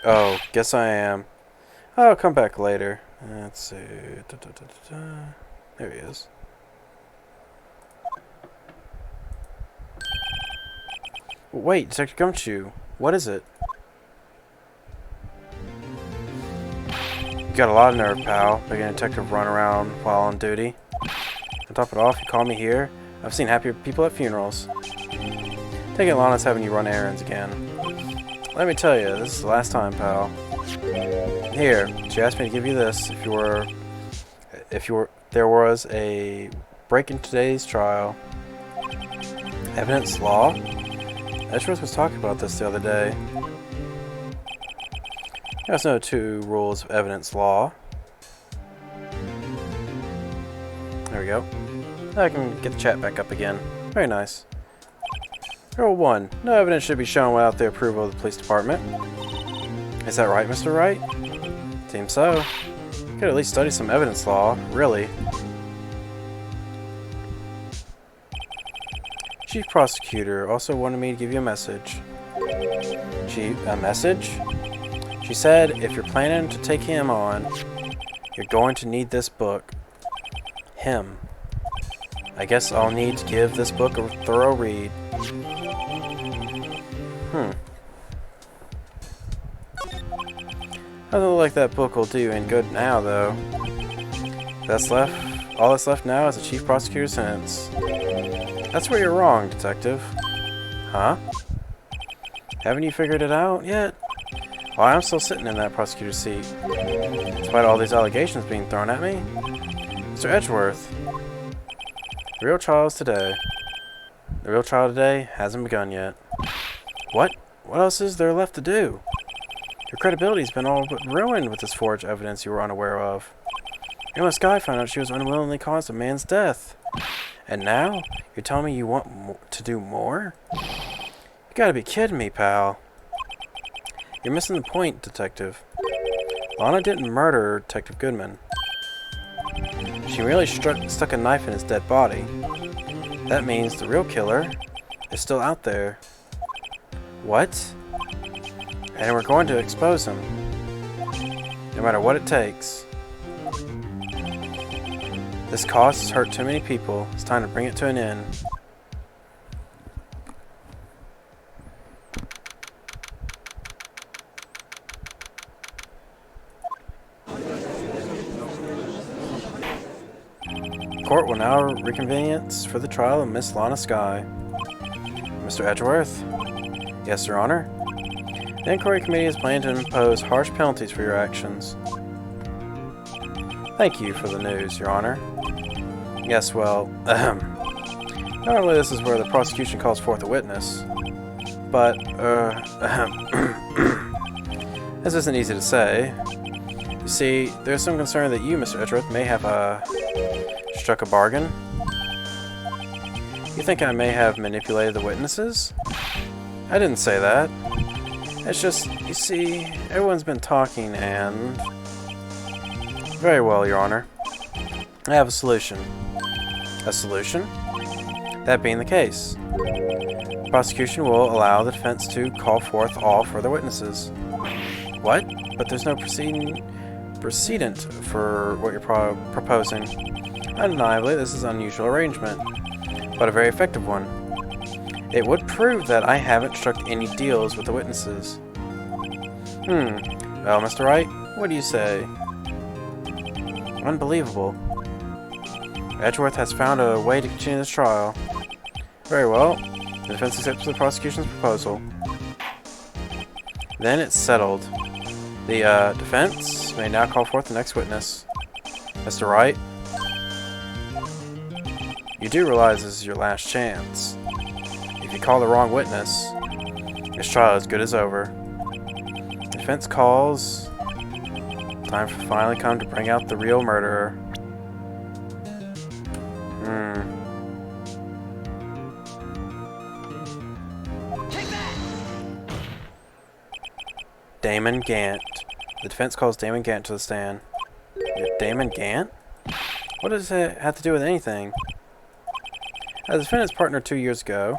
Oh, guess I am. I'll come back later. Let's see. There he is. Wait, Detective Gumshoe. What is it? You got a lot of nerve, pal. Making a detective run around while on duty. To top it off, you call me here? I've seen happier people at funerals. Take it Lana's having you run errands again. Let me tell you, this is the last time, pal. Here, she asked me to give you this if there was a break in today's trial. Evidence law? Edgeworth was talking about this the other day. You guys know 2 rules of evidence law. There we go. Now I can get the chat back up again. Very nice. Rule 1. No evidence should be shown without the approval of the police department. Is that right, Mr. Wright? Seems so. You could at least study some evidence law, really. Chief Prosecutor also wanted me to give you a message. A message? She said if you're planning to take him on, you're going to need this book. Him. I guess I'll need to give this book a thorough read. Doesn't look like that book will do you any good now, though. All that's left now is the Chief Prosecutor's sentence. That's where you're wrong, Detective. Huh? Haven't you figured it out yet? Well, I'm still sitting in that prosecutor's seat. Despite all these allegations being thrown at me. Mr. Edgeworth. The real trial is today. The real trial today hasn't begun yet. What? What else is there left to do? Your credibility's been all but ruined with this forged evidence you were unaware of. Emma Skye found out she was unwillingly caused a man's death. And now, you're telling me you want to do more? You gotta be kidding me, pal. You're missing the point, Detective. Lana didn't murder Detective Goodman. She merely stuck a knife in his dead body. That means the real killer is still out there. What? And we're going to expose him. No matter what it takes. This cause has hurt too many people. It's time to bring it to an end. Court will now reconvene for the trial of Miss Lana Skye. Mr. Edgeworth? Yes, Your Honor. The Inquiry Committee is planning to impose harsh penalties for your actions. Thank you for the news, Your Honor. Yes, well, normally this is where the prosecution calls forth a witness. But, this isn't easy to say. You see, there's some concern that you, Mr. Edgeworth, may have, struck a bargain. You think I may have manipulated the witnesses? I didn't say that. It's just, you see, everyone's been talking and... Very well, Your Honor. I have a solution. A solution? That being the case, the prosecution will allow the defense to call forth all further witnesses. What? But there's no precedent for what you're proposing. Undeniably, this is an unusual arrangement, but a very effective one. It would prove that I haven't struck any deals with the witnesses. Well, Mr. Wright, what do you say? Unbelievable. Edgeworth has found a way to continue this trial. Very well. The defense accepts the prosecution's proposal. Then it's settled. The defense may now call forth the next witness. Mr. Wright? You do realize this is your last chance. If you call the wrong witness, this trial is good as over. The defense calls. Time for finally come to bring out the real murderer. Take that! Damon Gant. The defense calls Damon Gant to the stand. Damon Gant? What does it have to do with anything? As a defendant's partner 2 years ago,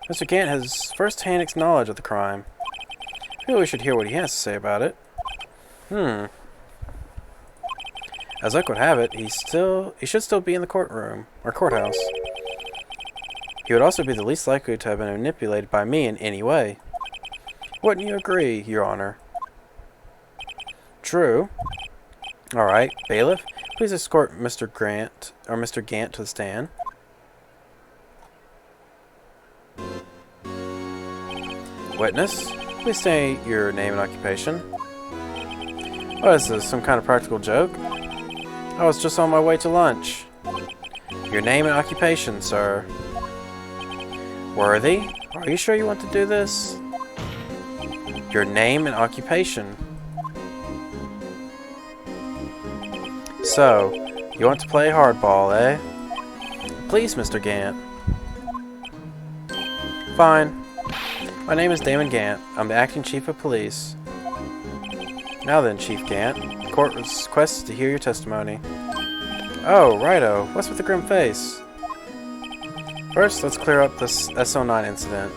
Mr. Gant has first-hand knowledge of the crime. I feel we should hear what he has to say about it. As luck would have it, he should still be in the courtroom, or courthouse. He would also be the least likely to have been manipulated by me in any way. Wouldn't you agree, Your Honor? True. Alright, bailiff, please escort Mr. Gant to the stand. Witness, please state your name and occupation. What is this, some kind of practical joke? I was just on my way to lunch. Your name and occupation, sir. Worthy, are you sure you want to do this? Your name and occupation. So, you want to play hardball, eh? Please, Mr. Gant. Fine. My name is Damon Gant. I'm the acting chief of police. Now then, Chief Gant, the court requests to hear your testimony. Oh, righto. What's with the grim face? First, let's clear up this SO9 incident.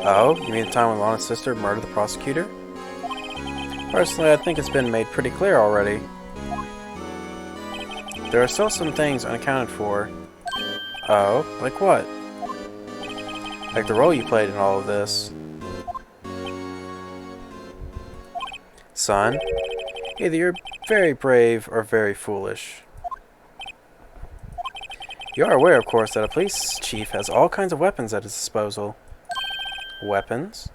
Oh, you mean the time when Lana's sister murdered the prosecutor? Personally, I think it's been made pretty clear already. There are still some things unaccounted for. Oh, like what? Like the role you played in all of this. Son, either you're very brave or very foolish. You are aware, of course, that a police chief has all kinds of weapons at his disposal. Weapons?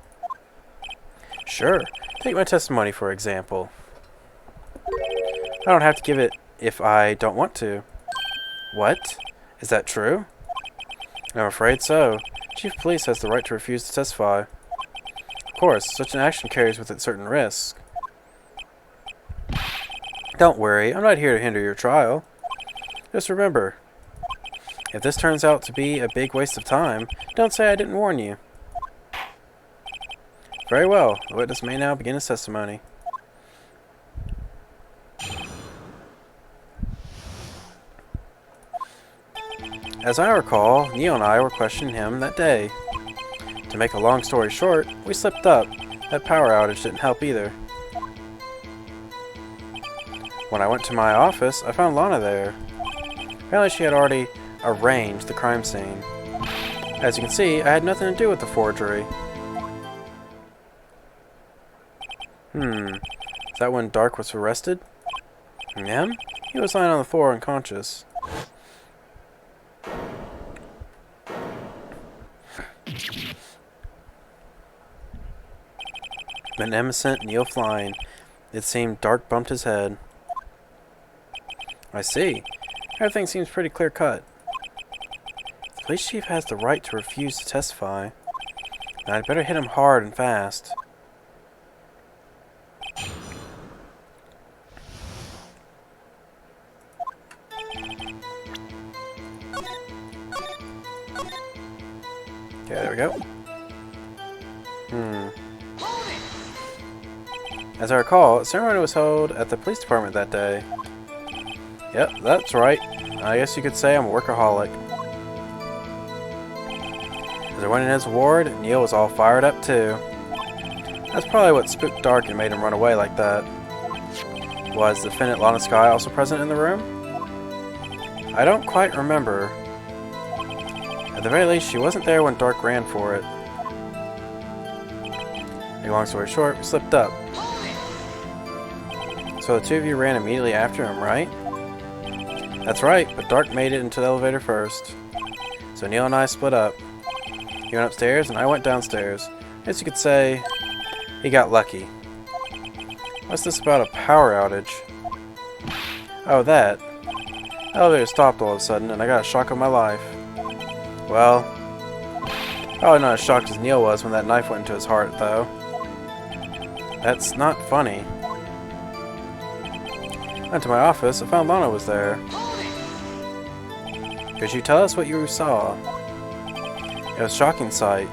Sure. Take my testimony, for example. I don't have to give it if I don't want to. What? Is that true? I'm afraid so. Chief of Police has the right to refuse to testify. Of course, such an action carries with it certain risks. Don't worry, I'm not here to hinder your trial. Just remember, if this turns out to be a big waste of time, don't say I didn't warn you. Very well. The witness may now begin his testimony. As I recall, Neil and I were questioning him that day. To make a long story short, we slipped up. That power outage didn't help either. When I went to my office, I found Lana there. Apparently she had already arranged the crime scene. As you can see, I had nothing to do with the forgery. Is that when Dark was arrested? Him? He was lying on the floor unconscious. An innocent Neil flying. It seemed Dark bumped his head. I see. Everything seems pretty clear-cut. The police chief has the right to refuse to testify. And I'd better hit him hard and fast. Okay, there we go. As I recall, a ceremony was held at the police department that day. Yep, that's right. I guess you could say I'm a workaholic. As I went in his ward, Neil was all fired up too. That's probably what spooked Dark and made him run away like that. Was the defendant Lana Skye also present in the room? I don't quite remember. At the very least, she wasn't there when Dark ran for it. Make a long story short, we slipped up. So the two of you ran immediately after him, right? That's right, but Dark made it into the elevator first. So Neil and I split up. He went upstairs and I went downstairs. I guess you could say he got lucky. What's this about a power outage? Oh, that. The elevator stopped all of a sudden and I got a shock of my life. Well, probably not as shocked as Neil was when that knife went into his heart, though. That's not funny. Went to my office, I found Lana was there. Could you tell us what you saw? It was a shocking sight.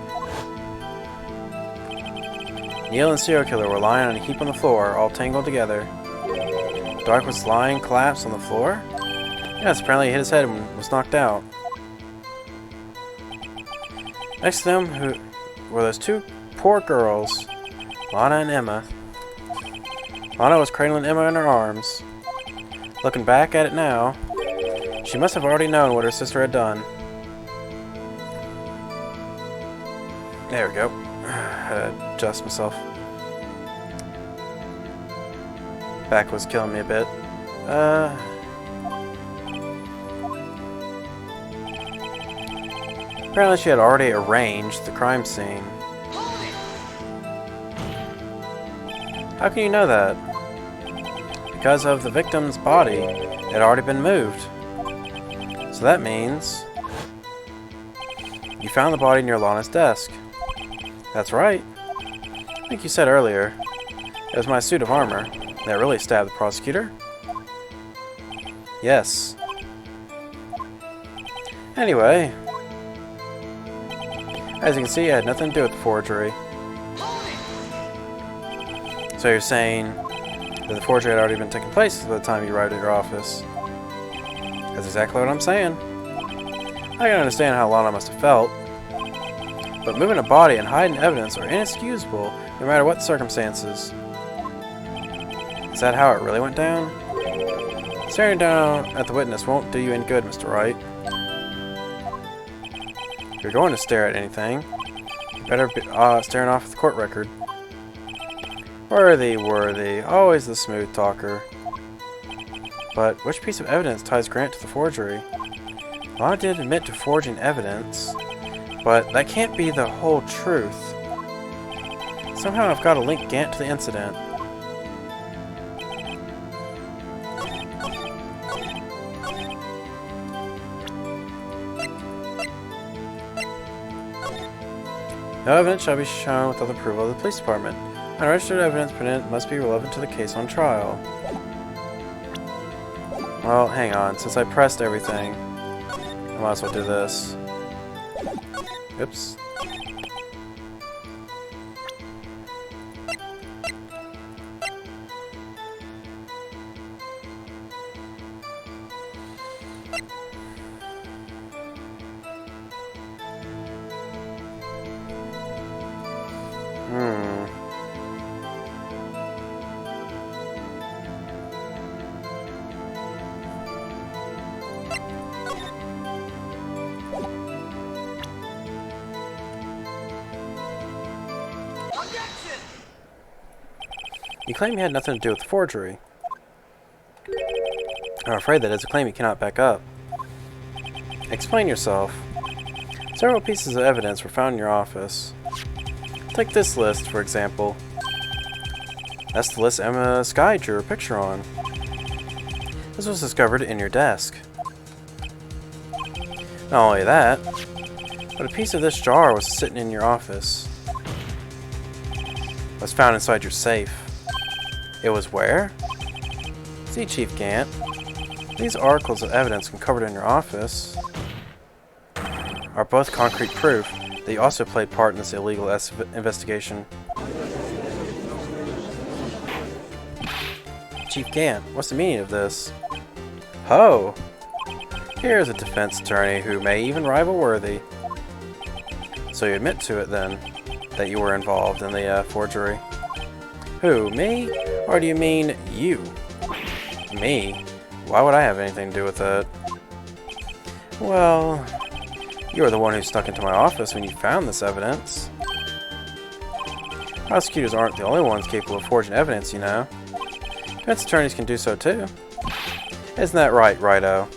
Neil and the serial killer were lying on a heap on the floor, all tangled together. Dark was lying collapsed on the floor? Yes, apparently he hit his head and was knocked out. Next to them were those two poor girls, Lana and Emma. Lana was cradling Emma in her arms. Looking back at it now, she must have already known what her sister had done. There we go. Had to adjust myself. Back was killing me a bit. Apparently she had already arranged the crime scene. How can you know that? Because of the victim's body, it had already been moved. So that means you found the body near Lana's desk. That's right. Like you said earlier, it was my suit of armor that really stabbed the prosecutor. Yes. Anyway, as you can see, I had nothing to do with the forgery. So you're saying that the forgery had already been taking place by the time you arrived at your office. That's exactly what I'm saying. I can understand how Lana must have felt. But moving a body and hiding evidence are inexcusable no matter what circumstances. Is that how it really went down? Staring down at the witness won't do you any good, Mr. Wright. If you're going to stare at anything, you better be staring off at the court record. Worthy, always the smooth talker. But which piece of evidence ties Grant to the forgery? Lana did admit to forging evidence, but that can't be the whole truth. Somehow I've got to link Gant to the incident. No evidence shall be shown without the approval of the police department. Unregistered evidence presented must be relevant to the case on trial. Well, hang on. Since I pressed everything, I might as well do this. Oops. You claim you had nothing to do with the forgery. I'm afraid that is a claim you cannot back up. Explain yourself. Several pieces of evidence were found in your office. Take this list, for example. That's the list Emma Sky drew a picture on. This was discovered in your desk. Not only that, but a piece of this jar was sitting in your office. It was found inside your safe. It was where? See, Chief Gant, these articles of evidence uncovered in your office are both concrete proof that you also played part in this illegal investigation. Chief Gant, what's the meaning of this? Ho! Here's a defense attorney who may even rival Worthy. So you admit to it then, that you were involved in the forgery. Who, me? Or do you mean you? Me? Why would I have anything to do with it? Well, you were the one who snuck into my office when you found this evidence. Prosecutors aren't the only ones capable of forging evidence, you know. Defense attorneys can do so too. Isn't that right, Righto?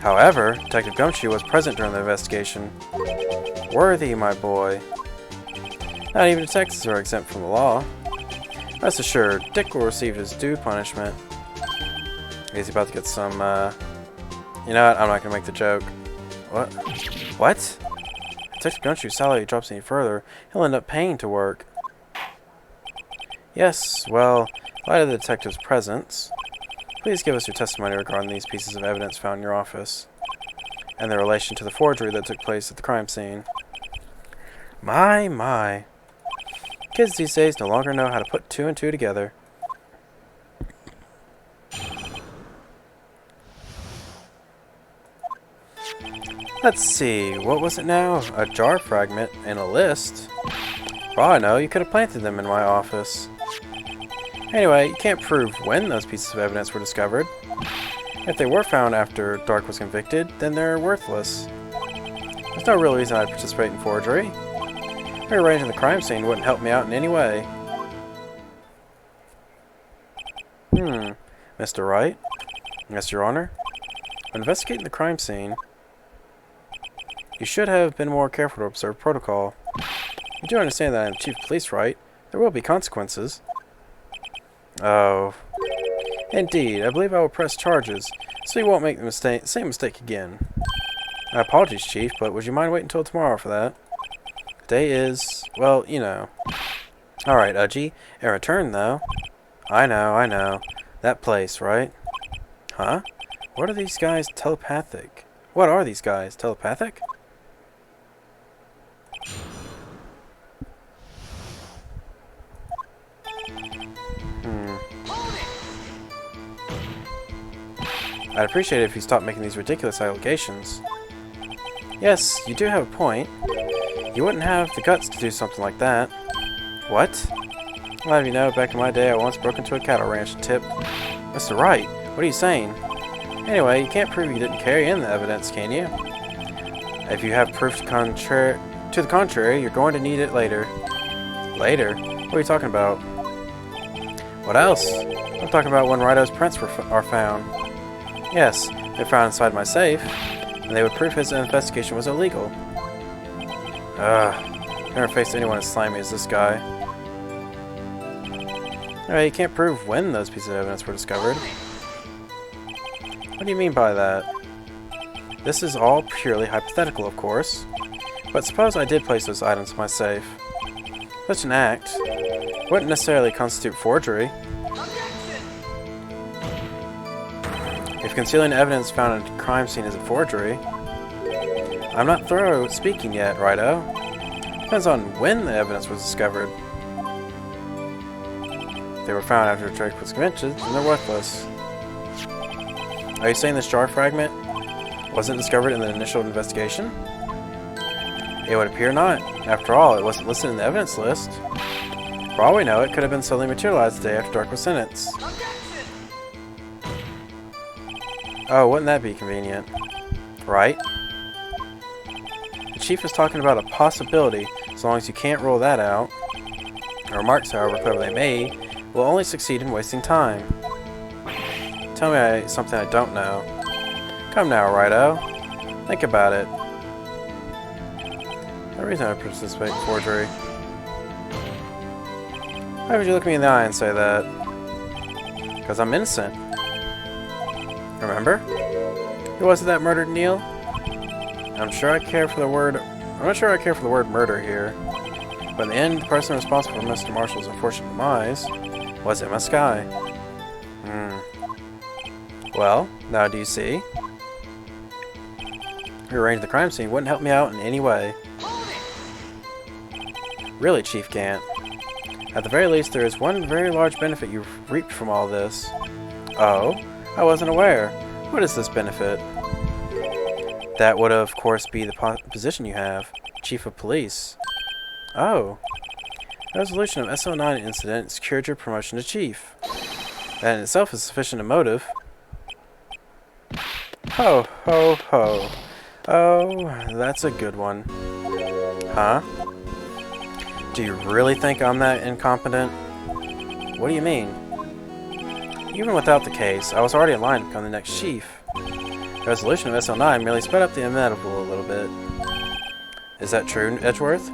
However, Detective Gumshoe was present during the investigation. Worthy, my boy. Not even detectives are exempt from the law. Rest assured, Dick will receive his due punishment. He's about to get some, You know what? I'm not gonna make the joke. What? What? If Detective Gumshoe's salary drops any further, he'll end up paying to work. Yes, well, in light of the detective's presence, please give us your testimony regarding these pieces of evidence found in your office, and their relation to the forgery that took place at the crime scene. My. Kids these days no longer know how to put two and two together. Let's see, what was it now? A jar fragment and a list? For all I know, you could have planted them in my office. Anyway, you can't prove when those pieces of evidence were discovered. If they were found after Dark was convicted, then they're worthless. There's no real reason I'd participate in forgery. Rearranging the crime scene wouldn't help me out in any way. Mr. Wright? Yes, Your Honor? When investigating the crime scene, you should have been more careful to observe protocol. You do understand that I am Chief of Police, right? There will be consequences. Oh. Indeed, I believe I will press charges, so you won't make the same mistake again. My apologies, Chief, but would you mind waiting until tomorrow for that? Today is, well, you know. Alright, Udgy. In return, though. I know. That place, right? Huh? What are these guys telepathic? What are these guys? Telepathic? I'd appreciate it if you stopped making these ridiculous allegations. Yes, you do have a point. You wouldn't have the guts to do something like that. What? I'll have you know, back in my day, I once broke into a cattle ranch and tipped. Mr. Wright, what are you saying? Anyway, you can't prove you didn't carry in the evidence, can you? If you have proof to the contrary, you're going to need it later. Later? What are you talking about? What else? I'm talking about when Righto's prints are found. Yes, they're found inside my safe, and they would prove his investigation was illegal. Never faced anyone as slimy as this guy. Anyway, you can't prove when those pieces of evidence were discovered. What do you mean by that? This is all purely hypothetical, of course. But suppose I did place those items in my safe. Such an act wouldn't necessarily constitute forgery. If concealing evidence found at a crime scene is a forgery, I'm not through speaking yet, Righto. Depends on when the evidence was discovered. If they were found after Drake was convicted, then they're worthless. Are you saying this jar fragment wasn't discovered in the initial investigation? It would appear not. After all, it wasn't listed in the evidence list. For all we know, it could have been suddenly materialized the day after Dark was sentenced. Oh, wouldn't that be convenient? Right? The Chief is talking about a possibility, as long as you can't rule that out. Her remarks, however clever they may, will only succeed in wasting time. Tell me something I don't know. Come now, Rido. Think about it. The reason I participate in forgery. Why would you look me in the eye and say that? Because I'm innocent. Remember? Who was it that murdered Neil? I'm not sure I care for the word murder here. But in the end, the person responsible for Mr. Marshall's unfortunate demise was Emma Skye. Well, now do you see? Rearranging the crime scene wouldn't help me out in any way. Really, Chief Gant. At the very least, there is one very large benefit you've reaped from all this. Oh? I wasn't aware. What is this benefit? That would, of course, be the position you have. Chief of Police. Oh. The resolution of SO9 incident secured your promotion to Chief. That in itself is sufficient a motive. Ho, ho, ho. Oh, that's a good one. Huh? Do you really think I'm that incompetent? What do you mean? Even without the case, I was already in line to become the next chief. The resolution of SO9 merely sped up the inevitable a little bit. Is that true, Edgeworth?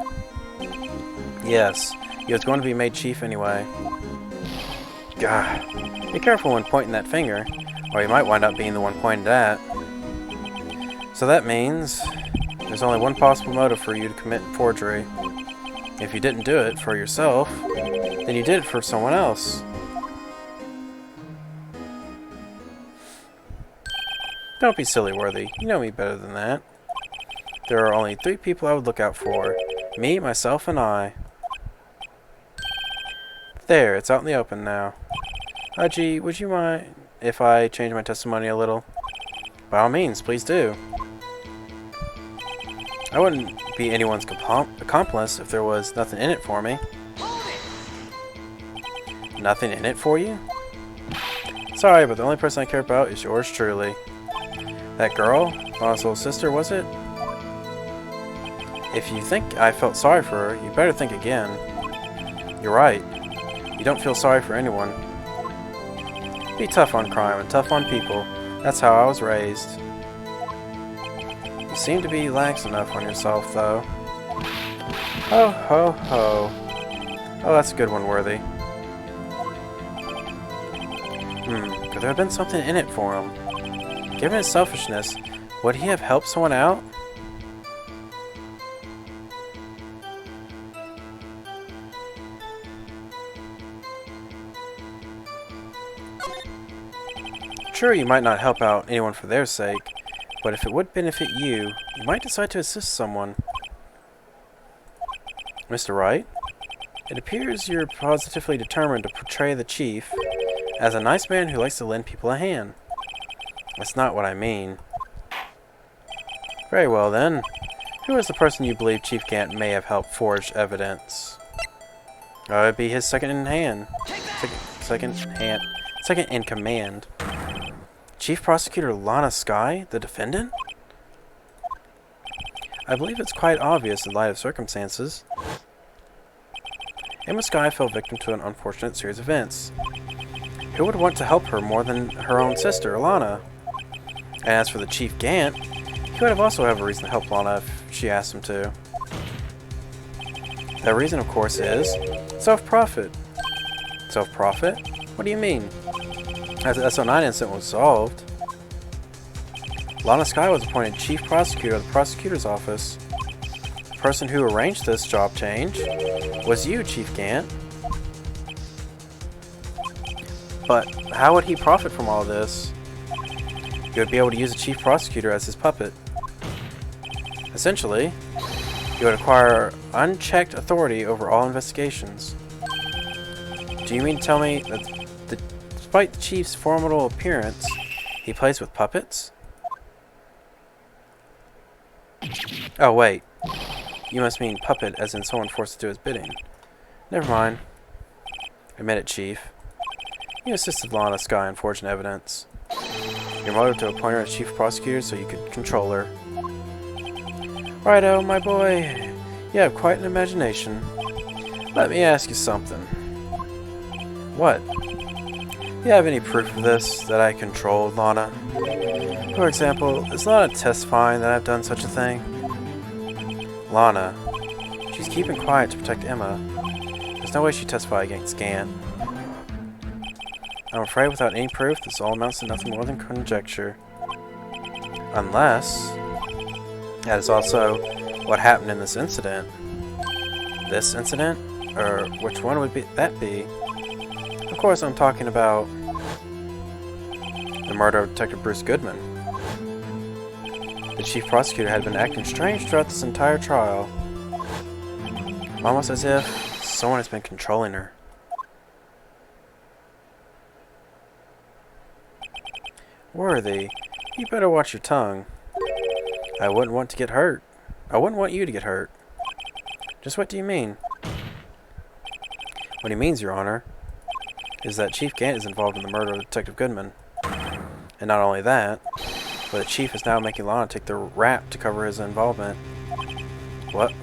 Yes. He was going to be made chief anyway. Gah. Be careful when pointing that finger, or you might wind up being the one pointed at. So that means there's only one possible motive for you to commit forgery. If you didn't do it for yourself, then you did it for someone else. Don't be silly, Worthy. You know me better than that. There are only 3 people I would look out for. Me, myself, and I. There, it's out in the open now. Haji, would you mind if I change my testimony a little? By all means, please do. I wouldn't be anyone's accomplice if there was nothing in it for me. Nothing in it for you? Sorry, but the only person I care about is yours truly. That girl? Lana's little sister, was it? If you think I felt sorry for her, you better think again. You're right. You don't feel sorry for anyone. Be tough on crime and tough on people. That's how I was raised. You seem to be lax enough on yourself, though. Ho, ho, ho. Oh, that's a good one, Worthy. Could there have been something in it for him? Given his selfishness, would he have helped someone out? Sure, you might not help out anyone for their sake, but if it would benefit you, you might decide to assist someone. Mr. Wright, it appears you're positively determined to portray the chief as a nice man who likes to lend people a hand. That's not what I mean. Very well then. Who is the person you believe Chief Gant may have helped forge evidence? It'd be his second in command. Chief Prosecutor Lana Skye, the defendant? I believe it's quite obvious in light of circumstances. Emma Skye fell victim to an unfortunate series of events. Who would want to help her more than her own sister, Lana? And as for the Chief Gant, he would also have a reason to help Lana if she asked him to. That reason, of course, is self-profit. Self-profit? What do you mean? As the SO9 incident was solved, Lana Skye was appointed Chief Prosecutor of the Prosecutor's Office. The person who arranged this job change was you, Chief Gant. But how would he profit from all this? He would be able to use the Chief Prosecutor as his puppet. Essentially, he would acquire unchecked authority over all investigations. Do you mean to tell me that despite the Chief's formidable appearance, he plays with puppets? Oh wait, you must mean puppet as in someone forced to do his bidding. Never mind. Admit it, Chief. You assisted Lana Skye in forging evidence. Your motive to appoint her as Chief Prosecutor so you could control her. Righto, my boy. You have quite an imagination. Let me ask you something. What? You have any proof of this, that I controlled Lana? For example, is Lana testifying that I've done such a thing? Lana. She's keeping quiet to protect Emma. There's no way she'd testify against Gant. I'm afraid without any proof, this all amounts to nothing more than conjecture. Unless... that is also what happened in this incident. This incident? Or which one would that be? Of course, I'm talking about the murder of Detective Bruce Goodman. The chief prosecutor had been acting strange throughout this entire trial. Almost as if someone has been controlling her. Worthy, you better watch your tongue. I wouldn't want to get hurt. I wouldn't want you to get hurt. Just what do you mean? What he means, Your Honor, is that Chief Gant is involved in the murder of Detective Goodman. And not only that, but the Chief is now making Lana take the rap to cover his involvement. What?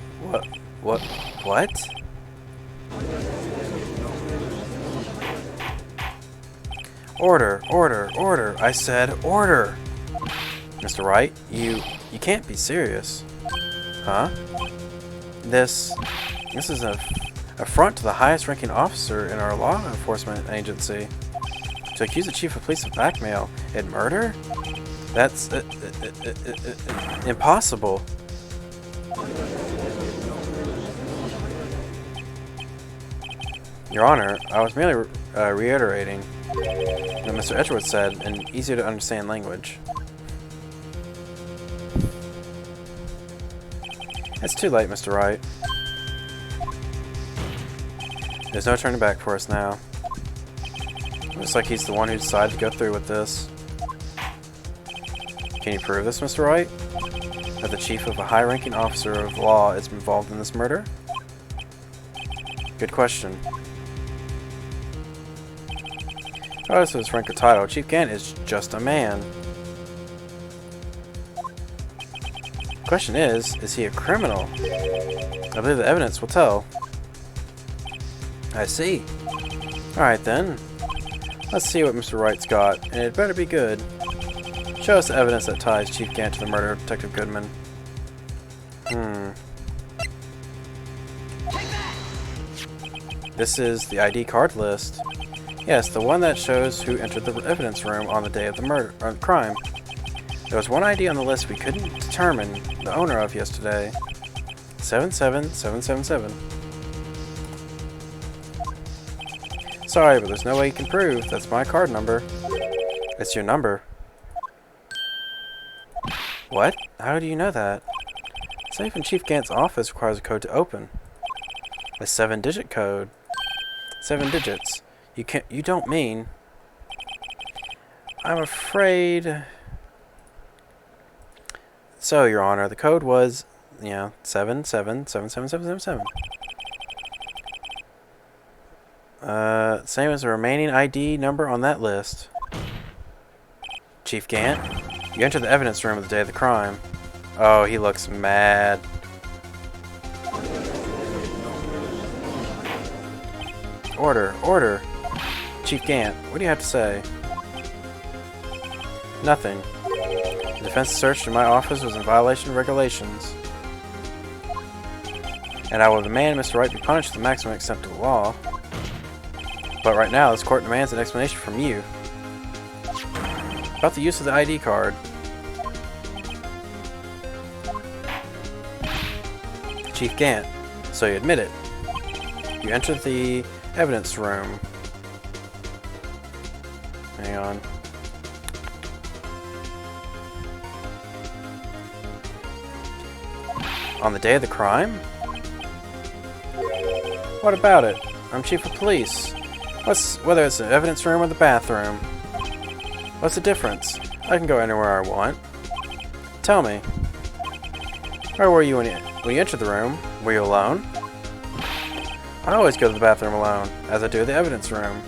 Order! I said order! Mr. Wright, you can't be serious. Huh? This is an affront to the highest ranking officer in our law enforcement agency. To accuse the chief of police of blackmail and murder? That's impossible. Your Honor, I was merely reiterating what Mr. Edgeworth said in easier to understand language. It's too late, Mr. Wright. There's no turning back for us now. Looks like he's the one who decided to go through with this. Can you prove this, Mr. Wright? That the chief of a high-ranking officer of law is involved in this murder? Good question. Regardless of his rank or title, Chief Gant is just a man. The question is he a criminal? I believe the evidence will tell. I see. Alright then. Let's see what Mr. Wright's got, and it better be good. Show us the evidence that ties Chief Gant to the murder of Detective Goodman. This is the ID card list. Yes, the one that shows who entered the evidence room on the day of the murder or crime. There was one ID on the list we couldn't determine the owner of yesterday. 77777. Sorry, but there's no way you can prove that's my card number. It's your number. What? How do you know that? Safe in Chief Gant's office requires a code to open. A 7-digit code. 7 digits. You don't mean... I'm afraid... So, Your Honor, the code was, 7777777. Same as the remaining ID number on that list. Chief Gant, you entered the evidence room the day of the crime. Oh, he looks mad. Order. Chief Gant, what do you have to say? Nothing. The defense search in my office was in violation of regulations. And I will demand Mr. Wright be punished to the maximum extent of the law. But right now, this court demands an explanation from you about the use of the ID card. Chief Gant, so you admit it. You entered the evidence room. Hang on. On the day of the crime? What about it? I'm chief of police. Whether it's the evidence room or the bathroom? What's the difference? I can go anywhere I want. Tell me. Where were you when you entered the room? Were you alone? I always go to the bathroom alone, as I do the evidence room.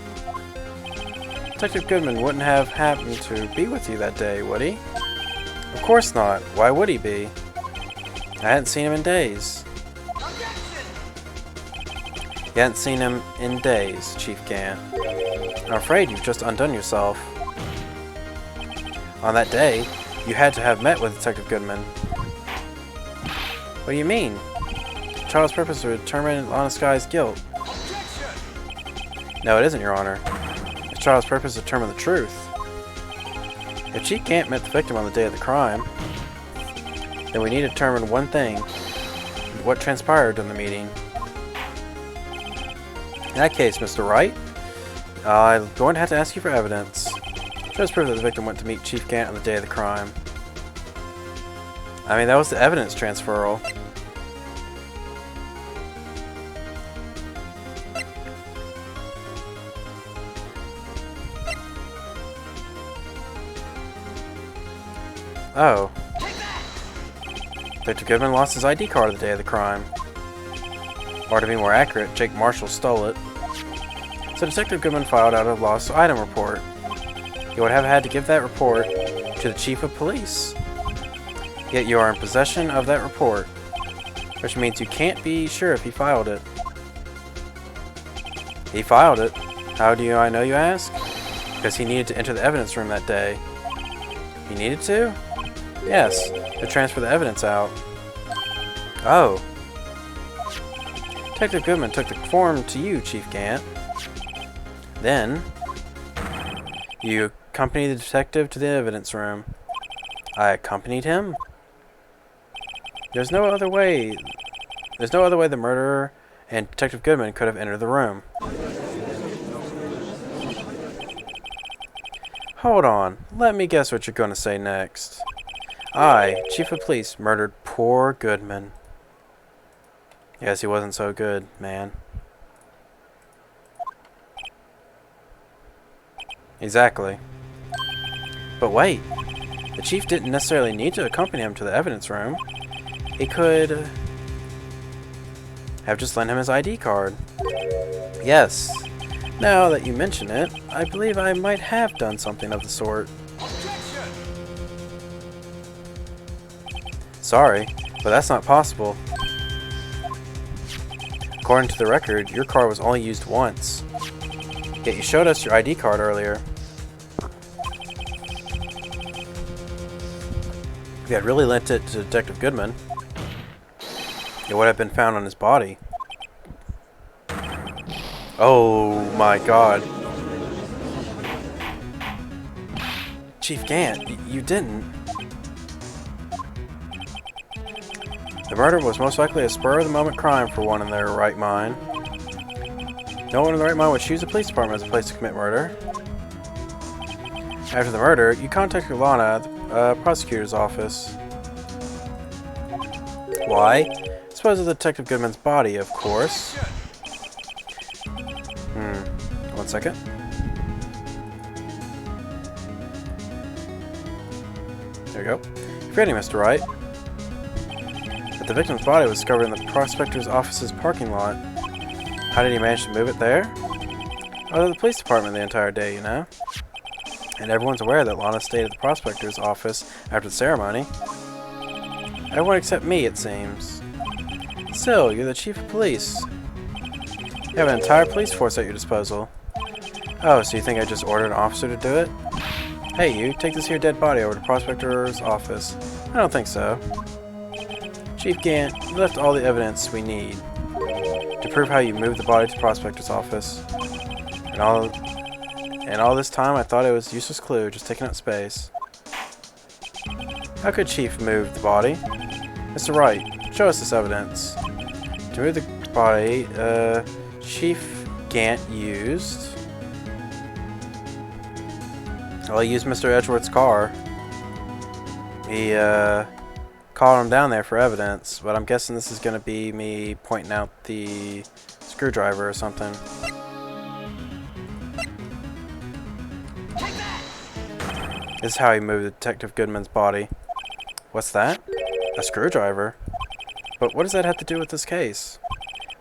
Detective Goodman wouldn't have happened to be with you that day, would he? Of course not. Why would he be? I hadn't seen him in days. Objection! You hadn't seen him in days, Chief Gant. I'm afraid you've just undone yourself. On that day, you had to have met with Detective Goodman. What do you mean? Charles' purpose to determine Lana Sky's guilt. No, it isn't, Your Honor. It's Charles' purpose to determine the truth. If Chief Gant met the victim on the day of the crime, then we need to determine one thing: what transpired during the meeting. In that case, Mr. Wright, I'm going to have to ask you for evidence. Shows proof that the victim went to meet Chief Gant on the day of the crime. I mean, that was the evidence transferal. Oh. Detective Goodman lost his ID card the day of the crime. Or to be more accurate, Jake Marshall stole it. So Detective Goodman filed out a lost item report. He would have had to give that report to the Chief of Police. Yet you are in possession of that report, which means you can't be sure if he filed it. He filed it. How do I know, you ask? Because he needed to enter the evidence room that day. He needed to? Yes, to transfer the evidence out. Oh. Detective Goodman took the form to you, Chief Gant. Then, you accompanied the detective to the evidence room. I accompanied him? There's no other way the murderer and Detective Goodman could have entered the room. Hold on. Let me guess what you're going to say next. I, Chief of Police, murdered poor Goodman. Yes, he wasn't so good, man. Exactly. But wait. The Chief didn't necessarily need to accompany him to the evidence room. He could have just lent him his ID card. Yes. Now that you mention it, I believe I might have done something of the sort. Sorry, but that's not possible. According to the record, your card was only used once. Yet you showed us your ID card earlier. If you had really lent it to Detective Goodman, it would have been found on his body. Oh my god. Chief Gant, you didn't. The murder was most likely a spur-of-the-moment crime for one in their right mind. No one in the right mind would choose the police department as a place to commit murder. After the murder, you contacted Lana at the prosecutor's office. Why? Dispose of the Detective Goodman's body, of course. 1 second. There you go. Forgetting, Mr. Wright. But the victim's body was discovered in the prospector's office's parking lot. How did he manage to move it there? Oh, the police department the entire day, you know? And everyone's aware that Lana stayed at the prospector's office after the ceremony. Everyone except me, it seems. Still, you're the chief of police. You have an entire police force at your disposal. Oh, so you think I just ordered an officer to do it? Hey, you, take this here dead body over to Prospector's office. I don't think so. Chief Gant, you left all the evidence we need to prove how you moved the body to Prospector's office. And all this time I thought it was a useless clue, just taking up space. How could Chief move the body? Mr. Wright, show us this evidence. To move the body, Chief Gant used... Well, he used Mr. Edgeworth's car. He, called him down there for evidence, but I'm guessing this is going to be me pointing out the screwdriver or something. This is how he moved Detective Goodman's body. What's that? A screwdriver? But what does that have to do with this case?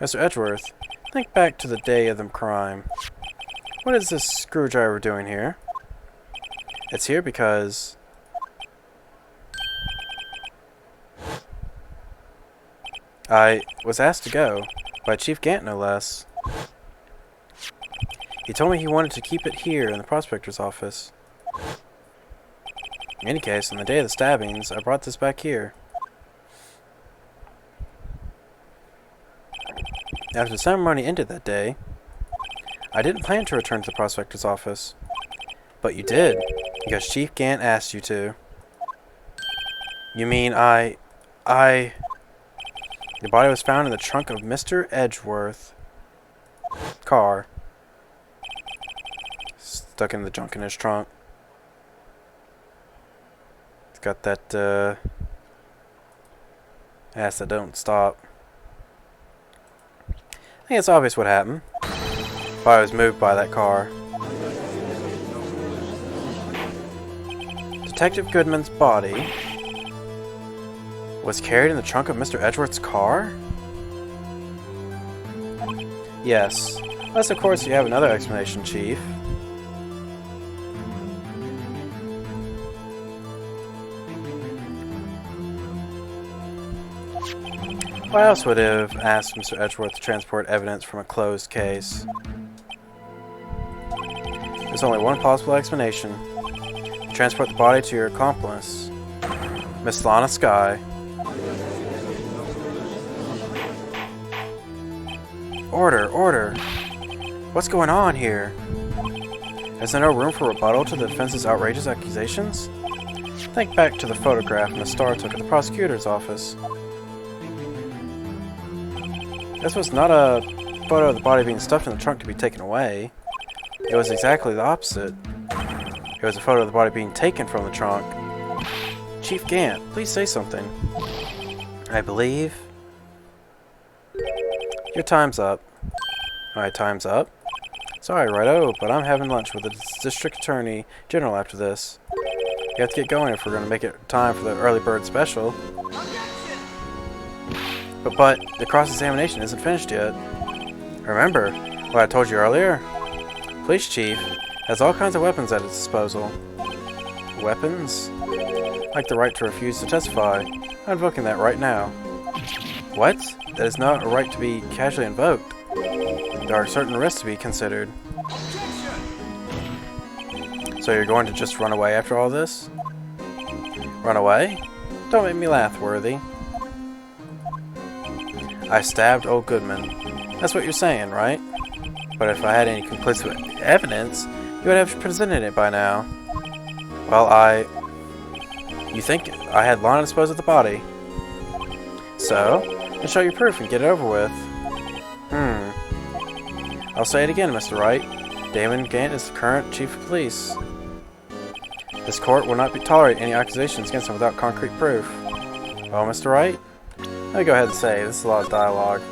Mr. Edgeworth, think back to the day of the crime. What is this screwdriver doing here? It's here because... I was asked to go, by Chief Gant no less. He told me he wanted to keep it here in the prospector's office. In any case, on the day of the stabbings, I brought this back here. After the ceremony ended that day, I didn't plan to return to the prospector's office. But you did, because Chief Gant asked you to. You mean Your body was found in the trunk of Mr. Edgeworth's car. Stuck in the junk in his trunk. It's got that, ass that don't stop. I think it's obvious what happened. Body was moved by that car. Detective Goodman's body was carried in the trunk of Mr. Edgeworth's car? Yes. Unless, of course, you have another explanation, Chief. Why else would have asked Mr. Edgeworth to transport evidence from a closed case? There's only one possible explanation. Transport the body to your accomplice, Miss Lana Skye. Order, order. What's going on here? Is there no room for rebuttal to the defense's outrageous accusations? Think back to the photograph Miss Starr took at the prosecutor's office. This was not a photo of the body being stuffed in the trunk to be taken away. It was exactly the opposite. It was a photo of the body being taken from the trunk. Chief Gant, please say something. I believe... Your time's up. My time's up? Sorry, Righto, but I'm having lunch with the District Attorney General after this. You have to get going if we're going to make it time for the early bird special. But the cross-examination isn't finished yet. Remember what I told you earlier? Police Chief has all kinds of weapons at his disposal. Weapons? Like the right to refuse to testify. I'm invoking that right now. What? That is not a right to be casually invoked. There are certain risks to be considered. So you're going to just run away after all this? Run away? Don't make me laugh, Worthy. I stabbed old Goodman. That's what you're saying, right? But if I had any conclusive evidence, you would have presented it by now. Well, You think I had Lana dispose of the body? So? Then show your proof and get it over with. I'll say it again, Mr. Wright. Damon Gant is the current Chief of Police. This court will not tolerate any accusations against him without concrete proof. Well, Mr. Wright? Let me go ahead and say, this is a lot of dialogue.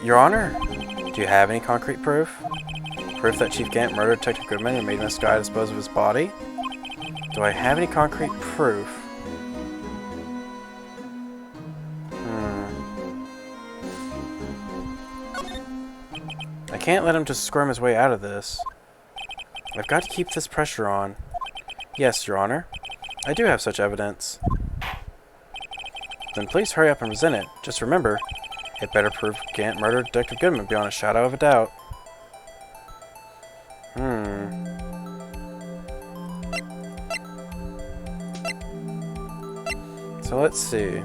Your Honor, do you have any concrete proof? Proof that Chief Gant murdered Detective Goodman and made Miss Skye dispose of his body? Do I have any concrete proof? I can't let him just squirm his way out of this. I've got to keep this pressure on. Yes, Your Honor. I do have such evidence. Then please hurry up and present it. Just remember, it better prove Gant murdered Detective Goodman beyond a shadow of a doubt. So let's see.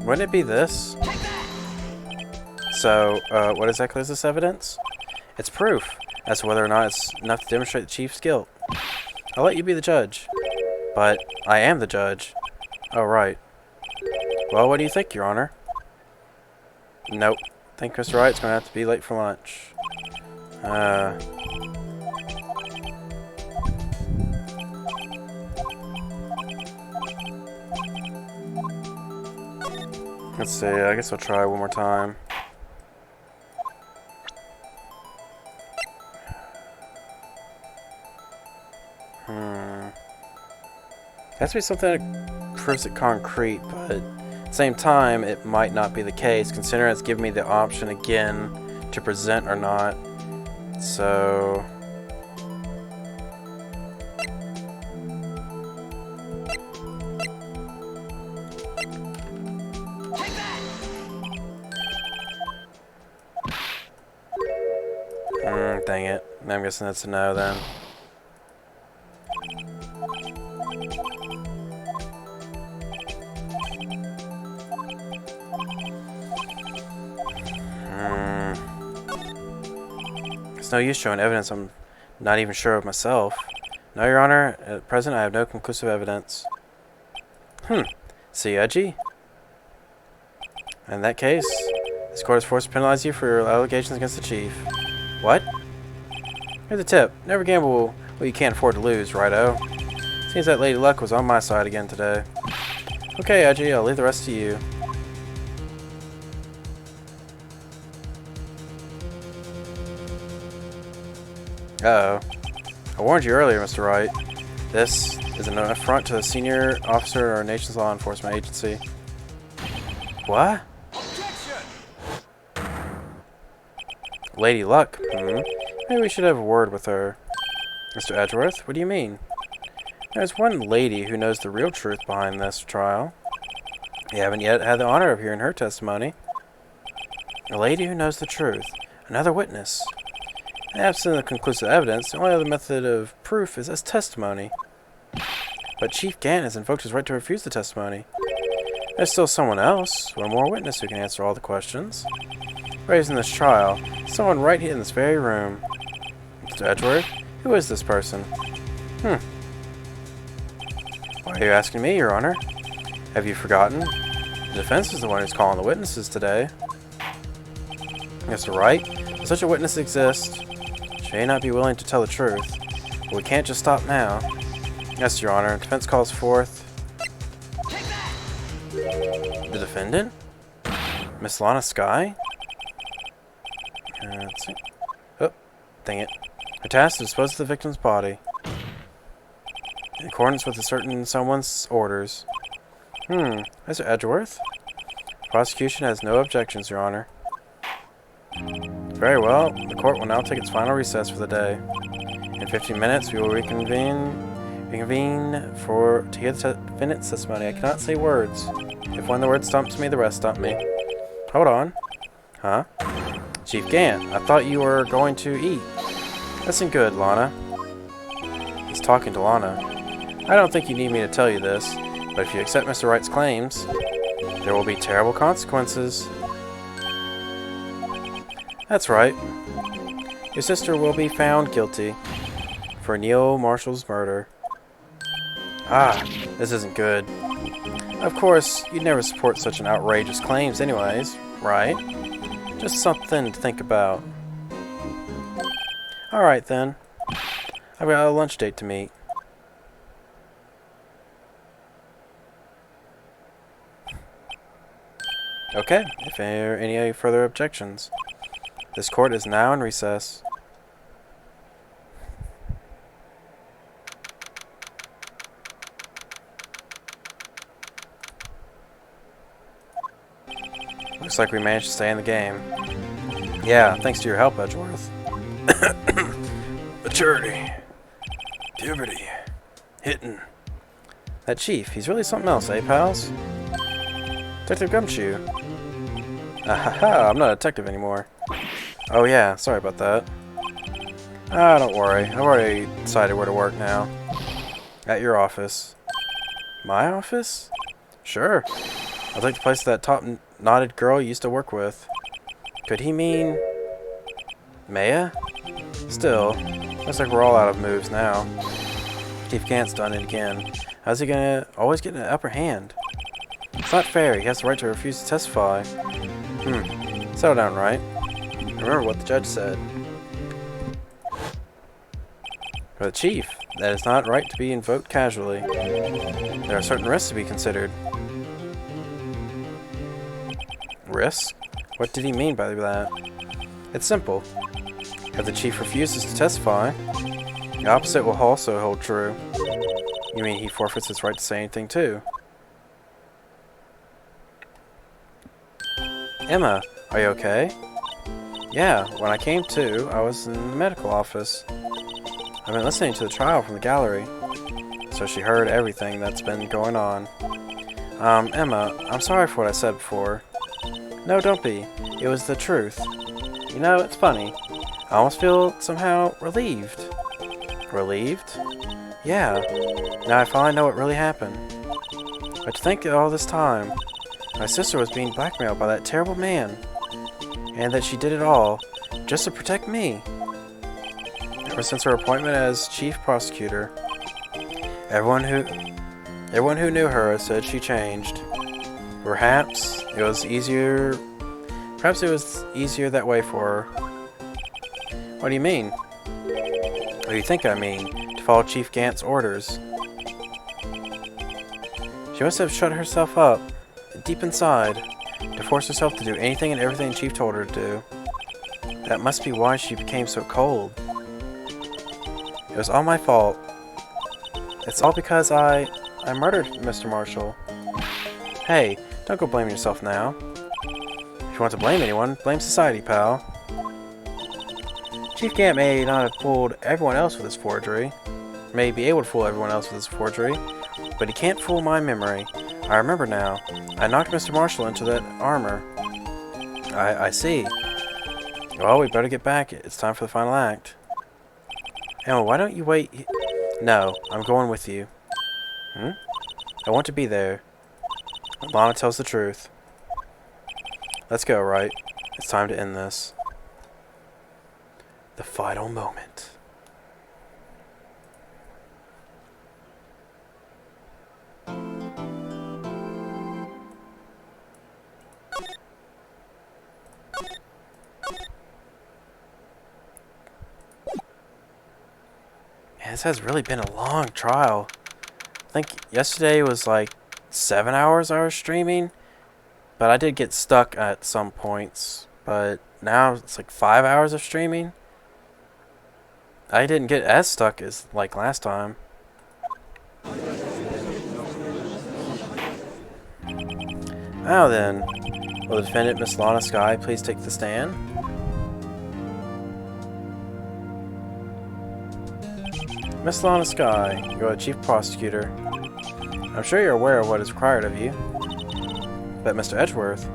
Wouldn't it be this? So, what exactly is this evidence? It's proof as to whether or not it's enough to demonstrate the Chief's guilt. I'll let you be the judge. But I am the judge. Oh, right. Well, what do you think, Your Honor? Nope. I think Mr. Wright's going to have to be late for lunch. Let's see, I guess I'll try one more time. Has to be something that proves it concrete, but at the same time, it might not be the case, considering it's giving me the option again to present or not. So... I'm guessing that's a no then. It's no use showing evidence I'm not even sure of myself. No, Your Honor. At present, I have no conclusive evidence. See, Edgy? In that case, this court is forced to penalize you for your allegations against the chief. What? Here's the tip. Never gamble what you can't afford to lose, righto? Seems that Lady Luck was on my side again today. Okay, Edgy, I'll leave the rest to you. Uh-oh. I warned you earlier, Mr. Wright. This is an affront to a senior officer of our nation's law enforcement agency. What? Lady Luck? Maybe we should have a word with her. Mr. Edgeworth, what do you mean? There's one lady who knows the real truth behind this trial. You haven't yet had the honor of hearing her testimony. A lady who knows the truth. Another witness. Absent of conclusive evidence, the only other method of proof is as testimony. But Chief Gant has invoked his right to refuse the testimony. There's still someone else, one more witness who can answer all the questions. Raised in this trial, someone right here in this very room. Mr. Edgeworth, who is this person? Why are you asking me, Your Honor? Have you forgotten? The defense is the one who's calling the witnesses today. Mr. Wright, if such a witness exists, she may not be willing to tell the truth, but we can't just stop now. Yes, Your Honor. Defense calls forth the defendant, Miss Lana Skye. Let's see. Oh, dang it! Her task to dispose of the victim's body in accordance with a certain someone's orders. Mr. Edgeworth. The prosecution has no objections, Your Honor. Very well. The court will now take its final recess for the day. In 15 minutes, we will reconvene to hear the defendant's testimony. I cannot say words. If one of the words stumps me, the rest stump me. Hold on. Huh? Chief Gant, I thought you were going to eat. Listen good, Lana. He's talking to Lana. I don't think you need me to tell you this, but if you accept Mr. Wright's claims, there will be terrible consequences. That's right. Your sister will be found guilty for Neil Marshall's murder. This isn't good. Of course, you'd never support such an outrageous claims anyways, right? Just something to think about. Alright then. I've got a lunch date to meet. Okay, if there are any further objections. This court is now in recess. Looks like we managed to stay in the game. Yeah, thanks to your help, Edgeworth. Maturity. Puberty. Hitting. That chief, he's really something else, eh, pals? Detective Gumshoe. Ahaha, I'm not a detective anymore. Oh yeah, sorry about that. Don't worry. I've already decided where to work now. At your office. My office? Sure. I'll take the place of that top-knotted girl you used to work with. Could he mean... Maya? Still, looks like we're all out of moves now. Chief Gant's done it again. How's he gonna always get an upper hand? It's not fair. He has the right to refuse to testify. Settle down, right? Remember what the judge said. For the chief, that is not right to be invoked casually. There are certain risks to be considered. Risks? What did he mean by that? It's simple. If the chief refuses to testify, the opposite will also hold true. You mean he forfeits his right to say anything too? Emma, are you okay? Yeah, when I came to, I was in the medical office. I've been listening to the trial from the gallery, so she heard everything that's been going on. Emma, I'm sorry for what I said before. No, don't be. It was the truth. You know, it's funny. I almost feel somehow relieved. Relieved? Yeah. Now I finally know what really happened. But to think that all this time, my sister was being blackmailed by that terrible man, and that she did it all just to protect me. Ever since her appointment as chief prosecutor, everyone who knew her said she changed. Perhaps it was easier that way for her. What do you mean? What do you think I mean? To follow Chief Gant's orders. She must have shut herself up, deep inside, to force herself to do anything and everything Chief told her to do. That must be why she became so cold. It was all my fault. It's all because I murdered Mr. Marshall. Hey, don't go blaming yourself now. If you want to blame anyone, blame society, pal. Chief Gant may not have fooled everyone else with his forgery, may be able to fool everyone else with his forgery, but he can't fool my memory. I remember now. I knocked Mr. Marshall into that armor. I see. Well, we better get back. It's time for the final act. Emma, why don't you wait? No, I'm going with you. I want to be there. Lana tells the truth. Let's go, right? It's time to end this. The final moment. Man, this has really been a long trial. I think yesterday was like 7 hours I was streaming, but I did get stuck at some points. But now it's like 5 hours of streaming. I didn't get as stuck as like last time. Now then, will the defendant, Miss Lana Skye, please take the stand? Miss Lana Skye, you are the chief prosecutor. I'm sure you're aware of what is required of you. But Mr. Edgeworth,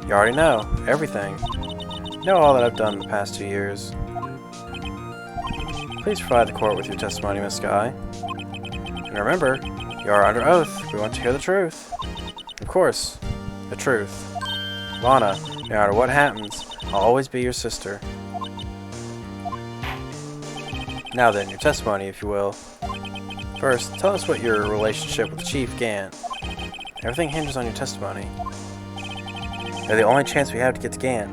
you already know everything. You know all that I've done in the past 2 years. Please provide the court with your testimony, Miss Skye. And remember, you are under oath. We want to hear the truth. Of course, the truth. Lana, no matter what happens, I'll always be your sister. Now then, your testimony, if you will. First, tell us what your relationship with Chief Gant. Everything hinges on your testimony. They're the only chance we have to get to Gant.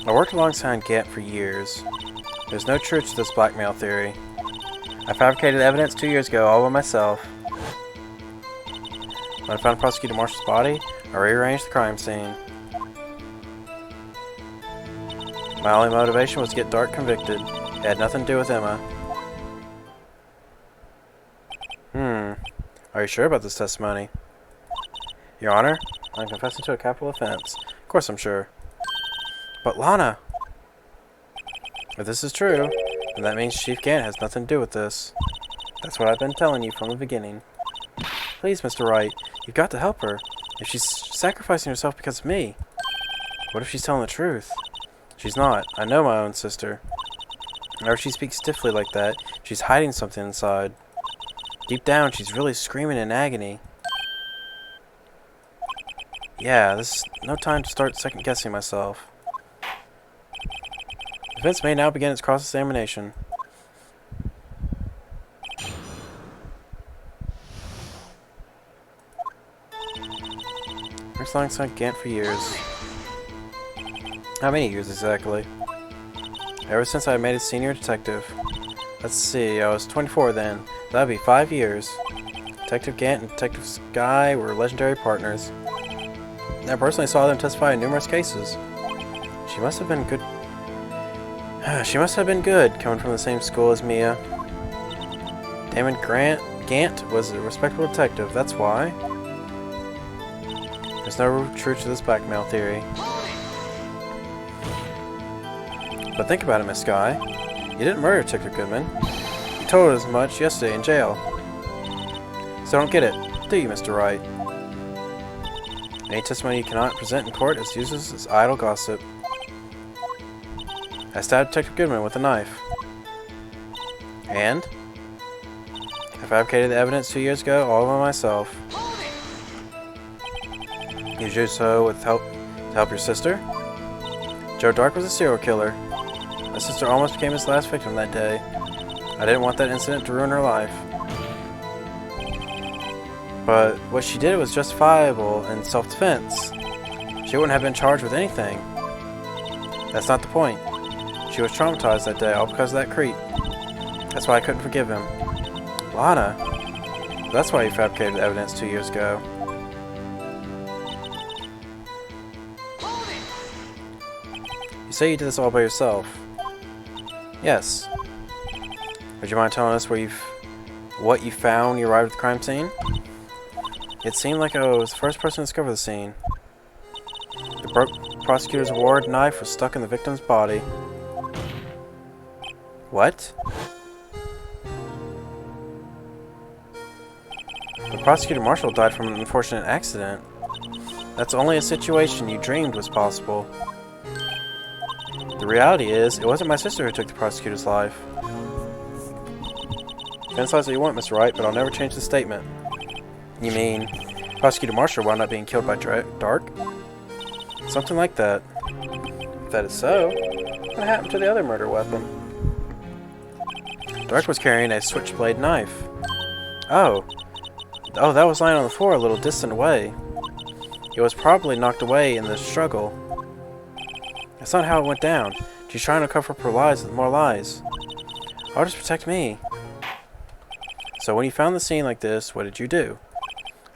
I worked alongside Gant for years. There's no truth to this blackmail theory. I fabricated evidence 2 years ago all by myself. When I found Prosecutor Marshall's body, I rearranged the crime scene. My only motivation was to get Dart convicted. It had nothing to do with Emma. Are you sure about this testimony? Your Honor, I'm confessing to a capital offense. Of course I'm sure. But Lana! If this is true, then that means Chief Gant has nothing to do with this. That's what I've been telling you from the beginning. Please, Mr. Wright, you've got to help her. If she's sacrificing herself because of me. What if she's telling the truth? She's not. I know my own sister. Whenever she speaks stiffly like that, she's hiding something inside. Deep down, she's really screaming in agony. Yeah, this is no time to start second-guessing myself. Defense may now begin its cross-examination. Worked alongside Gant for years. How many years exactly? Ever since I made a senior detective. Let's see, I was 24 then. That'd be 5 years. Detective Gant and Detective Skye were legendary partners. I personally saw them testify in numerous cases. She must have been good. She must have been good, coming from the same school as Mia. Damon Gant was a respectable detective, that's why. There's no truth to this blackmail theory. But think about it, Miss Skye. You didn't murder Detective Goodman. You told us as much yesterday in jail. So don't get it, do you, Mr. Wright? Any testimony you cannot present in court is used as idle gossip. I stabbed Detective Goodman with a knife. And? I fabricated the evidence 2 years ago all by myself. You did so with help to help your sister? Joe Dark was a serial killer. My sister almost became his last victim that day. I didn't want that incident to ruin her life. But what she did was justifiable in self-defense. She wouldn't have been charged with anything. That's not the point. She was traumatized that day all because of that creep. That's why I couldn't forgive him. Lana. That's why you fabricated the evidence 2 years ago. You say you did this all by yourself. Yes. Would you mind telling us what you found when you arrived at the crime scene? It seemed like I was the first person to discover the scene. The prosecutor's award knife was stuck in the victim's body. What? The prosecutor marshal died from an unfortunate accident. That's only a situation you dreamed was possible. The reality is, it wasn't my sister who took the prosecutor's life. Fantasize what you want, Mr. Wright, but I'll never change the statement. You mean, Prosecutor Marshall wound up being killed by Dark? Something like that. If that is so, what happened to the other murder weapon? Dark was carrying a switchblade knife. Oh, that was lying on the floor a little distant away. It was probably knocked away in the struggle. That's not how it went down. She's trying to cover up her lies with more lies. I'll just protect me. So when you found the scene like this, what did you do?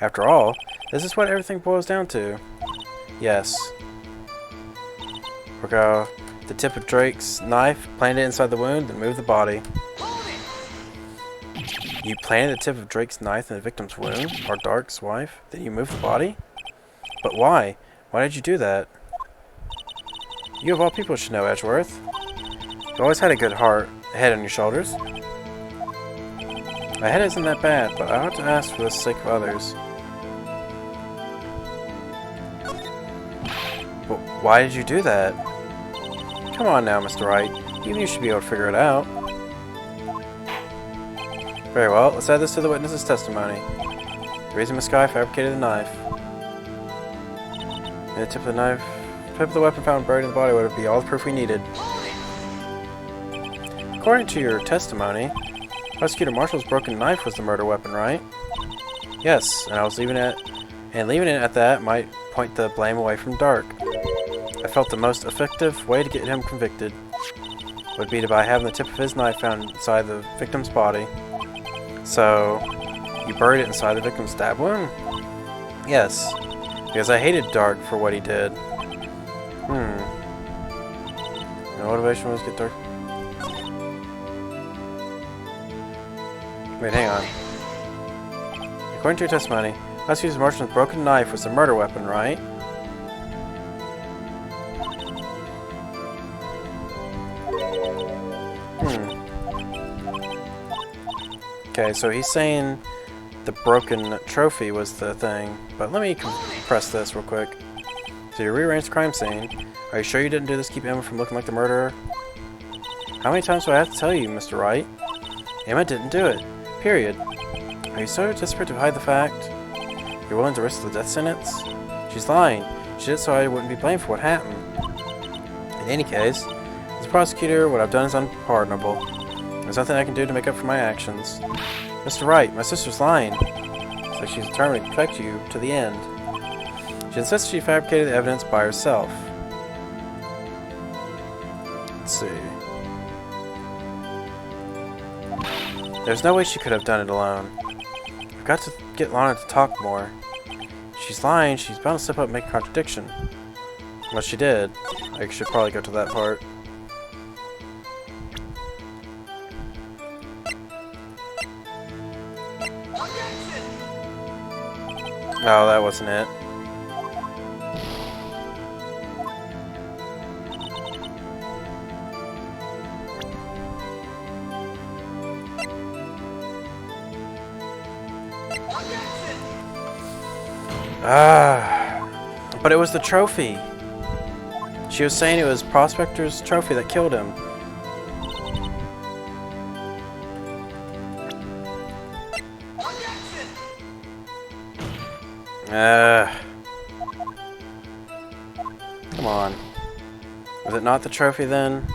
After all, this is what everything boils down to. Yes. Work out the tip of Drake's knife, planted it inside the wound, then move the body. You planted the tip of Drake's knife in the victim's wound, or Dark's wife, then you moved the body? But why? Why did you do that? You of all people should know, Edgeworth. You always had a good heart, a head on your shoulders. My head isn't that bad, but I ought to ask for the sake of others. But why did you do that? Come on now, Mr. Wright. Even you should be able to figure it out. Very well, let's add this to the witness's testimony. The reason Miss Skye fabricated the knife. And the tip of the weapon found buried in the body would be all the proof we needed. According to your testimony, Prosecutor Marshall's broken knife was the murder weapon, right? Yes, and I was leaving it at that might point the blame away from Dark. I felt the most effective way to get him convicted would be by having the tip of his knife found inside the victim's body. So, you buried it inside the victim's stab wound? Yes, because I hated Dark for what he did. My motivation was to get Dark. Wait, hang on. According to your testimony, Prosecutor Marshall's broken knife was the murder weapon, right? Okay, so he's saying the broken trophy was the thing, but let me compress this real quick. So you rearranged the crime scene. Are you sure you didn't do this to keep Emma from looking like the murderer? How many times do I have to tell you, Mr. Wright? Emma didn't do it. Period. Are you so desperate to hide the fact? You're willing to risk the death sentence? She's lying. She did it so I wouldn't be blamed for what happened. In any case, as a prosecutor, what I've done is unpardonable. There's nothing I can do to make up for my actions. Mr. Wright, my sister's lying. So she's determined to protect you to the end. She insists she fabricated the evidence by herself. Let's see. There's no way she could have done it alone. I've got to get Lana to talk more. If she's lying, she's bound to step up and make a contradiction. What she did. I should probably go to that part. Oh, that wasn't it. But it was the trophy. She was saying it was Prospector's trophy that killed him. Objection! Come on. Was it not the trophy then?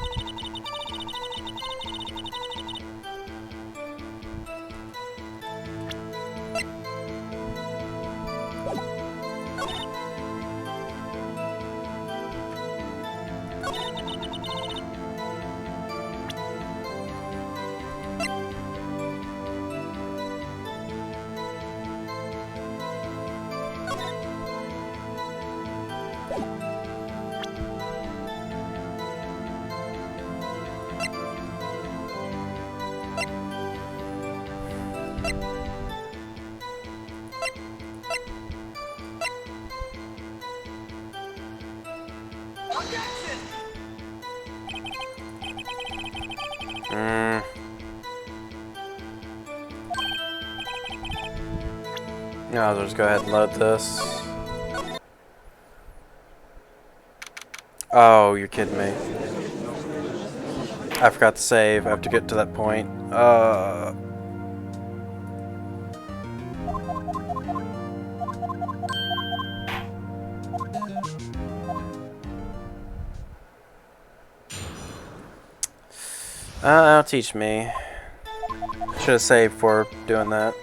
Objection! No, I'll just go ahead and load this. Oh, you're kidding me. I forgot to save. I have to get to that point. That'll teach me. Should have saved for doing that.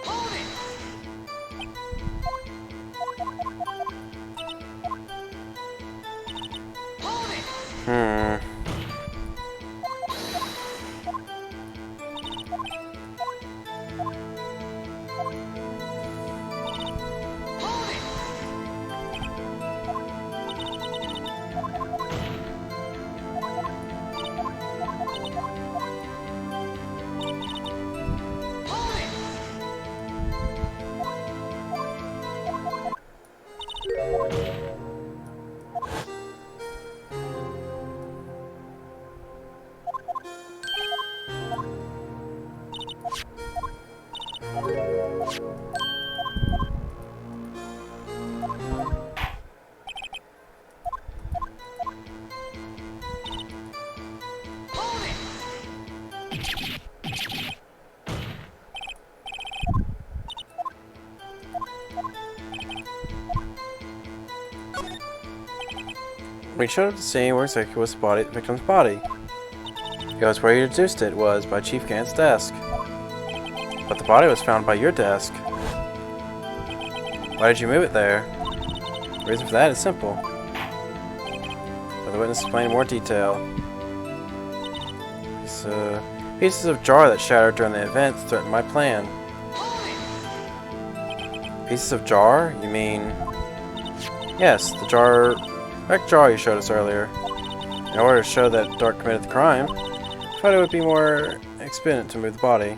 Hold it! Hold it! Hold it! Hold it! Hold it! We showed up to see where exactly was the victim's body. It was where you deduced it was by Chief Gant's desk. But the body was found by your desk. Why did you move it there? The reason for that is simple. Let the witness explain in more detail. These pieces of jar that shattered during the event threatened my plan. Hold it! Pieces of jar? You mean... Yes, the jar... wrecked jar you showed us earlier. In order to show that Dark committed the crime, I thought it would be more expedient to move the body.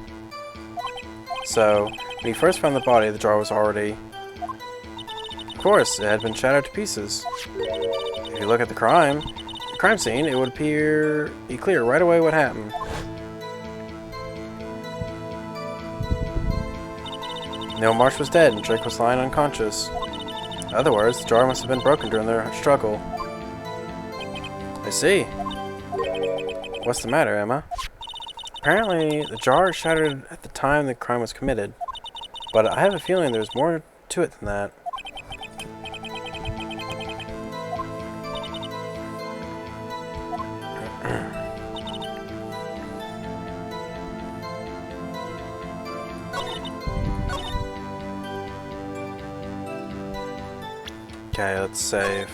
So, when you first found the body, the jar was already... Of course, it had been shattered to pieces. If you look at the crime scene, it would be clear right away what happened. Neil Marsh was dead and Drake was lying unconscious. In other words, the jar must have been broken during their struggle. I see. What's the matter, Emma? Apparently, the jar shattered at the time the crime was committed. But I have a feeling there's more to it than that. Okay, let's save.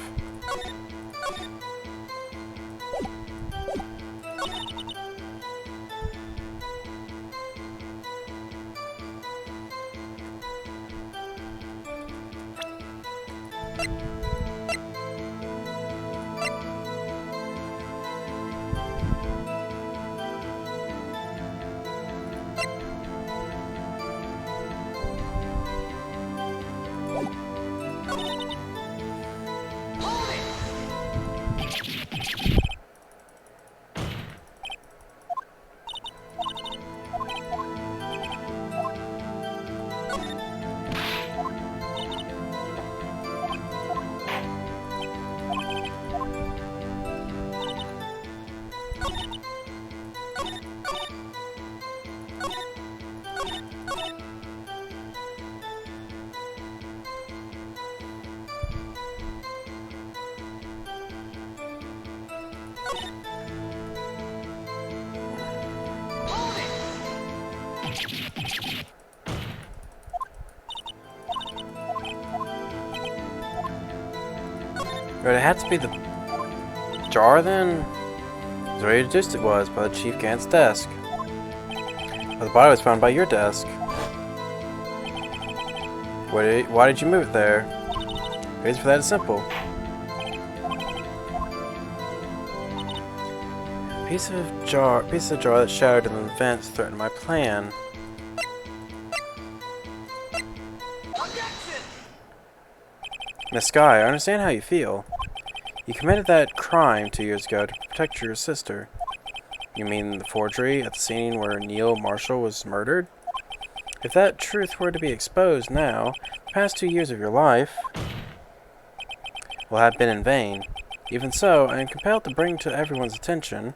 But it had to be the jar then? That's what you deduced it was, by the Chief Gant's desk. But the body was found by your desk. Why did you move it there? The reason for that is simple. Piece of jar that shattered in the vents threatened my plan. Objection! Miss Sky, I understand how you feel. You committed that crime 2 years ago to protect your sister. You mean the forgery at the scene where Neil Marshall was murdered? If that truth were to be exposed now, the past 2 years of your life will have been in vain. Even so, I am compelled to bring to everyone's attention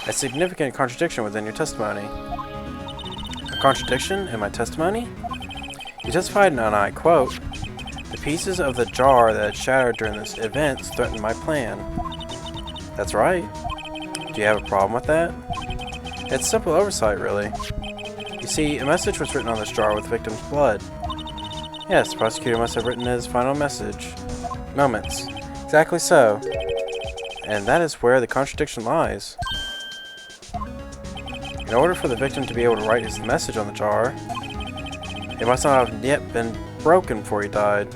a significant contradiction within your testimony. A contradiction in my testimony? You testified, and I quote, "The pieces of the jar that had shattered during this event threatened my plan." That's right. Do you have a problem with that? It's simple oversight, really. You see, a message was written on this jar with the victim's blood. Yes, the prosecutor must have written his final message. Moments. Exactly so. And that is where the contradiction lies. In order for the victim to be able to write his message on the jar, it must not have yet been broken before he died.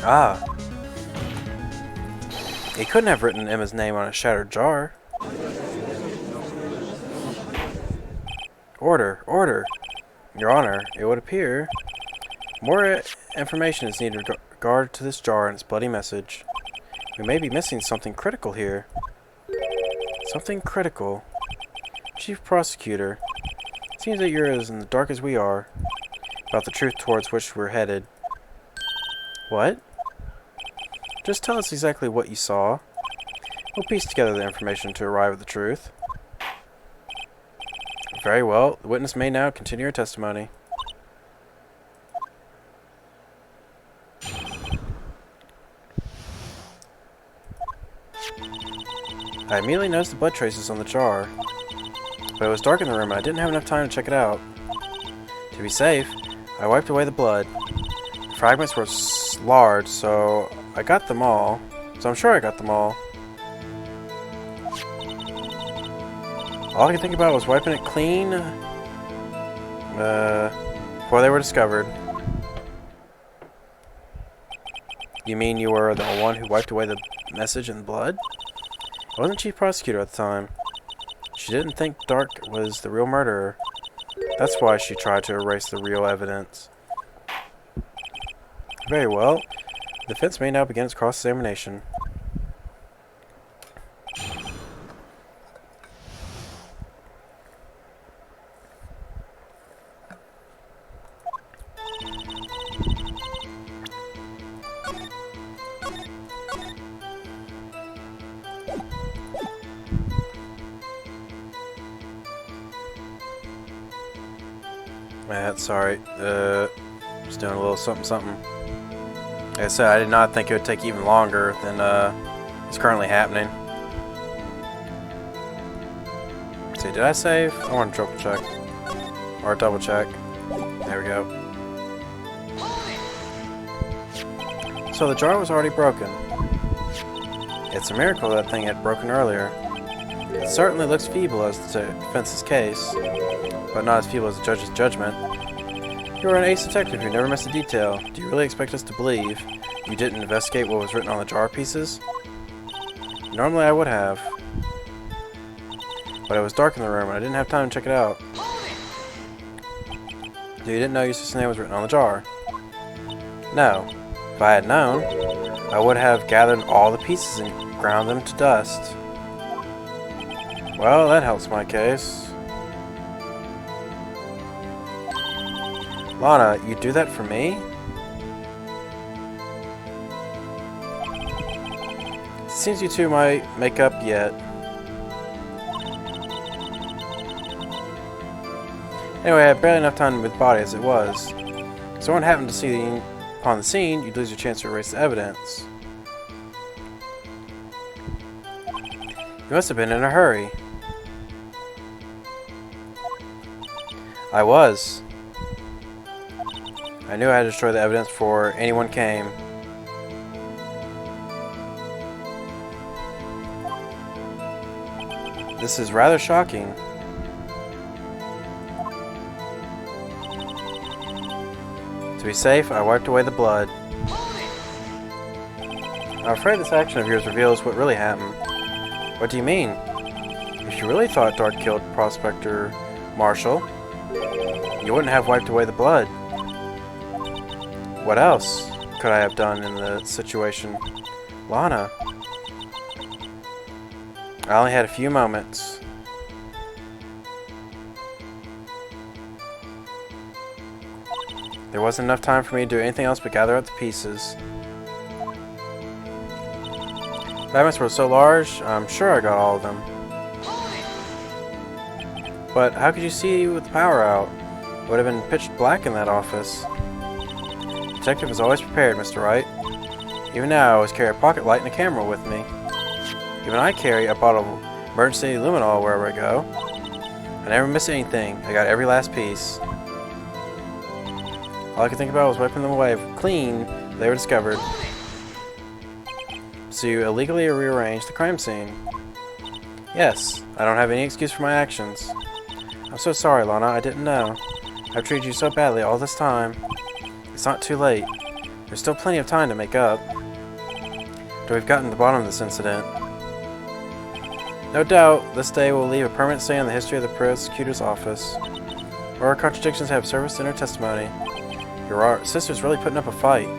Ah. He couldn't have written Emma's name on a shattered jar. Order, order. Your Honor, it would appear more information is needed in regard to this jar and its bloody message. We may be missing something critical here. Something critical. Chief Prosecutor, it seems that you're as in the dark as we are about the truth towards which we're headed. What? Just tell us exactly what you saw. We'll piece together the information to arrive at the truth. Very well. The witness may now continue her testimony. I immediately noticed the blood traces on the jar, but it was dark in the room and I didn't have enough time to check it out. To be safe, I wiped away the blood. The fragments were large, so I got them all. So I'm sure I got them all. All I could think about was wiping it clean before they were discovered. You mean you were the one who wiped away the message and blood? I wasn't Chief Prosecutor at the time. She didn't think Dark was the real murderer. That's why she tried to erase the real evidence. Very well. The defense may now begin its cross-examination. Sorry. Just doing a little something. Like I said, I did not think it would take even longer than is currently happening. Let's see, did I save? I want to triple check. Or double check. There we go. So the jar was already broken. It's a miracle that thing had broken earlier. It certainly looks feeble as the defense's case, but not as feeble as the judge's judgment. You're an ace detective who never missed a detail. Do you really expect us to believe you didn't investigate what was written on the jar pieces? Normally I would have. But it was dark in the room and I didn't have time to check it out. You didn't know your sister's name was written on the jar? No. If I had known, I would have gathered all the pieces and ground them to dust. Well, that helps my case. Lana, you do that for me? It seems you two might make up yet. Anyway, I had barely enough time to move the body as it was. If someone happened to see upon the scene, you'd lose your chance to erase the evidence. You must have been in a hurry. I was. I knew I had to destroy the evidence before anyone came. This is rather shocking. To be safe, I wiped away the blood. I'm afraid this action of yours reveals what really happened. What do you mean? If you really thought Dark killed Prospector Marshall, you wouldn't have wiped away the blood. What else could I have done in the situation? Lana. I only had a few moments. There wasn't enough time for me to do anything else but gather up the pieces. Fragments were so large, I'm sure I got all of them. But how could you see with the power out? It would have been pitch black in that office. The detective is always prepared, Mr. Wright. Even now, I always carry a pocket light and a camera with me. Even I carry a bottle of emergency luminol wherever I go. I never miss anything. I got every last piece. All I could think about was wiping them away clean when they were discovered. So you illegally rearranged the crime scene. Yes, I don't have any excuse for my actions. I'm so sorry, Lana, I didn't know. I've treated you so badly all this time. It's not too late. There's still plenty of time to make up. But we've gotten to the bottom of this incident. No doubt, this day will leave a permanent stain on the history of the prosecutor's office. Where our contradictions have surfaced in her testimony. Your sister's really putting up a fight.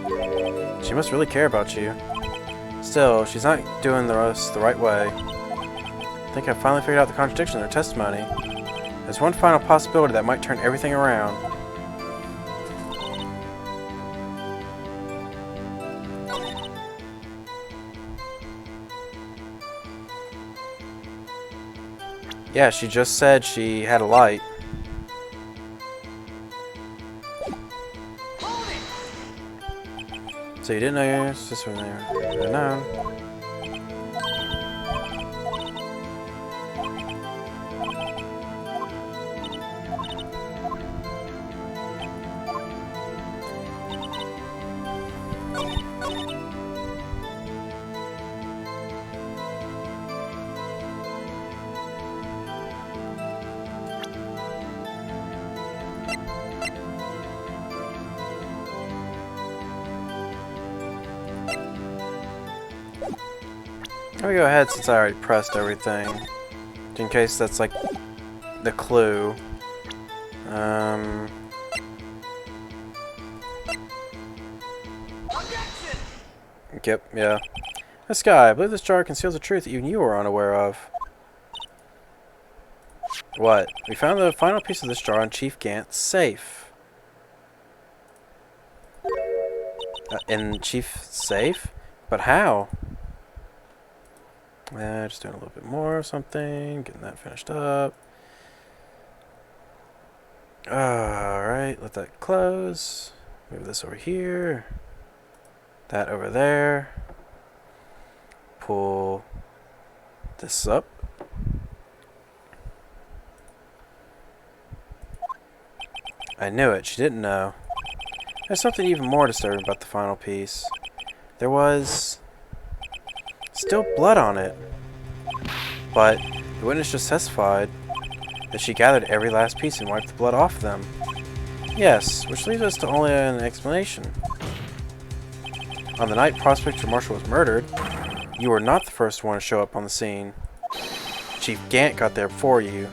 She must really care about you. Still, she's not doing the rest the right way. I think I've finally figured out the contradiction in her testimony. There's one final possibility that might turn everything around. Yeah, she just said she had a light. So you didn't know your sister was there? No. Let me go ahead since I already pressed everything. In case that's like the clue. Yep, yeah. This guy, I believe this jar conceals a truth that even you were unaware of. What? We found the final piece of this jar in Chief Gant's safe. In Chief's safe? But how? Just doing a little bit more or something, getting that finished up. Alright, let that close. Move this over here. That over there. Pull this up. I knew it, she didn't know. There's something even more disturbing about the final piece. There was still blood on it. But the witness just testified that she gathered every last piece and wiped the blood off them. Yes, which leads us to only an explanation. On the night Prospector Marshall was murdered, you were not the first one to show up on the scene. Chief Gant got there before you.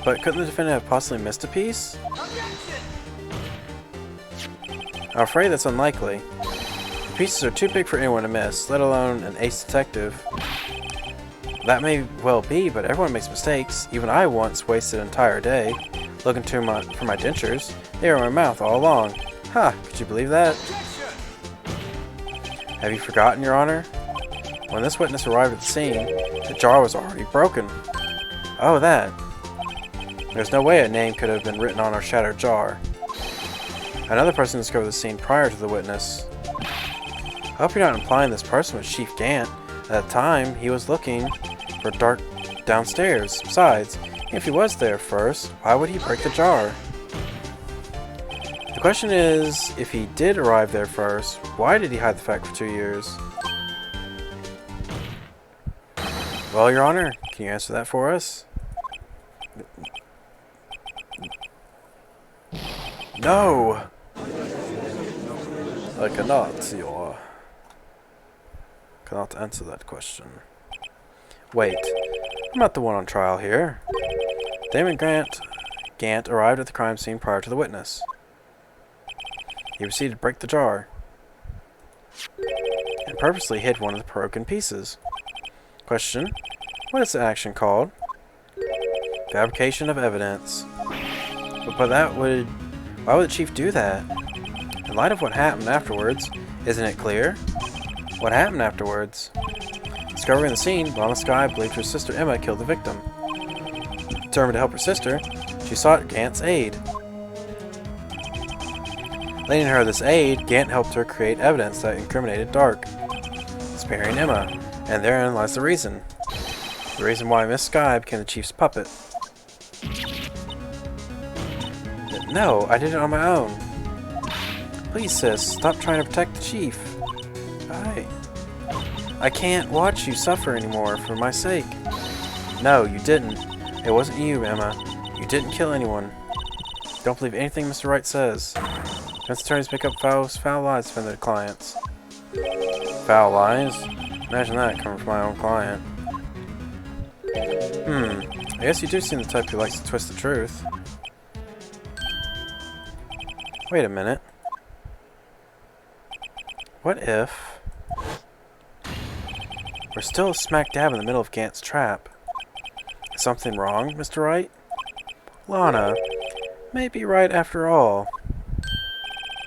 But couldn't the defendant have possibly missed a piece? I'm afraid that's unlikely. The pieces are too big for anyone to miss, let alone an ace detective. That may well be, but everyone makes mistakes. Even I once wasted an entire day looking for my dentures. They were in my mouth all along. Ha! Could you believe that? Have you forgotten, Your Honor? When this witness arrived at the scene, the jar was already broken. Oh, that. There's no way a name could have been written on our shattered jar. Another person discovered the scene prior to the witness. I hope you're not implying this person was Chief Gant. At the time, he was looking for Dark downstairs. Besides, if he was there first, why would he break the jar? The question is, if he did arrive there first, why did he hide the fact for 2 years? Well, Your Honor, can you answer that for us? No! I cannot answer that question. Wait, I'm not the one on trial here. Damon Gant arrived at the crime scene prior to the witness. He proceeded to break the jar and purposely hid one of the broken pieces. Question: what is the action called? Fabrication of evidence. But why would the chief do that? In light of what happened afterwards, isn't it clear? What happened afterwards? Discovering the scene, Lana Skye believed her sister Emma killed the victim. Determined to help her sister, she sought Gant's aid. Lending her this aid, Gant helped her create evidence that incriminated Dark, sparing Emma, and therein lies the reason. The reason why Miss Skye became the chief's puppet. No, I did it on my own. Please, sis, stop trying to protect the chief. I can't watch you suffer anymore for my sake. No, you didn't. It wasn't you, Emma. You didn't kill anyone. Don't believe anything Mr. Wright says. Defense attorneys make up foul lies to defend their clients. Foul lies? Imagine that coming from my own client. I guess you do seem the type who likes to twist the truth. Wait a minute. What if we're still smack dab in the middle of Gant's trap? Is something wrong, Mr. Wright? Lana may be right after all.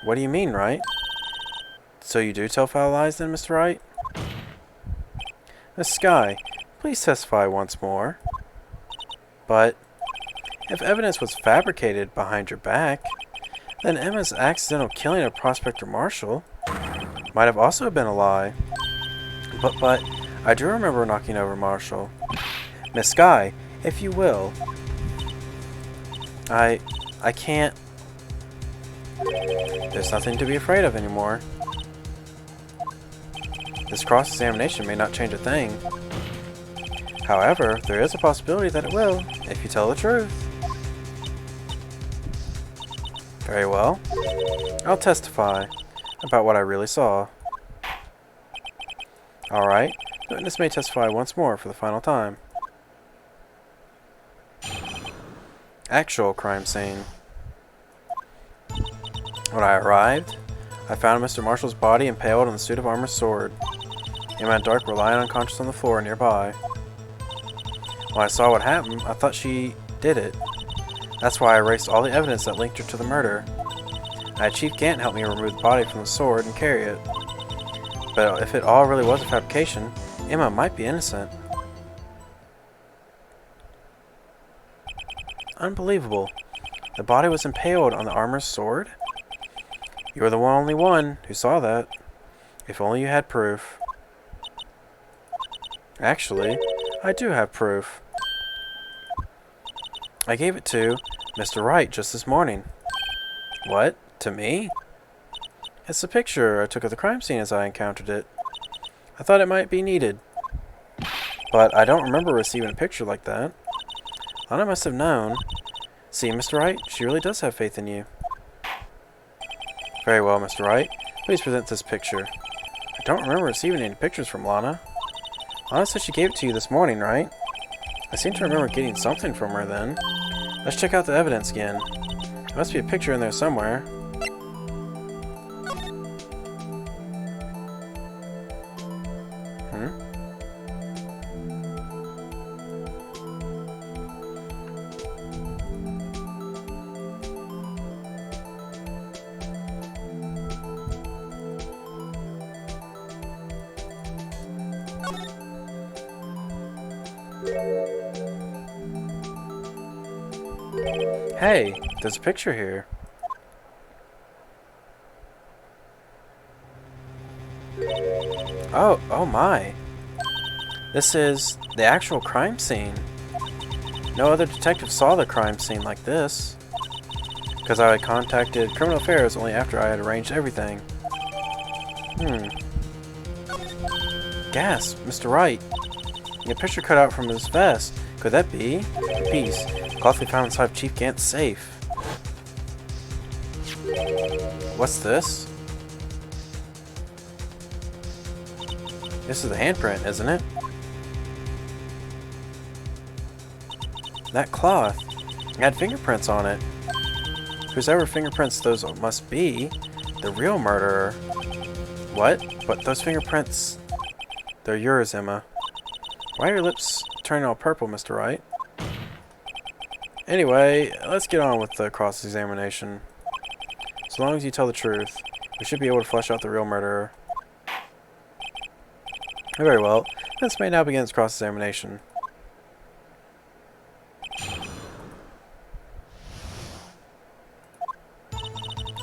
What do you mean, Wright? So you do tell foul lies then, Mr. Wright? Miss Skye, please testify once more. But if evidence was fabricated behind your back, then Emma's accidental killing of Prospector Marshall might have also been a lie. But I do remember knocking over Marshall. Miss Skye, if you will. I can't. There's nothing to be afraid of anymore. This cross-examination may not change a thing. However, there is a possibility that it will, if you tell the truth. Very well. I'll testify about what I really saw. Alright, the witness may testify once more for the final time. Actual crime scene. When I arrived, I found Mr. Marshall's body impaled on the suit of armor's sword. Emma and Dark were lying unconscious on the floor nearby. When I saw what happened, I thought she did it. That's why I erased all the evidence that linked her to the murder. I had Chief Gant help me remove the body from the sword and carry it. But if it all really was a fabrication, Emma might be innocent. Unbelievable. The body was impaled on the armor's sword? You were the only one who saw that. If only you had proof. Actually, I do have proof. I gave it to Mr. Wright just this morning. What? To me? It's the picture I took of the crime scene as I encountered it. I thought it might be needed. But I don't remember receiving a picture like that. Lana must have known. See, Mr. Wright, she really does have faith in you. Very well, Mr. Wright. Please present this picture. I don't remember receiving any pictures from Lana. Lana said she gave it to you this morning, right? I seem to remember getting something from her then. Let's check out the evidence again. There must be a picture in there somewhere. Hey, there's a picture here. Oh my. This is the actual crime scene. No other detective saw the crime scene like this. Because I had contacted Criminal Affairs only after I had arranged everything. Gas, Mr. Wright. A picture cut out from his vest. Could that be? A piece. Cloth we found inside of Chief Gant's safe. What's this? This is the handprint, isn't it? That cloth. It had fingerprints on it. Whoever fingerprints those must be the real murderer. What? But those fingerprints... They're yours, Emma. Why are your lips turning all purple, Mr. Wright? Anyway, let's get on with the cross-examination. As long as you tell the truth, we should be able to flesh out the real murderer. Very well. This may now begin its cross-examination.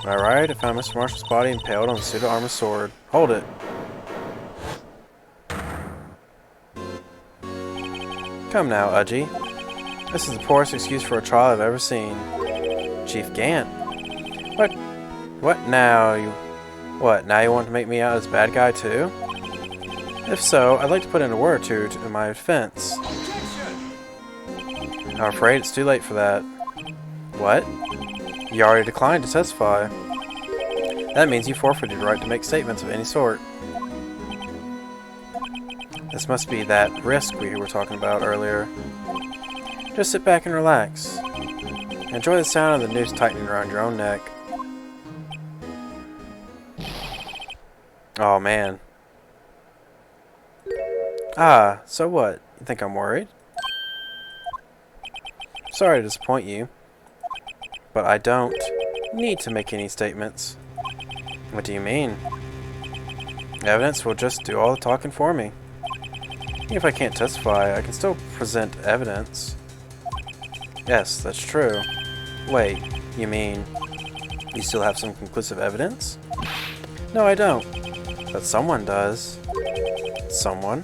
Alright, I found Mr. Marshall's body impaled on a pseudo-armored sword. Hold it. Come now, Udgy. This is the poorest excuse for a trial I've ever seen. Chief Gant. What now? What, now you want to make me out as bad guy too? If so, I'd like to put in a word or two in my defense. I'm afraid it's too late for that. What? You already declined to testify. That means you forfeited your right to make statements of any sort. This must be that risk we were talking about earlier. Just sit back and relax. Enjoy the sound of the noose tightening around your own neck. Oh man. Ah, so what? You think I'm worried? Sorry to disappoint you, but I don't need to make any statements. What do you mean? Evidence will just do all the talking for me. Even if I can't testify, I can still present evidence. Yes, that's true. Wait, you mean you still have some conclusive evidence? No, I don't. But someone does. Someone?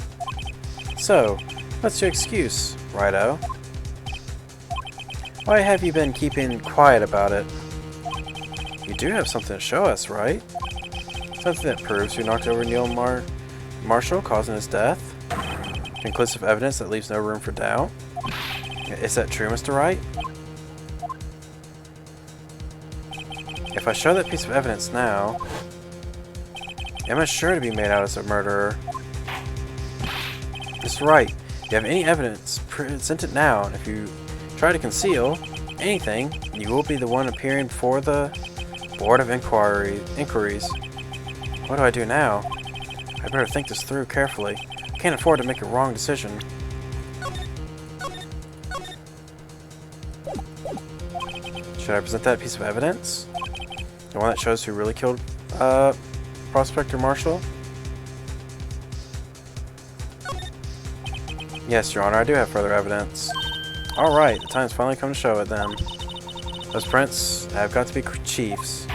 So, what's your excuse, Righto? Why have you been keeping quiet about it? You do have something to show us, right? Something that proves you knocked over Neil Marshall, causing his death? Conclusive evidence that leaves no room for doubt? Is that true, Mr. Wright? If I show that piece of evidence now, Emma's sure to be made out as a murderer. Mr. Wright, if you have any evidence, present it now, and if you try to conceal anything, you will be the one appearing before the Board of Inquiries. What do I do now? I better think this through carefully. I can't afford to make a wrong decision. Should I present that piece of evidence? The one that shows who really killed Prospector Marshall? Yes, Your Honor, I do have further evidence. Alright, the time's finally come to show it then. Those prints have got to be Chief's.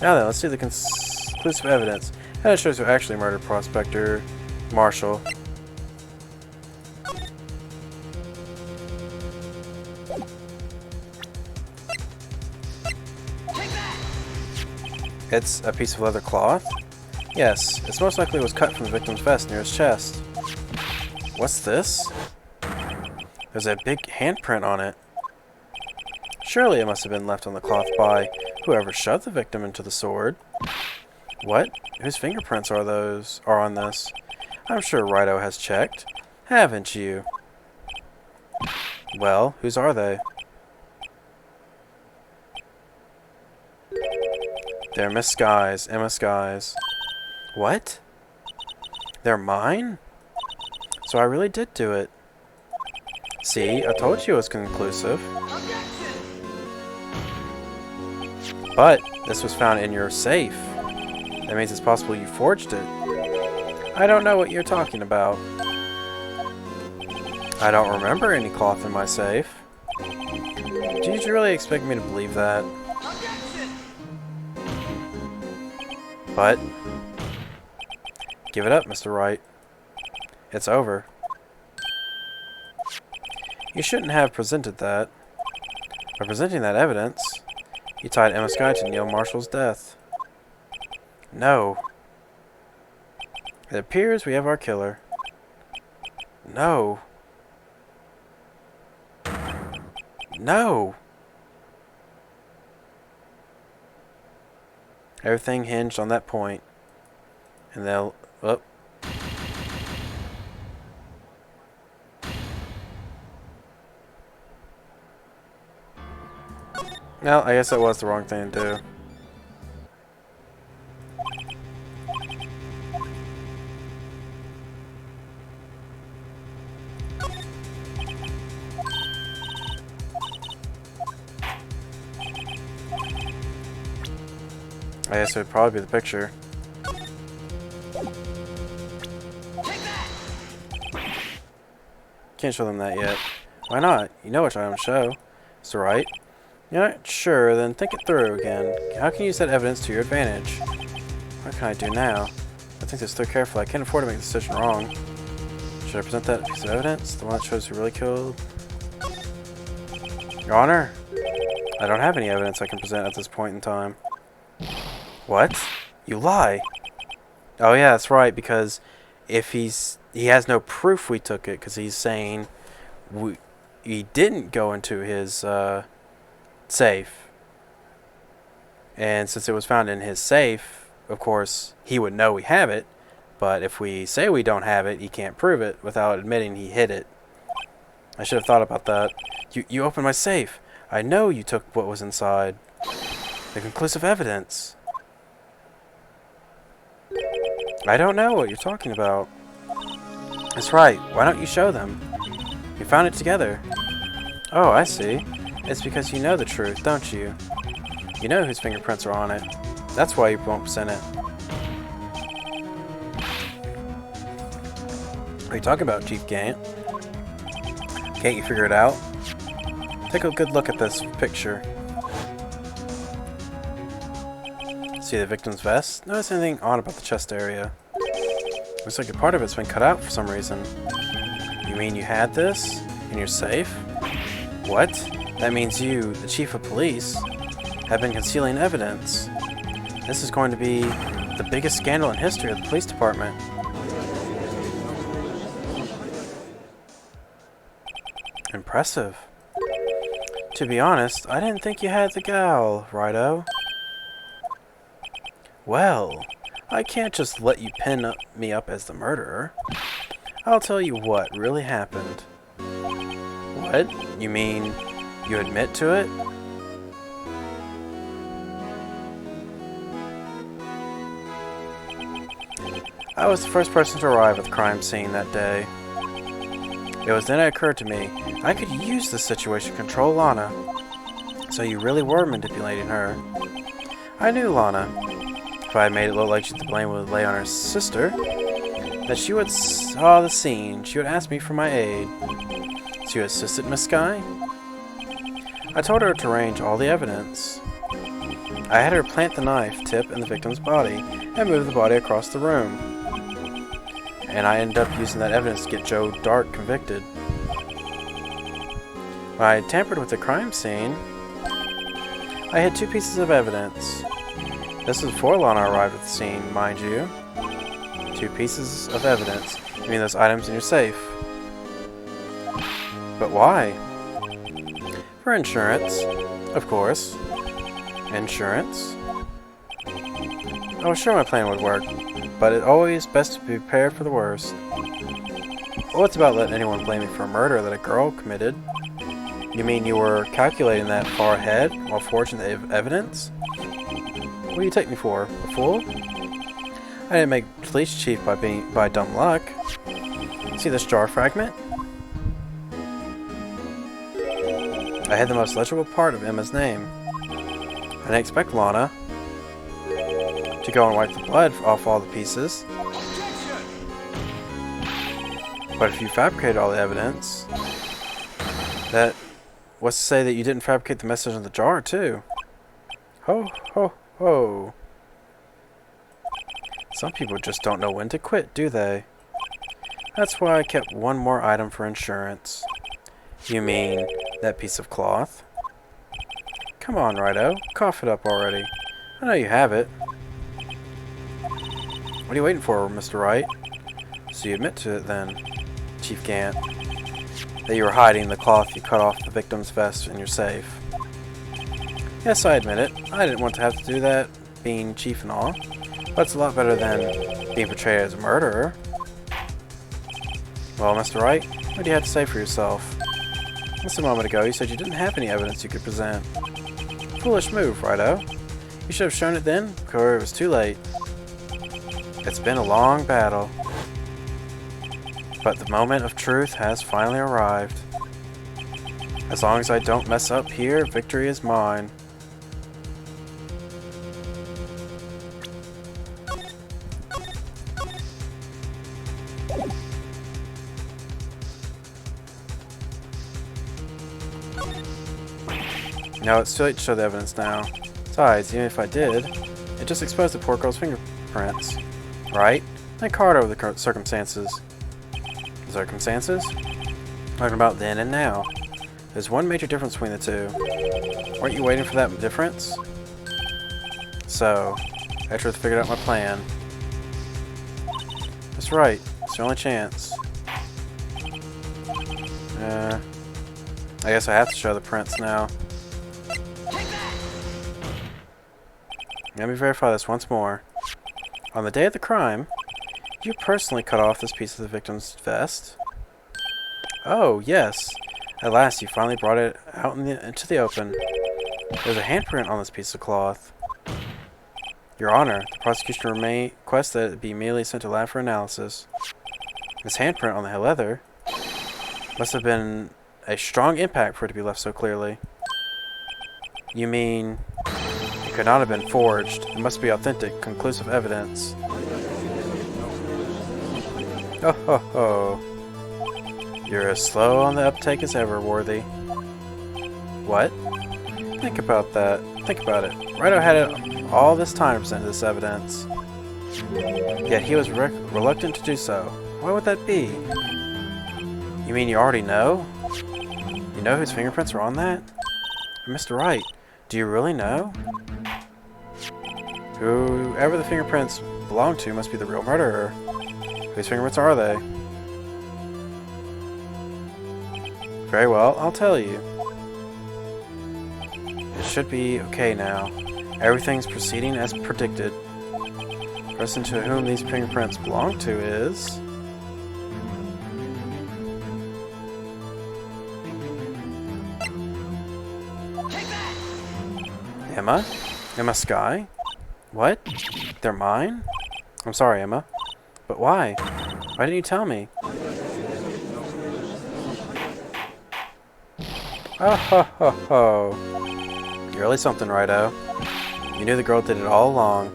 Now then, let's see the conclusive evidence. And it shows who actually murdered Prospector Marshall. It's a piece of leather cloth? Yes, it's most likely was cut from the victim's vest near his chest. What's this? There's a big handprint on it. Surely it must have been left on the cloth by whoever shoved the victim into the sword. What? Whose fingerprints are on this? I'm sure Righto has checked. Haven't you? Well, whose are they? They're Miss Skye's, Emma Skye's. What? They're mine? So I really did do it. See, I told you it was conclusive. But this was found in your safe. That means it's possible you forged it. I don't know what you're talking about. I don't remember any cloth in my safe. Did you really expect me to believe that? Objection! But give it up, Mr. Wright. It's over. You shouldn't have presented that. By presenting that evidence, you tied Emma Skye to Neil Marshall's death. No. It appears we have our killer. No. No! Everything hinged on that point. And they'll... Oh. Well, I guess that was the wrong thing to do. I guess it would probably be the picture. Take that! Can't show them that yet. Why not? You know which item to show. It's right. You're not sure, then think it through again. How can you use that evidence to your advantage? What can I do now? I think this through carefully. I can't afford to make the decision wrong. Should I present that piece of evidence? The one that shows who really killed? Your Honor? I don't have any evidence I can present at this point in time. What? You lie. Oh yeah, that's right, because if he has no proof we took it, because he's saying he didn't go into his safe. And since it was found in his safe, of course, he would know we have it, but if we say we don't have it, he can't prove it without admitting he hid it. I should have thought about that. You opened my safe. I know you took what was inside. The conclusive evidence. I don't know what you're talking about. That's right. Why don't you show them? We found it together. Oh, I see. It's because you know the truth, don't you? You know whose fingerprints are on it. That's why you won't present it. What are you talking about, Chief Gant? Can't you figure it out? Take a good look at this picture. See the victim's vest? Notice anything odd about the chest area? Looks like a part of it's been cut out for some reason. You mean you had this in your safe? What? That means you, the chief of police, have been concealing evidence. This is going to be the biggest scandal in history of the police department. Impressive. To be honest, I didn't think you had the gal, Righto. Well, I can't just let you pin me up as the murderer. I'll tell you what really happened. What? You mean you admit to it? I was the first person to arrive at the crime scene that day. It was then it occurred to me, I could use this situation to control Lana. So you really were manipulating her. I knew Lana. If I had made it look like the blame would lay on her sister, that she would saw the scene, she would ask me for my aid. So you assisted Miss Skye? I told her to arrange all the evidence. I had her plant the knife tip in the victim's body and move the body across the room. And I ended up using that evidence to get Joe Dart convicted. When I had tampered with the crime scene, I had two pieces of evidence. This was before Lana arrived at the scene, mind you. Two pieces of evidence. You mean those items in your safe? But why? For insurance, of course. Insurance? I was sure my plan would work, but it's always best to be prepared for the worst. What's about letting anyone blame me for a murder that a girl committed? You mean you were calculating that far ahead while forging the evidence? What do you take me for? A fool? I didn't make police chief by dumb luck. See this jar fragment? I had the most legible part of Emma's name. I didn't expect Lana to go and wipe the blood off all the pieces. Objection! But if you fabricated all the evidence, that what's to say that you didn't fabricate the message in the jar, too? Ho, ho, ho. Some people just don't know when to quit, do they? That's why I kept one more item for insurance. You mean that piece of cloth? Come on, Rido. Cough it up already. I know you have it. What are you waiting for, Mr. Wright? So you admit to it then, Chief Gant, that you were hiding the cloth you cut off the victim's vest in your safe. Yes, I admit it. I didn't want to have to do that, being chief and all. But it's a lot better than being portrayed as a murderer. Well, Mr. Wright, what do you have to say for yourself? Just a moment ago, you said you didn't have any evidence you could present. Foolish move, Rido. You should have shown it then, before it was too late. It's been a long battle. But the moment of truth has finally arrived. As long as I don't mess up here, victory is mine. No, it's too late to show the evidence now. Besides, even if I did, it just exposed the poor girl's fingerprints. Right? Think hard over the circumstances. Circumstances? Talking about then and now. There's one major difference between the two. Weren't you waiting for that difference? So, after I've figured out my plan. That's right. It's the only chance. I guess I have to show the prints now. Let me verify this once more. On the day of the crime, you personally cut off this piece of the victim's vest? Oh, yes. At last, you finally brought it out into the open. There's a handprint on this piece of cloth. Your Honor, the prosecution requests that it be immediately sent to lab for analysis. This handprint on the leather must have been a strong impact for it to be left so clearly. You mean... it could not have been forged. It must be authentic, conclusive evidence. Oh ho ho. You're as slow on the uptake as ever, Worthy. What? Think about that. Think about it. Rido had it all this time to present this evidence. Yet he was reluctant to do so. Why would that be? You mean you already know? You know whose fingerprints are on that? Mr. Wright, do you really know? Whoever the fingerprints belong to must be the real murderer. Whose fingerprints are they? Very well, I'll tell you. It should be okay now. Everything's proceeding as predicted. The person to whom these fingerprints belong to is... Emma? Emma Skye? What? They're mine? I'm sorry, Emma. But why? Why didn't you tell me? Oh ho ho ho. You're really something, Rido. You knew the girl did it all along.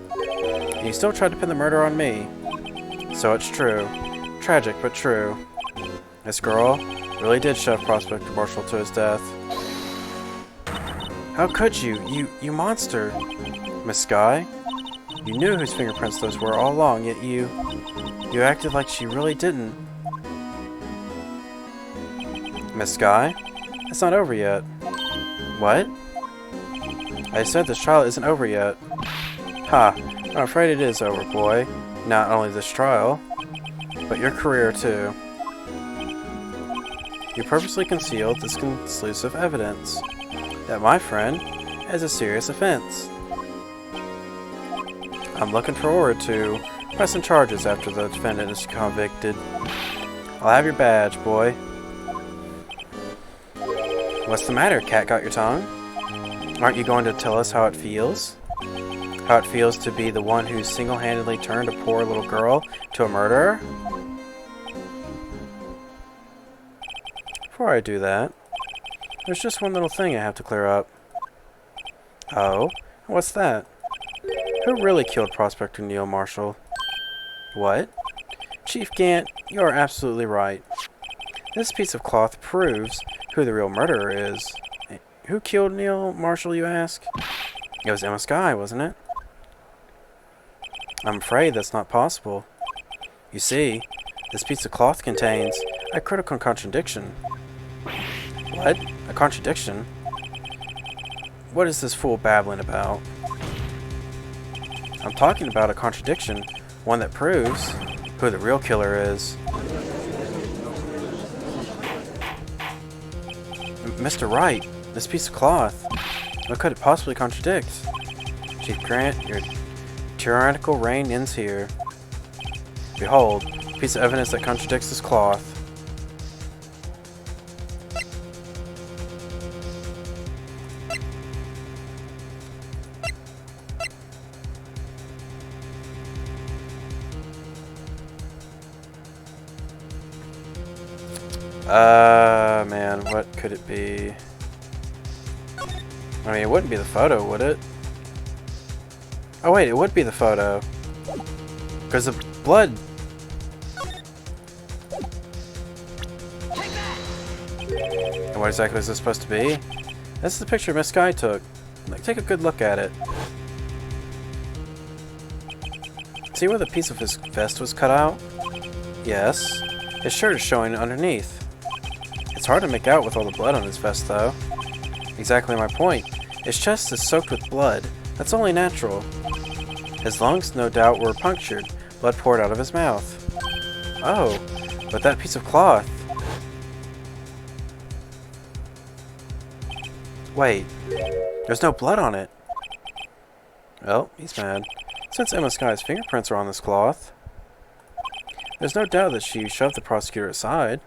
And you still tried to pin the murder on me. So it's true. Tragic, but true. This girl really did shove Prospector Marshall to his death. How could you? You monster! Miss Skye? You knew whose fingerprints those were all along, yet you acted like she really didn't. Miss Skye? It's not over yet. What? I said this trial isn't over yet. Ha! I'm afraid it is over, boy. Not only this trial, but your career too. You purposely concealed this conclusive evidence that my friend is a serious offense. I'm looking forward to pressing charges after the defendant is convicted. I'll have your badge, boy. What's the matter? Cat got your tongue? Aren't you going to tell us how it feels? How it feels to be the one who single-handedly turned a poor little girl to a murderer? Before I do that, there's just one little thing I have to clear up. Oh? What's that? Who really killed Prospector Neil Marshall? What? Chief Gant, you are absolutely right. This piece of cloth proves who the real murderer is. Who killed Neil Marshall, you ask? It was Emma Skye, wasn't it? I'm afraid that's not possible. You see, this piece of cloth contains a critical contradiction. What? A contradiction? What is this fool babbling about? I'm talking about a contradiction, one that proves who the real killer is. Mr. Wright, this piece of cloth, what could it possibly contradict? Chief Grant, your tyrannical reign ends here. Behold, a piece of evidence that contradicts this cloth. Man, what could it be? I mean, it wouldn't be the photo, would it? Oh wait, it would be the photo. Because the blood... And what exactly is this supposed to be? This is the picture Miss Skye took. Like, take a good look at it. See where the piece of his vest was cut out? Yes. His shirt is showing underneath. It's hard to make out with all the blood on his vest, though. Exactly my point. His chest is soaked with blood. That's only natural. His lungs, no doubt, were punctured. Blood poured out of his mouth. Oh, but that piece of cloth... Wait, there's no blood on it. Well, he's mad. Since Emma Skye's fingerprints are on this cloth, there's no doubt that she shoved the prosecutor aside.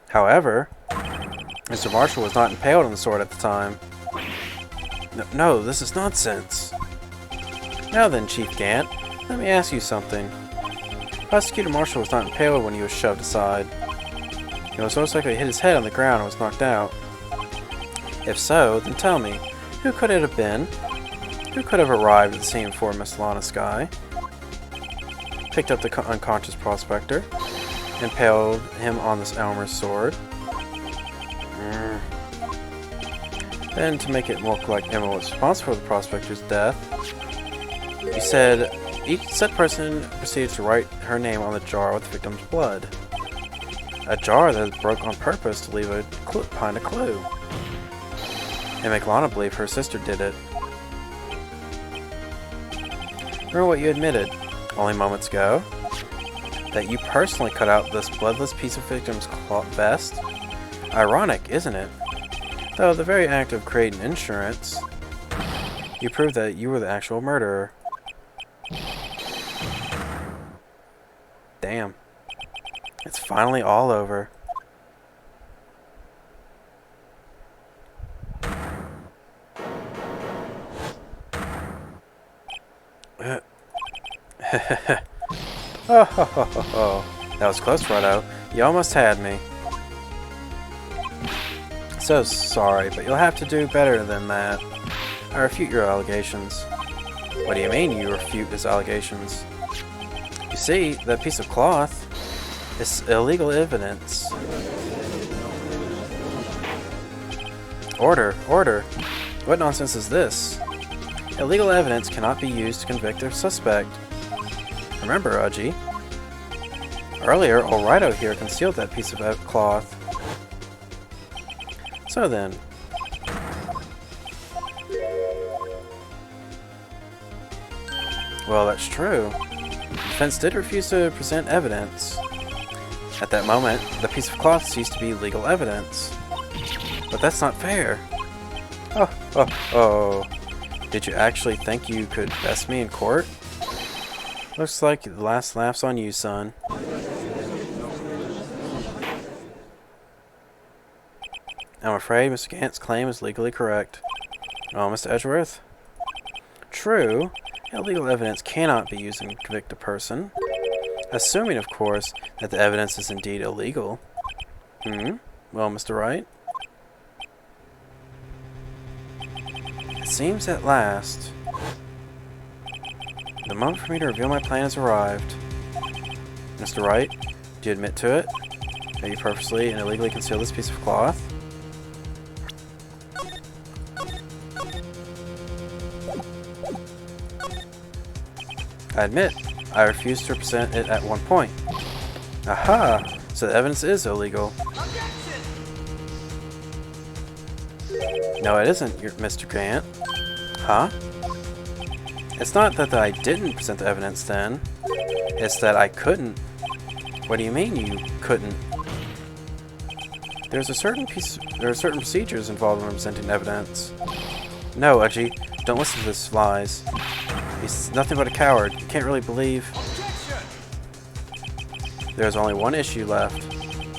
However, Mr. Marshall was not impaled on the sword at the time. No, this is nonsense. Now then, Chief Gant, let me ask you something. Prosecutor Marshall was not impaled when he was shoved aside. He was most likely hit his head on the ground and was knocked out. If so, then tell me, who could it have been? Who could have arrived at the scene before Miss Lana Skye? Picked up the unconscious prospector, impaled him on this Elmer's sword. Then, to make it look like Emma was responsible for the prospector's death, you said each said person proceeded to write her name on the jar with the victim's blood. A jar that broke on purpose to leave behind a clue. And make Lana believe her sister did it. Remember what you admitted, only moments ago? That you personally cut out this bloodless piece of victim's vest? Ironic, isn't it? Though the very act of creating insurance, you proved that you were the actual murderer. Damn. It's finally all over. Oh, that was close, Frodo. You almost had me. So sorry, but you'll have to do better than that. I refute your allegations. What do you mean you refute his allegations? You see, that piece of cloth is illegal evidence. Order, order. What nonsense is this? Illegal evidence cannot be used to convict a suspect. Remember, Udgy. Earlier, Olrido here concealed that piece of cloth. So then. Well, that's true. The defense did refuse to present evidence. At that moment, the piece of cloth ceased to be legal evidence. But that's not fair. Oh. Did you actually think you could best me in court? Looks like the last laugh's on you, son. I'm afraid Mr. Gant's claim is legally correct. Oh, Mr. Edgeworth? True. Illegal evidence cannot be used to convict a person. Assuming, of course, that the evidence is indeed illegal. Well, Mr. Wright? It seems at last the moment for me to reveal my plan has arrived. Mr. Wright, do you admit to it? That you purposely and illegally concealed this piece of cloth? I admit, I refused to present it at one point. Aha! So the evidence is illegal. Objection! No, it isn't, Mr. Grant. Huh? It's not that I didn't present the evidence then. It's that I couldn't. What do you mean you couldn't? There are certain procedures involved when presenting evidence. No, Udgy, don't listen to this lies. He's nothing but a coward. You can't really believe. Objection! There's only one issue left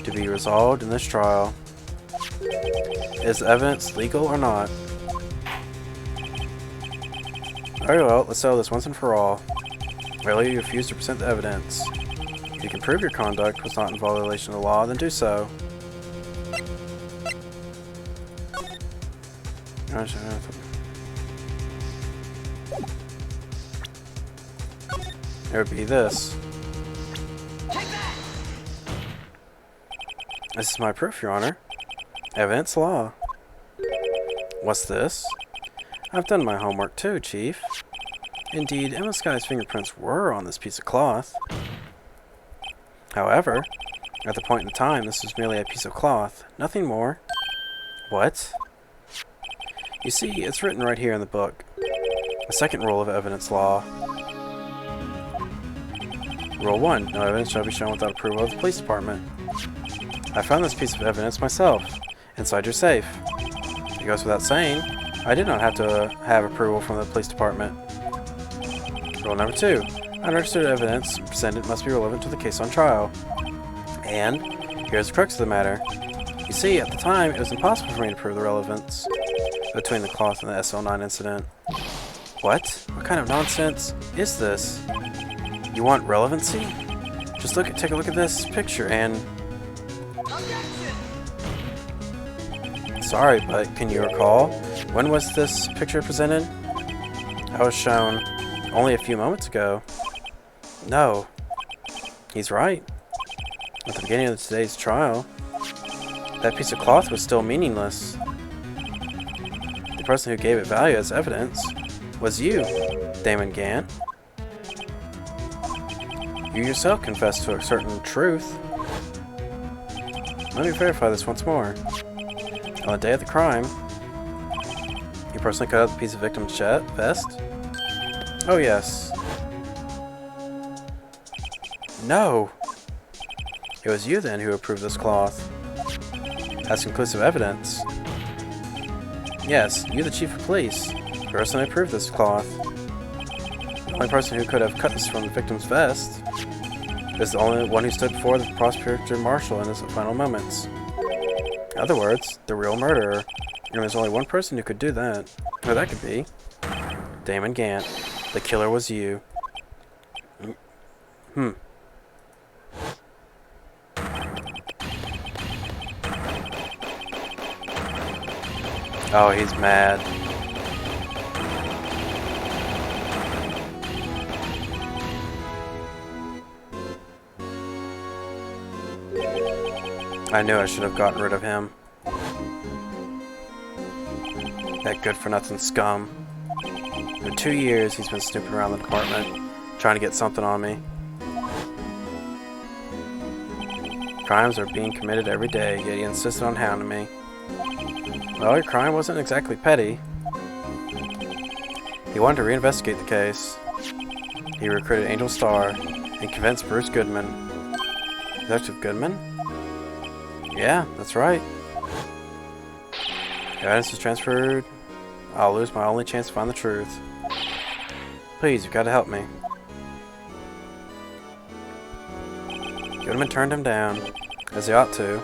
to be resolved in this trial. Is the evidence legal or not? Very well, let's settle this once and for all. Earlier you refused to present the evidence. If you can prove your conduct was not in violation of the law, then do so. It would be this. Take that! This is my proof, Your Honor. Evidence law. What's this? I've done my homework too, Chief. Indeed, Emma Sky's fingerprints were on this piece of cloth. However, at the point in time, this was merely a piece of cloth, nothing more. What? You see, it's written right here in the book. The second rule of evidence law. Rule 1. No evidence shall be shown without approval of the police department. I found this piece of evidence myself, inside your safe. It goes without saying, I did not have to have approval from the police department. Rule number 2. Unregistered evidence presented must be relevant to the case on trial. And here's the crux of the matter. You see, at the time, it was impossible for me to prove the relevance between the cloth and the SL9 incident. What? What kind of nonsense is this? You want relevancy? Just take a look at this picture and... Objection! Sorry, but can you recall? When was this picture presented? I was shown only a few moments ago. No. He's right. At the beginning of today's trial, that piece of cloth was still meaningless. The person who gave it value as evidence was you, Damon Gant. You yourself confessed to a certain truth. Let me verify this once more. On the day of the crime, you personally cut out the piece of victim's vest? Oh yes. No! It was you then who approved this cloth. As conclusive evidence. Yes, you the chief of police, personally approved this cloth. The only person who could have cut this from the victim's vest is the only one who stood before the prosecutor marshal in his final moments. In other words, the real murderer. And there's only one person who could do that. Who that could be? Damon Gant. The killer was you. Oh, he's mad. I knew I should have gotten rid of him. That good-for-nothing scum. For 2 years, he's been snooping around the department, trying to get something on me. Crimes are being committed every day, yet he insisted on hounding me. Well, your crime wasn't exactly petty. He wanted to reinvestigate the case. He recruited Angel Starr and convinced Bruce Goodman. Detective Goodman? Yeah, that's right. Evidence is transferred. I'll lose my only chance to find the truth. Please, you've got to help me. Goodman turned him down, as he ought to.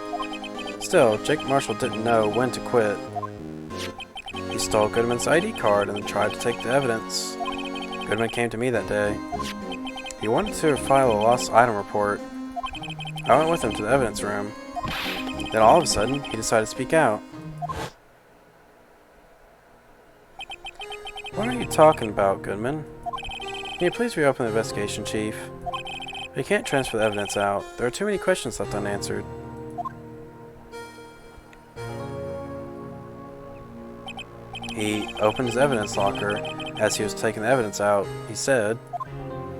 Still, Jake Marshall didn't know when to quit. He stole Goodman's ID card and tried to take the evidence. Goodman came to me that day. He wanted to file a lost item report. I went with him to the evidence room. Then all of a sudden, he decided to speak out. What are you talking about, Goodman? Can you please reopen the investigation, Chief? We can't transfer the evidence out. There are too many questions left unanswered. opened his evidence locker. As he was taking the evidence out, he said,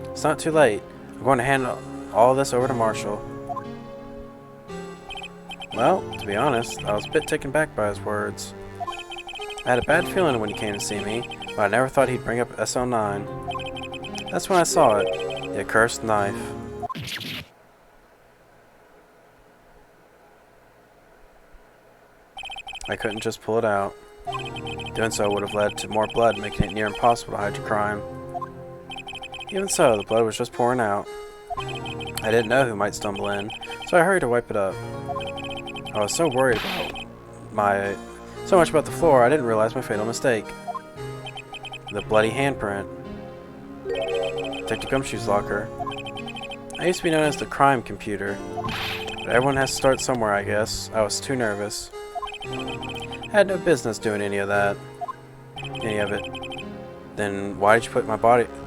"It's not too late. I'm going to hand all this over to Marshall." Well, to be honest, I was a bit taken back by his words. I had a bad feeling when he came to see me, but I never thought he'd bring up SL9. That's when I saw it, the accursed knife. I couldn't just pull it out. Doing so would have led to more blood, making it near impossible to hide your crime. Even so, the blood was just pouring out. I didn't know who might stumble in, so I hurried to wipe it up. I was so worried about so much about the floor, I didn't realize my fatal mistake. The bloody handprint. Detective Gumshoe's locker. I used to be known as the crime computer, but everyone has to start somewhere, I guess. I was too nervous. I had no business doing any of it. Then why did you put the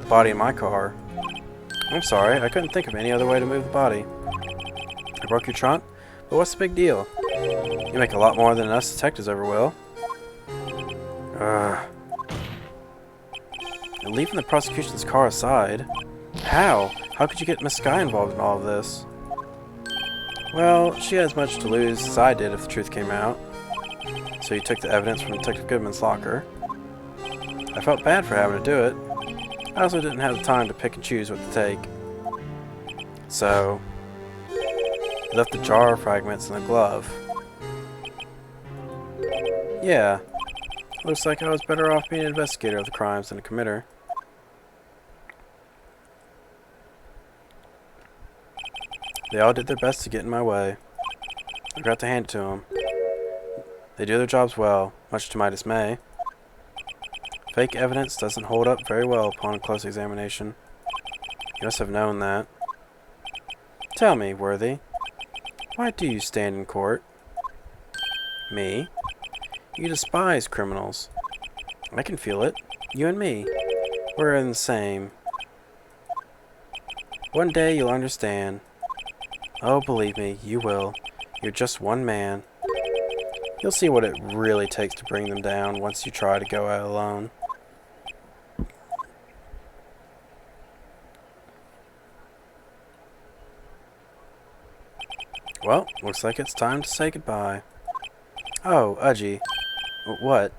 body in my car? I'm sorry, I couldn't think of any other way to move the body. I broke your trunk, but what's the big deal? You make a lot more than us detectives ever will. You're leaving the prosecution's car aside. How? How could you get Miss Skye involved in all of this? Well, she had as much to lose as I did if the truth came out. So you took the evidence from Detective Goodman's locker. I felt bad for having to do it. I also didn't have the time to pick and choose what to take. So, you left the jar fragments in the glove. Yeah, looks like I was better off being an investigator of the crimes than a committer. They all did their best to get in my way. I got to hand it to them. They do their jobs well, much to my dismay. Fake evidence doesn't hold up very well upon close examination. You must have known that. Tell me, Worthy, why do you stand in court? Me? You despise criminals. I can feel it. You and me. We're in the same. One day you'll understand. Oh, believe me, you will. You're just one man. You'll see what it really takes to bring them down once you try to go out alone. Well, looks like it's time to say goodbye. Oh, Udgy. What?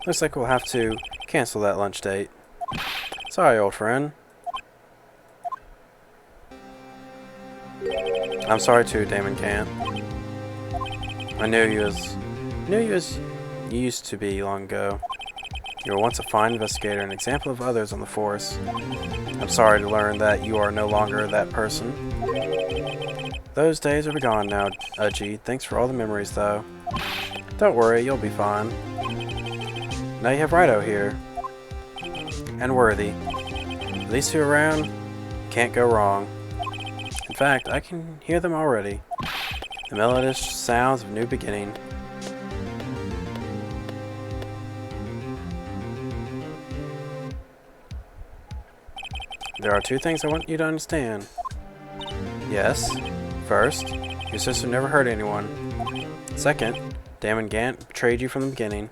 Looks like we'll have to cancel that lunch date. Sorry, old friend. I'm sorry too, Damon Gant. I knew you used to be long ago. You were once a fine investigator, an example of others on the force. I'm sorry to learn that you are no longer that person. Those days are gone now, Udgy. Thanks for all the memories, though. Don't worry, you'll be fine. Now you have Rido here. And Worthy. These two around, can't go wrong. In fact, I can hear them already. The melodious sounds of new beginning. There are two things I want you to understand. Yes. First, your sister never hurt anyone. Second, Damon Gant betrayed you from the beginning.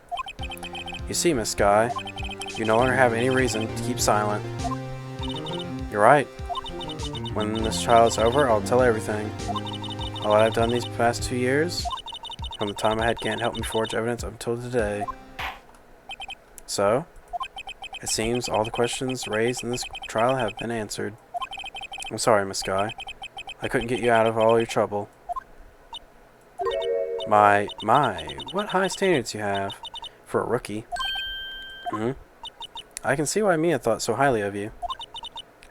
You see, Miss Skye, you no longer have any reason to keep silent. You're right. When this trial is over, I'll tell everything. All I've done these past 2 years, from the time I had Gant help me forge evidence up until today. So, it seems all the questions raised in this trial have been answered. I'm sorry, Miss Skye. I couldn't get you out of all your trouble. My, what high standards you have for a rookie. I can see why Mia thought so highly of you.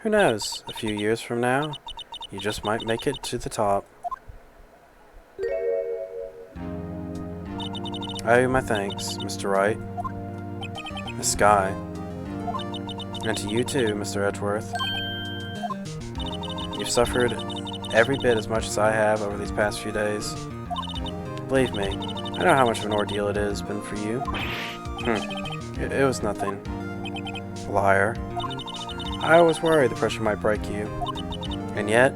Who knows, a few years from now, you just might make it to the top. I owe my thanks, Mr. Wright, Miss Skye, and to you too, Mr. Edgeworth. You've suffered every bit as much as I have over these past few days. Believe me, I know how much of an ordeal it has been for you. It was nothing. Liar. I always worried the pressure might break you. And yet,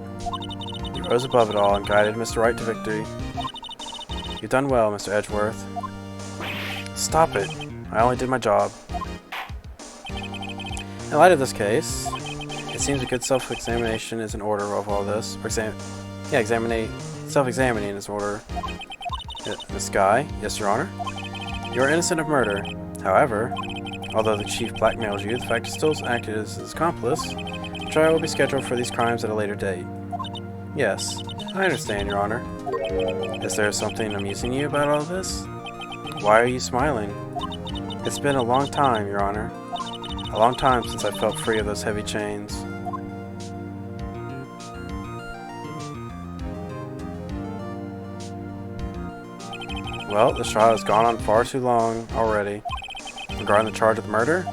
you rose above it all and guided Mr. Wright to victory. You've done well, Mr. Edgeworth. Stop it. I only did my job. In light of this case, it seems a good self-examination is in order of all this. Self-examining is order. Miss Guy, yes, Your Honor. You are innocent of murder. However, although the chief blackmails you, the fact you still acted as his accomplice. The trial will be scheduled for these crimes at a later date. Yes, I understand, Your Honor. Is there something amusing you about all this? Why are you smiling? It's been a long time, Your Honor. A long time since I felt free of those heavy chains. Well, this trial has gone on far too long already. Regarding the charge of the murder,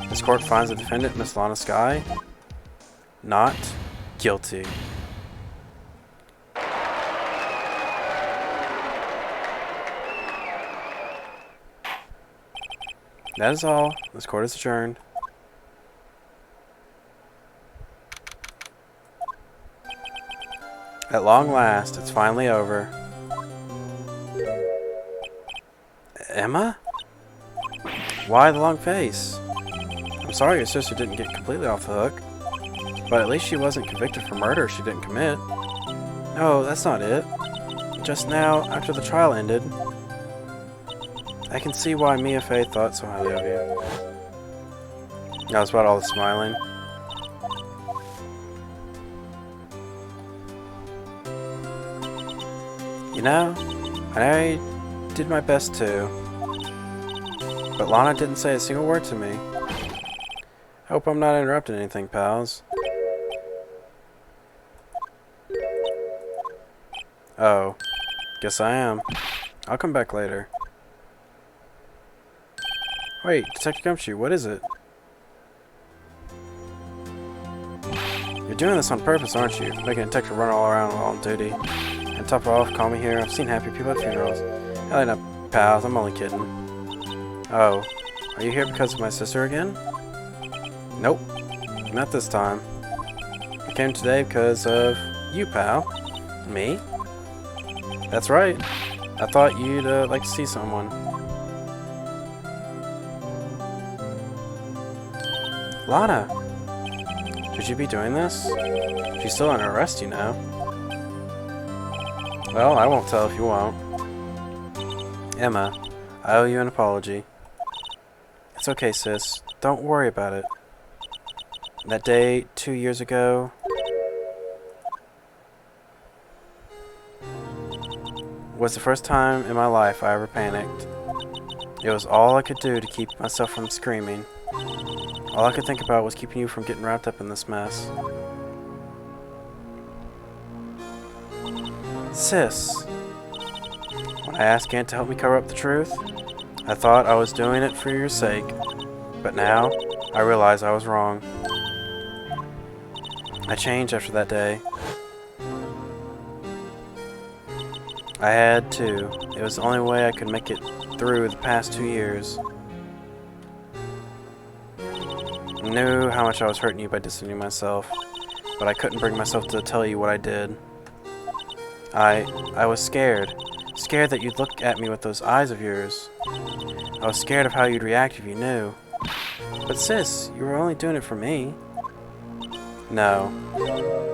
this court finds the defendant, Miss Lana Skye, not guilty. That is all. This court is adjourned. At long last, it's finally over. Emma? Why the long face? I'm sorry your sister didn't get completely off the hook, but at least she wasn't convicted for murder she didn't commit. No, that's not it. Just now, after the trial ended, I can see why Mia Fey thought so highly of you. That was about all the smiling. You know, I did my best too. But Lana didn't say a single word to me. Hope I'm not interrupting anything, pals. Oh, guess I am. I'll come back later. Wait, Detective Gumshoe, what is it? You're doing this on purpose, aren't you? Making a detective run all around while on duty. And top it off, call me here. I've seen happy people at funerals. Hell no, pals, I'm only kidding. Oh, are you here because of my sister again? Nope, not this time. I came today because of you, pal. Me? That's right. I thought you'd like to see someone. Lana! Should you be doing this? She's still under arrest, you know. Well, I won't tell if you won't. Emma, I owe you an apology. It's okay, sis. Don't worry about it. That day, 2 years ago, was the first time in my life I ever panicked. It was all I could do to keep myself from screaming. All I could think about was keeping you from getting wrapped up in this mess. Sis, when I asked Aunt to help me cover up the truth, I thought I was doing it for your sake, but now I realize I was wrong. I changed after that day. I had to. It was the only way I could make it through the past 2 years. I knew how much I was hurting you by distancing myself, but I couldn't bring myself to tell you what I did. I was scared. Scared that you'd look at me with those eyes of yours. I was scared of how you'd react if you knew. But sis, you were only doing it for me. No.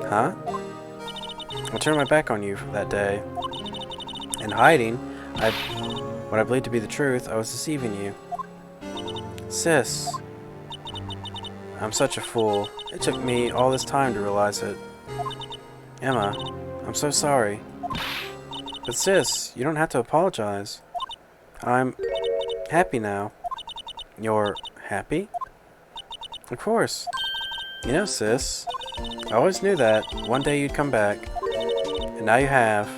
Huh? I turned my back on you that day. In hiding, what I believed to be the truth, I was deceiving you. Sis. I'm such a fool. It took me all this time to realize it. Emma, I'm so sorry. But sis, you don't have to apologize. I'm happy now. You're happy? Of course. You know, sis, I always knew that one day you'd come back. And now you have.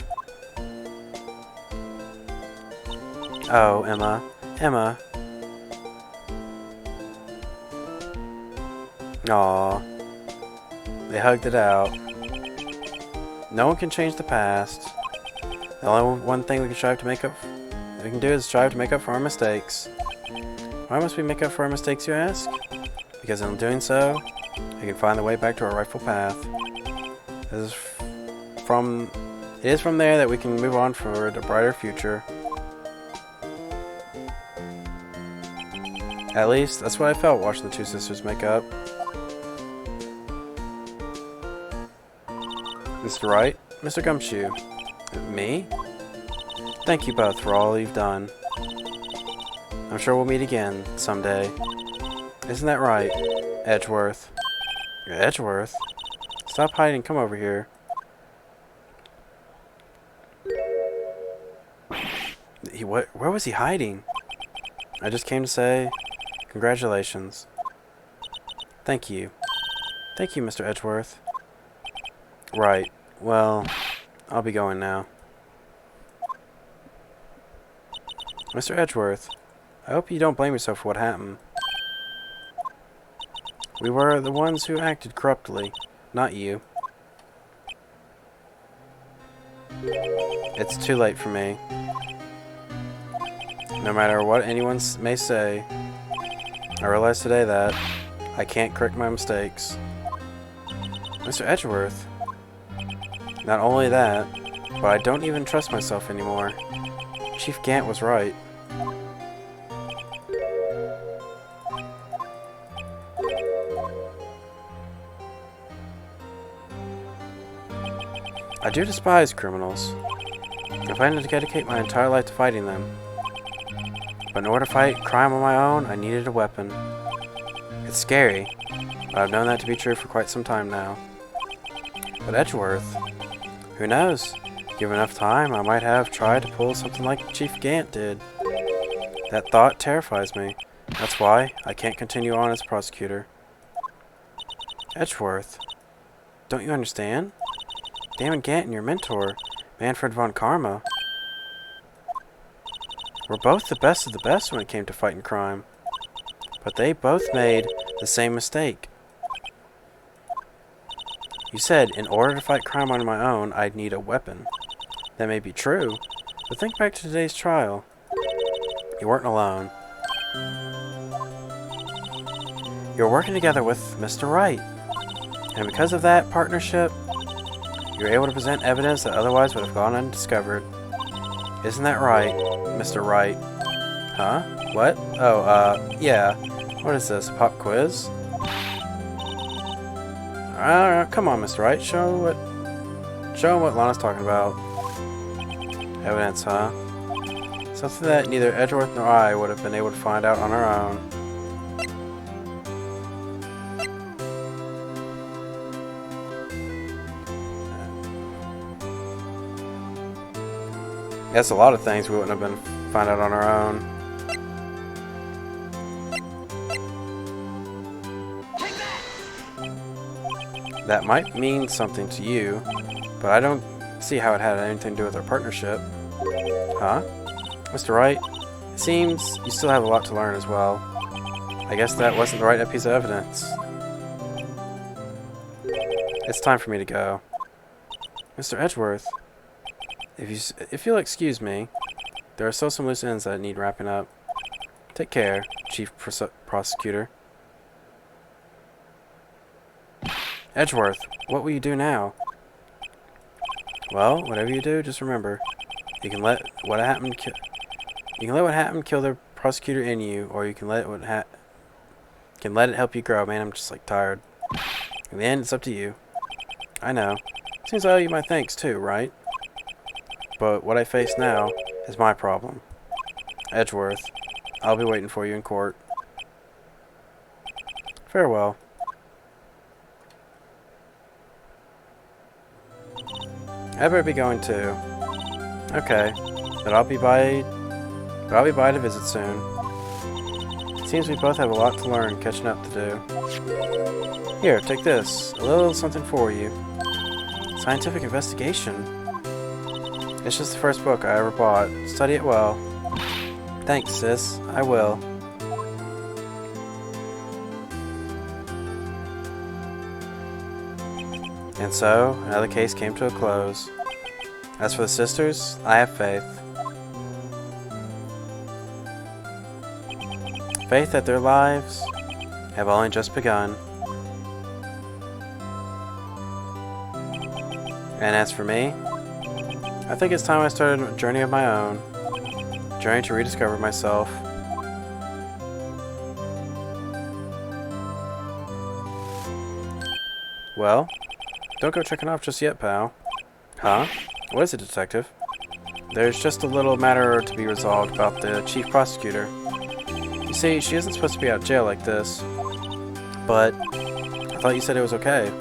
Oh, Emma. Emma. Aw. They hugged it out. No one can change the past. The only one thing we can do is strive to make up for our mistakes. Why must we make up for our mistakes, you ask? Because in doing so, we can find the way back to our rightful path. It is from there that we can move on for a brighter future. At least, that's what I felt watching the two sisters make up. Mr. Wright, Mr. Gumshoe. Me? Thank you both for all you've done. I'm sure we'll meet again someday. Isn't that right, Edgeworth? Edgeworth? Stop hiding, come over here. Where was he hiding? I just came to say congratulations. Thank you. Thank you, Mr. Edgeworth. Right. Well, I'll be going now. Mr. Edgeworth, I hope you don't blame yourself for what happened. We were the ones who acted corruptly, not you. It's too late for me. No matter what anyone may say, I realize today that I can't correct my mistakes. Mr. Edgeworth, not only that, but I don't even trust myself anymore. Chief Gant was right. I do despise criminals. I plan to dedicate my entire life to fighting them. But in order to fight crime on my own, I needed a weapon. It's scary, but I've known that to be true for quite some time now. But Edgeworth, who knows? Given enough time, I might have tried to pull something like Chief Gant did. That thought terrifies me. That's why I can't continue on as prosecutor. Edgeworth, don't you understand? Damon Gant and your mentor, Manfred von Karma, were both the best of the best when it came to fighting crime. But they both made the same mistake. You said, in order to fight crime on my own, I'd need a weapon. That may be true, but think back to today's trial. You weren't alone. You were working together with Mr. Wright. And because of that partnership, you were able to present evidence that otherwise would have gone undiscovered. Isn't that right, Mr. Wright? Huh? What? Oh, yeah. What is this, a pop quiz? Come on, Mr. Wright, show him what Lana's talking about. Evidence, huh? Something that neither Edgeworth nor I would have been able to find out on our own. That's a lot of things we wouldn't have been find out on our own. Take that! That might mean something to you, but I don't see how it had anything to do with our partnership. Huh? Mr. Wright, it seems you still have a lot to learn as well. I guess that wasn't the right piece of evidence. It's time for me to go. Mr. Edgeworth, if you'll excuse me, there are still some loose ends that need wrapping up. Take care, Chief Prosecutor. Edgeworth, what will you do now? Well, whatever you do, just remember, you can let what happened kill the prosecutor in you, or you can let it help you grow. Man, I'm just like tired. In the end, it's up to you. I know. Seems I owe you my thanks too, right? But what I face now is my problem. Edgeworth, I'll be waiting for you in court. Farewell. I better be going too. Okay, but I'll be by to visit soon. It seems we both have a lot to learn, catching up to do. Here, take this. A little something for you. Scientific investigation. It's just the first book I ever bought. Study it well. Thanks, sis. I will. And so, another case came to a close. As for the sisters, I have faith. Faith that their lives have only just begun. And as for me, I think it's time I started a journey of my own. A journey to rediscover myself. Well, don't go checking off just yet, pal. Huh? What is it, detective? There's just a little matter to be resolved about the chief prosecutor. You see, she isn't supposed to be out of jail like this. But I thought you said it was okay.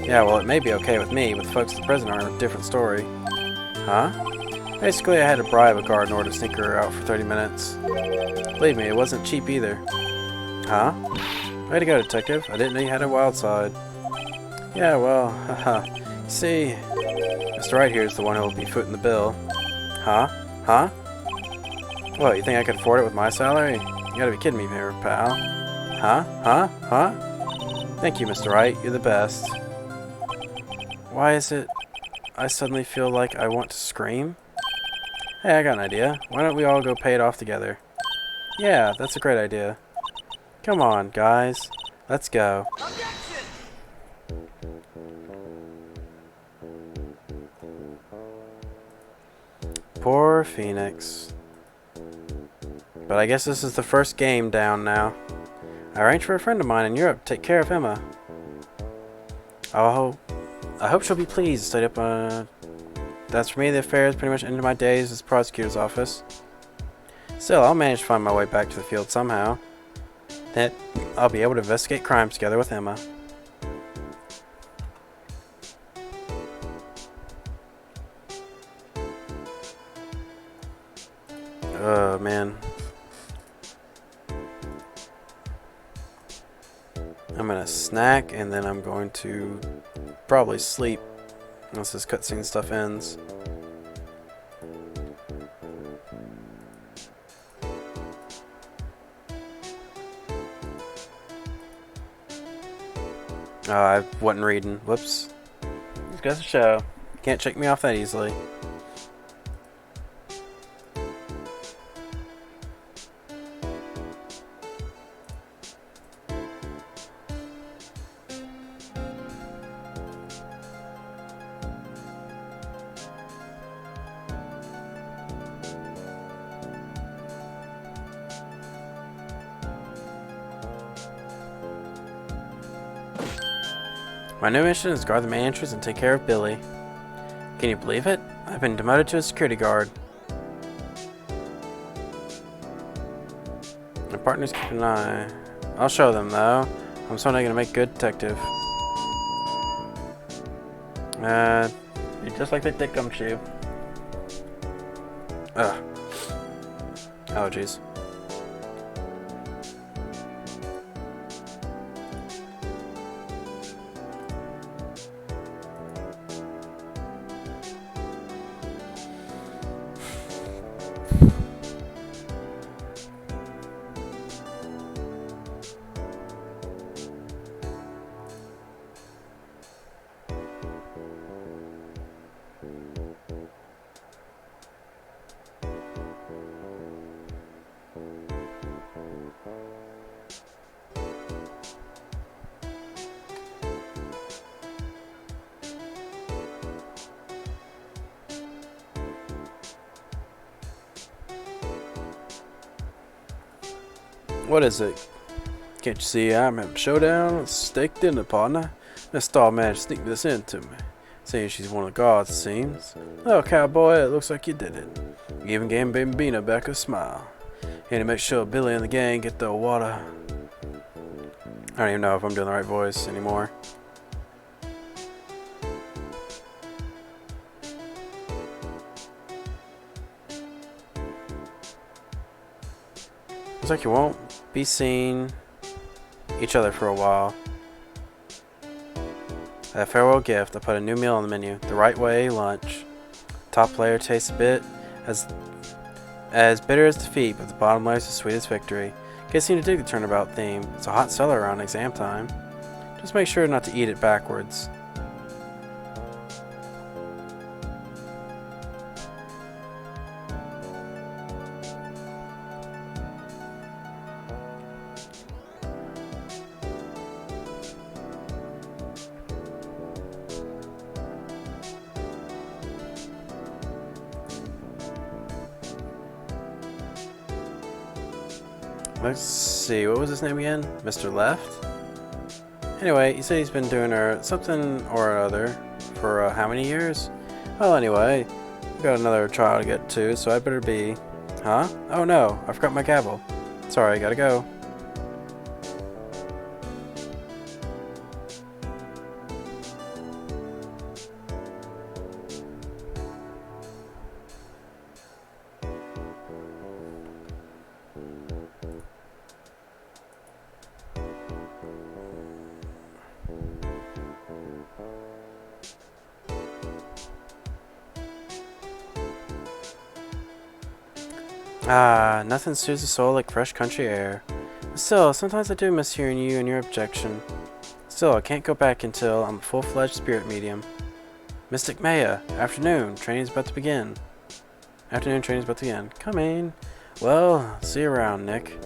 Yeah, well, it may be okay with me, but the folks at the prison are a different story. Huh? Basically, I had to bribe a guard in order to sneak her out for 30 minutes. Believe me, it wasn't cheap either. Huh? Way to go, detective. I didn't know you had a wild side. Yeah, well, haha. See, Mr. Wright here is the one who will be footing the bill. Huh? Huh? What, you think I could afford it with my salary? You gotta be kidding me here, pal. Huh? Huh? Huh? Thank you, Mr. Wright. You're the best. Why is it I suddenly feel like I want to scream? Hey, I got an idea. Why don't we all go pay it off together? Yeah, that's a great idea. Come on, guys. Let's go. Objection! Poor Phoenix. But I guess this is the first game down now. I arranged for a friend of mine in Europe to take care of Emma. I hope she'll be pleased. Stayed up. That's for me. The affair has pretty much ended my days as prosecutor's office. Still, I'll manage to find my way back to the field somehow. Then I'll be able to investigate crimes together with Emma. Oh man. I'm gonna snack and then I'm going to probably sleep once this cutscene stuff ends. I wasn't reading. Whoops. Just goes to show. Can't check me off that easily. My new mission is guard the main entrance and take care of Billy. Can you believe it? I've been demoted to a security guard. My partner's keeping an eye. I'll show them though. I'm certainly gonna make a good detective. Just like the dick gumshoe. Ugh. Allergies. What is it? Can't you see I'm having a showdown with steak dinner, partner? Miss Star managed to sneak this into me. Saying she's one of the guards, it seems. Oh, cowboy, it looks like you did it. You even gave Baby Bina back a smile. And to make sure Billy and the gang get the water. I don't even know if I'm doing the right voice anymore. Looks like you won't be seeing each other for a while. A farewell gift. I put a new meal on the menu. The Right Way lunch. Top layer tastes a bit as bitter as defeat, but the bottom layer is the sweetest victory. Kids seem to dig the turnabout theme. It's a hot seller around exam time. Just make sure not to eat it backwards. Let's see, what was his name again? Mr. Left? Anyway, he said he's been doing her something or other for how many years? Well, anyway, I've got another trial to get to, so I better be... Huh? Oh no, I forgot my gavel. Sorry, gotta go. Ah, nothing soothes the soul like fresh country air. But still, sometimes I do miss hearing you and your objection. Still, I can't go back until I'm a full-fledged spirit medium. Mystic Maya, afternoon, training's about to begin. Afternoon training's about to begin. Coming. Well, see you around, Nick.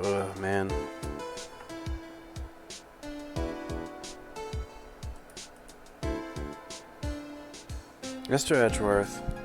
Ugh, man. Mr. Edgeworth.